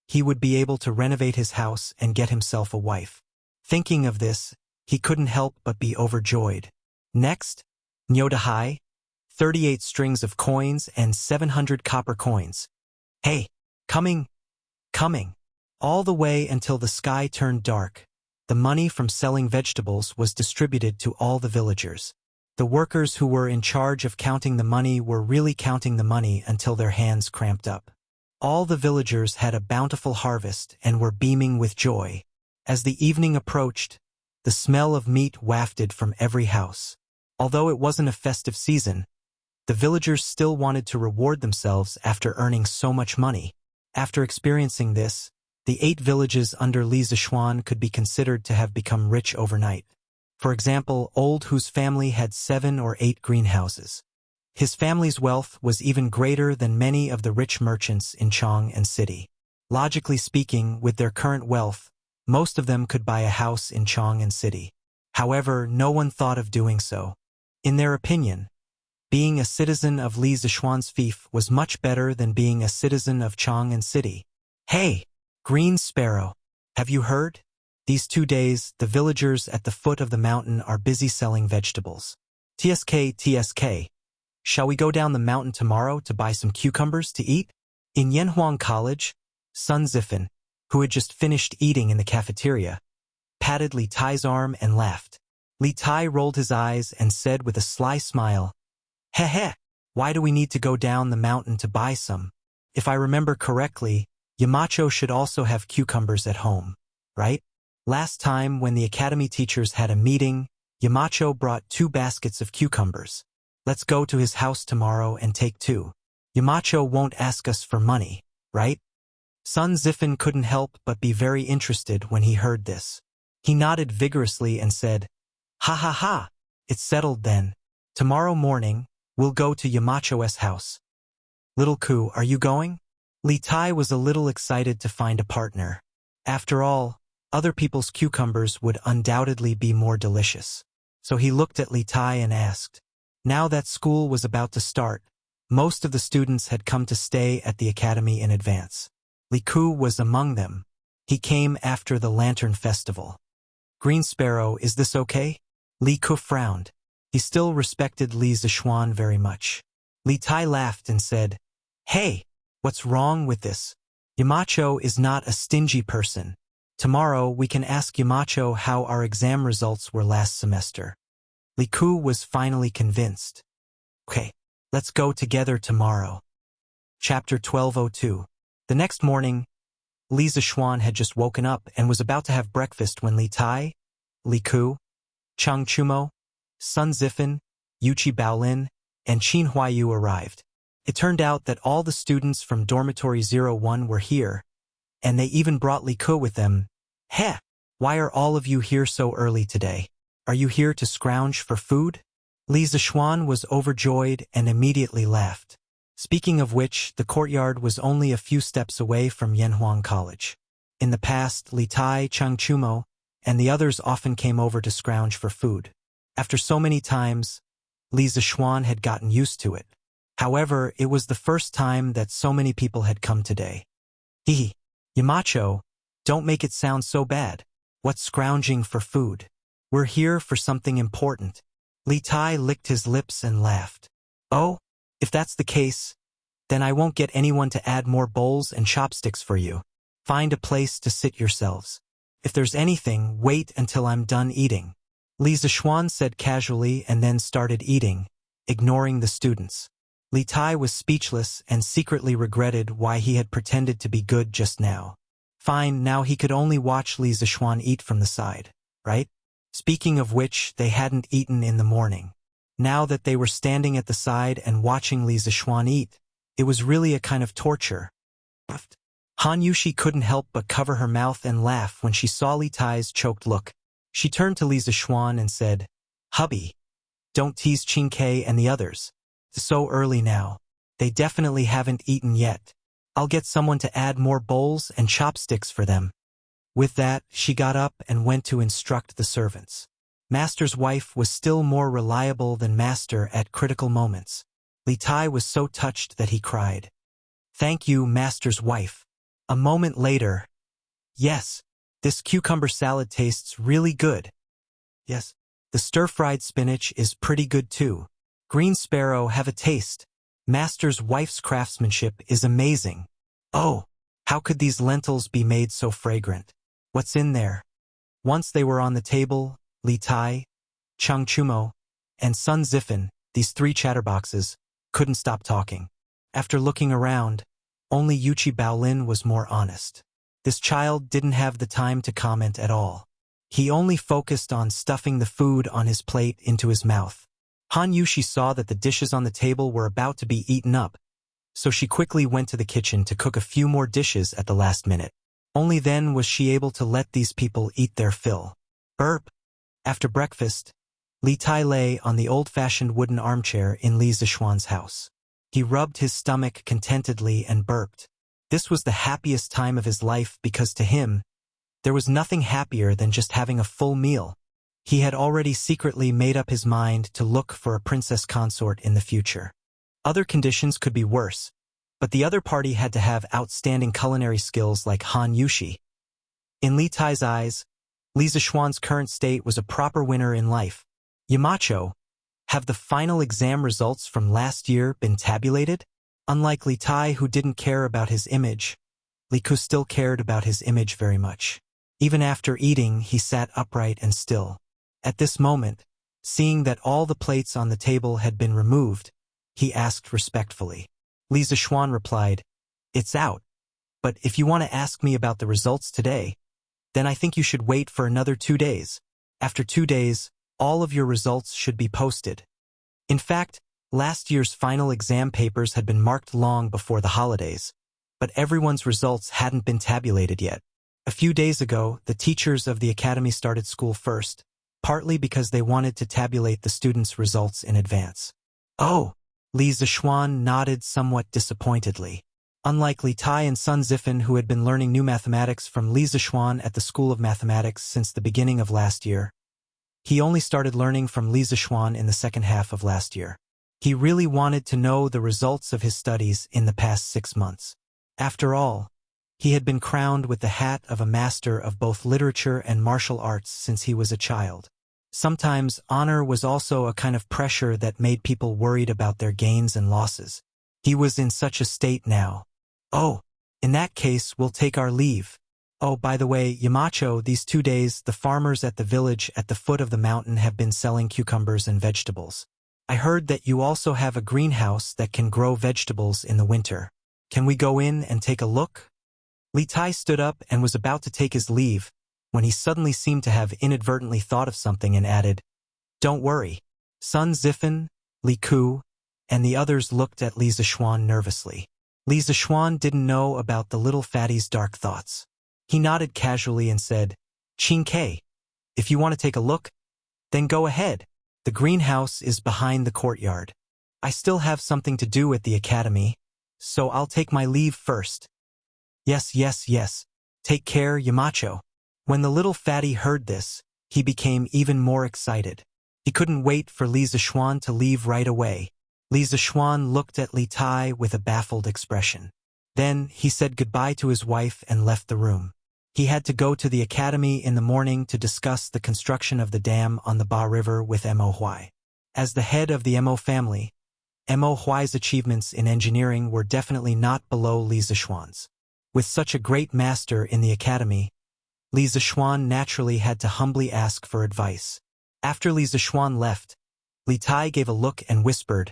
he would be able to renovate his house and get himself a wife. Thinking of this, he couldn't help but be overjoyed. Next, Nyodahai, 38 strings of coins, and 700 copper coins. Hey, coming, coming. All the way until the sky turned dark. The money from selling vegetables was distributed to all the villagers. The workers who were in charge of counting the money were really counting the money until their hands cramped up. All the villagers had a bountiful harvest and were beaming with joy. As the evening approached, the smell of meat wafted from every house. Although it wasn't a festive season, the villagers still wanted to reward themselves after earning so much money. After experiencing this, the 8 villages under Li Zishuan could be considered to have become rich overnight. For example, Old Hu's family had 7 or 8 greenhouses. His family's wealth was even greater than many of the rich merchants in Chang'an City. Logically speaking, with their current wealth, most of them could buy a house in Chang'an City. However, no one thought of doing so. In their opinion, being a citizen of Li Zishuan's fief was much better than being a citizen of Chang'an City. Hey, Green Sparrow, have you heard? These 2 days, the villagers at the foot of the mountain are busy selling vegetables. TSK, shall we go down the mountain tomorrow to buy some cucumbers to eat? In Yanhuang College, Sun Zifan, who had just finished eating in the cafeteria, patted Li Tai's arm and laughed. Li Tai rolled his eyes and said with a sly smile, Heh, why do we need to go down the mountain to buy some? If I remember correctly, Yamacho should also have cucumbers at home, right? Last time when the academy teachers had a meeting, Yamacho brought 2 baskets of cucumbers. Let's go to his house tomorrow and take 2. Yamacho won't ask us for money, right? Sun Zifan couldn't help but be very interested when he heard this. He nodded vigorously and said, Ha ha ha, it's settled then. Tomorrow morning, we'll go to Yamacho's house. Little Ku, are you going? Li Tai was a little excited to find a partner. After all, other people's cucumbers would undoubtedly be more delicious. So he looked at Li Tai and asked. Now that school was about to start, most of the students had come to stay at the academy in advance. Li Ku was among them. He came after the Lantern Festival. Green Sparrow, is this okay? Li Ku frowned. He still respected Li Zishuan very much. Li Tai laughed and said, Hey, what's wrong with this? Yamacho is not a stingy person. Tomorrow we can ask Yamacho how our exam results were last semester. Li Ku was finally convinced. Okay, let's go together tomorrow. Chapter 1202. The next morning, Li Zishuan had just woken up and was about to have breakfast when Li Tai, Li Ku, Chang Chumo, Sun Zifan, Yuchi Baolin, and Qin Huayu arrived. It turned out that all the students from Dormitory 01 were here, and they even brought Li Ku with them. Heh, why are all of you here so early today? Are you here to scrounge for food? Li Zishuan was overjoyed and immediately laughed. Speaking of which, the courtyard was only a few steps away from Yanhuang College. In the past, Li Tai, Chang Chumo, and the others often came over to scrounge for food. After so many times, Li Zishuan had gotten used to it. However, it was the first time that so many people had come today. Hee, Yamacho, don't make it sound so bad. What's scrounging for food? We're here for something important. Li Tai licked his lips and laughed. Oh, if that's the case, then I won't get anyone to add more bowls and chopsticks for you. Find a place to sit yourselves. If there's anything, wait until I'm done eating. Li Zishuan said casually and then started eating, ignoring the students. Li Tai was speechless and secretly regretted why he had pretended to be good just now. Fine, now he could only watch Li Zishuan eat from the side, right? Speaking of which, they hadn't eaten in the morning. Now that they were standing at the side and watching Li Zishuan eat, it was really a kind of torture. Han Yushi couldn't help but cover her mouth and laugh when she saw Li Tai's choked look. She turned to Li Zishuan and said, Hubby, don't tease Qin Ke and the others. It's so early now. They definitely haven't eaten yet. I'll get someone to add more bowls and chopsticks for them. With that, she got up and went to instruct the servants. Master's wife was still more reliable than Master at critical moments. Li Tai was so touched that he cried. Thank you, Master's wife. A moment later, yes, this cucumber salad tastes really good. Yes, the stir-fried spinach is pretty good too. Green Sparrow, have a taste. Master's wife's craftsmanship is amazing. Oh, how could these lentils be made so fragrant? What's in there? Once they were on the table, Li Tai, Chang Chumo, and Sun Zifan, these three chatterboxes, couldn't stop talking. After looking around, only Yuchi Baolin was more honest. This child didn't have the time to comment at all. He only focused on stuffing the food on his plate into his mouth. Han Yushi saw that the dishes on the table were about to be eaten up, so she quickly went to the kitchen to cook a few more dishes at the last minute. Only then was she able to let these people eat their fill. Burp. After breakfast, Li Tai lay on the old-fashioned wooden armchair in Li Zishuan's house. He rubbed his stomach contentedly and burped. This was the happiest time of his life because to him, there was nothing happier than just having a full meal. He had already secretly made up his mind to look for a princess consort in the future. Other conditions could be worse, but the other party had to have outstanding culinary skills like Han Yushi. In Li Tai's eyes, Li Zishuan's current state was a proper winner in life. Yamacho, have the final exam results from last year been tabulated? Unlike Li Tai, who didn't care about his image, Li Ku still cared about his image very much. Even after eating, he sat upright and still. At this moment, seeing that all the plates on the table had been removed, he asked respectfully. Li Zishuan replied, "It's out. But if you want to ask me about the results today, then I think you should wait for another 2 days. After 2 days, all of your results should be posted." In fact, last year's final exam papers had been marked long before the holidays, but everyone's results hadn't been tabulated yet. A few days ago, the teachers of the academy started school first, partly because they wanted to tabulate the students' results in advance. Oh, Li Zishuan nodded somewhat disappointedly. Unlike Li Tai and Sun Zifan, who had been learning new mathematics from Li Zishuan at the School of Mathematics since the beginning of last year, he only started learning from Li Zishuan in the second half of last year. He really wanted to know the results of his studies in the past 6 months. After all, he had been crowned with the hat of a master of both literature and martial arts since he was a child. Sometimes honor was also a kind of pressure that made people worried about their gains and losses. He was in such a state now. Oh, in that case, we'll take our leave. Oh, by the way, Yamacho, these 2 days, the farmers at the village at the foot of the mountain have been selling cucumbers and vegetables. I heard that you also have a greenhouse that can grow vegetables in the winter. Can we go in and take a look? Li Tai stood up and was about to take his leave, when he suddenly seemed to have inadvertently thought of something and added, "Don't worry." Sun Zifan, Li Ku, and the others looked at Li Zishuan nervously. Li Zishuan didn't know about the little fatty's dark thoughts. He nodded casually and said, "Qin Ke, if you want to take a look, then go ahead. The greenhouse is behind the courtyard. I still have something to do at the academy, so I'll take my leave first." Yes, yes, yes. Take care, Yamacho." When the little fatty heard this, he became even more excited. He couldn't wait for Li Zishuan to leave right away. Li Zishuan looked at Li Tai with a baffled expression. Then he said goodbye to his wife and left the room. He had to go to the academy in the morning to discuss the construction of the dam on the Ba River with Mo Huai. As the head of the Mo family, Mo Huai's achievements in engineering were definitely not below Li Zishuan's. With such a great master in the academy, Li Zishuan naturally had to humbly ask for advice. After Li Zishuan left, Li Tai gave a look and whispered,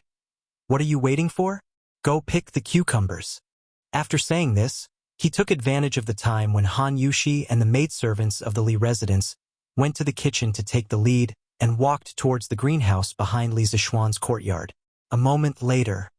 "What are you waiting for? Go pick the cucumbers." After saying this, he took advantage of the time when Han Yushi and the maidservants of the Li residence went to the kitchen to take the lead and walked towards the greenhouse behind Li Zishuan's courtyard. A moment later,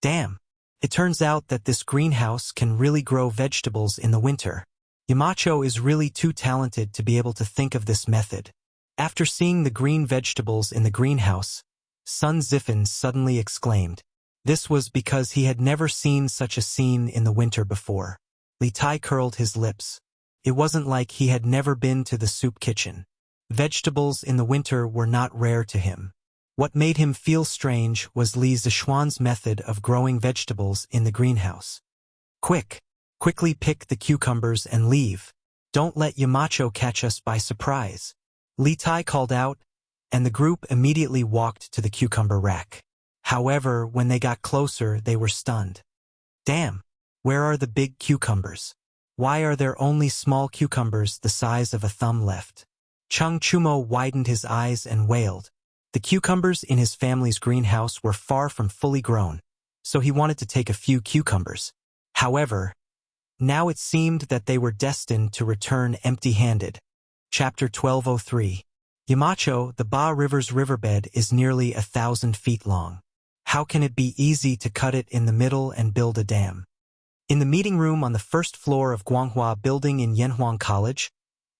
damn, it turns out that this greenhouse can really grow vegetables in the winter. Yamacho is really too talented to be able to think of this method. After seeing the green vegetables in the greenhouse, Sun Zifan suddenly exclaimed. This was because he had never seen such a scene in the winter before. Li Tai curled his lips. It wasn't like he had never been to the soup kitchen. Vegetables in the winter were not rare to him. What made him feel strange was Li Zishuan's method of growing vegetables in the greenhouse. Quickly pick the cucumbers and leave. Don't let Yamacho catch us by surprise." Li Tai called out, and the group immediately walked to the cucumber rack. However, when they got closer, they were stunned. Damn! Where are the big cucumbers? Why are there only small cucumbers the size of a thumb left? Chung Chumo widened his eyes and wailed. The cucumbers in his family's greenhouse were far from fully grown, so he wanted to take a few cucumbers. However, now it seemed that they were destined to return empty-handed. Chapter 1203. Yamacho, the Ba River's riverbed is nearly 1,000 feet long. How can it be easy to cut it in the middle and build a dam? In the meeting room on the first floor of Guanghua Building in Yanhuang College,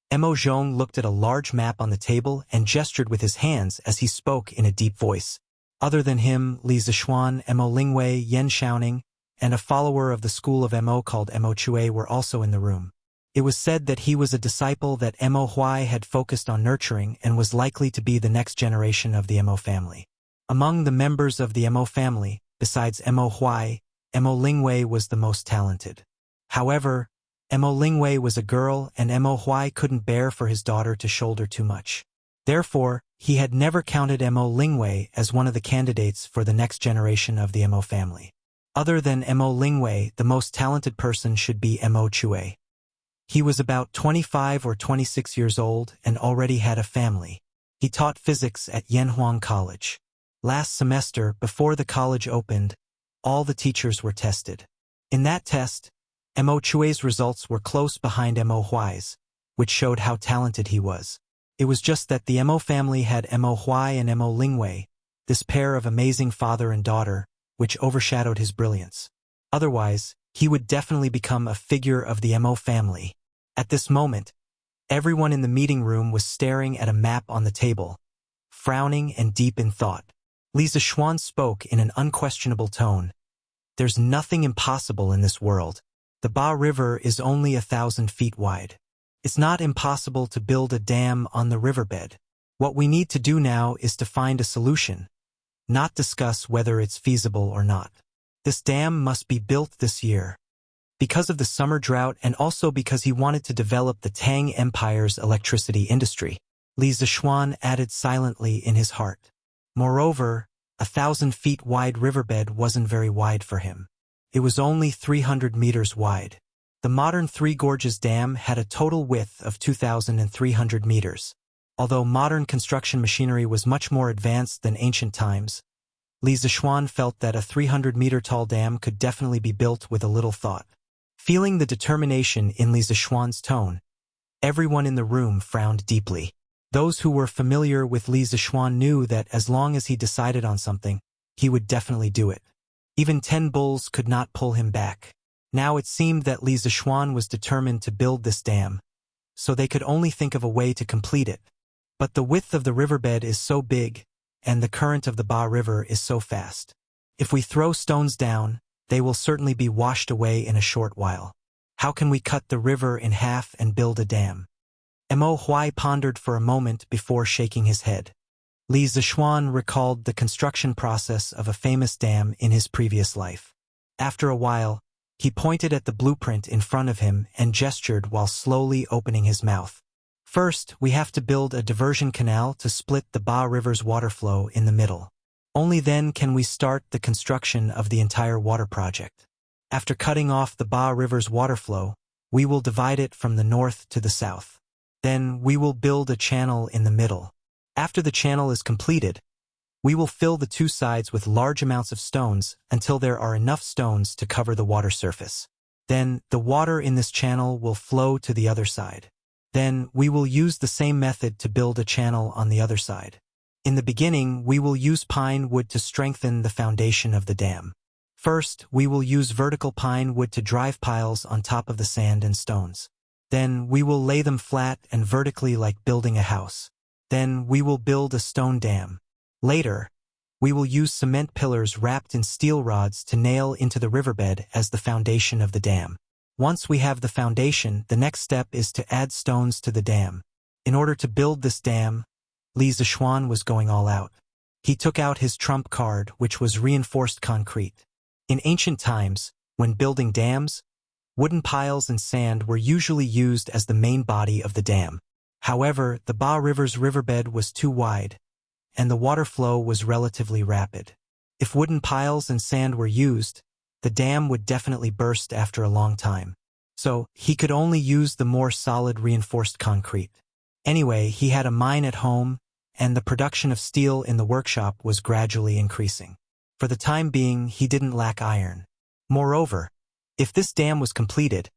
Mo Zhong looked at a large map on the table and gestured with his hands as he spoke in a deep voice. Other than him, Li Zishuan, Mo Lingwei, Yen Xiaoning, and a follower of the school of Mo called Mo Chue were also in the room. It was said that he was a disciple that Mo Huai had focused on nurturing and was likely to be the next generation of the Mo family. Among the members of the Mo family, besides Mo Huai, Mo Lingwei was the most talented. However, Mo Lingwei was a girl and Mo Huai couldn't bear for his daughter to shoulder too much. Therefore, he had never counted Mo Lingwei as one of the candidates for the next generation of the Mo family. Other than Mo Lingwei, the most talented person should be Mo Chue. He was about 25 or 26 years old and already had a family. He taught physics at Yanhuang College. Last semester, before the college opened, all the teachers were tested. In that test, Mo Chue's results were close behind Mo Huai's, which showed how talented he was. It was just that the Mo family had Mo Huai and Mo Lingwei, this pair of amazing father and daughter, which overshadowed his brilliance. Otherwise, he would definitely become a figure of the Mo family. At this moment, everyone in the meeting room was staring at a map on the table, frowning and deep in thought. Li Zishuan spoke in an unquestionable tone. There's nothing impossible in this world. The Ba River is only 1,000 feet wide. It's not impossible to build a dam on the riverbed. What we need to do now is to find a solution, not discuss whether it's feasible or not. This dam must be built this year. Because of the summer drought and also because he wanted to develop the Tang Empire's electricity industry, Li Zishuan added silently in his heart. Moreover, 1,000 feet wide riverbed wasn't very wide for him. It was only 300 meters wide. The modern Three Gorges Dam had a total width of 2,300 meters. Although modern construction machinery was much more advanced than ancient times, Li Zishuan felt that a 300-meter-tall dam could definitely be built with a little thought. Feeling the determination in Li Zishuan's tone, everyone in the room frowned deeply. Those who were familiar with Li Zishuan knew that as long as he decided on something, he would definitely do it. Even 10 bulls could not pull him back. Now it seemed that Li Zishuan was determined to build this dam, so they could only think of a way to complete it. But the width of the riverbed is so big, and the current of the Ba River is so fast. If we throw stones down, they will certainly be washed away in a short while. How can we cut the river in half and build a dam? Mo Huai pondered for a moment before shaking his head. Li Zishuan recalled the construction process of a famous dam in his previous life. After a while, he pointed at the blueprint in front of him and gestured while slowly opening his mouth. First, we have to build a diversion canal to split the Ba River's water flow in the middle. Only then can we start the construction of the entire water project. After cutting off the Ba River's water flow, we will divide it from the north to the south. Then we will build a channel in the middle. After the channel is completed, we will fill the two sides with large amounts of stones until there are enough stones to cover the water surface. Then, the water in this channel will flow to the other side. Then, we will use the same method to build a channel on the other side. In the beginning, we will use pine wood to strengthen the foundation of the dam. First, we will use vertical pine wood to drive piles on top of the sand and stones. Then, we will lay them flat and vertically like building a house. Then, we will build a stone dam. Later, we will use cement pillars wrapped in steel rods to nail into the riverbed as the foundation of the dam. Once we have the foundation, the next step is to add stones to the dam. In order to build this dam, Li Zishuan was going all out. He took out his trump card, which was reinforced concrete. In ancient times, when building dams, wooden piles and sand were usually used as the main body of the dam. However, the Ba River's riverbed was too wide, and the water flow was relatively rapid. If wooden piles and sand were used, the dam would definitely burst after a long time. So, he could only use the more solid reinforced concrete. Anyway, he had a mine at home, and the production of steel in the workshop was gradually increasing. For the time being, he didn't lack iron. Moreover, if this dam was completed,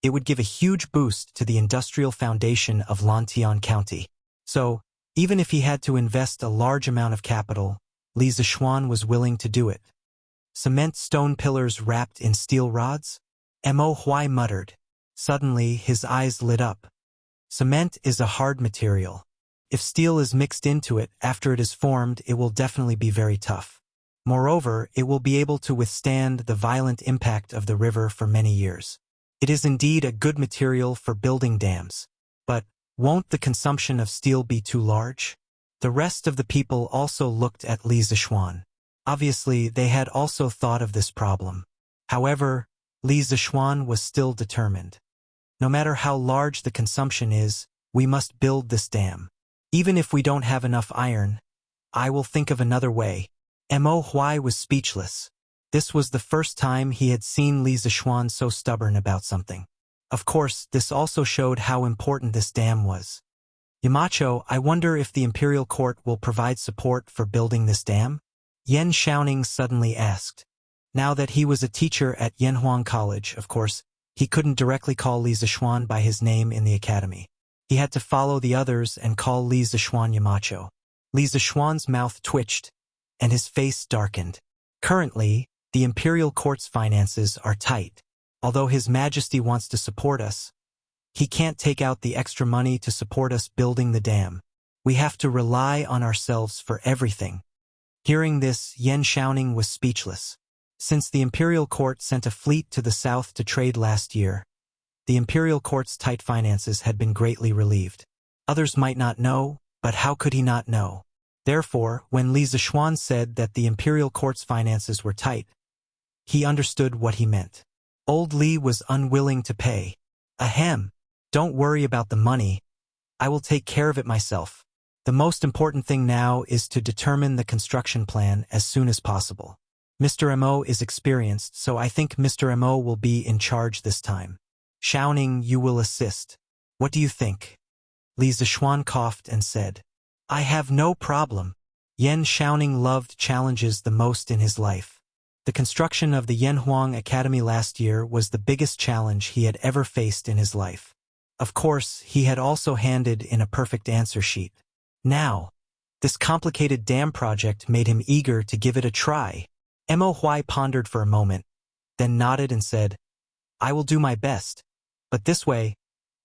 it would give a huge boost to the industrial foundation of Lantian County. So, even if he had to invest a large amount of capital, Li Zishuan was willing to do it. Cement stone pillars wrapped in steel rods? Mo Huai muttered. Suddenly, his eyes lit up. Cement is a hard material. If steel is mixed into it after it is formed, it will definitely be very tough. Moreover, it will be able to withstand the violent impact of the river for many years. It is indeed a good material for building dams. But, won't the consumption of steel be too large? The rest of the people also looked at Li Zishuan. Obviously, they had also thought of this problem. However, Li Zishuan was still determined. No matter how large the consumption is, we must build this dam. Even if we don't have enough iron, I will think of another way. Mo Huai was speechless. This was the first time he had seen Li Zishuan so stubborn about something. Of course, this also showed how important this dam was. Yamacho, I wonder if the imperial court will provide support for building this dam? Yan Shaoning suddenly asked. Now that he was a teacher at Yanhuang College, of course, he couldn't directly call Li Zishuan by his name in the academy. He had to follow the others and call Li Zishuan Yamacho. Li Zishuan's mouth twitched, and his face darkened. Currently, the imperial court's finances are tight. Although His Majesty wants to support us, he can't take out the extra money to support us building the dam. We have to rely on ourselves for everything. Hearing this, Yan Shaoning was speechless. Since the imperial court sent a fleet to the south to trade last year, the imperial court's tight finances had been greatly relieved. Others might not know, but how could he not know? Therefore, when Li Zishuan said that the imperial court's finances were tight, he understood what he meant. Old Li was unwilling to pay. Ahem. Don't worry about the money. I will take care of it myself. The most important thing now is to determine the construction plan as soon as possible. Mr. Mo is experienced, so I think Mr. Mo will be in charge this time. Shaoning, you will assist. What do you think? Li Zishuan coughed and said, I have no problem. Yan Shaoning loved challenges the most in his life. The construction of the Yanhuang Academy last year was the biggest challenge he had ever faced in his life. Of course, he had also handed in a perfect answer sheet. Now, this complicated dam project made him eager to give it a try. Mo Huai pondered for a moment, then nodded and said, I will do my best. But this way,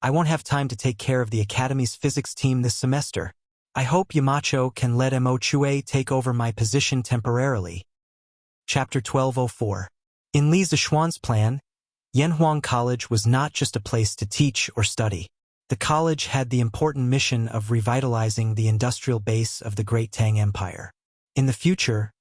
I won't have time to take care of the Academy's physics team this semester. I hope Yamacho can let Mo Chue take over my position temporarily. Chapter 1204. In Li Zishuan's plan, Yanhuang College was not just a place to teach or study. The college had the important mission of revitalizing the industrial base of the Great Tang Empire. In the future,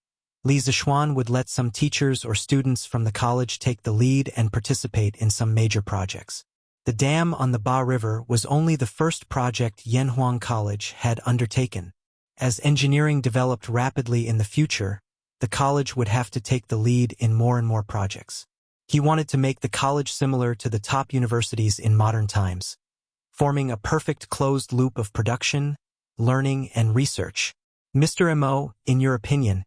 Li Zishuan would let some teachers or students from the college take the lead and participate in some major projects. The dam on the Ba River was only the first project Yanhuang College had undertaken. As engineering developed rapidly in the future, the college would have to take the lead in more and more projects. He wanted to make the college similar to the top universities in modern times, forming a perfect closed loop of production, learning, and research. Mr. Mo, in your opinion,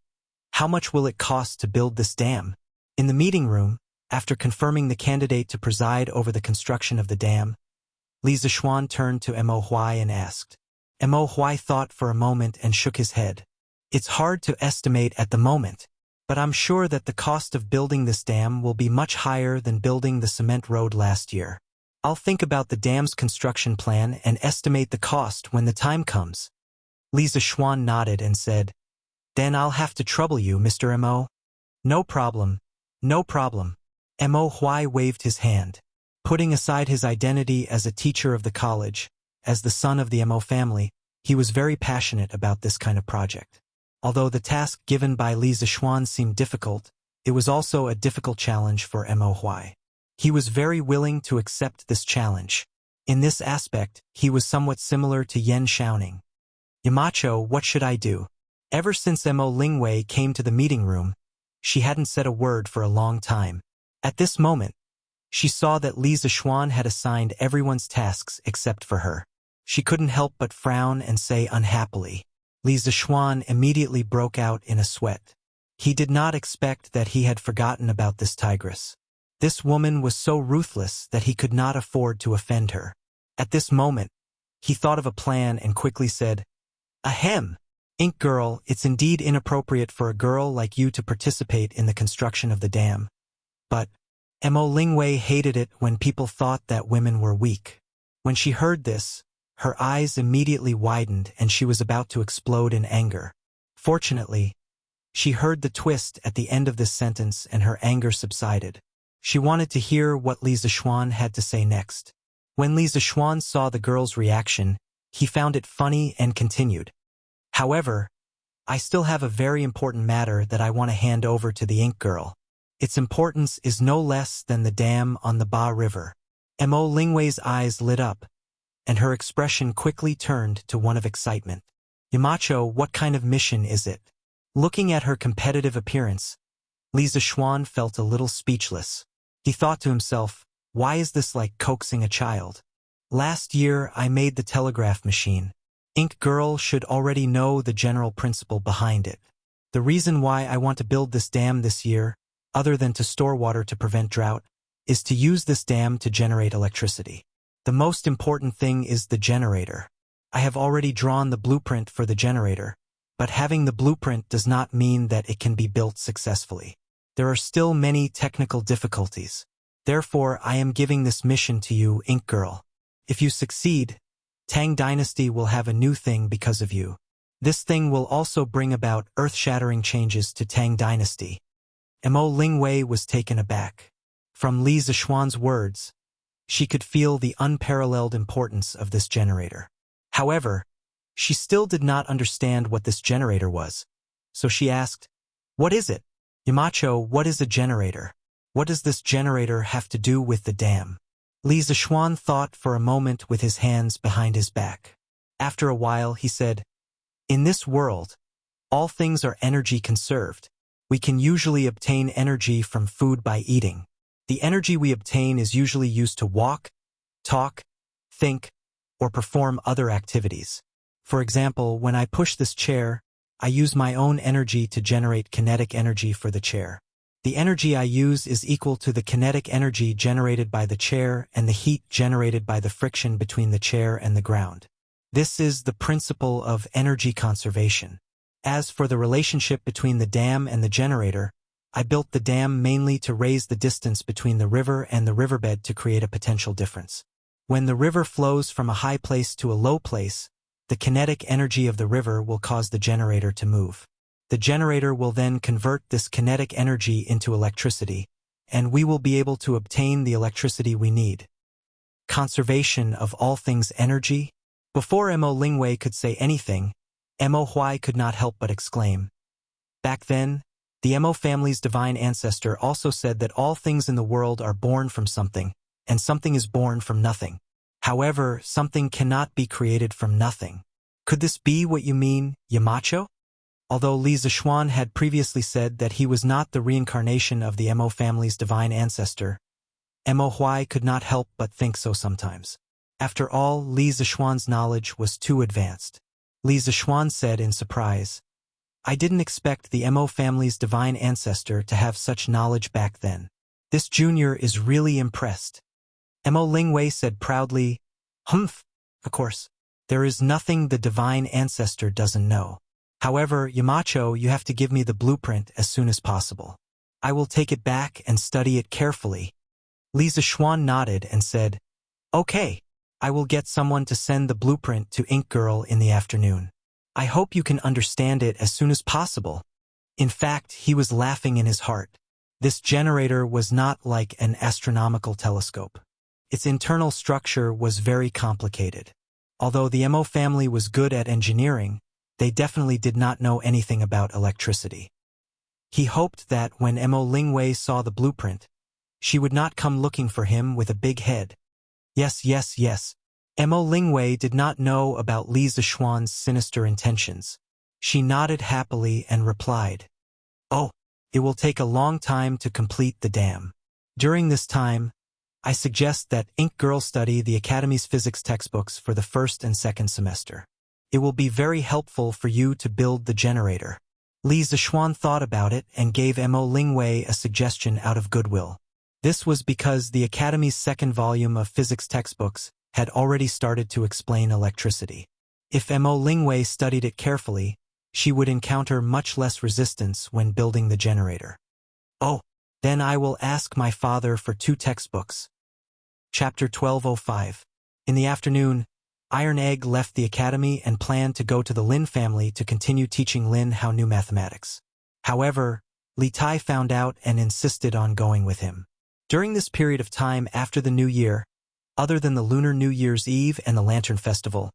how much will it cost to build this dam? In the meeting room, after confirming the candidate to preside over the construction of the dam, Li Zishuan turned to Mo Huai and asked. Mo Huai thought for a moment and shook his head. It's hard to estimate at the moment, but I'm sure that the cost of building this dam will be much higher than building the cement road last year. I'll think about the dam's construction plan and estimate the cost when the time comes. Li Zishuan nodded and said, Then I'll have to trouble you, Mr. Mo. No problem. No problem. Mo Huai waved his hand. Putting aside his identity as a teacher of the college, as the son of the Mo family, he was very passionate about this kind of project. Although the task given by Li Zishuan seemed difficult, it was also a difficult challenge for Mo Huai. He was very willing to accept this challenge. In this aspect, he was somewhat similar to Yan Shaoning. Yamacho, what should I do? Ever since Mo Lingwei came to the meeting room, she hadn't said a word for a long time. At this moment, she saw that Li Zixuan had assigned everyone's tasks except for her. She couldn't help but frown and say unhappily. Li Zixuan immediately broke out in a sweat. He did not expect that he had forgotten about this tigress. This woman was so ruthless that he could not afford to offend her. At this moment, he thought of a plan and quickly said, "Ahem! Ink girl, it's indeed inappropriate for a girl like you to participate in the construction of the dam. But Mo Lingwei hated it when people thought that women were weak." When she heard this, her eyes immediately widened and she was about to explode in anger. Fortunately, she heard the twist at the end of this sentence and her anger subsided. She wanted to hear what Li Zixuan had to say next. When Li Zixuan saw the girl's reaction, he found it funny and continued. "However, I still have a very important matter that I want to hand over to the Ink Girl. Its importance is no less than the dam on the Ba River." Mo Lingwei's eyes lit up, and her expression quickly turned to one of excitement. "Yamacho, what kind of mission is it?" Looking at her competitive appearance, Li Zixuan felt a little speechless. He thought to himself, why is this like coaxing a child? Last year I made the telegraph machine. Ink Girl should already know the general principle behind it. The reason why I want to build this dam this year, other than to store water to prevent drought, is to use this dam to generate electricity. The most important thing is the generator. I have already drawn the blueprint for the generator, but having the blueprint does not mean that it can be built successfully. There are still many technical difficulties. Therefore, I am giving this mission to you, Ink Girl. If you succeed, Tang Dynasty will have a new thing because of you. This thing will also bring about earth-shattering changes to Tang Dynasty. Mo Lingwei was taken aback. From Li Zixuan's words, she could feel the unparalleled importance of this generator. However, she still did not understand what this generator was, so she asked, "What is it? Yamacho, what is a generator? What does this generator have to do with the dam?" Li Zixuan thought for a moment with his hands behind his back. After a while, he said, "In this world, all things are energy conserved. We can usually obtain energy from food by eating. The energy we obtain is usually used to walk, talk, think, or perform other activities. For example, when I push this chair, I use my own energy to generate kinetic energy for the chair. The energy I use is equal to the kinetic energy generated by the chair and the heat generated by the friction between the chair and the ground. This is the principle of energy conservation. As for the relationship between the dam and the generator, I built the dam mainly to raise the distance between the river and the riverbed to create a potential difference. When the river flows from a high place to a low place, the kinetic energy of the river will cause the generator to move. The generator will then convert this kinetic energy into electricity, and we will be able to obtain the electricity we need. Conservation of all things energy? Before Mo Lingwei could say anything, Mo Huai could not help but exclaim. Back then, the Mo family's divine ancestor also said that all things in the world are born from something, and something is born from nothing. However, something cannot be created from nothing. Could this be what you mean, Yamacho? Although Li Zixuan had previously said that he was not the reincarnation of the Mo family's divine ancestor, Mo Huai could not help but think so sometimes. After all, Li Zixuan's knowledge was too advanced. Li Zixuan said in surprise, "I didn't expect the Mo family's divine ancestor to have such knowledge back then. This junior is really impressed." Mo Lingwei said proudly, "Humph, of course. There is nothing the divine ancestor doesn't know. However, Yamacho, you have to give me the blueprint as soon as possible. I will take it back and study it carefully." Li Zixuan nodded and said, "Okay, I will get someone to send the blueprint to Ink Girl in the afternoon. I hope you can understand it as soon as possible." In fact, he was laughing in his heart. This generator was not like an astronomical telescope. Its internal structure was very complicated. Although the Mo family was good at engineering, they definitely did not know anything about electricity. He hoped that when Mo Lingwei saw the blueprint, she would not come looking for him with a big head. Yes. Mo Lingwei did not know about Li Zixuan's sinister intentions. She nodded happily and replied, "Oh, it will take a long time to complete the dam. During this time, I suggest that Ink Girl study the Academy's physics textbooks for the first and second semester. It will be very helpful for you to build the generator." Li Zixuan thought about it and gave Mo Lingwei a suggestion out of goodwill. This was because the Academy's second volume of physics textbooks had already started to explain electricity. If Mo Lingwei studied it carefully, she would encounter much less resistance when building the generator. "Oh, then I will ask my father for 2 textbooks." Chapter 1205. In the afternoon, Iron Egg left the academy and planned to go to the Lin family to continue teaching Lin how new mathematics. However, Li Tai found out and insisted on going with him. During this period of time after the New Year, other than the Lunar New Year's Eve and the Lantern Festival,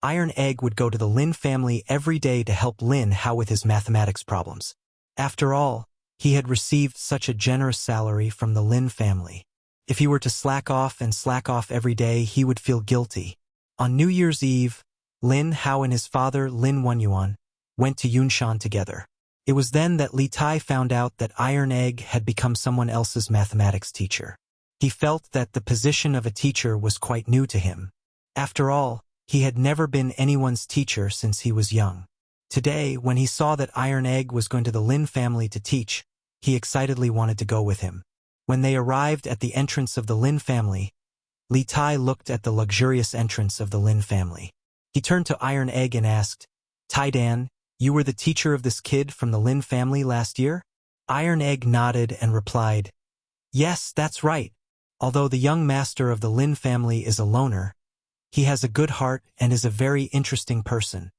Iron Egg would go to the Lin family every day to help Lin Hao with his mathematics problems. After all, he had received such a generous salary from the Lin family. If he were to slack off every day, he would feel guilty. On New Year's Eve, Lin Hao and his father, Lin Wenyuan, went to Yunshan together. It was then that Li Tai found out that Iron Egg had become someone else's mathematics teacher. He felt that the position of a teacher was quite new to him. After all, he had never been anyone's teacher since he was young. Today, when he saw that Iron Egg was going to the Lin family to teach, he excitedly wanted to go with him. When they arrived at the entrance of the Lin family, Li Tai looked at the luxurious entrance of the Lin family. He turned to Iron Egg and asked, "Tai Dan, you were the teacher of this kid from the Lin family last year?" Iron Egg nodded and replied, "Yes, that's right. Although the young master of the Lin family is a loner, he has a good heart and is a very interesting person."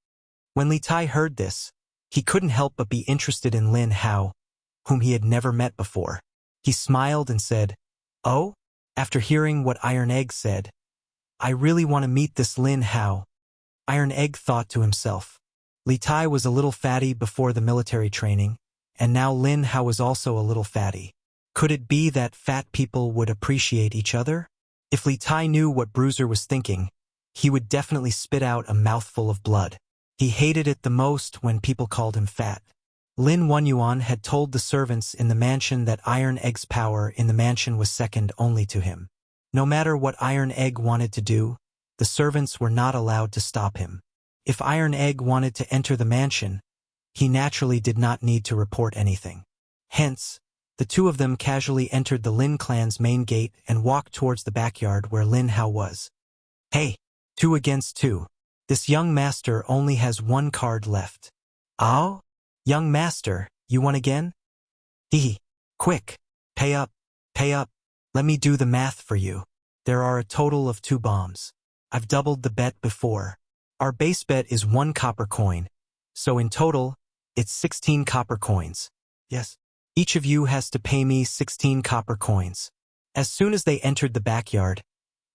When Li Tai heard this, he couldn't help but be interested in Lin Hao, whom he had never met before. He smiled and said, "Oh?" After hearing what Iron Egg said, "I really want to meet this Lin Hao." Iron Egg thought to himself. Li Tai was a little fatty before the military training, and now Lin Hao was also a little fatty. Could it be that fat people would appreciate each other? If Li Tai knew what Bruiser was thinking, he would definitely spit out a mouthful of blood. He hated it the most when people called him fat. Lin Wenyuan had told the servants in the mansion that Iron Egg's power in the mansion was second only to him. No matter what Iron Egg wanted to do, the servants were not allowed to stop him. If Iron Egg wanted to enter the mansion, he naturally did not need to report anything. Hence, the two of them casually entered the Lin clan's main gate and walked towards the backyard where Lin Hao was. "Hey, 2 against 2. This young master only has 1 card left." "Oh? Young master, you won again?" "Hee. Quick, pay up, pay up. Let me do the math for you. There are a total of 2 bombs. I've doubled the bet before. Our base bet is 1 copper coin, so in total, it's 16 copper coins. Yes. Each of you has to pay me 16 copper coins." As soon as they entered the backyard,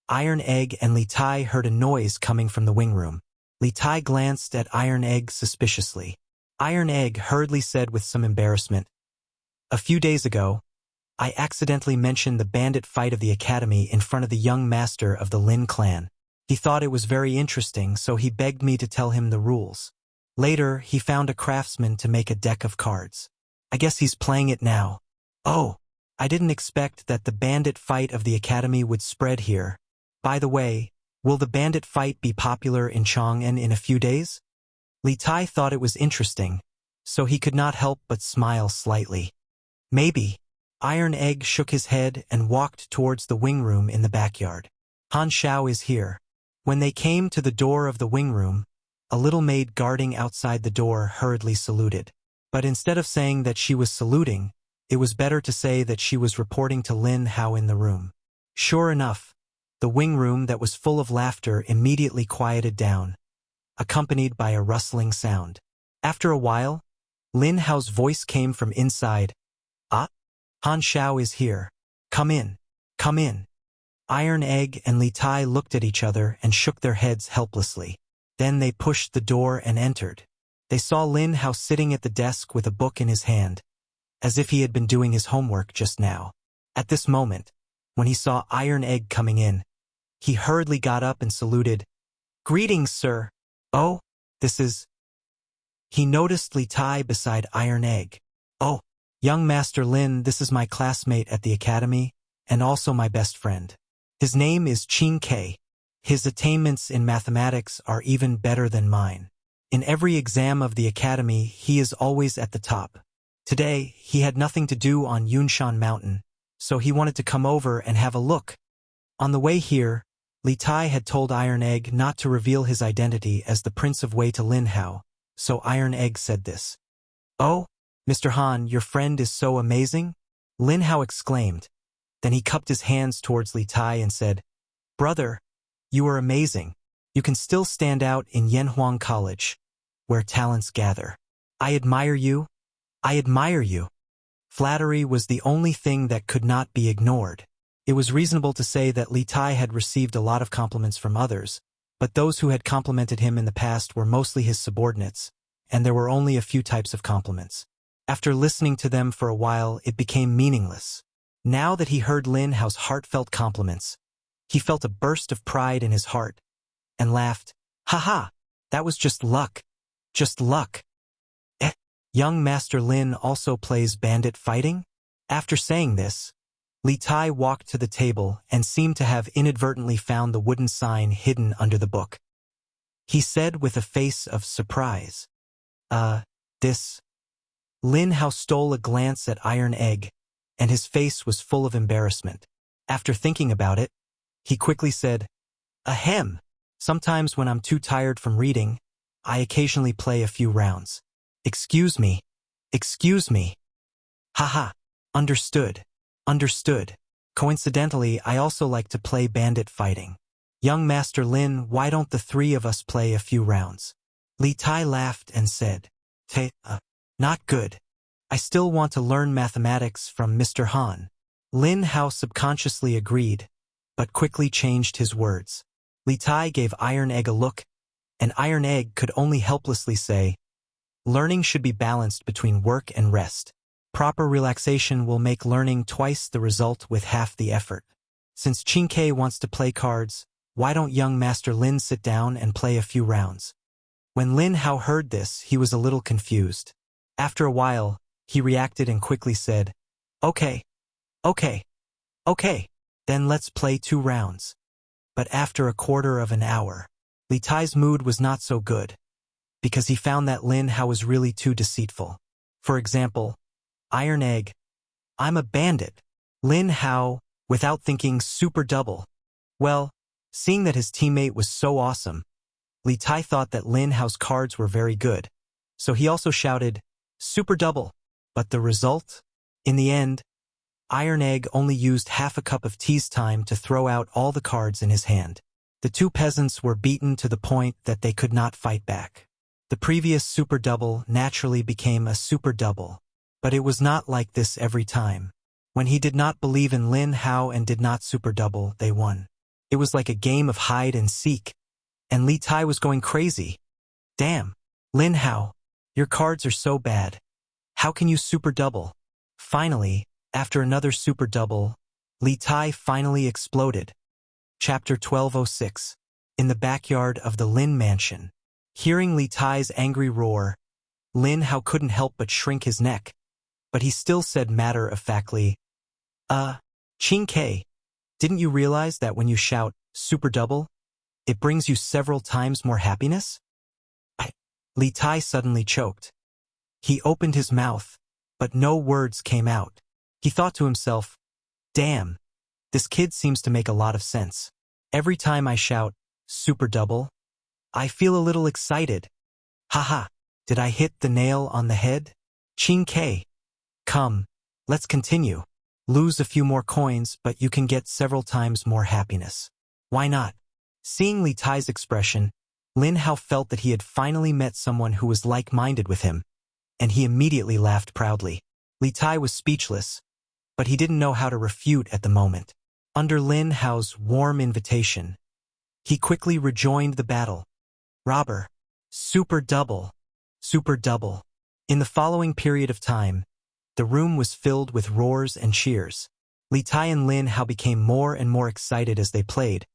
Iron Egg and Li Tai heard a noise coming from the wing room. Li Tai glanced at Iron Egg suspiciously. Iron Egg hurriedly said with some embarrassment, "A few days ago, I accidentally mentioned the bandit fight of the academy in front of the young master of the Lin clan. He thought it was very interesting, so he begged me to tell him the rules. Later, he found a craftsman to make a deck of cards. I guess he's playing it now. Oh, I didn't expect that the bandit fight of the academy would spread here. By the way, will the bandit fight be popular in Chang'an in a few days?" Li Tai thought it was interesting, so he could not help but smile slightly. "Maybe." Iron Egg shook his head and walked towards the wing room in the backyard. "Han Xiao is here." When they came to the door of the wing room, a little maid guarding outside the door hurriedly saluted. But instead of saying that she was saluting, it was better to say that she was reporting to Lin Hao in the room. Sure enough, the wing room that was full of laughter immediately quieted down, accompanied by a rustling sound. After a while, Lin Hao's voice came from inside. "Ah, Han Xiao is here. Come in, come in." Iron Egg and Li Tai looked at each other and shook their heads helplessly. Then they pushed the door and entered. They saw Lin Hao sitting at the desk with a book in his hand, as if he had been doing his homework just now. At this moment, when he saw Iron Egg coming in, he hurriedly got up and saluted. "Greetings, sir." "Oh, this is he noticed Li Tai beside Iron Egg. "Oh, young Master Lin, this is my classmate at the academy, and also my best friend. His name is Qin Ke. His attainments in mathematics are even better than mine. In every exam of the academy, he is always at the top. Today, he had nothing to do on Yunshan Mountain, so he wanted to come over and have a look." On the way here, Li Tai had told Iron Egg not to reveal his identity as the Prince of Wei to Lin Hao, so Iron Egg said this. "Oh, Mr. Han, your friend is so amazing?" Lin Hao exclaimed. Then he cupped his hands towards Li Tai and said, "Brother, you are amazing. You can still stand out in Yanhuang College, where talents gather. I admire you. I admire you." Flattery was the only thing that could not be ignored. It was reasonable to say that Li Tai had received a lot of compliments from others, but those who had complimented him in the past were mostly his subordinates, and there were only a few types of compliments. After listening to them for a while, it became meaningless. Now that he heard Lin Hao's heartfelt compliments, he felt a burst of pride in his heart, and laughed. "Ha, that was just luck. Just luck." Young Master Lin also plays bandit fighting? After saying this, Li Tai walked to the table and seemed to have inadvertently found the wooden sign hidden under the book. He said with a face of surprise, This. Lin Hao stole a glance at Iron Egg, and his face was full of embarrassment. After thinking about it, he quickly said, "Ahem. Sometimes when I'm too tired from reading, I occasionally play a few rounds. Excuse me. Excuse me." "Haha. Understood. Understood. Coincidentally, I also like to play bandit fighting. Young Master Lin, why don't the three of us play a few rounds?" Li Tai laughed and said, Not good. I still want to learn mathematics from Mr. Han." Lin Hao subconsciously agreed, but quickly changed his words. Li Tai gave Iron Egg a look, and Iron Egg could only helplessly say, "Learning should be balanced between work and rest. Proper relaxation will make learning twice the result with half the effort. Since Qin Ke wants to play cards, why don't young Master Lin sit down and play a few rounds?" When Lin Hao heard this, he was a little confused. After a while, he reacted and quickly said, Okay, then let's play 2 rounds." But after a quarter of an hour, Li Tai's mood was not so good, because he found that Lin Hao was really too deceitful. For example, Iron Egg, "I'm a bandit." Lin Hao, without thinking, super double. Well, seeing that his teammate was so awesome, Li Tai thought that Lin Hao's cards were very good, so he also shouted, "Super double." But the result? In the end, Iron Egg only used half a cup of tea's time to throw out all the cards in his hand. The 2 peasants were beaten to the point that they could not fight back. The previous super double naturally became a super double, but it was not like this every time. When he did not believe in Lin Hao and did not super double, they won. It was like a game of hide and seek, and Li Tai was going crazy. "Damn, Lin Hao, your cards are so bad. How can you super double?" Finally, after another super double, Li Tai finally exploded. Chapter 1206. In the backyard of the Lin mansion. Hearing Li Tai's angry roar, Lin Hao couldn't help but shrink his neck, but he still said matter-of-factly, Qin Ke, didn't you realize that when you shout, super double, it brings you several times more happiness?" Li Tai suddenly choked. He opened his mouth, but no words came out. He thought to himself, "Damn, this kid seems to make a lot of sense. Every time I shout, super double, I feel a little excited. Haha, did I hit the nail on the head? Qin Ke. Come, let's continue. Lose a few more coins, but you can get several times more happiness. Why not?" Seeing Li Tai's expression, Lin Hao felt that he had finally met someone who was like-minded with him, and he immediately laughed proudly. Li Tai was speechless, but he didn't know how to refute at the moment. Under Lin Hao's warm invitation, he quickly rejoined the battle. "Robber, super double, super double." In the following period of time, the room was filled with roars and cheers. Li Tai and Lin Hao became more and more excited as they played,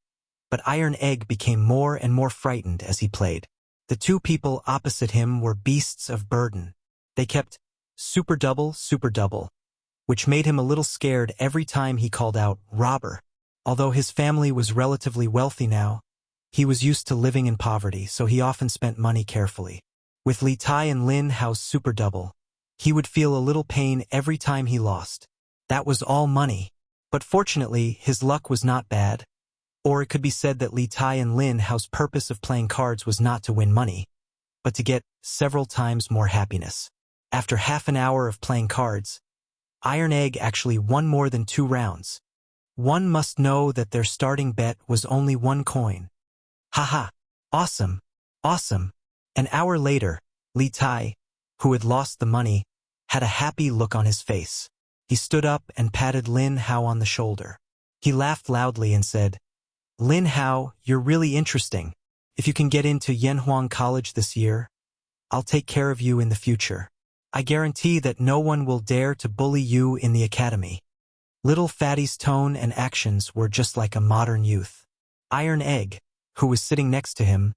but Iron Egg became more and more frightened as he played. The two people opposite him were beasts of burden. They kept super double, which made him a little scared every time he called out robber. Although his family was relatively wealthy now, he was used to living in poverty, so he often spent money carefully. With Li Tai and Lin Hao's super double, he would feel a little pain every time he lost. That was all money. But fortunately, his luck was not bad. Or it could be said that Li Tai and Lin Hao's purpose of playing cards was not to win money, but to get several times more happiness. After half an hour of playing cards, Iron Egg actually won more than 2 rounds. One must know that their starting bet was only 1 coin. Haha, awesome, awesome. An hour later, Li Tai, who had lost the money, had a happy look on his face. He stood up and patted Lin Hao on the shoulder. He laughed loudly and said, "Lin Hao, you're really interesting. If you can get into Yanhuang College this year, I'll take care of you in the future. I guarantee that no one will dare to bully you in the academy." Little Fatty's tone and actions were just like a modern youth. Iron Egg, who was sitting next to him,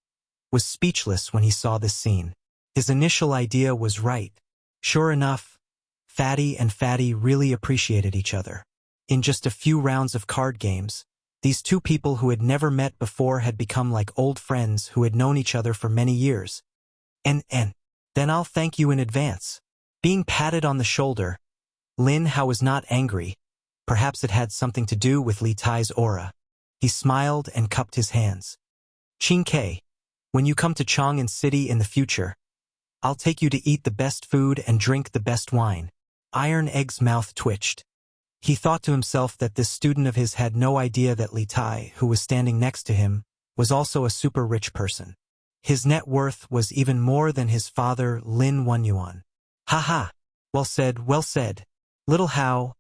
was speechless when he saw this scene. His initial idea was right. Sure enough, Fatty and Fatty really appreciated each other. In just a few rounds of card games, these two people who had never met before had become like old friends who had known each other for many years. And then I'll thank you in advance. Being patted on the shoulder, Lin Hao was not angry. Perhaps it had something to do with Li Tai's aura. He smiled and cupped his hands. "Qing Ke, when you come to Chang'an City in the future, I'll take you to eat the best food and drink the best wine." Iron Egg's mouth twitched. He thought to himself that this student of his had no idea that Li Tai, who was standing next to him, was also a super rich person. His net worth was even more than his father, Lin Wenyuan. "Haha, well said, well said. Little Hao,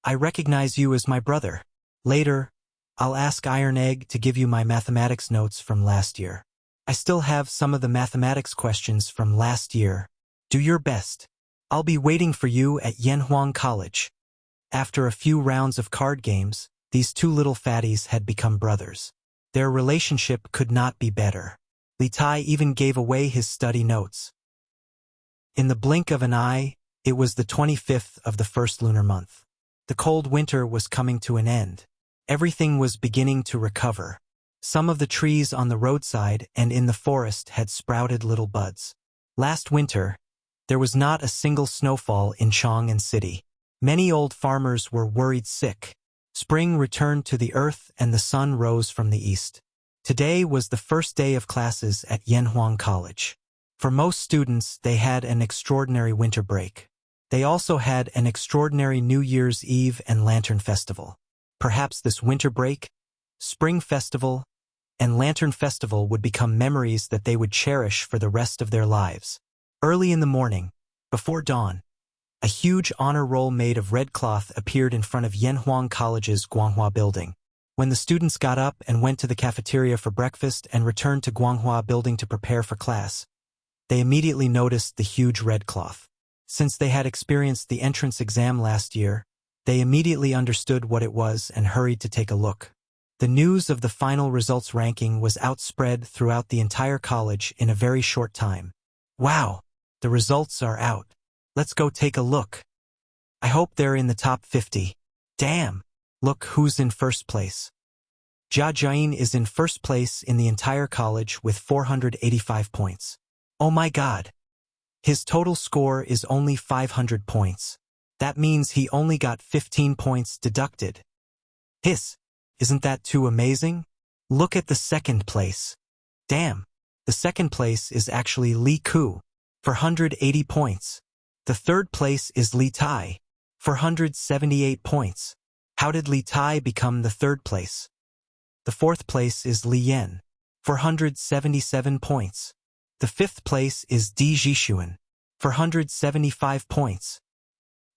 I recognize you as my brother. Later, I'll ask Iron Egg to give you my mathematics notes from last year. I still have some of the mathematics questions from last year. Do your best. I'll be waiting for you at Yanhuang College." After a few rounds of card games, these two little fatties had become brothers. Their relationship could not be better. Li Tai even gave away his study notes. In the blink of an eye, it was the 25th of the first lunar month. The cold winter was coming to an end. Everything was beginning to recover. Some of the trees on the roadside and in the forest had sprouted little buds. Last winter, there was not a single snowfall in Chang'an City. Many old farmers were worried sick. Spring returned to the earth and the sun rose from the east. Today was the first day of classes at Yanhuang College. For most students, they had an extraordinary winter break. They also had an extraordinary New Year's Eve and Lantern Festival. Perhaps this winter break, Spring Festival, and Lantern Festival would become memories that they would cherish for the rest of their lives. Early in the morning, before dawn, a huge honor roll made of red cloth appeared in front of Yanhuang College's Guanghua building. When the students got up and went to the cafeteria for breakfast and returned to Guanghua building to prepare for class, they immediately noticed the huge red cloth. Since they had experienced the entrance exam last year, they immediately understood what it was and hurried to take a look. The news of the final results ranking was outspread throughout the entire college in a very short time. "Wow, the results are out. Let's go take a look. I hope they're in the top 50. Damn, look who's in first place. Jia Jian is in first place in the entire college with 485 points. Oh my god. His total score is only 500 points. That means he only got 15 points deducted. Isn't that too amazing? Look at the second place. Damn, the second place is actually Li Ku, 480 points. The third place is Li Tai, 478 points. How did Li Tai become the third place? The fourth place is Li Yan, 477 points. The fifth place is Di Jishuan, 475 points.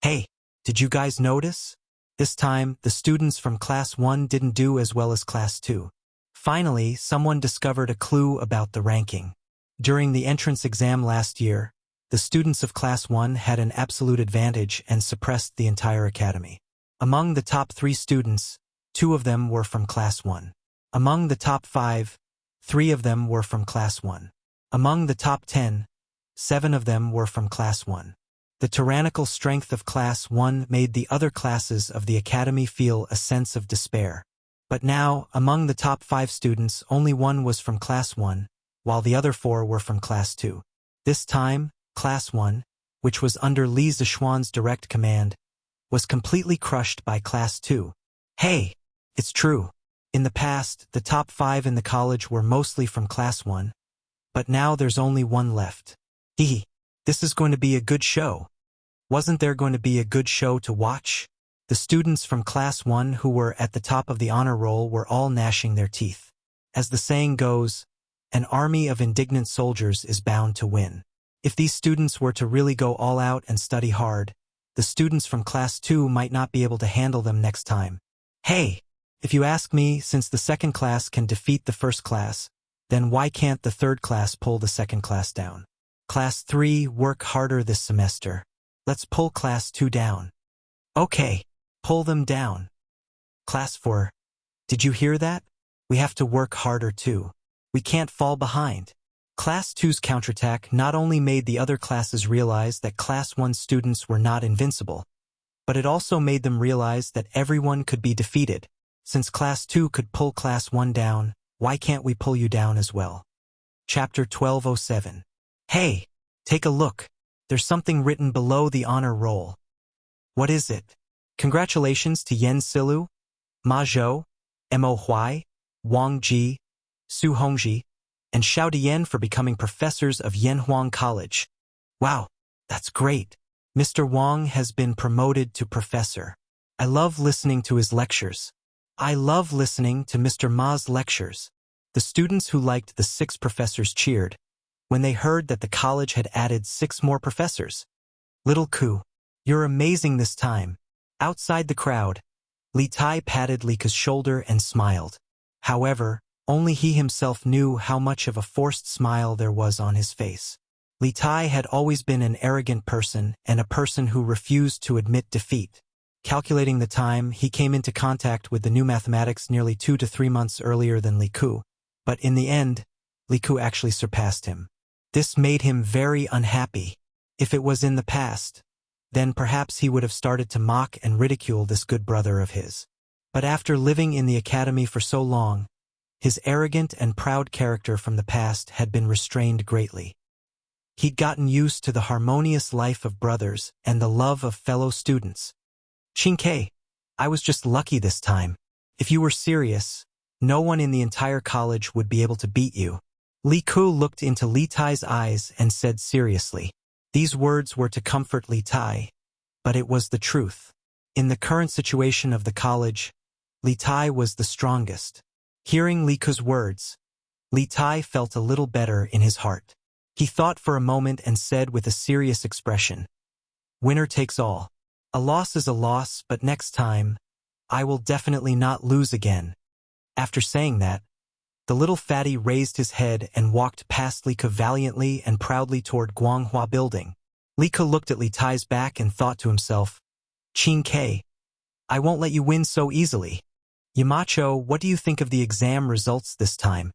Hey, did you guys notice? This time, the students from Class 1 didn't do as well as Class 2. Finally, someone discovered a clue about the ranking. During the entrance exam last year, the students of Class 1 had an absolute advantage and suppressed the entire academy. Among the top 3 students, 2 of them were from Class 1. Among the top 5, 3 of them were from Class 1. Among the top 10, 7 of them were from Class 1. The tyrannical strength of Class 1 made the other classes of the academy feel a sense of despair. But now, among the top 5 students, only 1 was from Class 1, while the other 4 were from Class 2. This time, Class 1, which was under Li Zishuan's direct command, was completely crushed by Class 2. Hey, it's true. In the past, the top 5 in the college were mostly from Class 1, but now there's only 1 left. This is going to be a good show. Wasn't there going to be a good show to watch? The students from Class 1 who were at the top of the honor roll were all gnashing their teeth. As the saying goes, an army of indignant soldiers is bound to win. If these students were to really go all out and study hard, the students from Class 2 might not be able to handle them next time. Hey, if you ask me, since the second class can defeat the first class, then why can't the third class pull the second class down? Class 3, work harder this semester. Let's pull Class 2 down. Okay, pull them down. Class 4, did you hear that? We have to work harder too. We can't fall behind. Class 2's counterattack not only made the other classes realize that Class 1 students were not invincible, but it also made them realize that everyone could be defeated. Since Class 2 could pull Class 1 down, why can't we pull you down as well? Chapter 1207. Hey, take a look. There's something written below the honor roll. What is it? Congratulations to Yen Silu, Ma Zhou, Mo Huai, Wang Ji, Su Hongji, and Xiao Dian for becoming professors of Yanhuang College. Wow, that's great. Mr. Wang has been promoted to professor. I love listening to his lectures. I love listening to Mr. Ma's lectures. The students who liked the 6 professors cheered when they heard that the college had added 6 more professors. Little Ku, you're amazing this time. Outside the crowd, Li Tai patted Li Ke's shoulder and smiled. However, only he himself knew how much of a forced smile there was on his face. Li Tai had always been an arrogant person and a person who refused to admit defeat. Calculating the time, he came into contact with the new mathematics nearly 2 to 3 months earlier than Li Ku, but in the end, Li Ku actually surpassed him. This made him very unhappy. If it was in the past, then perhaps he would have started to mock and ridicule this good brother of his. But after living in the academy for so long, his arrogant and proud character from the past had been restrained greatly. He'd gotten used to the harmonious life of brothers and the love of fellow students. Qingke, I was just lucky this time. If you were serious, no one in the entire college would be able to beat you. Li Ku looked into Li Tai's eyes and said seriously. These words were to comfort Li Tai, but it was the truth. In the current situation of the college, Li Tai was the strongest. Hearing Li Ku's words, Li Tai felt a little better in his heart. He thought for a moment and said with a serious expression, "Winner takes all. A loss is a loss, but next time, I will definitely not lose again." After saying that, the little fatty raised his head and walked past Li Ke valiantly and proudly toward Guanghua Building. Li Ke looked at Li Tai's back and thought to himself, "Qingke, I won't let you win so easily. Yamacho, what do you think of the exam results this time?"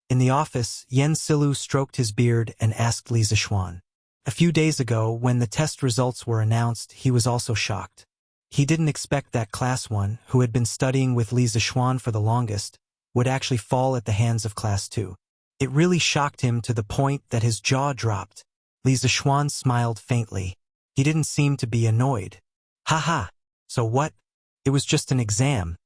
In the office, Yen Silu stroked his beard and asked Li Zishuan. A few days ago, when the test results were announced, he was also shocked. He didn't expect that Class 1, who had been studying with Li Zishuan for the longest, would actually fall at the hands of Class 2. It really shocked him to the point that his jaw dropped. Li Zishuan smiled faintly. He didn't seem to be annoyed. "Haha, so what? It was just an exam.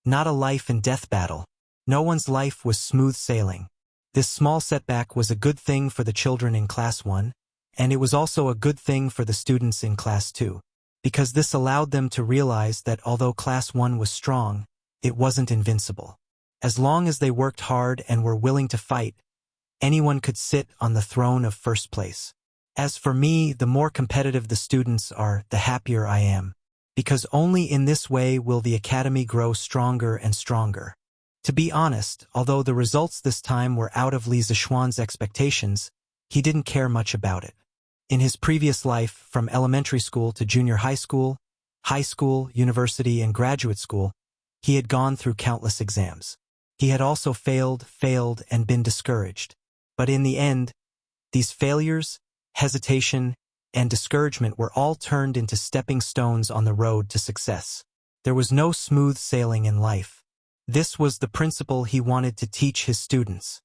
Not a life and death battle. No one's life was smooth sailing. This small setback was a good thing for the children in Class 1, and it was also a good thing for the students in Class 2, because this allowed them to realize that although Class 1 was strong, it wasn't invincible. As long as they worked hard and were willing to fight, anyone could sit on the throne of first place. As for me, the more competitive the students are, the happier I am, because only in this way will the academy grow stronger and stronger." To be honest, although the results this time were out of Li Zishuan's expectations, he didn't care much about it. In his previous life, from elementary school to junior high school, university, and graduate school, he had gone through countless exams. He had also failed, and been discouraged. But in the end, These failures, hesitation, and discouragement were all turned into stepping stones on the road to success. There was no smooth sailing in life. This was the principle he wanted to teach his students.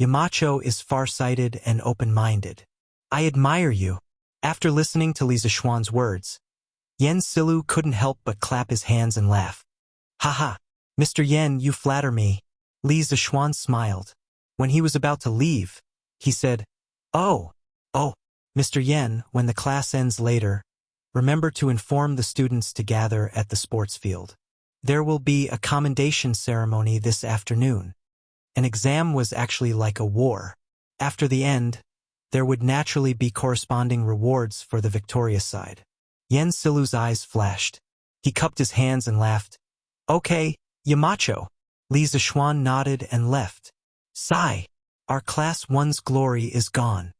Yamacho is farsighted and open-minded. I admire you. After listening to Li Zishuan's words, Yen Silu couldn't help but clap his hands and laugh. Haha, Mr. Yen, you flatter me. Li Zishuan smiled. When he was about to leave, he said, Oh, Mr. Yen, when the class ends later, remember to inform the students to gather at the sports field. There will be a commendation ceremony this afternoon. An exam was actually like a war. After the end, there would naturally be corresponding rewards for the victorious side. Yen Silu's eyes flashed. He cupped his hands and laughed. Okay, Yamacho. Li Zishuan nodded and left. Sigh. Our Class 1's glory is gone.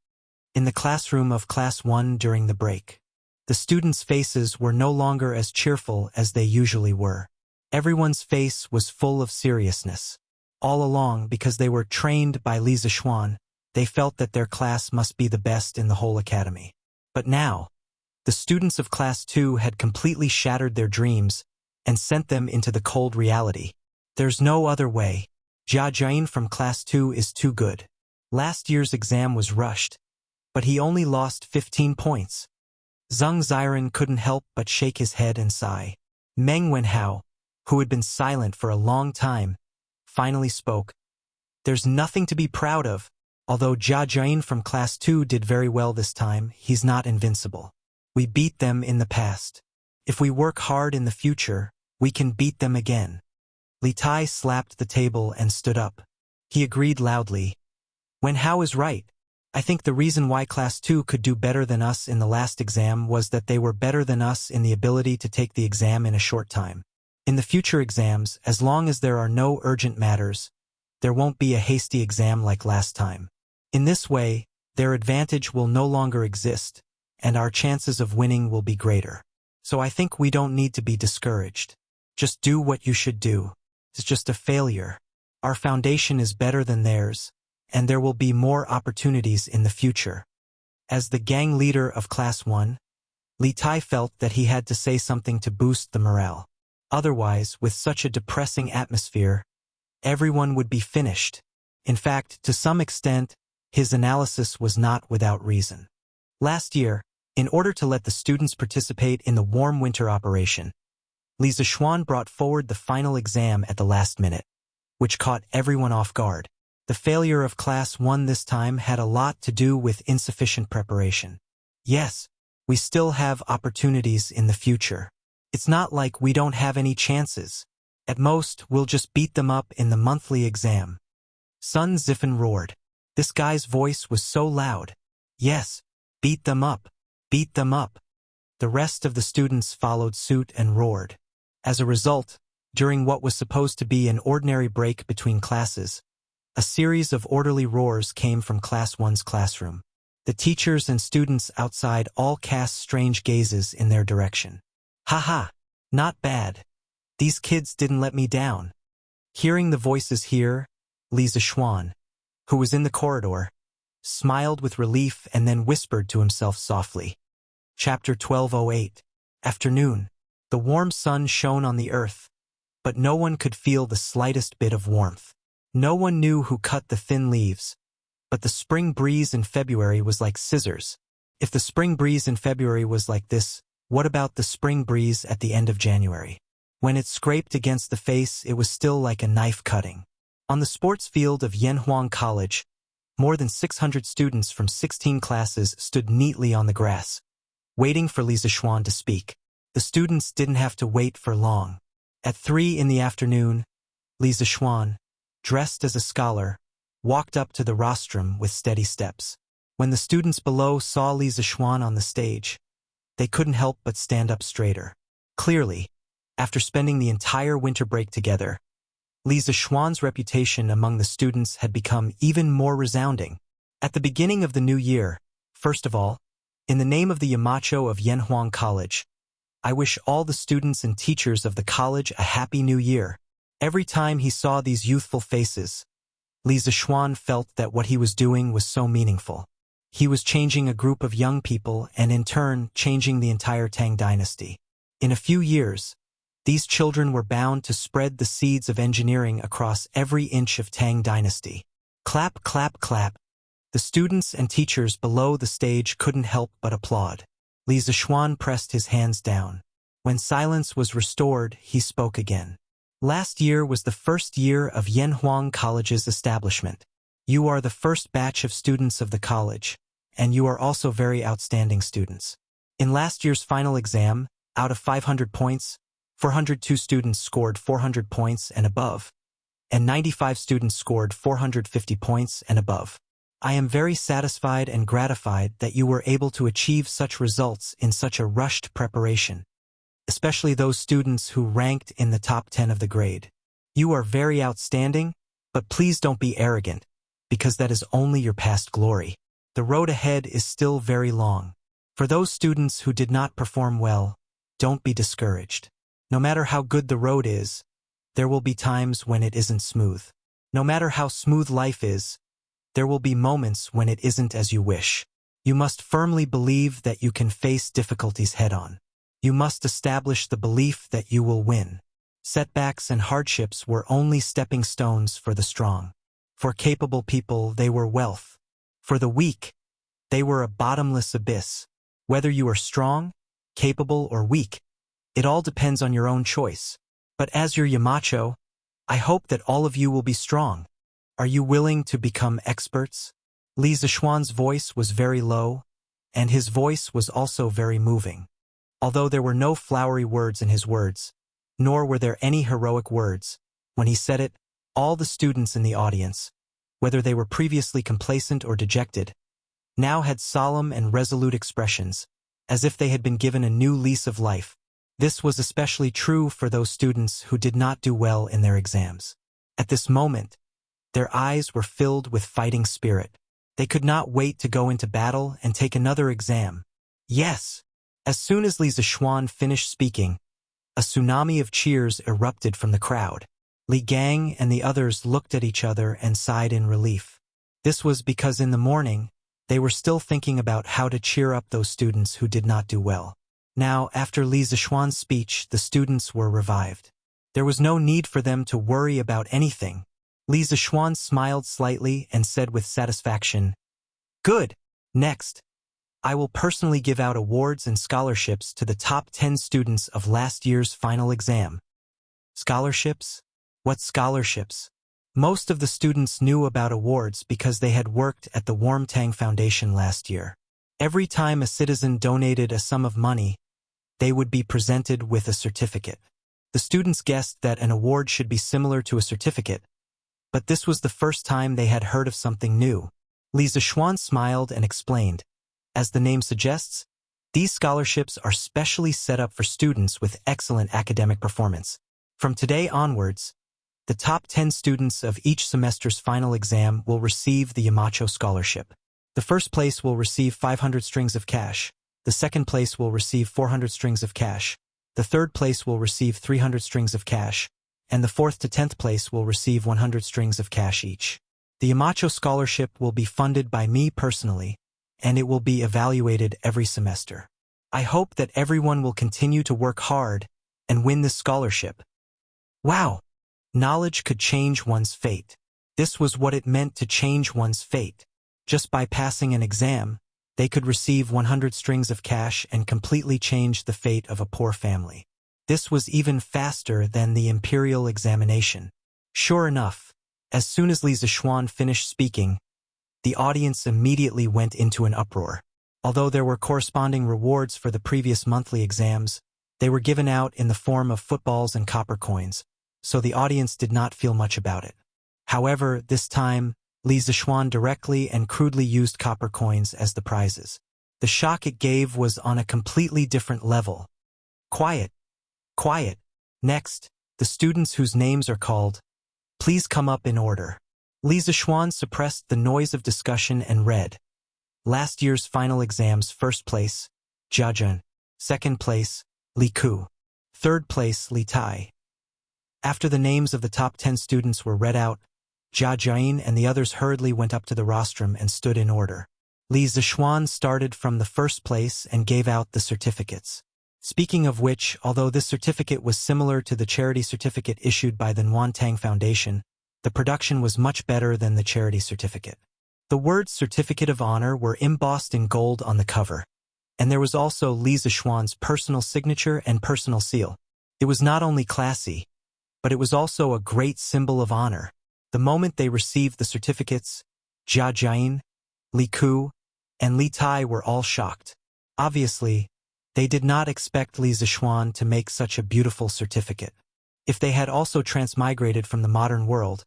In the classroom of Class 1 during the break, the students' faces were no longer as cheerful as they usually were. Everyone's face was full of seriousness. All along, because they were trained by Li Zishuan, they felt that their class must be the best in the whole academy. But now, the students of Class 2 had completely shattered their dreams and sent them into the cold reality. There's no other way. Jia Jian from Class 2 is too good. Last year's exam was rushed, but he only lost 15 points. Zheng Ziren couldn't help but shake his head and sigh. Meng Wenhao, who had been silent for a long time, finally spoke. There's nothing to be proud of. Although Jia Jian from Class 2 did very well this time, he's not invincible. We beat them in the past. If we work hard in the future, we can beat them again. Li Tai slapped the table and stood up. He agreed loudly. Wenhao is right. I think the reason why Class 2 could do better than us in the last exam was that they were better than us in the ability to take the exam in a short time. In the future exams, as long as there are no urgent matters, there won't be a hasty exam like last time. In this way, their advantage will no longer exist, and our chances of winning will be greater. So I think we don't need to be discouraged. Just do what you should do. It's just a failure. Our foundation is better than theirs, and there will be more opportunities in the future. As the gang leader of Class 1, Li Tai felt that he had to say something to boost the morale. Otherwise, with such a depressing atmosphere, everyone would be finished. In fact, to some extent, his analysis was not without reason. Last year, in order to let the students participate in the warm winter operation, Li Zishuan brought forward the final exam at the last minute, which caught everyone off guard. The failure of Class 1 this time had a lot to do with insufficient preparation. Yes, we still have opportunities in the future. It's not like we don't have any chances. At most, we'll just beat them up in the monthly exam. Sun Zifen roared. This guy's voice was so loud. Yes, beat them up. Beat them up. The rest of the students followed suit and roared. As a result, during what was supposed to be an ordinary break between classes, a series of orderly roars came from Class 1's classroom. The teachers and students outside all cast strange gazes in their direction. Haha, not bad. These kids didn't let me down. Hearing the voices here, Li Zishuan, who was in the corridor, smiled with relief and then whispered to himself softly. Chapter 1208. Afternoon. The warm sun shone on the earth, but no one could feel the slightest bit of warmth. No one knew who cut the thin leaves, but the spring breeze in February was like scissors. If the spring breeze in February was like this, what about the spring breeze at the end of January? When it scraped against the face, it was still like a knife cutting. On the sports field of Yanhuang College, more than 600 students from 16 classes stood neatly on the grass, waiting for Li Zishuan to speak. The students didn't have to wait for long. At 3 in the afternoon, Li Zishuan, dressed as a scholar, walked up to the rostrum with steady steps. When the students below saw Li Zishuan on the stage, they couldn't help but stand up straighter. Clearly, after spending the entire winter break together, Li Zishuan's reputation among the students had become even more resounding. At the beginning of the new year, first of all, in the name of the Yamacho of Yanhuang College, I wish all the students and teachers of the college a happy new year. Every time he saw these youthful faces, Li Zishuan felt that what he was doing was so meaningful. He was changing a group of young people and in turn changing the entire Tang dynasty. In a few years, these children were bound to spread the seeds of engineering across every inch of Tang dynasty. Clap, clap, clap. The students and teachers below the stage couldn't help but applaud. Li Zishuan pressed his hands down. When silence was restored, he spoke again. Last year was the first year of Yanhuang College's establishment. You are the first batch of students of the college, and you are also very outstanding students. In last year's final exam, out of 500 points, 402 students scored 400 points and above, and 95 students scored 450 points and above. I am very satisfied and gratified that you were able to achieve such results in such a rushed preparation, especially those students who ranked in the top 10 of the grade. You are very outstanding, but please don't be arrogant, because that is only your past glory. The road ahead is still very long. For those students who did not perform well, don't be discouraged. No matter how good the road is, there will be times when it isn't smooth. No matter how smooth life is, there will be moments when it isn't as you wish. You must firmly believe that you can face difficulties head-on. You must establish the belief that you will win. Setbacks and hardships were only stepping stones for the strong. For capable people, they were wealth. For the weak, they were a bottomless abyss. Whether you are strong, capable, or weak, it all depends on your own choice. But as your Yamacho, I hope that all of you will be strong. Are you willing to become experts? Li Zishuan's voice was very low, and his voice was also very moving. Although there were no flowery words in his words, nor were there any heroic words, when he said it, all the students in the audience, whether they were previously complacent or dejected, now had solemn and resolute expressions, as if they had been given a new lease of life. This was especially true for those students who did not do well in their exams. At this moment, their eyes were filled with fighting spirit. They could not wait to go into battle and take another exam. Yes! As soon as Li Zishuan finished speaking, a tsunami of cheers erupted from the crowd. Li Gang and the others looked at each other and sighed in relief. This was because in the morning, they were still thinking about how to cheer up those students who did not do well. Now, after Li Zishuan's speech, the students were revived. There was no need for them to worry about anything. Li Zishuan smiled slightly and said with satisfaction, "Good. Next, I will personally give out awards and scholarships to the top 10 students of last year's final exam." Scholarships? What scholarships? Most of the students knew about awards because they had worked at the Warmtang Foundation last year. Every time a citizen donated a sum of money, they would be presented with a certificate. The students guessed that an award should be similar to a certificate, but this was the first time they had heard of something new. Li Zishuan smiled and explained, as the name suggests, these scholarships are specially set up for students with excellent academic performance. From today onwards, the top 10 students of each semester's final exam will receive the Yamacho Scholarship. The first place will receive 500 strings of cash, the second place will receive 400 strings of cash, the third place will receive 300 strings of cash, and the 4th to 10th place will receive 100 strings of cash each. The Yamacho Scholarship will be funded by me personally, and it will be evaluated every semester. I hope that everyone will continue to work hard and win this scholarship. Wow! Knowledge could change one's fate. This was what it meant to change one's fate. Just by passing an exam, they could receive 100 strings of cash and completely change the fate of a poor family. This was even faster than the imperial examination. Sure enough, as soon as Li Zishuan finished speaking, the audience immediately went into an uproar. Although there were corresponding rewards for the previous monthly exams, they were given out in the form of footballs and copper coins, so the audience did not feel much about it. However, this time, Li Zishuan directly and crudely used copper coins as the prizes. The shock it gave was on a completely different level. Quiet. Quiet. Next, the students whose names are called, please come up in order. Li Zishuan suppressed the noise of discussion and read. Last year's final exams: first place, Jia Jun; second place, Li Ku; third place, Li Tai. After the names of the top 10 students were read out, Jia Jian and the others hurriedly went up to the rostrum and stood in order. Li Zishuan started from the first place and gave out the certificates. Speaking of which, although this certificate was similar to the charity certificate issued by the Nguyen Foundation, the production was much better than the charity certificate. The words Certificate of Honor were embossed in gold on the cover, and there was also Li Zishuan's personal signature and personal seal. It was not only classy, but it was also a great symbol of honor. The moment they received the certificates, Jia Jian, Li Ku, and Li Tai were all shocked. Obviously, they did not expect Li Zishuan to make such a beautiful certificate. If they had also transmigrated from the modern world,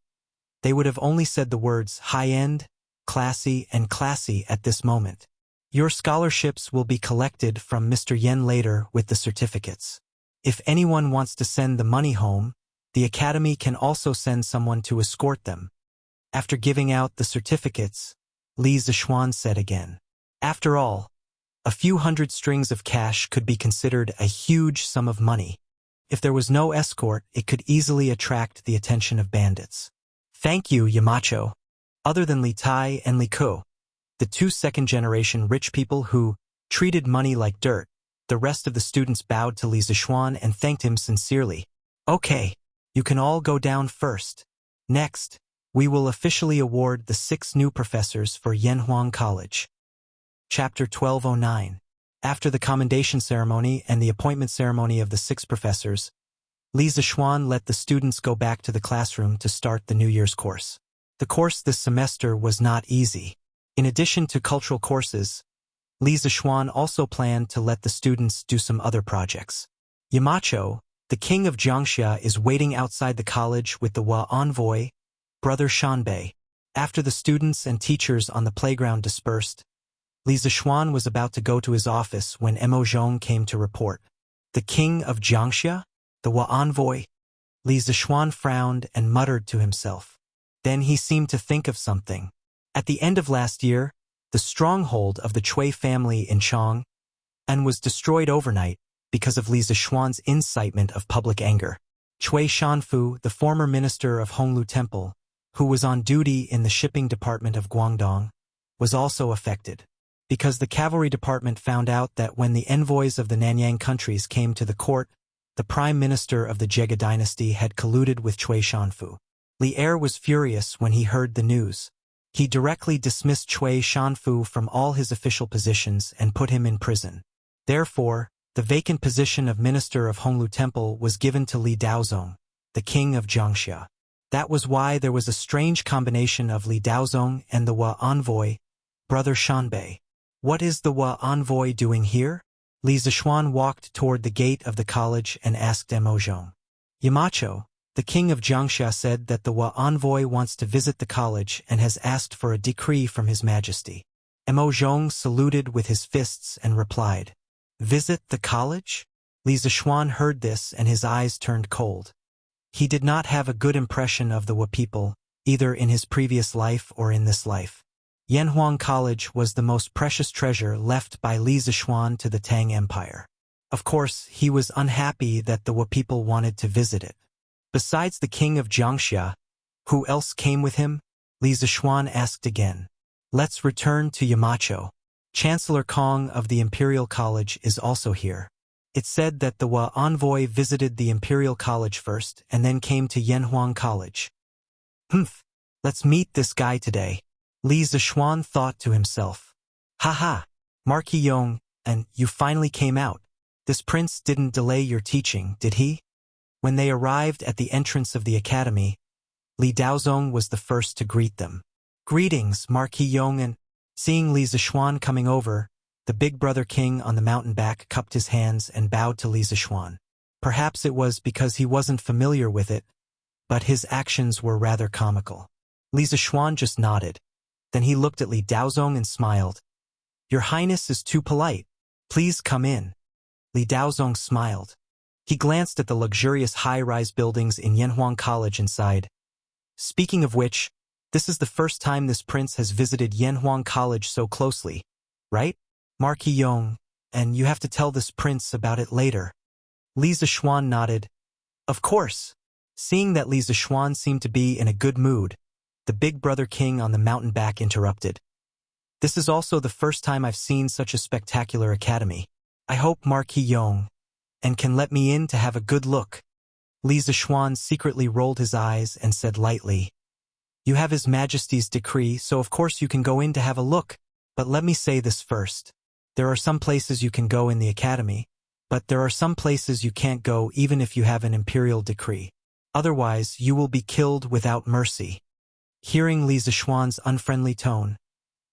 they would have only said the words high-end, classy, and classy at this moment. Your scholarships will be collected from Mr. Yen later with the certificates. If anyone wants to send the money home, the academy can also send someone to escort them. After giving out the certificates, Li Zishuan said again. After all, a few hundred strings of cash could be considered a huge sum of money. If there was no escort, it could easily attract the attention of bandits. Thank you, Yamacho. Other than Li Tai and Li Ku, the two second-generation rich people who treated money like dirt, the rest of the students bowed to Li Zishuan and thanked him sincerely. Okay, you can all go down first. Next, we will officially award the 6 new professors for Yanhuang College. Chapter 1209. After the commendation ceremony and the appointment ceremony of the 6 professors, Li Zishuan let the students go back to the classroom to start the New Year's course. The course this semester was not easy. In addition to cultural courses, Li Zishuan also planned to let the students do some other projects. Yamacho, the king of Wuxia, is waiting outside the college with the envoy, Brother Shanbei. After the students and teachers on the playground dispersed, Li Zishuan was about to go to his office when Mo Zhong came to report. The king of Wuxia? The envoy? Li Zishuan frowned and muttered to himself. Then he seemed to think of something. At the end of last year, the stronghold of the Chui family in Chong was destroyed overnight because of Li Zishuan's incitement of public anger. Chui Shanfu, the former minister of Honglu Temple, who was on duty in the shipping department of Guangdong, was also affected. Because the cavalry department found out that when the envoys of the Nanyang countries came to the court, the prime minister of the Jega dynasty had colluded with Chui Shanfu. Li Er was furious when he heard the news. He directly dismissed Chui Shanfu from all his official positions and put him in prison. Therefore, the vacant position of minister of Honglu Temple was given to Li Daozong, the king of Wuxia. That was why there was a strange combination of Li Daozong and the envoy, Brother Shanbei. What is the envoy doing here? Li Zishuan walked toward the gate of the college and asked Mo Zhong. Yamacho, the king of Wuxia, said that the envoy wants to visit the college and has asked for a decree from His Majesty. Mo Zhong saluted with his fists and replied, "Visit the college?" Li Zishuan heard this and his eyes turned cold. He did not have a good impression of the people, either in his previous life or in this life. Yanhuang College was the most precious treasure left by Li Zishuan to the Tang Empire. Of course, he was unhappy that the people wanted to visit it. Besides the king of Wuxia, who else came with him? Li Zishuan asked again. Let's return to Yamacho. Chancellor Kong of the Imperial College is also here. It said that the envoy visited the Imperial College first and then came to Yanhuang College. Let's meet this guy today. Li Zishuan thought to himself. Haha, Marquis Yong, and you finally came out. This prince didn't delay your teaching, did he? When they arrived at the entrance of the academy, Li Daozong was the first to greet them. Greetings, Marquis Yong, and seeing Li Zishuan coming over, the big brother king on the mountain back cupped his hands and bowed to Li Zishuan. Perhaps it was because he wasn't familiar with it, but his actions were rather comical. Li Zishuan just nodded. Then he looked at Li Daozong and smiled. Your Highness is too polite. Please come in. Li Daozong smiled. He glanced at the luxurious high-rise buildings in Yanhuang College inside. Speaking of which, this is the first time this prince has visited Yanhuang College so closely, right? Marquis Yong, and you have to tell this prince about it later. Li Zishuan nodded. Of course. Seeing that Li Zishuan seemed to be in a good mood, the big brother king on the mountain back interrupted. This is also the first time I've seen such a spectacular academy. I hope Marquis Yong and can let me in to have a good look." Li Zishuan secretly rolled his eyes and said lightly, "You have His Majesty's decree, so of course you can go in to have a look. But let me say this first. There are some places you can go in the academy, but there are some places you can't go even if you have an imperial decree. Otherwise, you will be killed without mercy." Hearing Li Zishuan's unfriendly tone,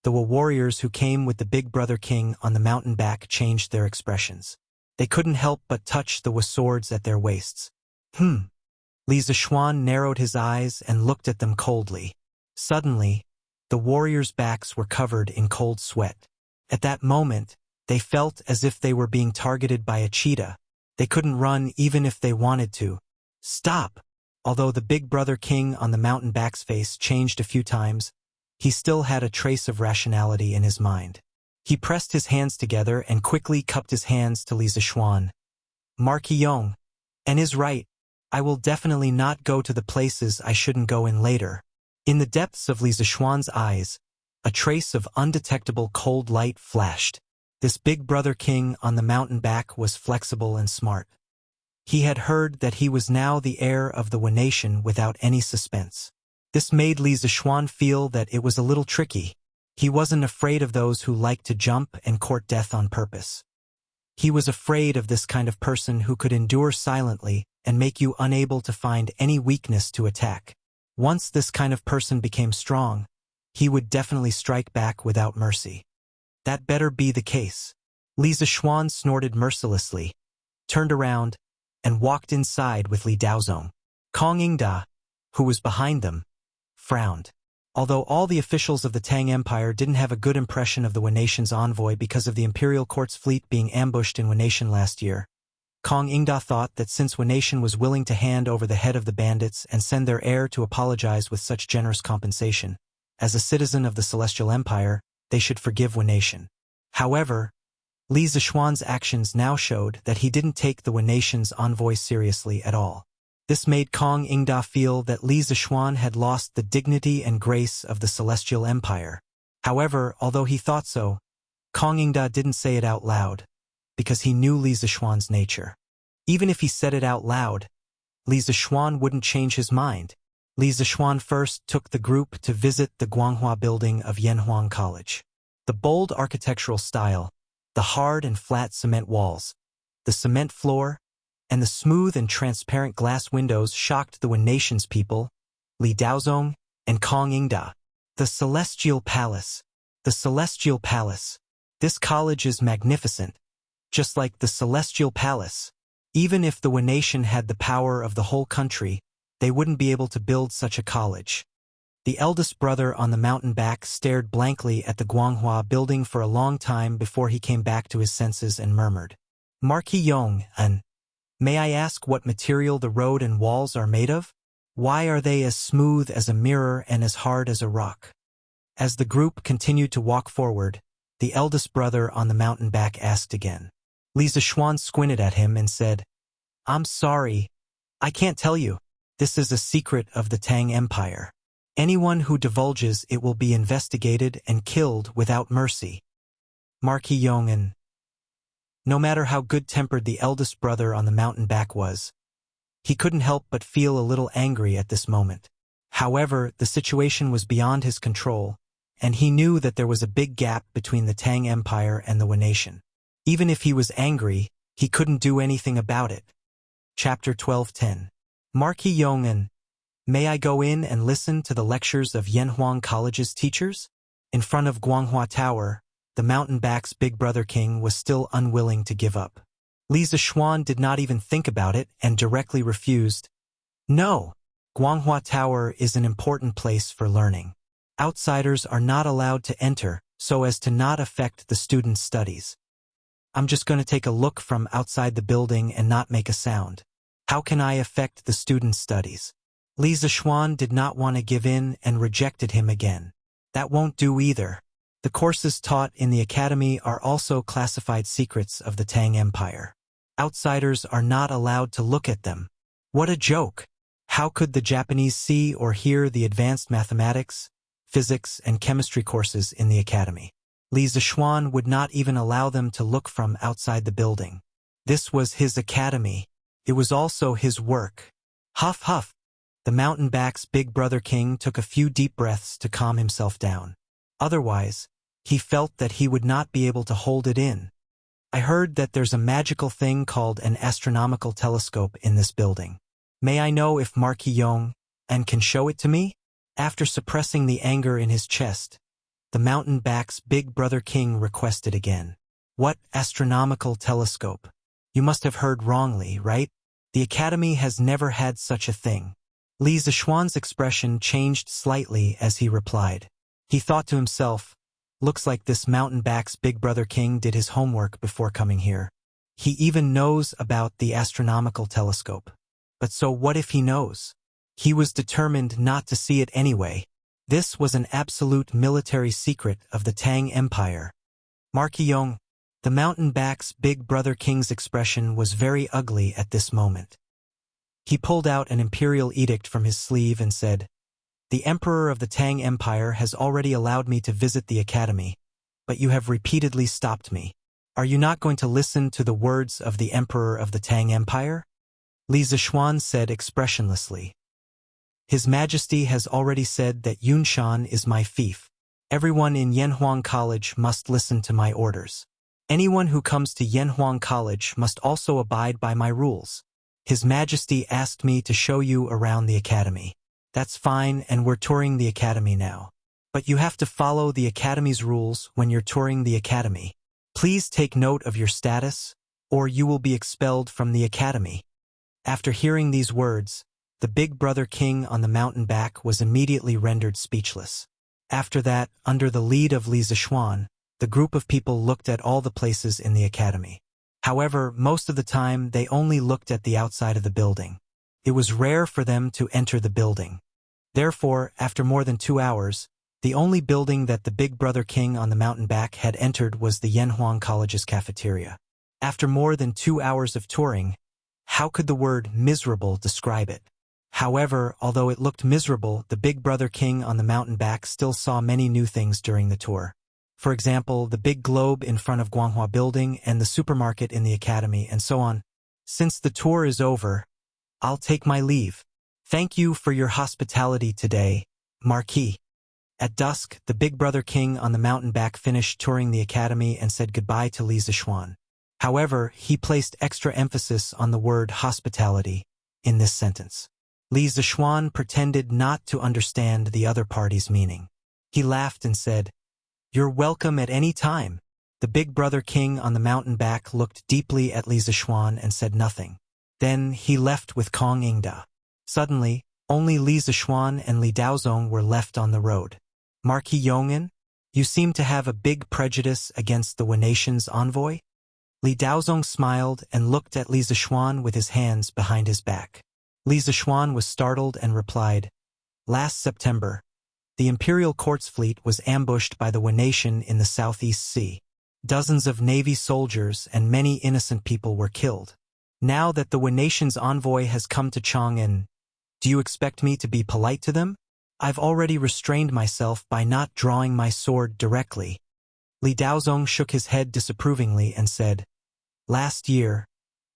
the warriors who came with the big brother king on the mountain back changed their expressions. They couldn't help but touch the swords at their waists. Li Zishuan narrowed his eyes and looked at them coldly. Suddenly, the warriors' backs were covered in cold sweat. At that moment, they felt as if they were being targeted by a cheetah. They couldn't run even if they wanted to. "Stop!" Although the big brother king on the mountain back's face changed a few times, he still had a trace of rationality in his mind. He pressed his hands together and quickly cupped his hands to Li Zishuan. "Marquis Yong, and is right. I will definitely not go to the places I shouldn't go in later." In the depths of Li Zishuan's eyes, a trace of undetectable cold light flashed. This big brother king on the mountain back was flexible and smart. He had heard that he was now the heir of the Wen nation without any suspense. This made Li Zishuan feel that it was a little tricky. He wasn't afraid of those who liked to jump and court death on purpose. He was afraid of this kind of person who could endure silently and make you unable to find any weakness to attack. Once this kind of person became strong, he would definitely strike back without mercy. That better be the case. Li Zishuan snorted mercilessly, turned around, and walked inside with Li Daozong. Kong Yingda, who was behind them, frowned. Although all the officials of the Tang Empire didn't have a good impression of the Wen nation's envoy because of the imperial court's fleet being ambushed in Wen nation last year, Kong Yingda thought that since Wen nation was willing to hand over the head of the bandits and send their heir to apologize with such generous compensation, as a citizen of the Celestial Empire, they should forgive Wen nation. However, Li Zishuan's actions now showed that he didn't take the Wen nation's envoy seriously at all. This made Kong Yingda feel that Li Zishuan had lost the dignity and grace of the Celestial Empire. However, although he thought so, Kong Yingda didn't say it out loud, because he knew Li Zishuan's nature. Even if he said it out loud, Li Zishuan wouldn't change his mind. Li Zishuan first took the group to visit the Guanghua building of Yanhuang College. The bold architectural style, the hard and flat cement walls, the cement floor, and the smooth and transparent glass windows shocked the Wen nation's people, Li Daozong, and Kong Yingda. The Celestial Palace. The Celestial Palace. This college is magnificent, just like the Celestial Palace. Even if the Wen nation had the power of the whole country, they wouldn't be able to build such a college. The eldest brother on the mountain back stared blankly at the Guanghua building for a long time before he came back to his senses and murmured, "Marquis Yong, may I ask what material the road and walls are made of? Why are they as smooth as a mirror and as hard as a rock?" As the group continued to walk forward, the eldest brother on the mountain back asked again. Li Zishuan squinted at him and said, "I'm sorry, I can't tell you. This is a secret of the Tang Empire. Anyone who divulges it will be investigated and killed without mercy." Marquis Yong'an. No matter how good-tempered the eldest brother on the mountain back was, he couldn't help but feel a little angry at this moment. However, the situation was beyond his control, and he knew that there was a big gap between the Tang Empire and the Wen nation. Even if he was angry, he couldn't do anything about it. Chapter 12:10. Marquis Yong'an, may I go in and listen to the lectures of Yanhuang College's teachers? In front of Guanghua Tower, the mountain back's big brother king was still unwilling to give up. Li Zishuan did not even think about it and directly refused. "No, Guanghua Tower is an important place for learning. Outsiders are not allowed to enter so as to not affect the students' studies. I'm just going to take a look from outside the building and not make a sound. How can I affect the students' studies?" Li Zishuan did not want to give in and rejected him again. "That won't do either. The courses taught in the academy are also classified secrets of the Tang Empire. Outsiders are not allowed to look at them." What a joke! How could the Japanese see or hear the advanced mathematics, physics, and chemistry courses in the academy. Li Zishuan would not even allow them to look from outside the building. This was his academy. It was also his work. Huff, huff. The mountain-back's big brother king took a few deep breaths to calm himself down. Otherwise, he felt that he would not be able to hold it in. I heard that there's a magical thing called an astronomical telescope in this building. May I know if Marquis Yong and can show it to me? After suppressing the anger in his chest, the mountain-back's big brother king requested again. What astronomical telescope? You must have heard wrongly, right? The academy has never had such a thing. Li Zishuan's expression changed slightly as he replied. He thought to himself, looks like this mountain-back's big brother king did his homework before coming here. He even knows about the astronomical telescope. But so what if he knows? He was determined not to see it anyway. This was an absolute military secret of the Tang Empire. Marquis Yong, the mountain-back's big brother king's expression was very ugly at this moment. He pulled out an imperial edict from his sleeve and said, "The Emperor of the Tang Empire has already allowed me to visit the academy, but you have repeatedly stopped me. Are you not going to listen to the words of the Emperor of the Tang Empire?" Li Zishuan said expressionlessly. "His Majesty has already said that Yunshan is my fief. Everyone in Yanhuang College must listen to my orders. Anyone who comes to Yanhuang College must also abide by my rules. His Majesty asked me to show you around the academy. That's fine, and we're touring the academy now. But you have to follow the academy's rules when you're touring the academy. Please take note of your status, or you will be expelled from the academy." After hearing these words, the big brother king on the mountain back was immediately rendered speechless. After that, under the lead of Li Zishuan, the group of people looked at all the places in the academy. However, most of the time they only looked at the outside of the building. It was rare for them to enter the building. Therefore, after more than 2 hours, the only building that the big brother king on the mountain back had entered was the Yanhuang College's cafeteria. After more than 2 hours of touring, how could the word miserable describe it? However, although it looked miserable, the big brother king on the mountain back still saw many new things during the tour. For example, the big globe in front of Guanghua Building and the supermarket in the academy, and so on. Since the tour is over, I'll take my leave. Thank you for your hospitality today, Marquis. At dusk, the big brother king on the mountain back finished touring the academy and said goodbye to Li Zishuan. However, he placed extra emphasis on the word hospitality in this sentence. Li Zishuan pretended not to understand the other party's meaning. He laughed and said, "You're welcome at any time." The big brother king on the mountain back looked deeply at Li Zishuan and said nothing. Then he left with Kong Ingda. Suddenly, only Li Zishuan and Li Daozong were left on the road. "Marquis Yong'an, you seem to have a big prejudice against the Wu-nation's envoy?" Li Daozong smiled and looked at Li Zishuan with his hands behind his back. Li Zishuan was startled and replied, "Last September, the Imperial Court's fleet was ambushed by the Wu-nation in the Southeast Sea. Dozens of Navy soldiers and many innocent people were killed. Now that the Wu-nation's envoy has come to Chang'an, do you expect me to be polite to them? I've already restrained myself by not drawing my sword directly." Li Daozong shook his head disapprovingly and said, "Last year,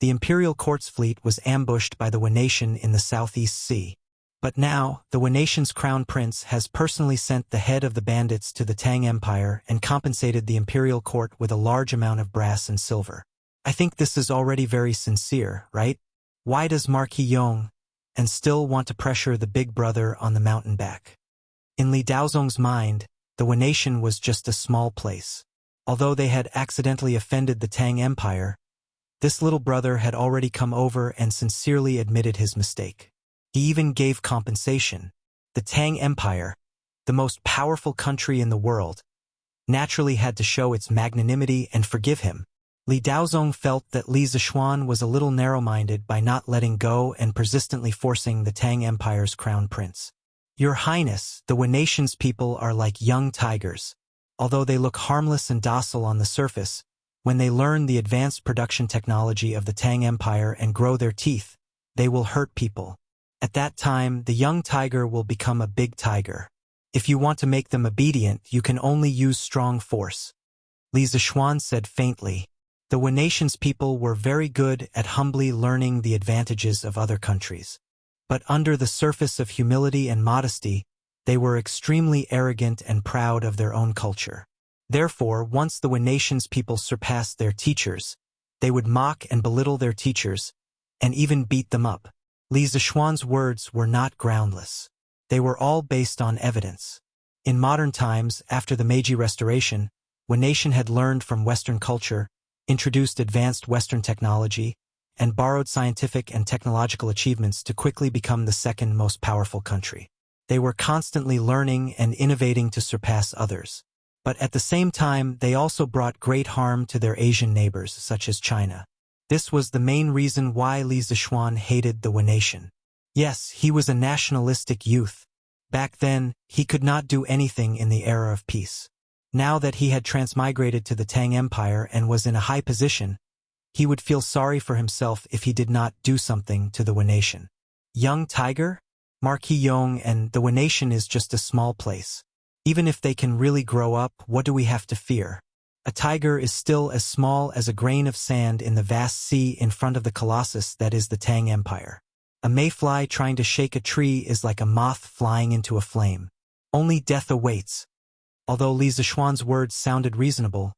the Imperial Court's fleet was ambushed by the Wu-nation in the Southeast Sea. But now, the Wu-nation's crown prince has personally sent the head of the bandits to the Tang Empire and compensated the Imperial Court with a large amount of brass and silver. I think this is already very sincere, right? Why does Marquis Yong and still want to pressure the big brother on the mountain back?" In Li Daozong's mind, the Wu-nation was just a small place. Although they had accidentally offended the Tang Empire, this little brother had already come over and sincerely admitted his mistake. He even gave compensation. The Tang Empire, the most powerful country in the world, naturally had to show its magnanimity and forgive him. Li Daozong felt that Li Zishuan was a little narrow-minded by not letting go and persistently forcing the Tang Empire's crown prince. "Your Highness, the Wu-nation's people are like young tigers. Although they look harmless and docile on the surface, when they learn the advanced production technology of the Tang Empire and grow their teeth, they will hurt people. At that time, the young tiger will become a big tiger. If you want to make them obedient, you can only use strong force. Li Zishuan said faintly. The Wu nation's people were very good at humbly learning the advantages of other countries. But under the surface of humility and modesty, they were extremely arrogant and proud of their own culture. Therefore, once the Wu nation's people surpassed their teachers, they would mock and belittle their teachers, and even beat them up. Li Zishuan's words were not groundless. They were all based on evidence. In modern times, after the Meiji Restoration, Wu nation had learned from Western culture, introduced advanced Western technology, and borrowed scientific and technological achievements to quickly become the second most powerful country. They were constantly learning and innovating to surpass others. But at the same time, they also brought great harm to their Asian neighbors, such as China. This was the main reason why Li Zishuan hated the Wu nation. Yes, he was a nationalistic youth. Back then, he could not do anything in the era of peace. Now that he had transmigrated to the Tang Empire and was in a high position, he would feel sorry for himself if he did not do something to the Wu nation. Young tiger? Marquis Yong and the Wu nation is just a small place. Even if they can really grow up, what do we have to fear? A tiger is still as small as a grain of sand in the vast sea in front of the colossus that is the Tang Empire. A mayfly trying to shake a tree is like a moth flying into a flame. Only death awaits. Although Li Zishuan's words sounded reasonable,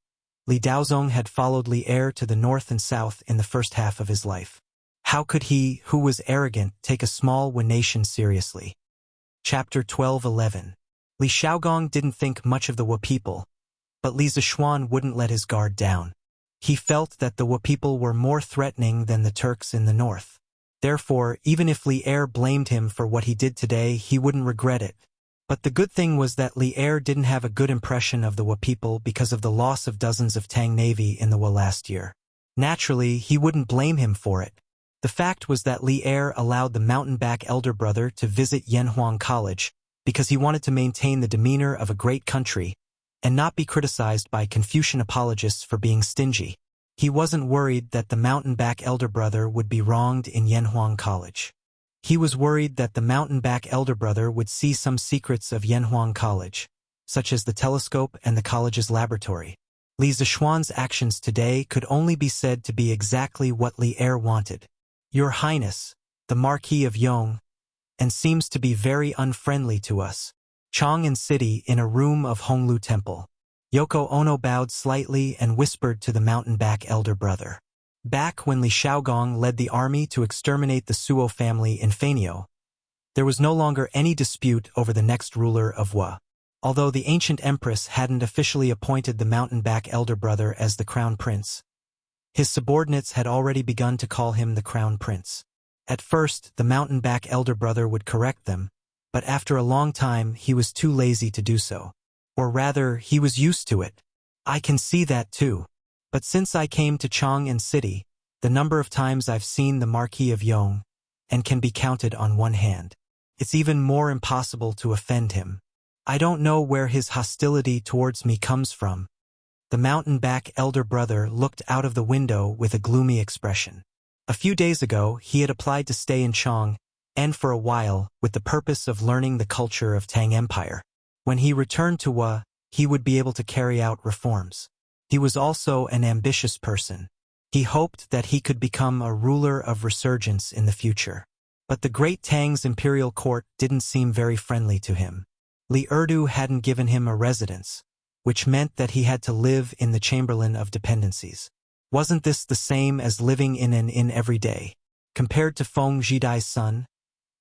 Li Daozong had followed Li Er to the north and south in the first half of his life. How could he, who was arrogant, take a small Wu nation seriously? Chapter 12:11. Li Shaogong didn't think much of the Wu people, but Li Zishuan wouldn't let his guard down. He felt that the Wu people were more threatening than the Turks in the north. Therefore, even if Li Er blamed him for what he did today, he wouldn't regret it. But the good thing was that Li Er didn't have a good impression of the Wu people because of the loss of dozens of Tang Navy in the Wu last year. Naturally, he wouldn't blame him for it. The fact was that Li Er allowed the mountain-back elder brother to visit Yanhuang College because he wanted to maintain the demeanor of a great country and not be criticized by Confucian apologists for being stingy. He wasn't worried that the mountain-back elder brother would be wronged in Yanhuang College. He was worried that the mountain-back elder brother would see some secrets of Yanhuang College, such as the telescope and the college's laboratory. Li Zishuan's actions today could only be said to be exactly what Li Er wanted. Your Highness, the Marquis of Yong, and seems to be very unfriendly to us. Chang'an City in a room of Honglu Temple. Yoko Ono bowed slightly and whispered to the mountain-back elder brother. Back when Li Shaogong led the army to exterminate the Suo family in Feiniao, there was no longer any dispute over the next ruler of Wu. Although the ancient empress hadn't officially appointed the mountain-back elder brother as the crown prince, his subordinates had already begun to call him the crown prince. At first, the mountain-back elder brother would correct them, but after a long time he was too lazy to do so. Or rather, he was used to it. I can see that too. But since I came to Chang'an City, the number of times I've seen the Marquis of Yong, and can be counted on one hand. It's even more impossible to offend him. I don't know where his hostility towards me comes from. The mountain-back elder brother looked out of the window with a gloomy expression. A few days ago, he had applied to stay in Chang'an, and for a while, with the purpose of learning the culture of Tang Empire. When he returned to Wu, he would be able to carry out reforms. He was also an ambitious person. He hoped that he could become a ruler of resurgence in the future. But the great Tang's imperial court didn't seem very friendly to him. Li Erdu hadn't given him a residence, which meant that he had to live in the Chamberlain of Dependencies. Wasn't this the same as living in an inn every day? Compared to Feng Jidai's son,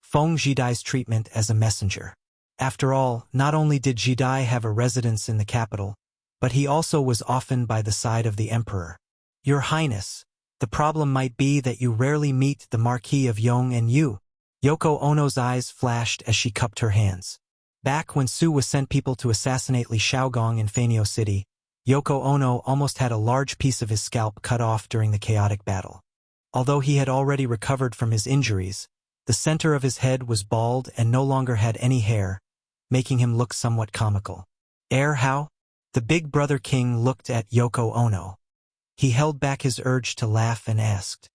Feng Jidai's treatment as a messenger. After all, not only did Jidai have a residence in the capital, but he also was often by the side of the emperor. Your Highness, the problem might be that you rarely meet the Marquis of Yong and you. Yoko Ono's eyes flashed as she cupped her hands. Back when Su was sent people to assassinate Li Shaogong in Feiniao City, Yoko Ono almost had a large piece of his scalp cut off during the chaotic battle. Although he had already recovered from his injuries, the center of his head was bald and no longer had any hair, making him look somewhat comical. How? The big brother king looked at Yoko Ono. He held back his urge to laugh and asked.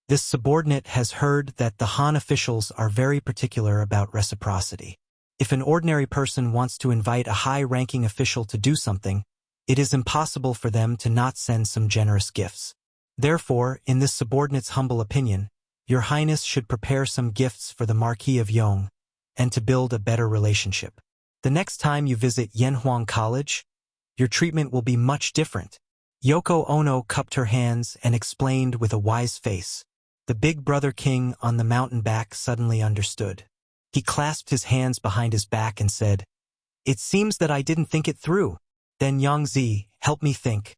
This subordinate has heard that the Han officials are very particular about reciprocity. If an ordinary person wants to invite a high-ranking official to do something, it is impossible for them to not send some generous gifts. Therefore, in this subordinate's humble opinion, Your Highness should prepare some gifts for the Marquis of Yong, and to build a better relationship. The next time you visit Yanhuang College, your treatment will be much different. Yoko Ono cupped her hands and explained with a wise face. The big brother king on the mountain back suddenly understood. He clasped his hands behind his back and said, "It seems that I didn't think it through. Then Yangzi, help me think.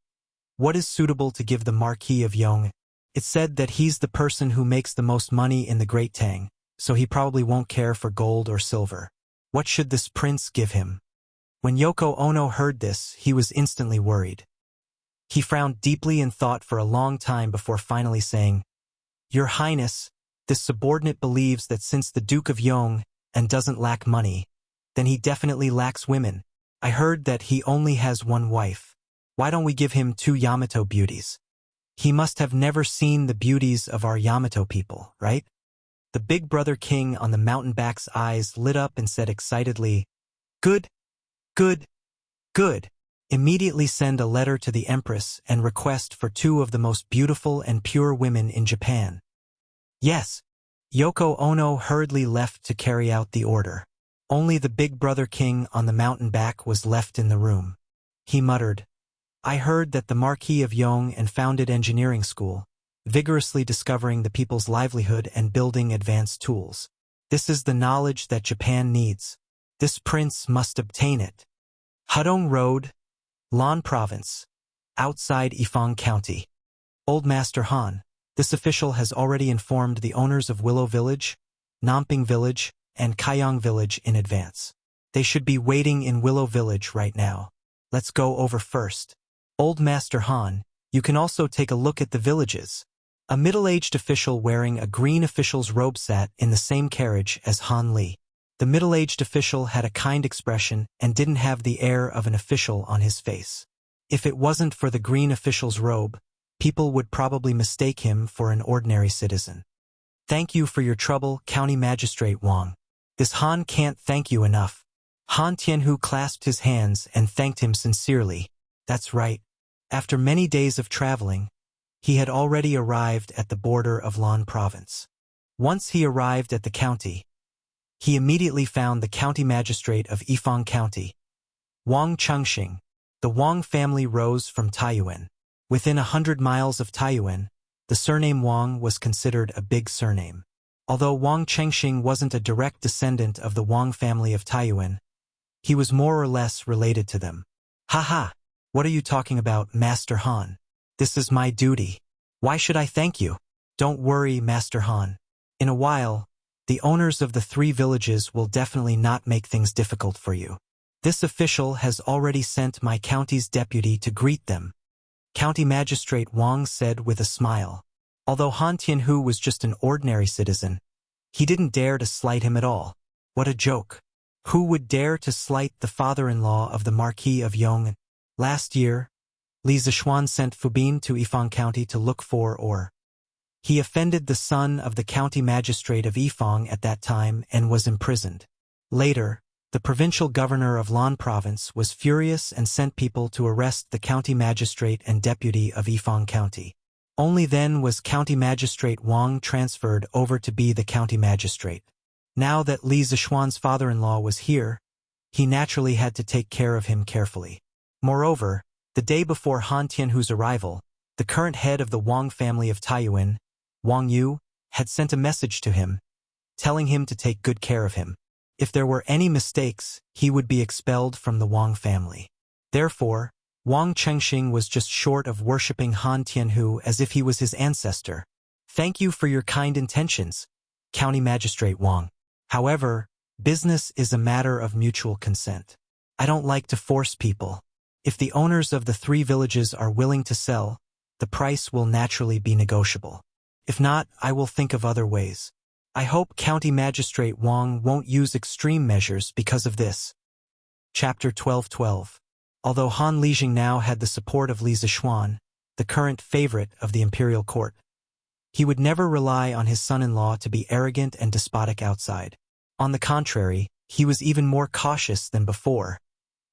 What is suitable to give the Marquis of Yong? It's said that he's the person who makes the most money in the Great Tang, so he probably won't care for gold or silver. What should this prince give him?" When Yoko Ono heard this, he was instantly worried. He frowned deeply and thought for a long time before finally saying, "Your Highness, this subordinate believes that since the Duke of Yong and doesn't lack money, then he definitely lacks women. I heard that he only has one wife. Why don't we give him 2 Yamato beauties? He must have never seen the beauties of our Yamato people, right?" The big brother king on the mountain back's eyes lit up and said excitedly, "Good, good, good. Immediately send a letter to the Empress and request for 2 of the most beautiful and pure women in Japan." "Yes." Yoko Ono hurriedly left to carry out the order. Only the big brother king on the mountain back was left in the room. He muttered, "I heard that the Marquis of Yong and founded engineering school, vigorously discovering the people's livelihood and building advanced tools. This is the knowledge that Japan needs. This prince must obtain it." Hudong Road, Lan Province, outside Ifang County. Old Master Han, this official has already informed the owners of Willow Village, Namping Village, and Kaiyang Village in advance. They should be waiting in Willow Village right now. Let's go over first. Old Master Han, you can also take a look at the villages. A middle-aged official wearing a green official's robe sat in the same carriage as Han Li. The middle-aged official had a kind expression and didn't have the air of an official on his face. If it wasn't for the green official's robe, people would probably mistake him for an ordinary citizen. "Thank you for your trouble, County Magistrate Wang. This Han can't thank you enough." Han Tianhu clasped his hands and thanked him sincerely. That's right. After many days of traveling, he had already arrived at the border of Lan Province. Once he arrived at the county, he immediately found the county magistrate of Ifang County, Wang Chengxing. The Wang family rose from Taiyuan. Within 100 miles of Taiyuan, the surname Wang was considered a big surname. Although Wang Chengxing wasn't a direct descendant of the Wang family of Taiyuan, he was more or less related to them. "Haha, what are you talking about, Master Han? This is my duty. Why should I thank you?" "Don't worry, Master Han. In a while, the owners of the 3 villages will definitely not make things difficult for you. This official has already sent my county's deputy to greet them," County Magistrate Wang said with a smile. Although Han Tianhu was just an ordinary citizen, he didn't dare to slight him at all. What a joke. Who would dare to slight the father-in-law of the Marquis of Yong? Last year, Li Zishuan sent Fubin to Ifang County to look for he offended the son of the county magistrate of Ifang at that time and was imprisoned. Later, the provincial governor of Lan Province was furious and sent people to arrest the county magistrate and deputy of Ifang County. Only then was County Magistrate Wang transferred over to be the county magistrate. Now that Li Zishuan's father-in-law was here, he naturally had to take care of him carefully. Moreover, the day before Han Tianhu's arrival, the current head of the Wang family of Taiyuan, Wang Yu, had sent a message to him, telling him to take good care of him. If there were any mistakes, he would be expelled from the Wang family. Therefore, Wang Chengxing was just short of worshipping Han Tianhu as if he was his ancestor. "Thank you for your kind intentions, County Magistrate Wang. However, business is a matter of mutual consent. I don't like to force people. If the owners of the 3 villages are willing to sell, the price will naturally be negotiable. If not, I will think of other ways. I hope County Magistrate Wang won't use extreme measures because of this." Chapter 12:12. Although Han Lijing now had the support of Li Zishuan, the current favorite of the imperial court, he would never rely on his son-in-law to be arrogant and despotic outside. On the contrary, He was even more cautious than before,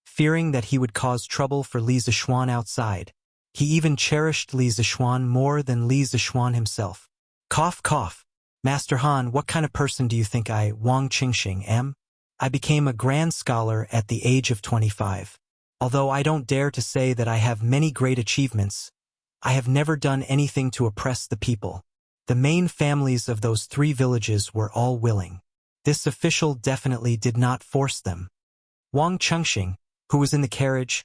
fearing that he would cause trouble for Li Zixuan outside. He even cherished Li Zixuan more than Li Zixuan himself. Cough, cough. Master Han, what kind of person do you think I, Wang Qingxing, am? I became a grand scholar at the age of 25. Although I don't dare to say that I have many great achievements, I have never done anything to oppress the people. The main families of those 3 villages were all willing. This official definitely did not force them. Wang Qingxing, who was in the carriage,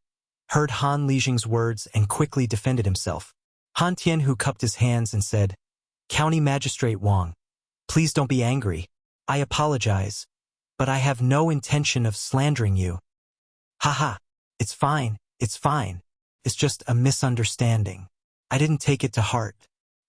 heard Han Lijing's words and quickly defended himself. Han Tianhu cupped his hands and said, County Magistrate Wang, please don't be angry. I apologize, but I have no intention of slandering you. Haha, it's fine, it's fine. It's just a misunderstanding. I didn't take it to heart.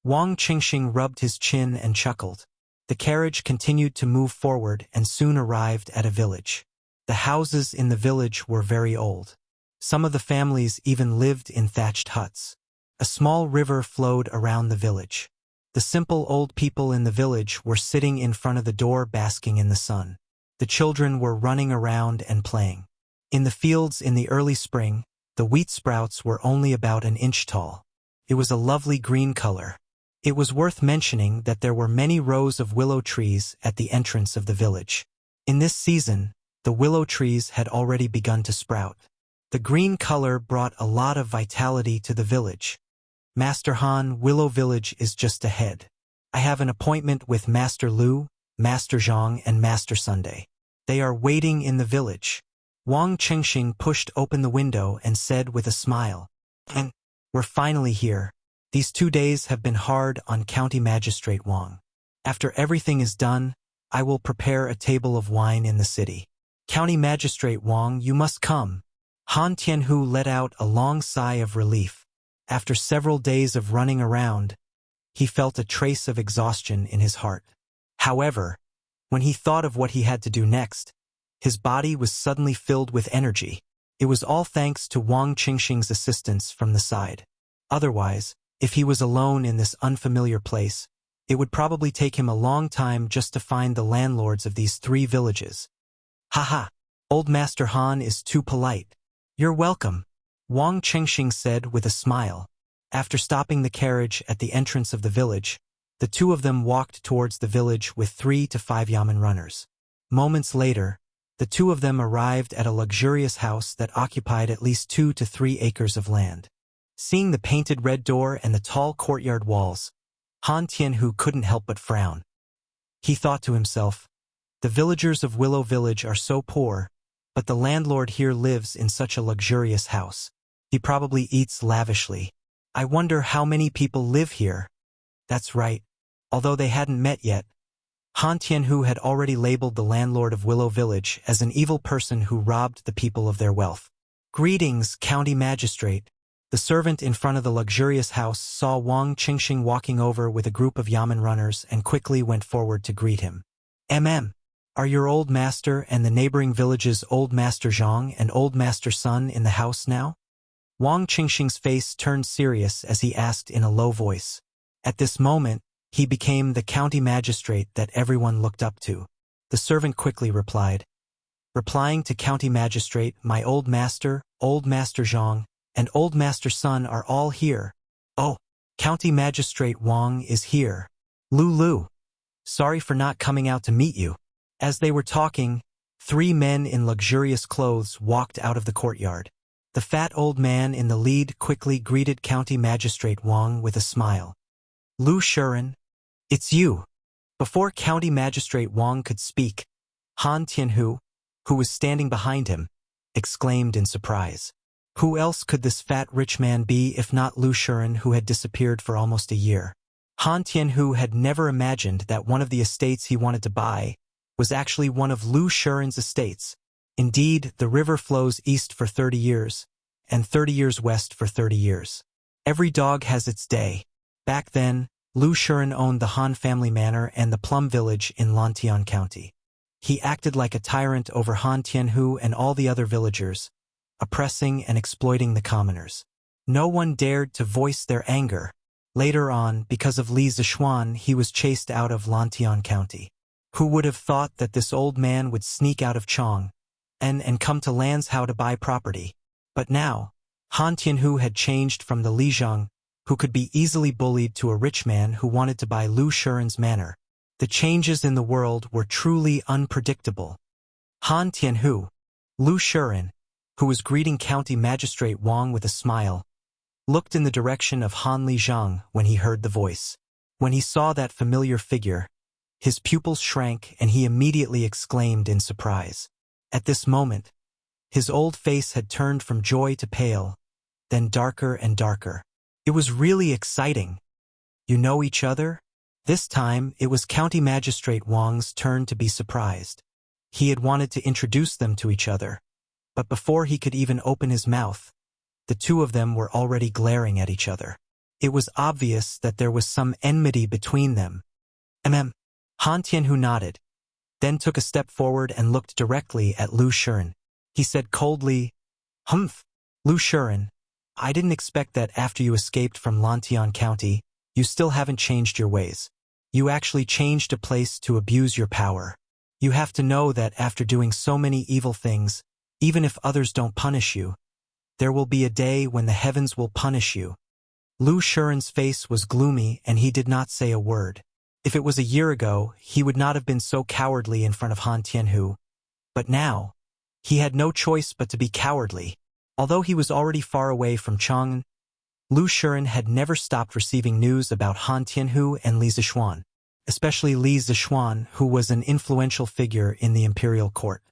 Wang Qingxing rubbed his chin and chuckled. The carriage continued to move forward and soon arrived at a village. The houses in the village were very old. Some of the families even lived in thatched huts. A small river flowed around the village. The simple old people in the village were sitting in front of the door basking in the sun. The children were running around and playing. In the fields in the early spring, the wheat sprouts were only about an inch tall. It was a lovely green color. It was worth mentioning that there were many rows of willow trees at the entrance of the village. In this season, the willow trees had already begun to sprout. The green color brought a lot of vitality to the village. Master Han, Willow Village is just ahead. I have an appointment with Master Lu, Master Zhang, and Master Sunday. They are waiting in the village. Wang Qingxing pushed open the window and said with a smile, And we're finally here. These 2 days have been hard on County Magistrate Wang. After everything is done, I will prepare a table of wine in the city. County Magistrate Wang, you must come. Han Tianhu let out a long sigh of relief. After several days of running around, he felt a trace of exhaustion in his heart. However, when he thought of what he had to do next, his body was suddenly filled with energy. It was all thanks to Wang Qingxing's assistance from the side. Otherwise, if he was alone in this unfamiliar place, it would probably take him a long time just to find the landlords of these 3 villages. Haha, old Master Han is too polite. You're welcome, Wang Qingxing said with a smile. After stopping the carriage at the entrance of the village, the 2 of them walked towards the village with 3 to 5 yamen runners. Moments later, the 2 of them arrived at a luxurious house that occupied at least 2 to 3 acres of land. Seeing the painted red door and the tall courtyard walls, Han Tianhu couldn't help but frown. He thought to himself, the villagers of Willow Village are so poor, but the landlord here lives in such a luxurious house. He probably eats lavishly. I wonder how many people live here. That's right. Although they hadn't met yet, Han Tianhu had already labeled the landlord of Willow Village as an evil person who robbed the people of their wealth. Greetings, County Magistrate. The servant in front of the luxurious house saw Wang Qingxing walking over with a group of yamen runners and quickly went forward to greet him. Are your old master and the neighboring village's old Master Zhang and old Master Sun in the house now? Wang Qingxing's face turned serious as he asked in a low voice. At this moment, he became the county magistrate that everyone looked up to. The servant quickly replied. Replying to county magistrate, my old Master Zhang, and old Master Sun are all here. Oh, County Magistrate Wang is here. Lu. Sorry for not coming out to meet you. As they were talking, 3 men in luxurious clothes walked out of the courtyard. The fat old man in the lead quickly greeted County Magistrate Wang with a smile. Lu Shuren, it's you. Before County Magistrate Wang could speak, Han Tianhu, who was standing behind him, exclaimed in surprise. Who else could this fat rich man be if not Lu Shuren, who had disappeared for almost a year? Han Tianhu had never imagined that one of the estates he wanted to buy was actually one of Lu Shuren's estates. Indeed, the river flows east for 30 years, and 30 years west for 30 years. Every dog has its day. Back then, Lu Shuren owned the Han family manor and the Plum Village in Lantian County. He acted like a tyrant over Han Tianhu and all the other villagers, oppressing and exploiting the commoners. No one dared to voice their anger. Later on, because of Li Zixuan, he was chased out of Lantian County. Who would have thought that this old man would sneak out of Chong and come to Lanzhou to buy property? But now, Han Tianhu had changed from the Lijiang, who could be easily bullied, to a rich man who wanted to buy Lu Shiren's manor. The changes in the world were truly unpredictable. Han Tianhu, Lu Shiren, who was greeting County Magistrate Wang with a smile, looked in the direction of Han Lijiang when he heard the voice. When he saw that familiar figure, his pupils shrank and he immediately exclaimed in surprise. At this moment, his old face had turned from joy to pale, then darker and darker. It was really exciting. You know each other? This time, it was County Magistrate Wang's turn to be surprised. He had wanted to introduce them to each other, but before he could even open his mouth, the two of them were already glaring at each other. It was obvious that there was some enmity between them. Han Tianhu nodded, then took a step forward and looked directly at Lu Shiren. He said coldly, "Humph, Lu Shiren, I didn't expect that after you escaped from Lantian County, you still haven't changed your ways. You actually changed a place to abuse your power. You have to know that after doing so many evil things, even if others don't punish you, there will be a day when the heavens will punish you." Lu Shiren's face was gloomy and he did not say a word. If it was a year ago, he would not have been so cowardly in front of Han Tianhu. But now, he had no choice but to be cowardly. Although he was already far away from Chang'an, Lu Shiren had never stopped receiving news about Han Tianhu and Li Zishuan, especially Li Zishuan, who was an influential figure in the imperial court.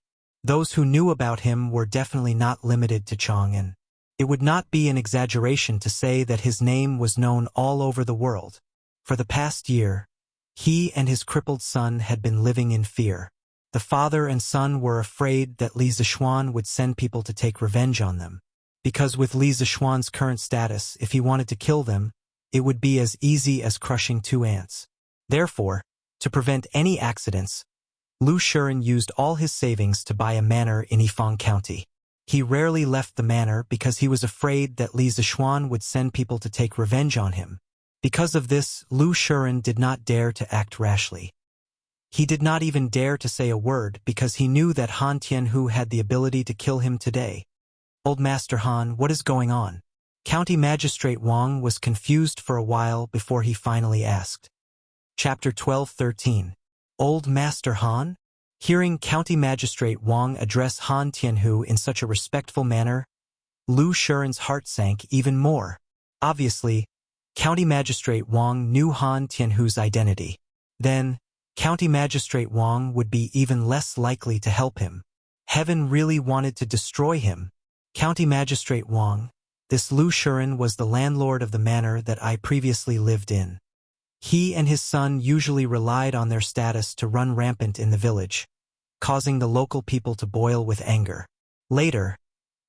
Those who knew about him were definitely not limited to Chang'an. It would not be an exaggeration to say that his name was known all over the world. For the past year, he and his crippled son had been living in fear. The father and son were afraid that Li Zishuan would send people to take revenge on them. Because with Li Zishuan's current status, if he wanted to kill them, it would be as easy as crushing 2 ants. Therefore, to prevent any accidents, Lu Shiren used all his savings to buy a manor in Yifang County. He rarely left the manor because he was afraid that Li Zishuan would send people to take revenge on him. Because of this, Lu Shiren did not dare to act rashly. He did not even dare to say a word because he knew that Han Tianhu had the ability to kill him today. "Old Master Han, what is going on?" County Magistrate Wang was confused for a while before he finally asked. Chapter 12:13. Old Master Han? Hearing County Magistrate Wang address Han Tianhu in such a respectful manner, Lu Shiren's heart sank even more. Obviously, County Magistrate Wang knew Han Tianhu's identity. Then, County Magistrate Wang would be even less likely to help him. Heaven really wanted to destroy him. "County Magistrate Wang, this Lu Shiren was the landlord of the manor that I previously lived in. He and his son usually relied on their status to run rampant in the village, causing the local people to boil with anger. Later,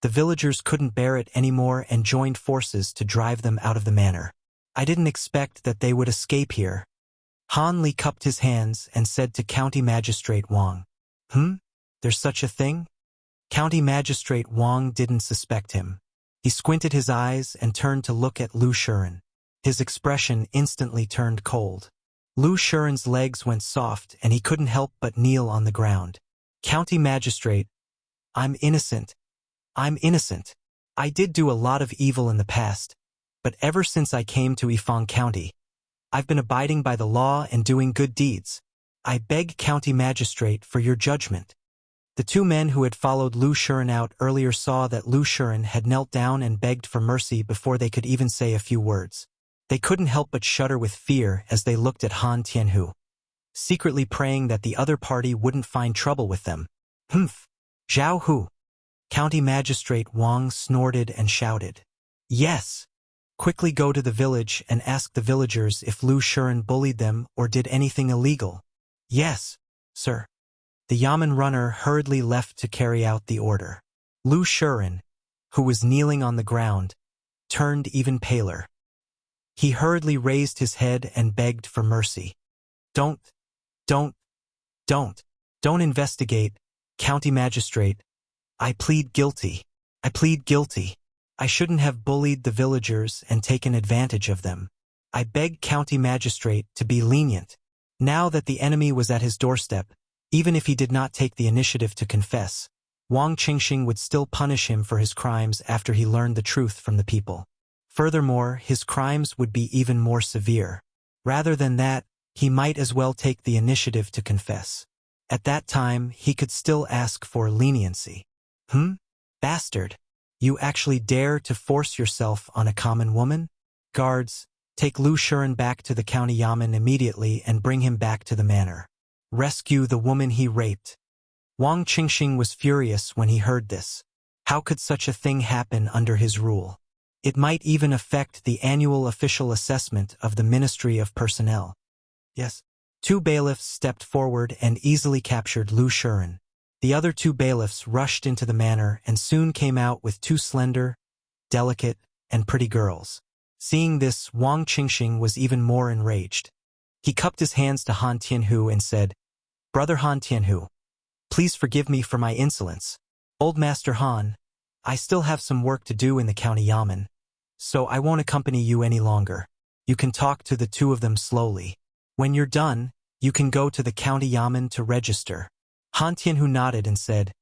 the villagers couldn't bear it anymore and joined forces to drive them out of the manor. I didn't expect that they would escape here." Han Li cupped his hands and said to County Magistrate Wang, There's such a thing?" County Magistrate Wang didn't suspect him. He squinted his eyes and turned to look at Lu Shiren. His expression instantly turned cold. Lu Shiren's legs went soft and he couldn't help but kneel on the ground. "County Magistrate, I'm innocent. I'm innocent. I did do a lot of evil in the past, but ever since I came to Yifang County, I've been abiding by the law and doing good deeds. I beg County Magistrate for your judgment." The 2 men who had followed Lu Shiren out earlier saw that Lu Shiren had knelt down and begged for mercy before they could even say a few words. They couldn't help but shudder with fear as they looked at Han Tianhu, secretly praying that the other party wouldn't find trouble with them. Zhao Hu." County Magistrate Wang snorted and shouted. "Yes. Quickly go to the village and ask the villagers if Lu Shiren bullied them or did anything illegal." "Yes, sir." The Yamen runner hurriedly left to carry out the order. Lu Shiren, who was kneeling on the ground, turned even paler. He hurriedly raised his head and begged for mercy. Don't investigate, County Magistrate. I plead guilty. I plead guilty. I shouldn't have bullied the villagers and taken advantage of them. I beg County Magistrate to be lenient." Now that the enemy was at his doorstep, even if he did not take the initiative to confess, Wang Qingxing would still punish him for his crimes after he learned the truth from the people. Furthermore, his crimes would be even more severe. Rather than that, he might as well take the initiative to confess. At that time, he could still ask for leniency. Bastard! You actually dare to force yourself on a common woman? Guards, take Lu Shuren back to the county yamen immediately and bring him back to the manor. Rescue the woman he raped. Wang Qingxing was furious when he heard this. How could such a thing happen under his rule? It might even affect the annual official assessment of the Ministry of Personnel. Yes. 2 bailiffs stepped forward and easily captured Lu Shuren. The other 2 bailiffs rushed into the manor and soon came out with 2 slender, delicate, and pretty girls. Seeing this, Wang Qingxing was even more enraged. He cupped his hands to Han Tianhu and said, "Brother Han Tianhu, please forgive me for my insolence. Old Master Han, I still have some work to do in the county yamen, so I won't accompany you any longer. You can talk to the 2 of them slowly. When you're done, you can go to the county yamen to register." Han Tianhu nodded and said,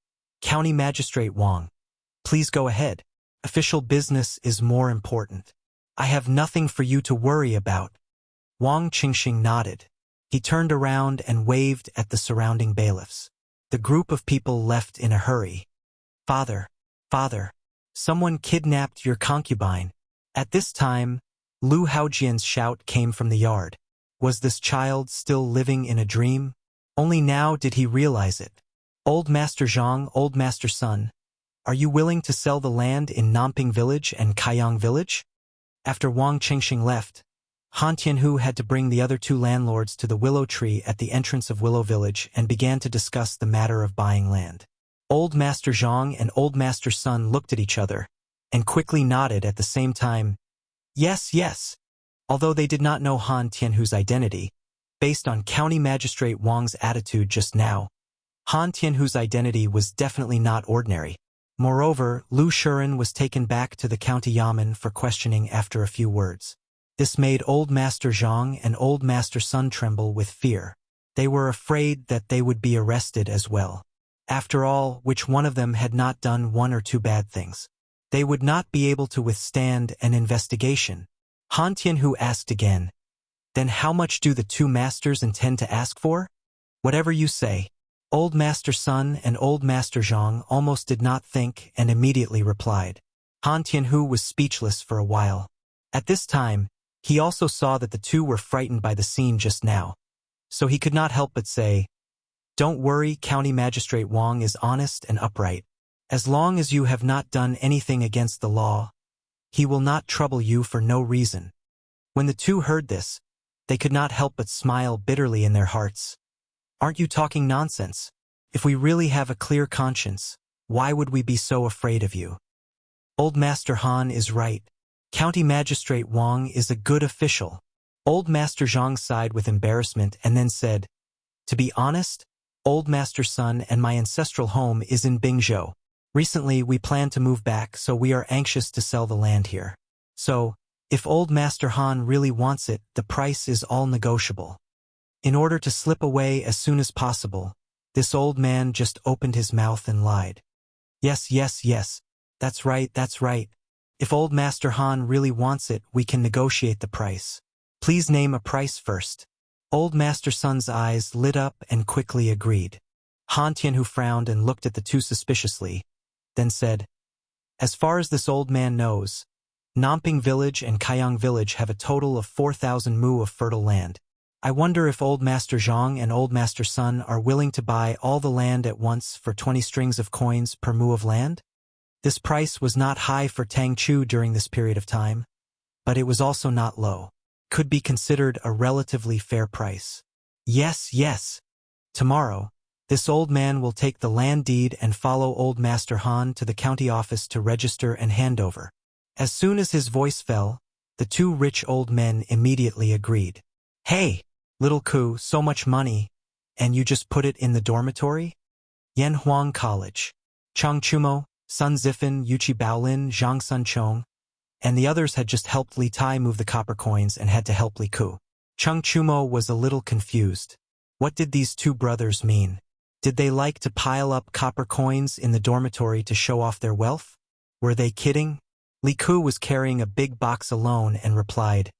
"County Magistrate Wang, please go ahead. Official business is more important. I have nothing for you to worry about." Wang Qingxing nodded. He turned around and waved at the surrounding bailiffs. The group of people left in a hurry. "Father, father, someone kidnapped your concubine." At this time, Lu Haojian's shout came from the yard. Was this child still living in a dream? Only now did he realize it. "Old Master Zhang, Old Master Sun, are you willing to sell the land in Namping Village and Kaiyang Village?" After Wang Qingxing left, Han Tianhu had to bring the other 2 landlords to the willow tree at the entrance of Willow Village and began to discuss the matter of buying land. Old Master Zhang and Old Master Sun looked at each other and quickly nodded at the same time. Yes, yes. Although they did not know Han Tianhu's identity, based on County Magistrate Wang's attitude just now, Han Tianhu's identity was definitely not ordinary. Moreover, Lu Shuren was taken back to the county yamen for questioning after a few words. This made Old Master Zhang and Old Master Sun tremble with fear. They were afraid that they would be arrested as well. After all, which one of them had not done 1 or 2 bad things? They would not be able to withstand an investigation. Han Tianhu asked again, "Then how much do the 2 masters intend to ask for?" "Whatever you say." Old Master Sun and Old Master Zhang almost did not think and immediately replied. Han Tianhu was speechless for a while. At this time, he also saw that the 2 were frightened by the scene just now. So he could not help but say, "Don't worry, County Magistrate Wang is honest and upright. As long as you have not done anything against the law, he will not trouble you for no reason." When the 2 heard this, they could not help but smile bitterly in their hearts. "Aren't you talking nonsense? If we really have a clear conscience, why would we be so afraid of you? Old Master Han is right. County Magistrate Wang is a good official." Old Master Zhang sighed with embarrassment and then said, "To be honest, Old Master Sun and my ancestral home is in Bingzhou. Recently, we plan to move back, so we are anxious to sell the land here. So, if Old Master Han really wants it, the price is all negotiable." In order to slip away as soon as possible, this old man just opened his mouth and lied. "Yes, yes, yes. That's right, that's right. If Old Master Han really wants it, we can negotiate the price. Please name a price first." Old Master Sun's eyes lit up and quickly agreed. Han Tianhu frowned and looked at the 2 suspiciously, then said, "As far as this old man knows, Namping Village and Kaiyang Village have a total of 4,000 mu of fertile land. I wonder if Old Master Zhang and Old Master Sun are willing to buy all the land at once for 20 strings of coins per mu of land?" This price was not high for Tangchu during this period of time, but it was also not low. Could be considered a relatively fair price. "Yes, yes. Tomorrow, this old man will take the land deed and follow Old Master Han to the county office to register and hand over." As soon as his voice fell, the 2 rich old men immediately agreed. "Hey, little Ku, so much money, and you just put it in the dormitory?" Yanhuang College. Chang Chumo, Sun Zifan, Yuchi Baolin, Zhang Sun Chong, and the others had just helped Li Tai move the copper coins and had to help Li Ku. Chung Chumo was a little confused. What did these two brothers mean? Did they like to pile up copper coins in the dormitory to show off their wealth? Were they kidding? Li Ku was carrying a big box alone and replied,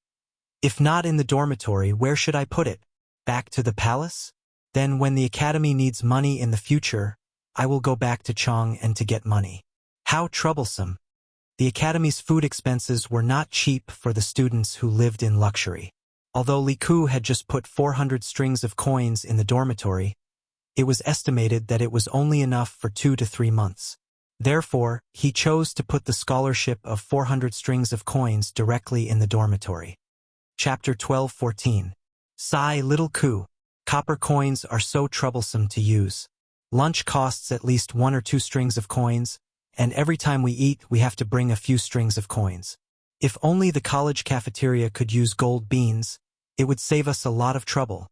"If not in the dormitory, where should I put it? Back to the palace? Then when the academy needs money in the future, I will go back to Chong and to get money." How troublesome. The academy's food expenses were not cheap for the students who lived in luxury. Although Li Ku had just put 400 strings of coins in the dormitory, it was estimated that it was only enough for 2 to 3 months. Therefore, he chose to put the scholarship of 400 strings of coins directly in the dormitory. Chapter 12:14. Sigh, little Ku. Copper coins are so troublesome to use. Lunch costs at least 1 or 2 strings of coins, and every time we eat, we have to bring a few strings of coins. If only the college cafeteria could use gold beans, it would save us a lot of trouble.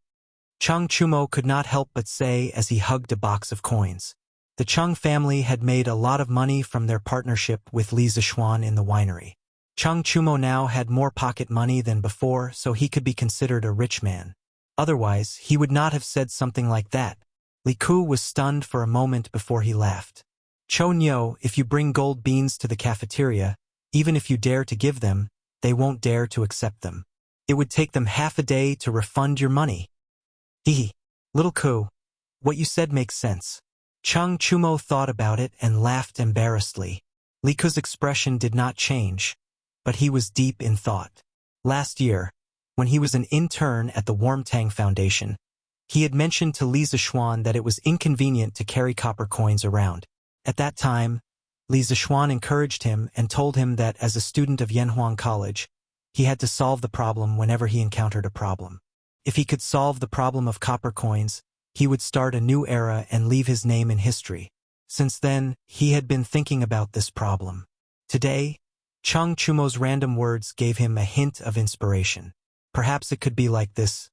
Chung Chumo could not help but say as he hugged a box of coins. The Chung family had made a lot of money from their partnership with Li Zixuan in the winery. Chung Chumo now had more pocket money than before, so he could be considered a rich man. Otherwise, he would not have said something like that. Li Ku was stunned for a moment before he laughed. "Cho Nyo, if you bring gold beans to the cafeteria, even if you dare to give them, they won't dare to accept them. It would take them half a day to refund your money." Hee. Little Ku, what you said makes sense. Chung Chumo thought about it and laughed embarrassedly. Li Ku's expression did not change, but he was deep in thought. Last year, when he was an intern at the Warmtang Foundation, he had mentioned to Li Zixuan that it was inconvenient to carry copper coins around. At that time, Li Zixuan encouraged him and told him that as a student of Yanhuang College, he had to solve the problem whenever he encountered a problem. If he could solve the problem of copper coins, he would start a new era and leave his name in history. Since then, he had been thinking about this problem. Today, Chung Chumo's random words gave him a hint of inspiration. Perhaps it could be like this.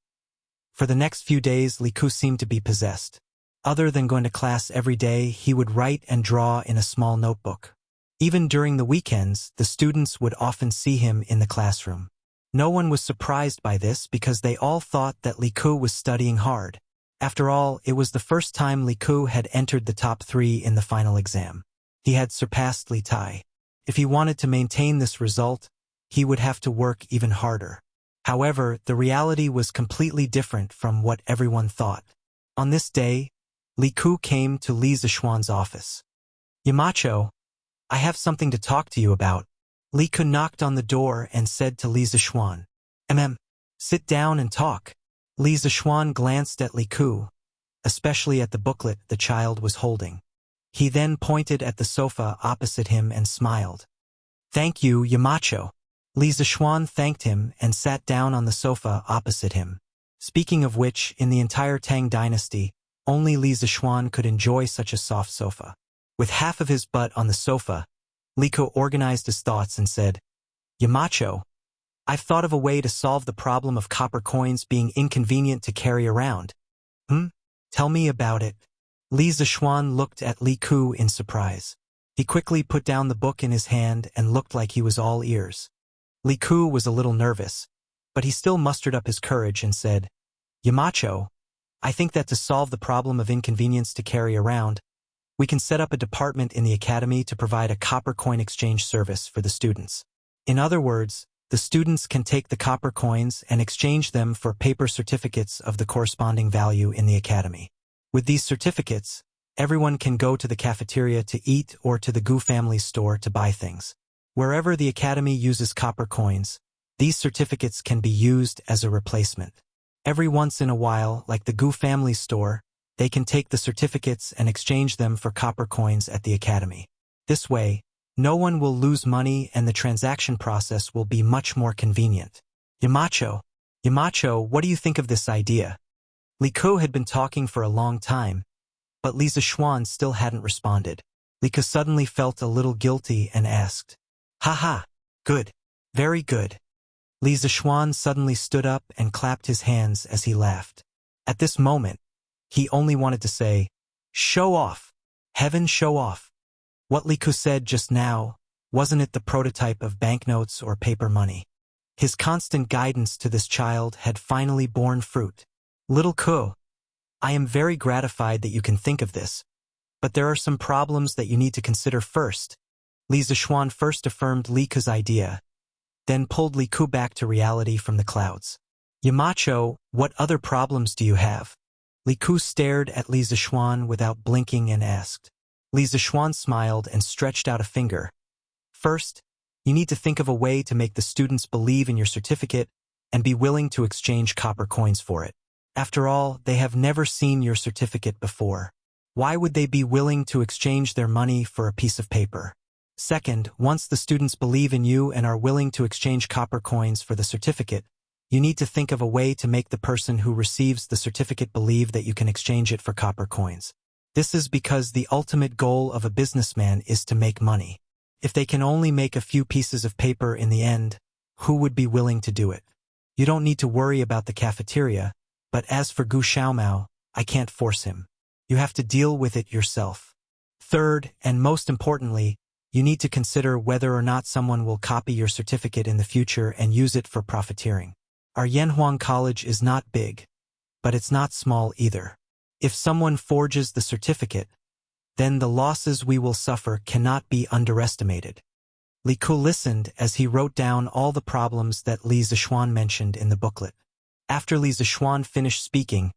For the next few days, Li Ku seemed to be possessed. Other than going to class every day, he would write and draw in a small notebook. Even during the weekends, the students would often see him in the classroom. No one was surprised by this because they all thought that Li Ku was studying hard. After all, it was the first time Li Ku had entered the top 3 in the final exam. He had surpassed Li Tai. If he wanted to maintain this result, he would have to work even harder. However, the reality was completely different from what everyone thought. On this day, Li Ku came to Li Zixuan's office. "Yamacho, I have something to talk to you about." Li Ku knocked on the door and said to Li Zixuan, "Sit down and talk." Li Zixuan glanced at Li Ku, especially at the booklet the child was holding. He then pointed at the sofa opposite him and smiled. "Thank you, Yamacho." Li Zixuan thanked him and sat down on the sofa opposite him. Speaking of which, in the entire Tang dynasty, only Li Zixuan could enjoy such a soft sofa. With half of his butt on the sofa, Li Ku organized his thoughts and said, "Yamacho, I've thought of a way to solve the problem of copper coins being inconvenient to carry around." Tell me about it." Li Zixuan looked at Li Ku in surprise. He quickly put down the book in his hand and looked like he was all ears. Li Ku was a little nervous, but he still mustered up his courage and said, "Yamacho, I think that to solve the problem of inconvenience to carry around, we can set up a department in the academy to provide a copper coin exchange service for the students. In other words, the students can take the copper coins and exchange them for paper certificates of the corresponding value in the academy. With these certificates, everyone can go to the cafeteria to eat or to the Gu family's store to buy things. Wherever the academy uses copper coins, these certificates can be used as a replacement. Every once in a while, like the Gu family's store, they can take the certificates and exchange them for copper coins at the academy. This way, no one will lose money and the transaction process will be much more convenient. Yamacho, what do you think of this idea?" Li Ku had been talking for a long time, but Li Zixuan still hadn't responded. Li Ku suddenly felt a little guilty and asked, "Haha, good, very good." Li Zixuan suddenly stood up and clapped his hands as he laughed. At this moment, he only wanted to say, "Show off! Heaven show off!" What Li Ku said just now, wasn't it the prototype of banknotes or paper money? His constant guidance to this child had finally borne fruit. Little Ku, I am very gratified that you can think of this, but there are some problems that you need to consider first. Li Zishuan first affirmed Li Ku's idea, then pulled Li Ku back to reality from the clouds. Yamacho, what other problems do you have? Li Ku stared at Li Zishuan without blinking and asked. Li Zishuan smiled and stretched out a finger. First, you need to think of a way to make the students believe in your certificate and be willing to exchange copper coins for it. After all, they have never seen your certificate before. Why would they be willing to exchange their money for a piece of paper? Second, once the students believe in you and are willing to exchange copper coins for the certificate, you need to think of a way to make the person who receives the certificate believe that you can exchange it for copper coins. This is because the ultimate goal of a businessman is to make money. If they can only make a few pieces of paper in the end, who would be willing to do it? You don't need to worry about the cafeteria, but as for Gu Xiaomao, I can't force him. You have to deal with it yourself. Third, and most importantly, you need to consider whether or not someone will copy your certificate in the future and use it for profiteering. Our Yanhuang College is not big, but it's not small either. If someone forges the certificate, then the losses we will suffer cannot be underestimated. Li Ku listened as he wrote down all the problems that Li Zishuan mentioned in the booklet. After Li Zishuan finished speaking,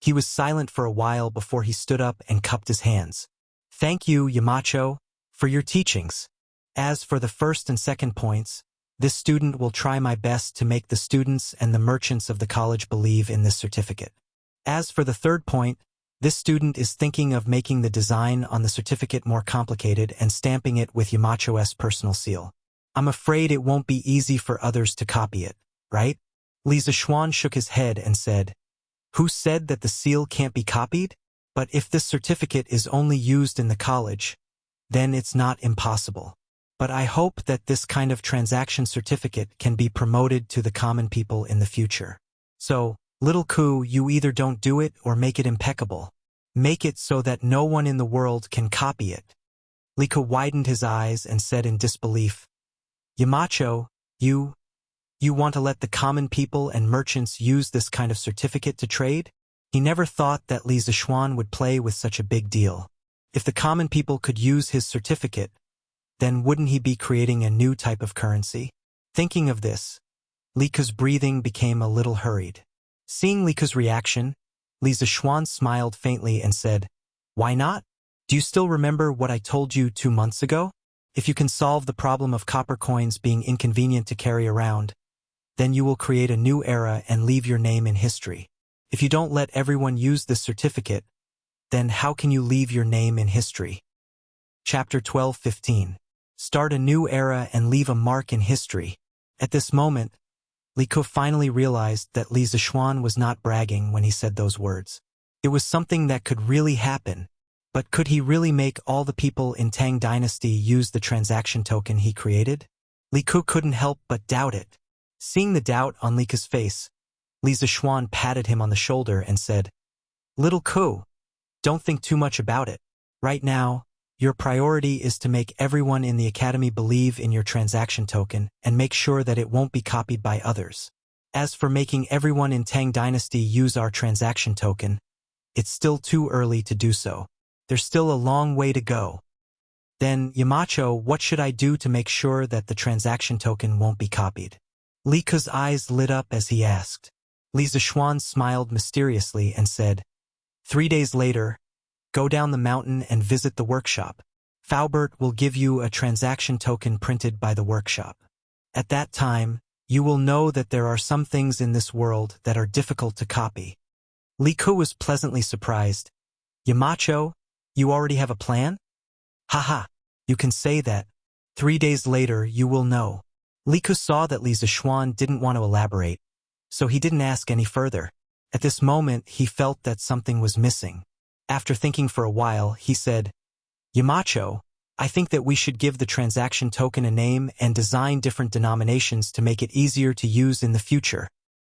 he was silent for a while before he stood up and cupped his hands. Thank you, Yamacho, for your teachings. As for the first and second points, this student will try my best to make the students and the merchants of the college believe in this certificate. As for the third point, this student is thinking of making the design on the certificate more complicated and stamping it with Yamacho's personal seal. I'm afraid it won't be easy for others to copy it, right? Li Zishuan shook his head and said, Who said that the seal can't be copied? But if this certificate is only used in the college, then it's not impossible. But I hope that this kind of transaction certificate can be promoted to the common people in the future. So, Little Ku, you either don't do it or make it impeccable. Make it so that no one in the world can copy it. Li Ku widened his eyes and said in disbelief, Yamacho, you want to let the common people and merchants use this kind of certificate to trade? He never thought that Li Zishuan would play with such a big deal. If the common people could use his certificate, then wouldn't he be creating a new type of currency? Thinking of this, Li Ku's breathing became a little hurried. Seeing Li Ku's reaction, Li Zishuan smiled faintly and said, Why not? Do you still remember what I told you 2 months ago? If you can solve the problem of copper coins being inconvenient to carry around, then you will create a new era and leave your name in history. If you don't let everyone use this certificate, then how can you leave your name in history? Chapter 12:15. Start a new era and leave a mark in history. At this moment, Li Ku finally realized that Li Zishuan was not bragging when he said those words. It was something that could really happen, but could he really make all the people in Tang Dynasty use the transaction token he created? Li Ku couldn't help but doubt it. Seeing the doubt on Li Ku's face, Li Zishuan patted him on the shoulder and said, Little Ku, don't think too much about it. Right now, your priority is to make everyone in the academy believe in your transaction token and make sure that it won't be copied by others. As for making everyone in Tang Dynasty use our transaction token, it's still too early to do so. There's still a long way to go. Then, Yamacho, what should I do to make sure that the transaction token won't be copied? Li Ku's eyes lit up as he asked. Li Zishuan smiled mysteriously and said, 3 days later, go down the mountain and visit the workshop. Faubert will give you a transaction token printed by the workshop. At that time, you will know that there are some things in this world that are difficult to copy. Li Ku was pleasantly surprised. Yamacho, you already have a plan? Haha, you can say that. 3 days later, you will know. Li Ku saw that Li Zishuan didn't want to elaborate, so he didn't ask any further. At this moment, he felt that something was missing. After thinking for a while, he said, Yamacho, I think that we should give the transaction token a name and design different denominations to make it easier to use in the future.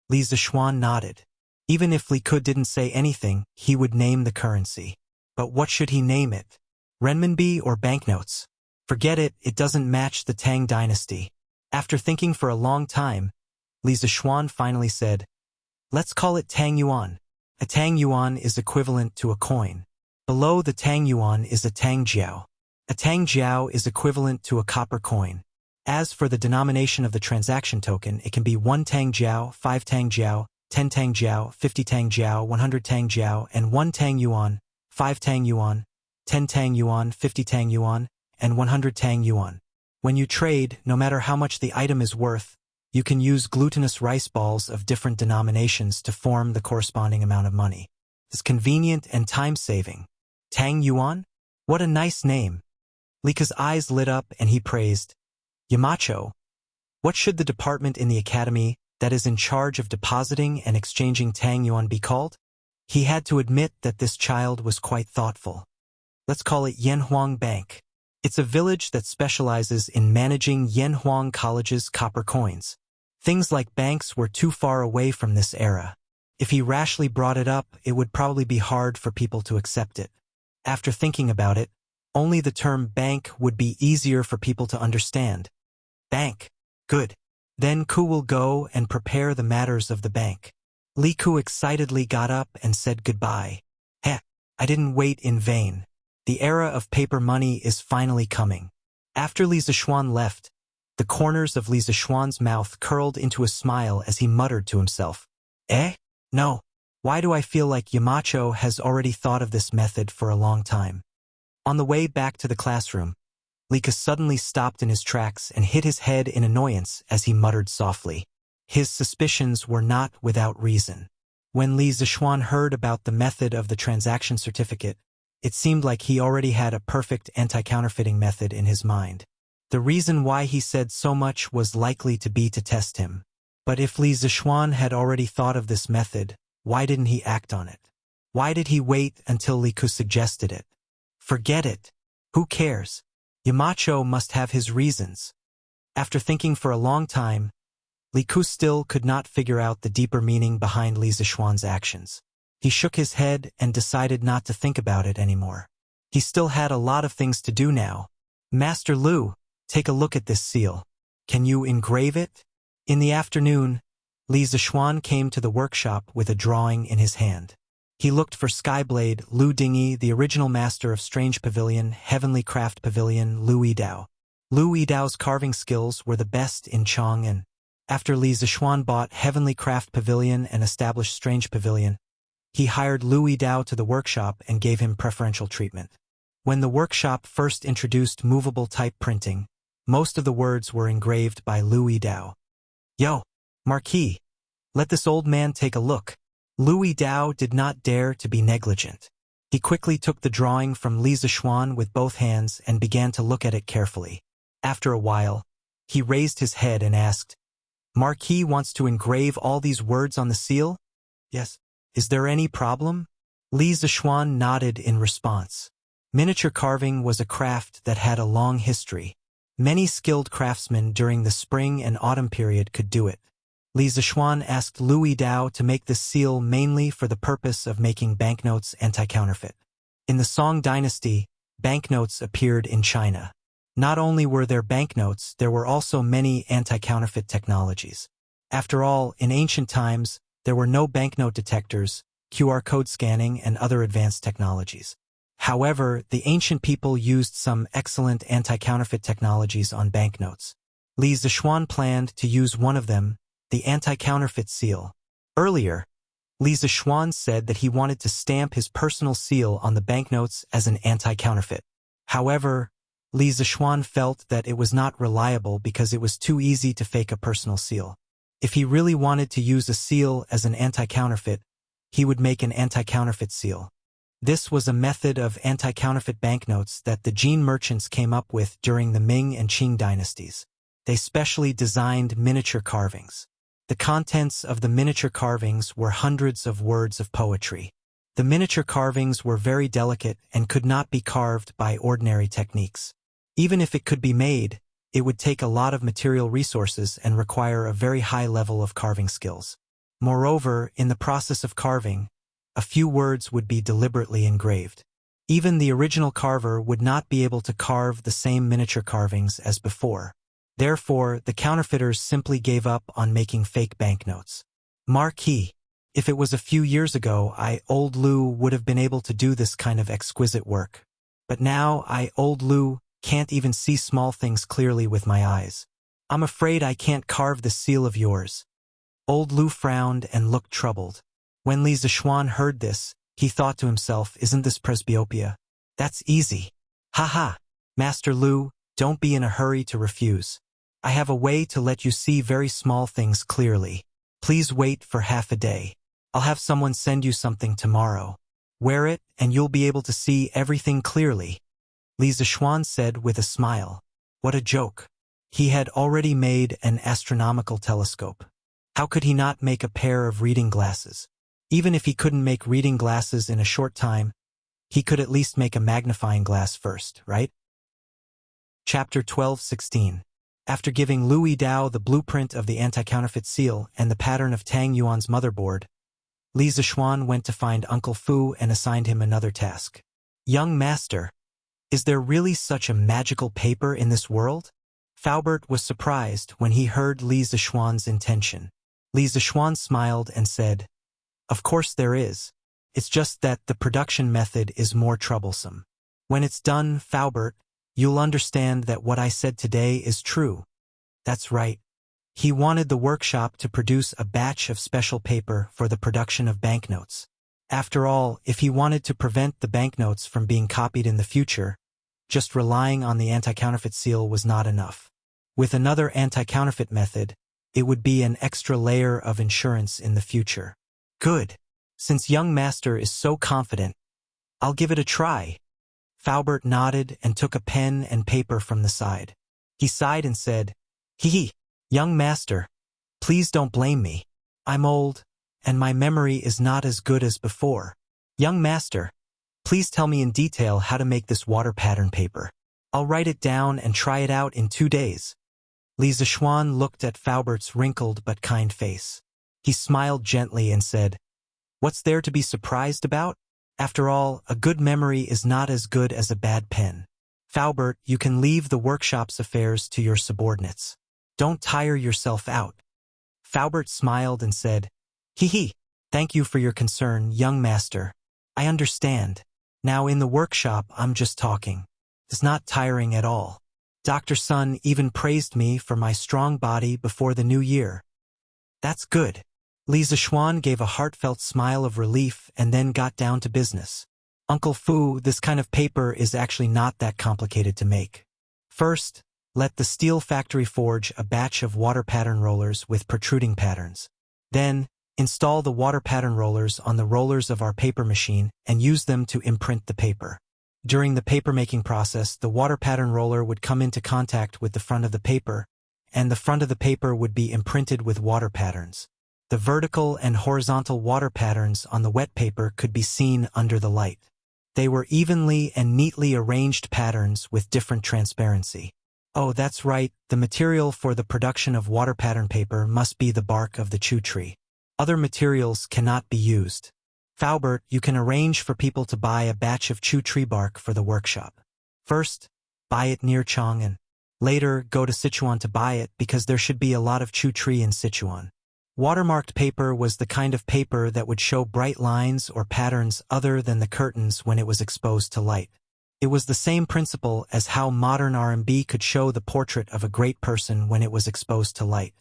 Li Zishuan nodded. Even if Li Ku didn't say anything, he would name the currency. But what should he name it? Renminbi or banknotes? Forget it, it doesn't match the Tang Dynasty. After thinking for a long time, Li Zishuan finally said, "Let's call it Tang Yuan." A Tang Yuan is equivalent to a coin. Below the Tang Yuan is a Tang Jiao. A Tang Jiao is equivalent to a copper coin. As for the denomination of the transaction token, it can be 1 Tang Jiao, 5 Tang Jiao, 10 Tang Jiao, 50 Tang Jiao, 100 Tang Jiao, and 1 Tang Yuan, 5 Tang Yuan, 10 Tang Yuan, 50 Tang Yuan, and 100 Tang Yuan. When you trade, no matter how much the item is worth, you can use glutinous rice balls of different denominations to form the corresponding amount of money. It's convenient and time-saving. Tang Yuan? What a nice name. Lika's eyes lit up and he praised, "Yamacho, what should the department in the academy that is in charge of depositing and exchanging Tang Yuan be called?" He had to admit that this child was quite thoughtful. "Let's call it Yanhuang Bank." It's a village that specializes in managing Yanhuang College's copper coins. Things like banks were too far away from this era. If he rashly brought it up, it would probably be hard for people to accept it. After thinking about it, only the term bank would be easier for people to understand. Bank. Good. Then Ku will go and prepare the matters of the bank. Li Ku excitedly got up and said goodbye. Heh, I didn't wait in vain. The era of paper money is finally coming. After Li Zishuan left, the corners of Li Zishuan's mouth curled into a smile as he muttered to himself. No. Why do I feel like Yamacho has already thought of this method for a long time? On the way back to the classroom, Lika suddenly stopped in his tracks and hit his head in annoyance as he muttered softly. His suspicions were not without reason. When Li Zishuan heard about the method of the transaction certificate, it seemed like he already had a perfect anti-counterfeiting method in his mind. The reason why he said so much was likely to be to test him. But if Li Zishuan had already thought of this method, why didn't he act on it? Why did he wait until Li Ku suggested it? Forget it. Who cares? Yamacho must have his reasons. After thinking for a long time, Li Ku still could not figure out the deeper meaning behind Li Zishuan's actions. He shook his head and decided not to think about it anymore. He still had a lot of things to do now. "Master Lu, take a look at this seal. Can you engrave it?" In the afternoon, Li Zishuan came to the workshop with a drawing in his hand. He looked for Skyblade Lu Dingy, the original master of Strange Pavilion, Heavenly Craft Pavilion, Lu Yidao. Lu Yidao's carving skills were the best in Chang'an. After Li Zishuan bought Heavenly Craft Pavilion and established Strange Pavilion, he hired Lu Yidao to the workshop and gave him preferential treatment. When the workshop first introduced movable type printing, most of the words were engraved by Lu Yidao. "Yo, Marquis, let this old man take a look." Lu Yidao did not dare to be negligent. He quickly took the drawing from Li Zishuan with both hands and began to look at it carefully. After a while, he raised his head and asked, "Marquis wants to engrave all these words on the seal?" "Yes." "Is there any problem?" Li Zishuan nodded in response. Miniature carving was a craft that had a long history. Many skilled craftsmen during the spring and autumn period could do it. Li Zishuan asked Lu Yidao to make this seal mainly for the purpose of making banknotes anti-counterfeit. In the Song dynasty, banknotes appeared in China. Not only were there banknotes, there were also many anti-counterfeit technologies. After all, in ancient times, there were no banknote detectors, QR code scanning, and other advanced technologies. However, the ancient people used some excellent anti-counterfeit technologies on banknotes. Li Zishuan planned to use one of them, the anti-counterfeit seal. Earlier, Li Zishuan said that he wanted to stamp his personal seal on the banknotes as an anti-counterfeit. However, Li Zishuan felt that it was not reliable because it was too easy to fake a personal seal. If he really wanted to use a seal as an anti-counterfeit, he would make an anti-counterfeit seal. This was a method of anti-counterfeit banknotes that the Jin merchants came up with during the Ming and Qing dynasties. They specially designed miniature carvings. The contents of the miniature carvings were hundreds of words of poetry. The miniature carvings were very delicate and could not be carved by ordinary techniques. Even if it could be made, it would take a lot of material resources and require a very high level of carving skills. Moreover, in the process of carving, a few words would be deliberately engraved. Even the original carver would not be able to carve the same miniature carvings as before. Therefore, the counterfeiters simply gave up on making fake banknotes. Marquis. If it was a few years ago, old Lu, would have been able to do this kind of exquisite work. But now, old Lu, can't even see small things clearly with my eyes. I'm afraid I can't carve this seal of yours. Old Lu frowned and looked troubled. When Li Zixuan heard this, he thought to himself, isn't this presbyopia? That's easy. Ha! Master Lu, don't be in a hurry to refuse. I have a way to let you see very small things clearly. Please wait for half a day. I'll have someone send you something tomorrow. Wear it, and you'll be able to see everything clearly. Li Zixuan said with a smile. What a joke. He had already made an astronomical telescope. How could he not make a pair of reading glasses? Even if he couldn't make reading glasses in a short time, he could at least make a magnifying glass first, right? Chapter 12:16. After giving Lu Yidao the blueprint of the anti-counterfeit seal and the pattern of Tang Yuan's motherboard, Li Zixuan went to find Uncle Fu and assigned him another task. Young master, is there really such a magical paper in this world? Faubert was surprised when he heard Li Zixuan's intention. Li Zixuan smiled and said, of course there is. It's just that the production method is more troublesome. When it's done, Faubert, you'll understand that what I said today is true. That's right. He wanted the workshop to produce a batch of special paper for the production of banknotes. After all, if he wanted to prevent the banknotes from being copied in the future, just relying on the anti-counterfeit seal was not enough. With another anti-counterfeit method, it would be an extra layer of insurance in the future. Good. Since young master is so confident, I'll give it a try. Faubert nodded and took a pen and paper from the side. He sighed and said, Hee, young master, please don't blame me. I'm old, and my memory is not as good as before. Young master, please tell me in detail how to make this water pattern paper. I'll write it down and try it out in 2 days. Li Zixuan looked at Faubert's wrinkled but kind face. He smiled gently and said, what's there to be surprised about? After all, a good memory is not as good as a bad pen. Faubert, you can leave the workshop's affairs to your subordinates. Don't tire yourself out. Faubert smiled and said, Hee, thank you for your concern, young master. I understand. Now in the workshop, I'm just talking. It's not tiring at all. Dr. Sun even praised me for my strong body before the new year. That's good. Li Zixuan gave a heartfelt smile of relief and then got down to business. Uncle Fu, this kind of paper is actually not that complicated to make. First, let the steel factory forge a batch of water pattern rollers with protruding patterns. Then, install the water pattern rollers on the rollers of our paper machine and use them to imprint the paper. During the paper-making process, the water pattern roller would come into contact with the front of the paper, and the front of the paper would be imprinted with water patterns. The vertical and horizontal water patterns on the wet paper could be seen under the light. They were evenly and neatly arranged patterns with different transparency. Oh, that's right, the material for the production of water pattern paper must be the bark of the chu tree. Other materials cannot be used. Faubert, you can arrange for people to buy a batch of chu tree bark for the workshop. First, buy it near Chang'an. Later, go to Sichuan to buy it because there should be a lot of chu tree in Sichuan. Watermarked paper was the kind of paper that would show bright lines or patterns other than the curtains when it was exposed to light. It was the same principle as how modern RMB could show the portrait of a great person when it was exposed to light.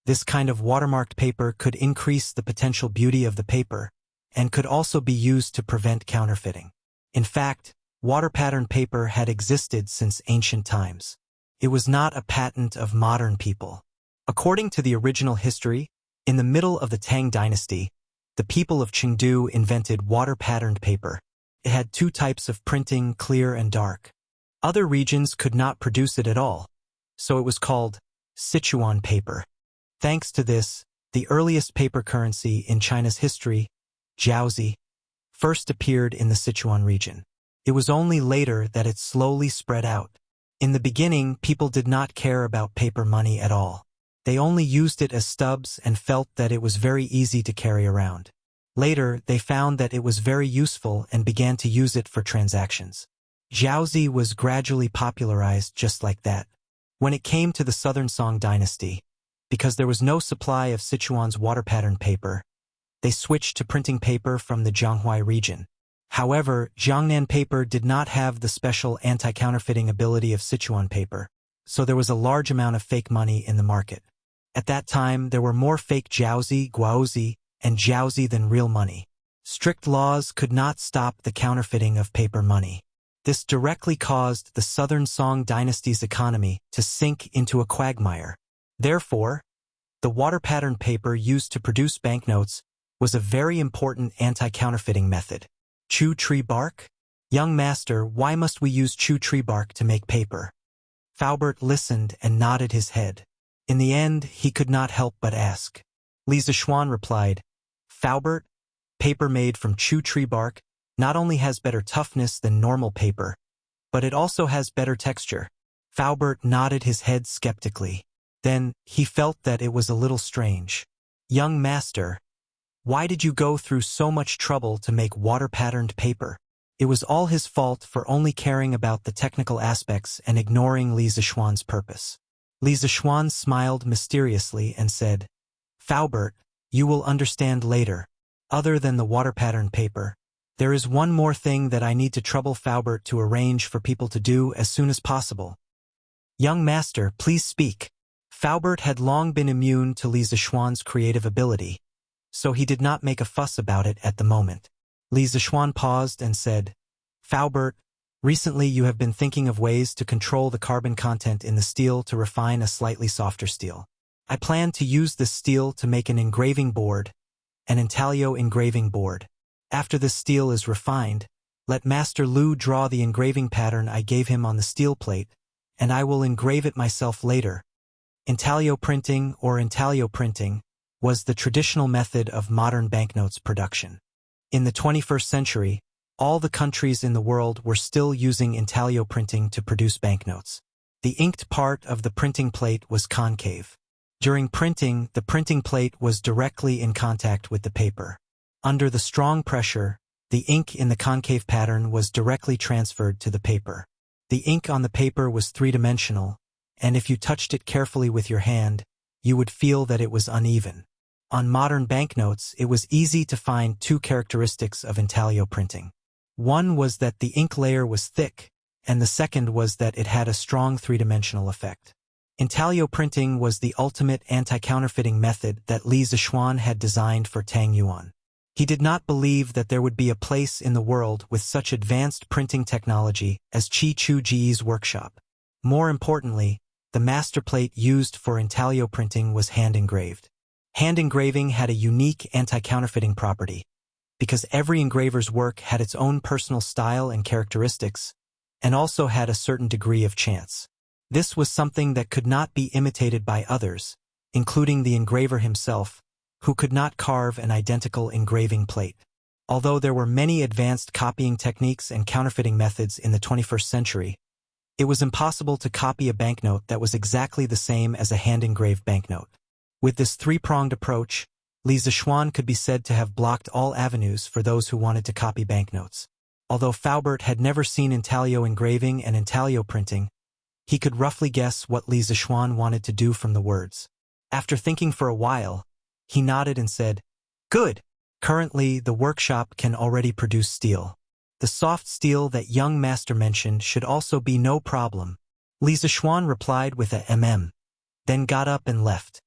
This kind of watermarked paper could increase the potential beauty of the paper and could also be used to prevent counterfeiting. In fact, water pattern paper had existed since ancient times. It was not a patent of modern people. According to the original history, in the middle of the Tang dynasty, the people of Chengdu invented water-patterned paper. It had 2 types of printing, clear and dark. Other regions could not produce it at all, so it was called Sichuan paper. Thanks to this, the earliest paper currency in China's history, jiaozi, first appeared in the Sichuan region. It was only later that it slowly spread out. In the beginning, people did not care about paper money at all. They only used it as stubs and felt that it was very easy to carry around. Later, they found that it was very useful and began to use it for transactions. Jiaozi was gradually popularized just like that. When it came to the Southern Song dynasty, because there was no supply of Sichuan's water pattern paper, they switched to printing paper from the Jianghuai region. However, Jiangnan paper did not have the special anti-counterfeiting ability of Sichuan paper, so there was a large amount of fake money in the market. At that time, there were more fake jiaozi, guaozi, and jiaozi than real money. Strict laws could not stop the counterfeiting of paper money. This directly caused the Southern Song dynasty's economy to sink into a quagmire. Therefore, the water pattern paper used to produce banknotes was a very important anti-counterfeiting method. Chew tree bark? Young master, why must we use chew tree bark to make paper? Faubert listened and nodded his head. In the end, he could not help but ask. Li Zixuan replied, Faubert, paper made from chew tree bark not only has better toughness than normal paper, but it also has better texture. Faubert nodded his head skeptically. Then, he felt that it was a little strange. Young master, why did you go through so much trouble to make water-patterned paper? It was all his fault for only caring about the technical aspects and ignoring Li Zixuan's purpose. Li Zixuan smiled mysteriously and said, Faubert, you will understand later. Other than the water-patterned paper, there is one more thing that I need to trouble Faubert to arrange for people to do as soon as possible. Young master, please speak. Faubert had long been immune to Li Zixuan's creative ability, so he did not make a fuss about it at the moment. Li Zixuan paused and said, Faubert, recently you have been thinking of ways to control the carbon content in the steel to refine a slightly softer steel. I plan to use this steel to make an engraving board, an intaglio engraving board. After this steel is refined, let Master Lu draw the engraving pattern I gave him on the steel plate, and I will engrave it myself later. Intaglio printing or intaglio printing was the traditional method of modern banknotes production. In the 21st century, all the countries in the world were still using intaglio printing to produce banknotes. The inked part of the printing plate was concave. During printing, the printing plate was directly in contact with the paper. Under the strong pressure, the ink in the concave pattern was directly transferred to the paper. The ink on the paper was three-dimensional, and if you touched it carefully with your hand, you would feel that it was uneven. On modern banknotes, it was easy to find two characteristics of intaglio printing. One was that the ink layer was thick, and the second was that it had a strong three-dimensional effect. Intaglio printing was the ultimate anti-counterfeiting method that Li Zixuan had designed for Tang Yuan. He did not believe that there would be a place in the world with such advanced printing technology as Chi Chu Ji's workshop. More importantly, the master plate used for intaglio printing was hand-engraved. Hand engraving had a unique anti-counterfeiting property, because every engraver's work had its own personal style and characteristics, and also had a certain degree of chance. This was something that could not be imitated by others, including the engraver himself, who could not carve an identical engraving plate. Although there were many advanced copying techniques and counterfeiting methods in the 21st century, it was impossible to copy a banknote that was exactly the same as a hand-engraved banknote. With this three-pronged approach, Li Zixuan could be said to have blocked all avenues for those who wanted to copy banknotes. Although Faubert had never seen intaglio engraving and intaglio printing, he could roughly guess what Li Zixuan wanted to do from the words. After thinking for a while, he nodded and said, Good! Currently, the workshop can already produce steel. The soft steel that young master mentioned should also be no problem. Li Zixuan replied with a then got up and left.